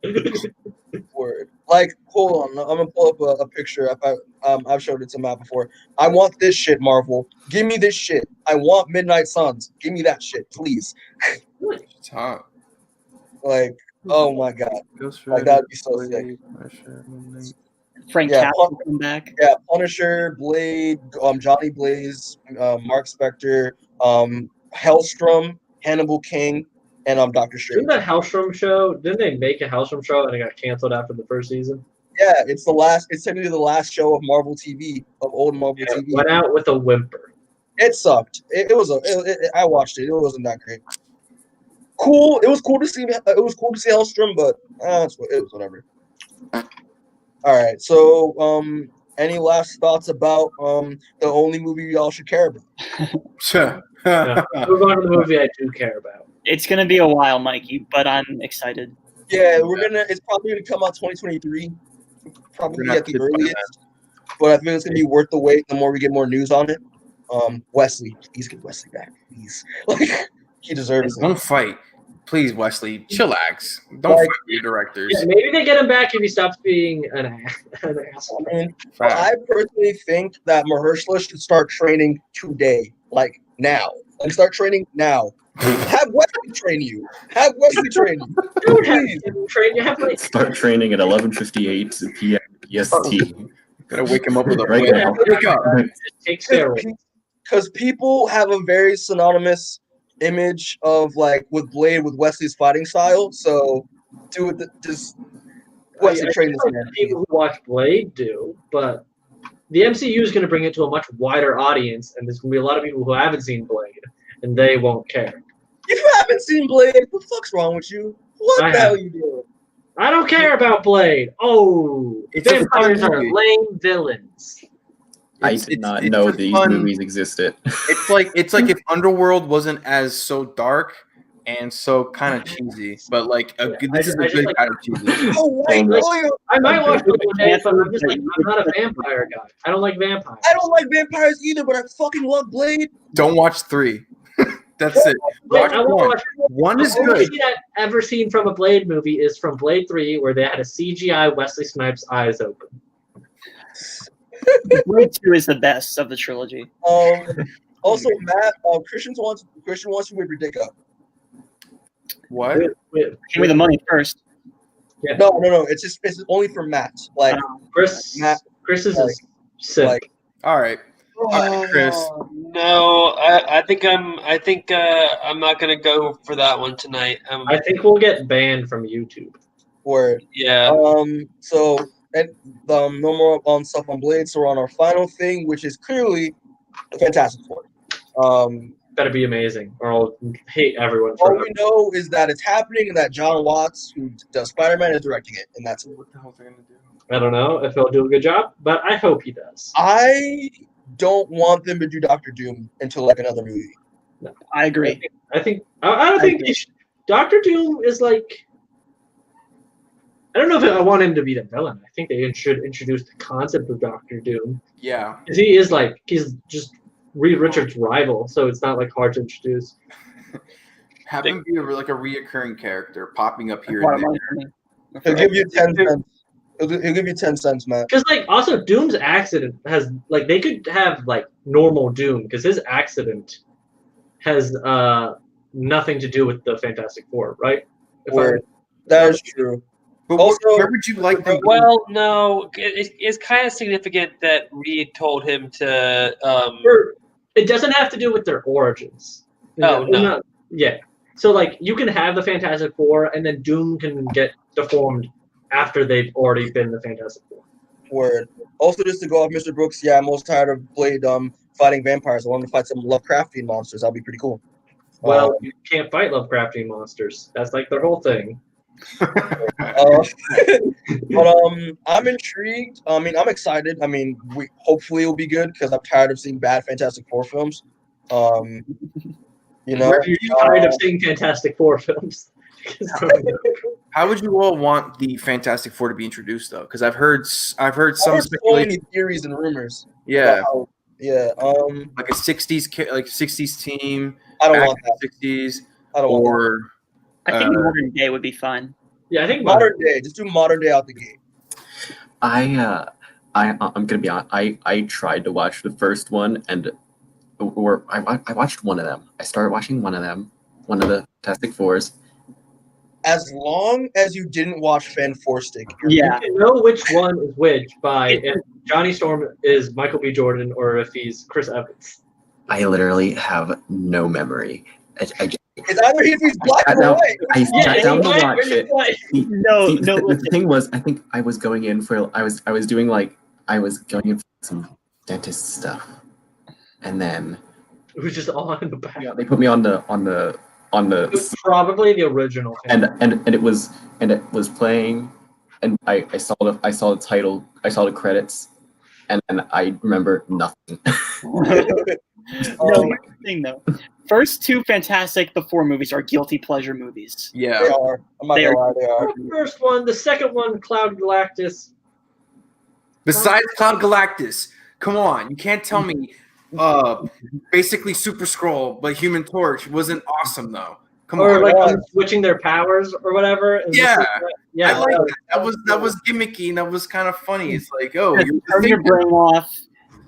A: Word. Like, hold on, I'm gonna pull up a picture. I've showed it to Matt before. I want this shit, Marvel. Give me this shit. I want Midnight Suns. Give me that shit, please.
D: It's hot.
A: Like, oh my god, like that'd be so sick.
E: Frank Castle come back.
A: Yeah, Punisher, Blade, Johnny Blaze, Mark Spector, Hellstrom, Hannibal King, and Doctor Strange.
B: Didn't that Hellstrom show? Didn't they make a Hellstrom show and it got canceled after the first season?
A: Yeah, it's the last. It's technically the last show of Marvel TV, of old Marvel TV.
B: It went out with a whimper.
A: It sucked. I watched it. It wasn't that great. Cool. It was cool to see. It was cool to see Hellstrom, but it was whatever. All right. So, any last thoughts about the only movie y'all should care about?
B: Move on to the movie I do care about.
E: It's gonna be a while, Mikey, but I'm excited.
A: Yeah, it's probably gonna come out 2023, probably
D: We're
A: at the earliest. But I think it's gonna be worth the wait. The more we get more news on it. Wesley, please get Wesley back, please. Like he deserves it.
D: Don't fight, please, Wesley. Chillax. Don't fight with your directors.
B: Yeah, maybe they get him back if he stops being an asshole.
A: I mean, I personally think that Mahershala should start training today, like now. Like start training now. Have Wesley train you. Have Wesley train you. Please.
F: Start training at 11:58 p.m. EST.
D: Gotta wake him up with a
F: right now.
D: Wake up.
B: Take steroids.
A: Because people have a very synonymous image of like with Blade with Wesley's fighting style. So do it. Just Wesley train this man.
B: People who watch Blade do, but the MCU is going to bring it to a much wider audience, and there's going to be a lot of people who haven't seen Blade, and they won't care.
A: If you haven't seen Blade, what the fuck's wrong with you? What the hell are you doing?
B: I don't care about Blade. Oh, vampires are lame villains.
F: I did not know these movies existed.
D: It's like if Underworld wasn't as so dark and so kind of cheesy, but like this is a good kind of cheesy.
B: I might watch it one day, but I'm just like I'm not a vampire guy. I don't like vampires.
A: I don't like vampires either, but I fucking love Blade.
D: Don't watch 3. That's it. Watch one. One is good.
B: The only thing I've ever seen from a Blade movie is from Blade 3, where they had a CGI Wesley Snipes' eyes open.
E: Blade 2 is the best of the trilogy.
A: Also, Matt, Christian wants you to whip your dick up.
D: What?
E: Give me the money first.
A: Yeah. No. It's only for Matt. Like
B: Chris is sick.
A: Like,
D: all right, Chris.
C: No, I think I'm not gonna go for that one tonight.
B: I think we'll get banned from YouTube.
A: Word.
C: Yeah.
A: So no more stuff on Blade. So we're on our final thing, which is clearly Fantastic Four.
B: Better be amazing, or I'll hate everyone.
A: All we know is that it's happening, and that John Watts, who does Spider-Man, is directing it, and that's it.
D: What the hell are they gonna do?
B: I don't know if he'll do a good job, but I hope he does.
A: I don't want them to do Doctor Doom until like another movie.
B: No.
E: I agree.
B: I don't think Doctor Doom is like. I don't know if I want him to be the villain. I think they should introduce the concept of Doctor Doom.
D: Yeah.
B: Because he's just Reed Richards' rival, so it's not like hard to introduce.
D: Have him be like a reoccurring character popping up here and there.
A: He'll give you 10 cents. He'll give you 10 cents, man.
B: Because also Doom's accident has they could have normal Doom because his accident has nothing to do with the Fantastic Four, right?
A: That is true.
D: But also, where would you like them?
C: Well, no, it's kind of significant that Reed told him to.
B: It doesn't have to do with their origins.
C: No.
B: Yeah. So you can have the Fantastic Four, and then Doom can get deformed after they've already been the Fantastic Four.
A: Word. Also, just to go off Mr. Brooks, yeah, I'm most tired of Blade fighting vampires. I want to fight some Lovecraftian monsters. That'll be pretty cool.
B: Well, you can't fight Lovecraftian monsters. That's their whole thing.
A: But I'm intrigued. I mean, I'm excited. I mean, hopefully it'll be good because I'm tired of seeing bad Fantastic Four films.
B: You're tired of seeing Fantastic Four films.
D: How would you all want the Fantastic Four to be introduced, though? Because I've heard some
A: so many theories and rumors.
D: Yeah.
A: Like
D: a 60s team.
A: I don't want that.
D: 60s.
A: I don't want that.
E: I think modern day would be fun.
B: Yeah, I think
A: modern day. Just do modern day out the gate.
F: I'm gonna be honest. I tried to watch the first one, I watched one of them. I started watching one of them, one of the Fantastic Fours.
A: As long as you didn't watch Fan Four Stick,
B: you can know which one is which by if Johnny Storm is Michael B. Jordan or if he's Chris Evans.
F: I literally have no memory.
A: It's either he's black or white.
F: I sat down to watch it.
E: No.
F: The thing was, I think I was going in for some dentist stuff, and then
B: it was just on in the back.
F: Yeah, they put me on the.
B: It was probably the original.
F: And it was playing, and I saw the title, I saw the credits, and I remember nothing.
E: No, here's the thing though. First two Fantastic the Four movies are guilty pleasure movies.
D: Yeah.
A: They are. I'm not gonna lie, they are.
B: The first one, the second one, Cloud Galactus.
D: Besides Cloud Galactus, come on, you can't tell me basically Super Skrull but Human Torch wasn't awesome though. Come
B: Or
D: on.
B: like switching their powers or whatever. And
D: Yeah.
B: yeah.
D: I like that was gimmicky and that was kind of funny. It's like, oh, you're
E: turn your brain off,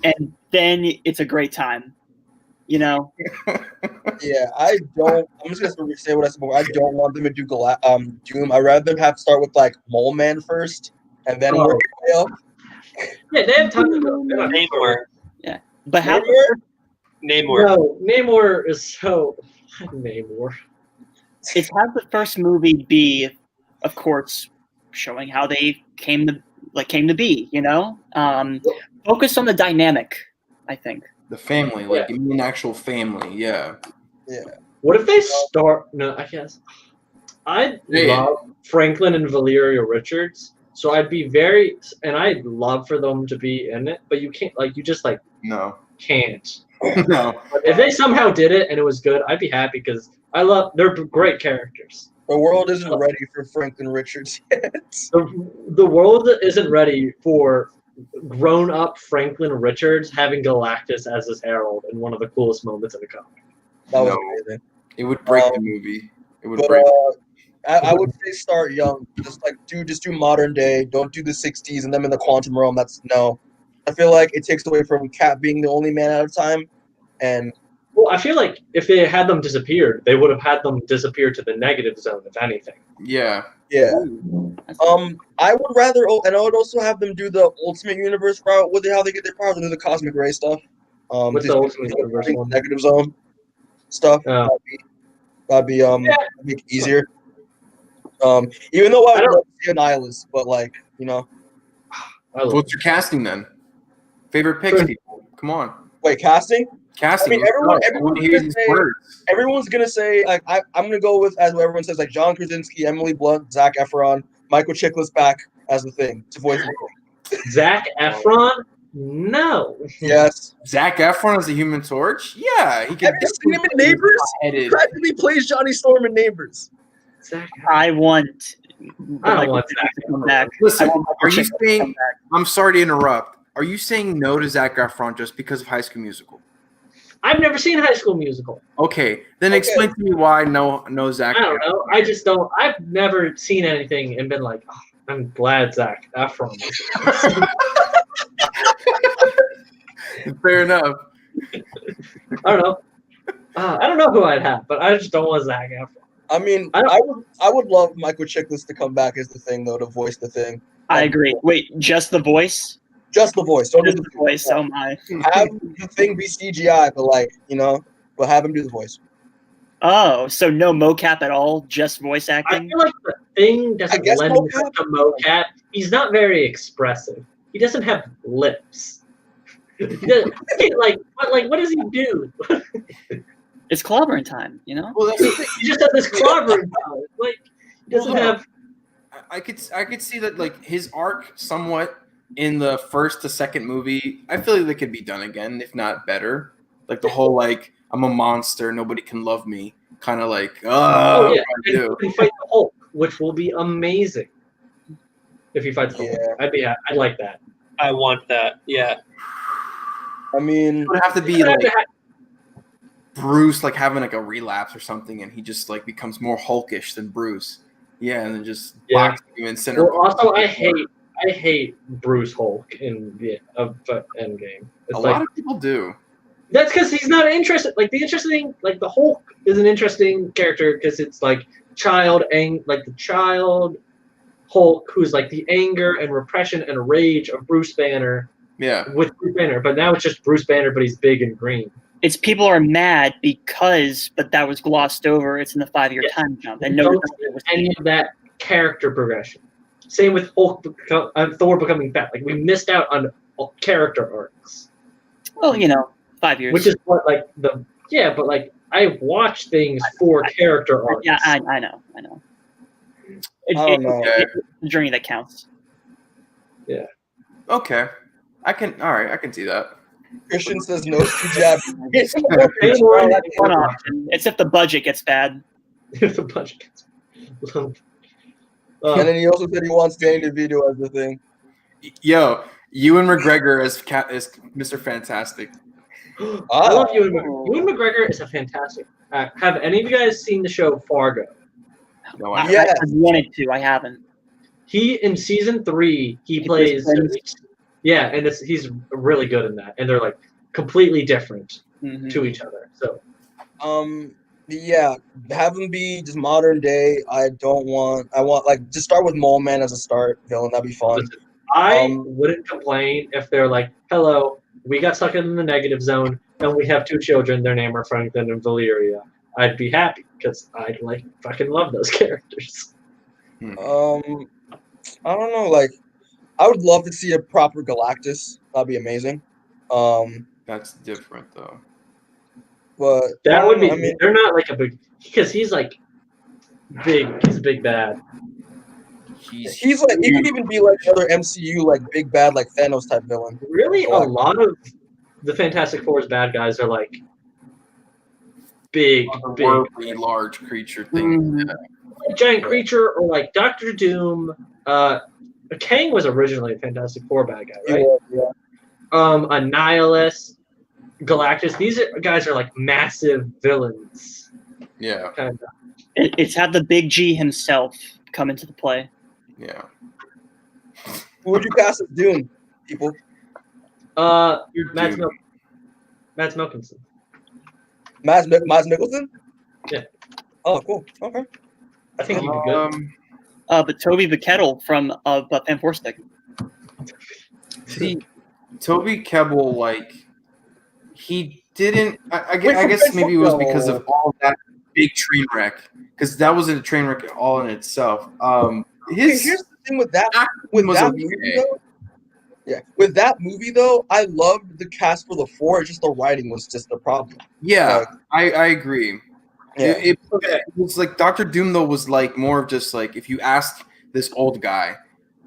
E: and then it's a great time. You know.
A: Yeah, I don't. I'm just gonna say what I said before. I don't want them to do Doom. I'd rather them have to start with like Mole Man first, and then work your way up.
B: Yeah, they have time to go.
C: Namor.
E: Yeah, but how?
C: Namor.
B: No, Namor is so Namor.
E: It's have the first movie be, of course, showing how they came to be. You know, focus on the dynamic. I think
D: the family, like you mean actual family, yeah.
A: Yeah.
B: What if they start? No, I guess I love Franklin and Valeria Richards. So I'd be I'd love for them to be in it, but you can't, like, you just, like,
D: no,
B: can't.
D: No.
B: But if they somehow did it and it was good, I'd be happy because they're great characters.
A: The world isn't ready for Franklin Richards yet.
B: The world isn't ready for grown-up Franklin Richards having Galactus as his herald in one of the coolest moments in the comic.
A: That was amazing.
D: It would break the movie. It would
A: But
D: break.
A: I would say start young. Just do modern day. Don't do the 60s and them in the quantum realm. I feel like it takes away from Cap being the only man at a time. And
B: well, I feel like if they had them disappear, they would have had them disappear to the negative zone, if anything.
D: Yeah.
A: Yeah. I would rather, and I would also have them do the Ultimate Universe route with how they get their powers, do the cosmic ray stuff.
B: What's the Ultimate Universe one?
A: Negative zone stuff. That'd be make it easier. Even though I would love to see an Nihilus, but
D: what's your casting then? Favorite picks, people? Come on.
A: Wait, casting?
D: Casting.
A: I mean, everyone's gonna say like I'm gonna go with as what everyone says, like John Krasinski, Emily Blunt, Zac Efron, Michael Chiklis back as the Thing to voice the Thing.
B: Zac Efron? No.
A: Yes.
D: Zac Efron as a Human Torch? Yeah, he can.
A: Have you seen him in Neighbors? He practically plays Johnny Storm in Neighbors.
E: I want.
B: I don't want Zac
E: to come back.
D: Listen, are you saying? I'm sorry to interrupt. Are you saying no to Zac Efron just because of High School Musical?
B: I've never seen High School Musical.
D: Okay, then explain to me why no Zac.
B: I don't know. I just don't. I've never seen anything and been like, oh, I'm glad Zac Efron.
D: Fair enough.
B: I don't know. I don't know who I'd have, but I just don't want Zac Efron.
A: I mean, I would love Michael Chiklis to come back as the Thing, though, to voice the Thing.
E: I agree. Wait, just the voice?
A: Just the voice. Don't
E: just
A: do
E: the voice. Oh my.
A: Have the Thing be CGI, but have him do the voice.
E: Oh, so no mocap at all, just voice acting?
B: I feel like the Thing doesn't lend himself to mocap. He's not very expressive. He doesn't have lips. He doesn't, what does he do?
E: It's clobbering time, you know?
D: Well, that's the thing.
B: He just has this clobbering time. Like, he doesn't have.
D: I could see that, like, his arc somewhat in the first to second movie. I feel like they could be done again, if not better. Like the whole like I'm a monster, nobody can love me, kind of like
B: oh yeah, and he fight the Hulk, which will be amazing. If he fights the Hulk, I'd like that.
C: I want that. Yeah.
A: I mean,
D: it would have to be like Bruce, like having like a relapse or something, and he just like becomes more Hulkish than Bruce. Yeah, and then just box you in center.
B: Well, also, I hate Bruce Hulk in the Endgame.
D: A lot of people do.
B: That's because he's not interested. Like the interesting, like the Hulk is an interesting character because it's like the child Hulk who's like the anger and repression and rage of Bruce Banner.
D: Yeah.
B: With Bruce Banner, but now it's just Bruce Banner, but he's big and green.
E: It's people are mad but that was glossed over. It's in the 5-year time jump, and no
B: any of that character progression. Same with Thor becoming fat. Like we missed out on character arcs.
E: Well, 5 years.
B: Which is what but I watch things for character arcs.
E: Yeah, I know. It's the journey that counts.
B: Yeah.
D: Okay. I can see that.
A: Christian says no CGI.
E: Well, that's one option. It's if the budget gets bad.
B: If the budget gets bad.
A: And then he also said he wants Danny DeVito as the thing.
D: Yo, Ewan McGregor as Mr. Fantastic.
B: I love Ewan McGregor. Ewan McGregor is a fantastic actor. Have any of you guys seen the show Fargo?
D: No,
E: I wanted to. I haven't.
B: He in season 3 he plays. Yeah, and he's really good in that, and they're like completely different to each other. So,
A: yeah, have him be just modern day. I want like just start with Mole Man as a start villain. That'd be fun.
B: listen, I wouldn't complain if they're like, "Hello, we got stuck in the negative zone, and we have 2 children. Their name are Franklin and Valeria." I'd be happy because I fucking love those characters.
A: I don't know, like I would love to see a proper Galactus. That'd be amazing.
D: That's different though.
A: But
B: that would be.
A: I mean,
B: they're not like a big because he's like big. He's a big bad.
A: He's like he could even be like another MCU like big bad like Thanos type villain.
B: Really, a lot of the Fantastic Four's bad guys are like big,
D: large creature thing.
B: Giant creature, or like Doctor Doom. Kang was originally a Fantastic Four bad guy, right?
A: Yeah.
B: Annihilus, Galactus. These guys are like massive villains.
D: Yeah.
B: Kind of.
E: It's had the Big G himself come into the play.
D: Yeah.
A: Who would you cast as Doom, people?
B: Mads Mikkelsen.
A: Mads Mikkelsen?
B: Yeah.
A: Oh, cool. Okay.
B: I think he'd be good.
E: But Toby Bekettle from Fantastic.
D: See, Toby Kebbell, like, he didn't. I guess maybe it was because of all that big train wreck, because that wasn't a train wreck all in itself.
A: Here's the thing with that movie, though. Yeah, with that movie though, I loved the cast for the 4. Just the writing was just the problem.
D: Yeah, I agree.
A: Yeah.
D: It was like Doctor Doom though was like more of just like if you asked this old guy,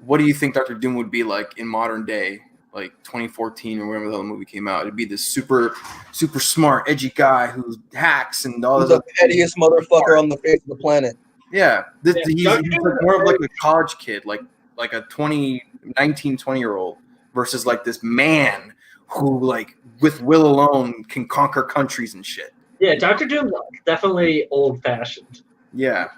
D: what do you think Doctor Doom would be like in modern day, like 2014 or whenever the hell the movie came out? It'd be this super smart, edgy guy who hacks and all
A: the pettiest motherfucker on the face of the planet.
D: Yeah, he's like more of like a college kid, like a 20-year-old versus like this man who like with will alone can conquer countries and shit.
B: Yeah, Doctor Doom definitely old fashioned.
D: Yeah,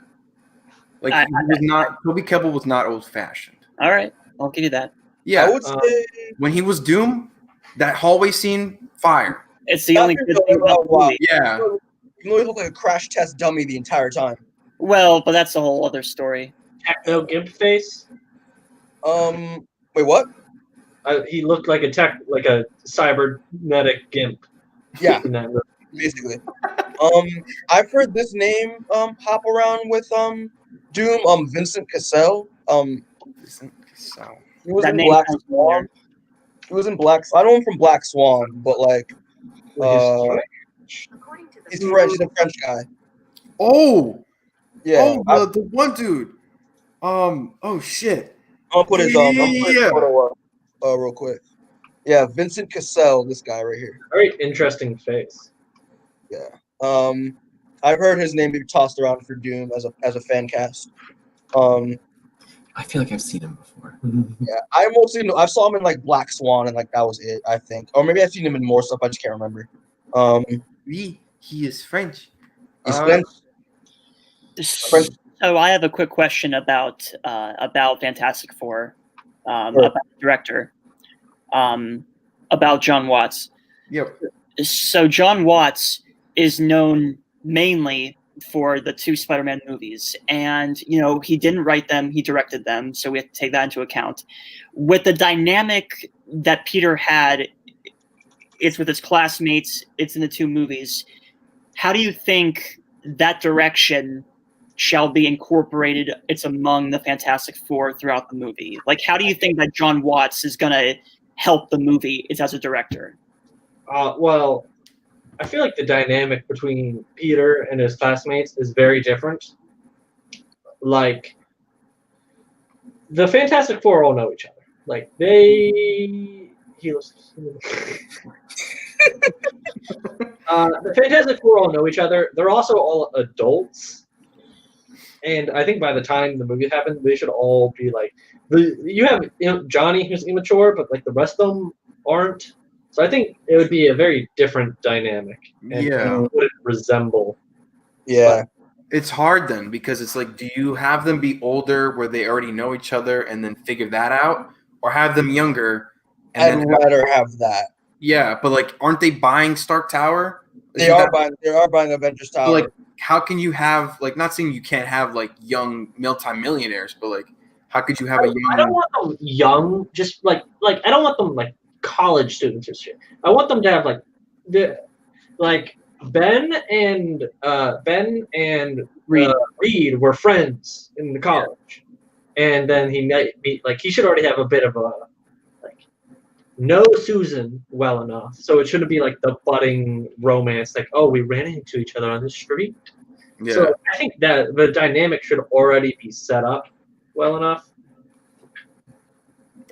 D: like he was not. Toby Kebbell was not old fashioned.
E: All right, I'll give you that.
D: Yeah,
A: I would say
D: when he was Doom, that hallway scene, fire.
E: It's the only good thing about the movie.
D: Yeah,
A: he looked like a crash test dummy the entire time.
E: Well, but that's a whole other story.
B: Techno gimp face.
A: Wait, what?
B: He looked like a cybernetic gimp.
A: Yeah, basically. I've heard this name hop around with Doom. Vincent Cassell.
D: Vincent Cassell.
A: He was in Black Swan. He was in Black. I know him from Black Swan, but like, he's French. He's a French guy.
D: Oh,
A: yeah.
D: Oh, the one dude. Oh shit.
A: I'll put his photo up real quick. Yeah, Vincent Cassell, this guy right here.
B: Very interesting face.
A: Yeah. I've heard his name be tossed around for Doom as a fan cast.
F: I feel like I've seen him before.
A: Yeah, I saw him in like Black Swan and like that was it, I think. Or maybe I've seen him in more stuff, I just can't remember.
D: He is French.
A: He's French.
E: So I have a quick question about Fantastic Four, about the director, about John Watts.
D: Yep.
E: So John Watts is known mainly for the 2 Spider-Man movies, and he didn't write them; he directed them. So we have to take that into account. With the dynamic that Peter had, it's with his classmates. It's in the 2 movies. How do you think that direction shall be incorporated? It's among the Fantastic Four throughout the movie. Like, how do you think that John Watts is going to help the movie as a director?
B: Well, I feel like the dynamic between Peter and his classmates is very different. Like, the Fantastic Four all know each other. Like, he
O: he looks. The Fantastic Four all know each other. They're also all adults, and I think by the time the movie happens, they should all be like. You have Johnny who's immature, but like the rest of them aren't. So I think it would be a very different dynamic, and it would resemble.
A: Yeah.
D: It's hard then because it's like, do you have them be older where they already know each other and then figure that out, or have them younger?
A: I'd rather have that.
D: Yeah, but like, aren't they buying Stark Tower?
A: They are buying Avengers Tower.
D: So like, how can you have like? Not saying you can't have like young multimillionaires, but like, how could you have a young?
O: I don't want them young, just like I don't want them like college students or shit. I want them to have like Ben and Reed were friends in the college, and then he should already have a bit of a know Susan well enough, so it shouldn't be like the budding romance, like, oh, we ran into each other on the street.
D: Yeah.
O: So I think that the dynamic should already be set up well enough.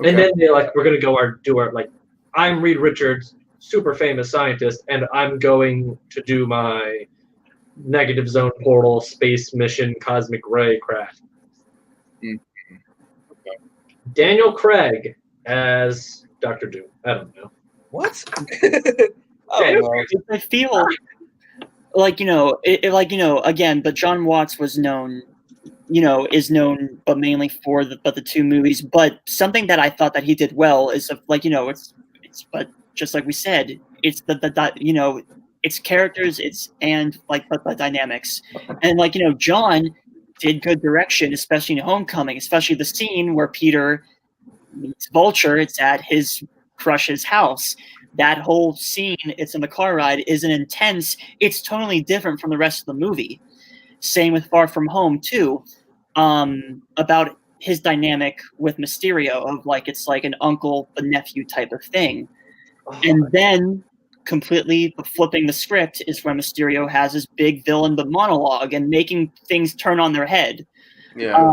O: Okay. And then they're like, we're gonna do our like, I'm Reed Richards, super famous scientist, and I'm going to do my negative zone portal space mission cosmic ray craft.
D: Mm-hmm.
O: Okay. Daniel Craig as Dr. Doom. I don't know.
A: What?
E: I feel like, again, but John Watts was known, is known, but mainly for the two movies. But something that I thought that he did well is but just like we said, it's it's characters, and the dynamics, and John did good direction, especially in Homecoming, especially the scene where Peter meets Vulture. It's at his crush's house. That whole scene, it's in the car ride, isn't intense. It's totally different from the rest of the movie. Same with Far From Home too, about his dynamic with Mysterio of it's like an uncle a nephew type of thing. And then completely flipping the script is when Mysterio has his big villain the monologue and making things turn on their head.
D: Yeah.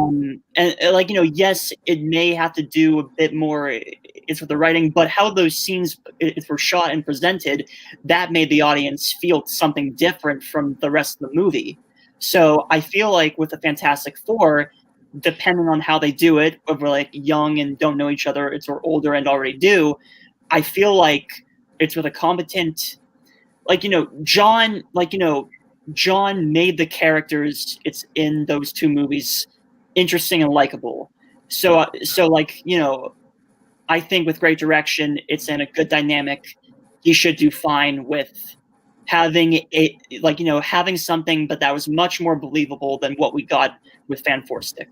E: Yes, it may have to do a bit more. It's with the writing, but how those scenes were shot and presented, that made the audience feel something different from the rest of the movie. So I feel like with the Fantastic Four, depending on how they do it, if we're young and don't know each other, or older and already do, I feel like it's with a competent, John made the characters it's in those two movies interesting and likable. So I think with great direction, it's in a good dynamic. He should do fine with having having something, but that was much more believable than what we got with Fan Four Stick.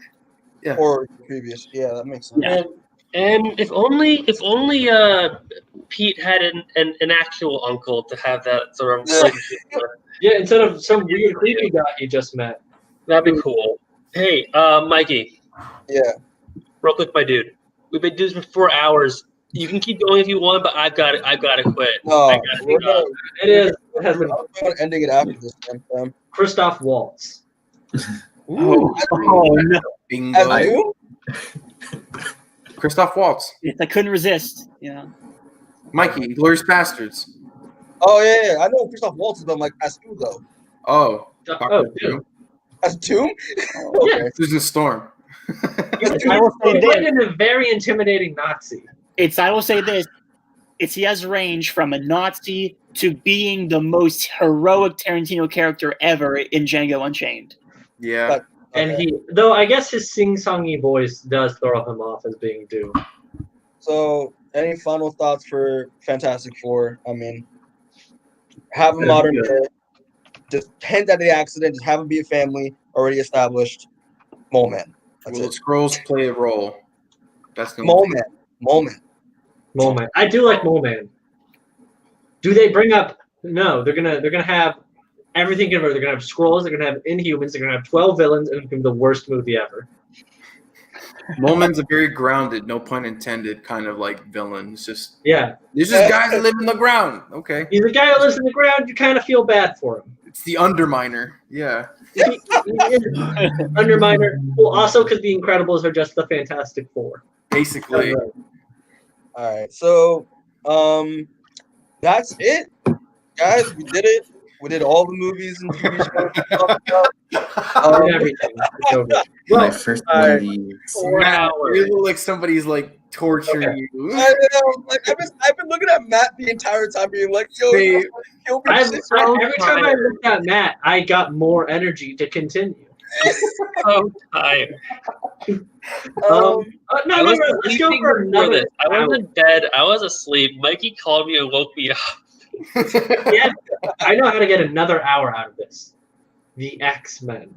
A: Yeah. Or previous. Yeah, that makes sense.
E: Yeah.
C: And if only Pete had an actual uncle to have that sort of relationship with.
O: Yeah, instead of some weird creepy guy you just met.
C: That'd be cool. Hey, Mikey.
A: Yeah.
C: Real quick, my dude. We've been doing this for 4 hours. You can keep going if you want, but I've got to quit.
A: No,
O: it is. It has been
A: ending it after this time.
O: Christoph Waltz.
E: No.
D: Bingo. Christoph Waltz.
E: Yes, I couldn't resist. Yeah.
D: Mikey, Glorious Bastards.
A: Oh yeah, I know Christoph Waltz, but I'm as who though?
D: Oh.
O: Doom.
A: As Doom?
O: Yeah.
D: Susan Storm.
E: I will say this.
O: A very intimidating Nazi.
E: I will say this. He has range from a Nazi to being the most heroic Tarantino character ever in Django Unchained.
D: Yeah.
O: And though I guess his sing-songy voice does throw him off as being Doom.
A: So, any final thoughts for Fantastic Four? I mean, have a modern day. Just hint at the accident. Just have them be a family already established. Moment.
D: Will the Skrulls play a role? That's the
A: moment.
O: I do like Moment. Do they bring up? No, they're gonna have everything covered. They're gonna have Skrulls. They're gonna have Inhumans. They're gonna have 12 villains, and it's gonna be the worst movie ever.
D: Moment's a very grounded, no pun intended, kind of villain. It's just
O: guys
D: that live in the ground. Okay.
O: He's a guy who lives in the ground. You kind of feel bad for him.
D: It's the Underminer. Yeah.
O: Underminer. Well, also because the Incredibles are just the Fantastic Four.
D: Basically.
A: All right. So That's it, guys. We did it. We did all the movies and TV shows.
O: Everything. It's over.
F: My first one of these.
C: 4
D: Matt,
C: hours.
D: you look like somebody's like torturing you.
A: I know. Like I've been looking at Matt the entire time, being like, "Yo,
D: They-
A: he'll be
O: Every
A: sick."
O: time I looked at Matt, I got more energy to continue.
C: So tired.
O: No,
C: I was
O: let's go
C: sleeping
O: for
C: before
O: another.
C: this. I was in bed. I was asleep. Mikey called me and woke me up.
O: Yeah, I know how to get another hour out of this. The X-Men.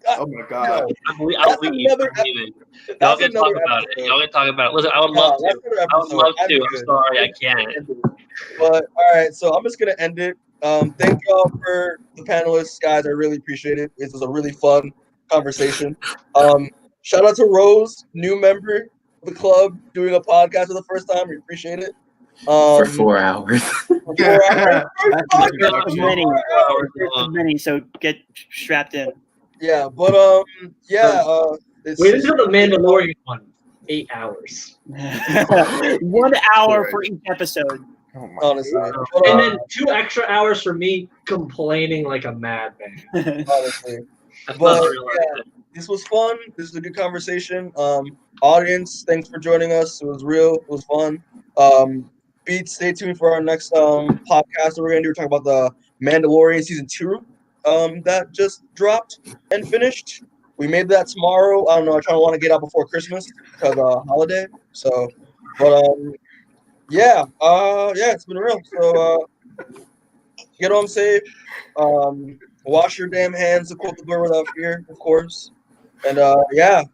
D: Oh my god.
C: I'll leave.
A: That's
C: I'm
A: another
C: leaving. Y'all can talk about it. Y'all can talk about it. Listen, I would love to. I would love to. I'm sorry, I can't.
A: But all right, so I'm just gonna end it. Thank y'all for the panelists, guys. I really appreciate it. This was a really fun conversation. Shout out to Rose, new member of the club, doing a podcast for the first time. We appreciate it.
F: For 4 hours.
E: Many, so get strapped in.
A: Yeah, but it's
O: Wait until the Mandalorian one. 8 hours.
E: 1 hour for each episode.
A: Honestly,
O: And then 2 extra hours for me complaining like a madman.
A: honestly, but yeah, this was fun. This is a good conversation. Audience, thanks for joining us. It was real. It was fun. Beats, stay tuned for our next podcast that we're gonna do. We're talking about the Mandalorian season 2 that just dropped and finished. We made that tomorrow. I don't know. I want to get out before Christmas because holiday. So, but yeah, it's been real. So get home safe. Wash your damn hands to quote the bird without fear, of course. And yeah,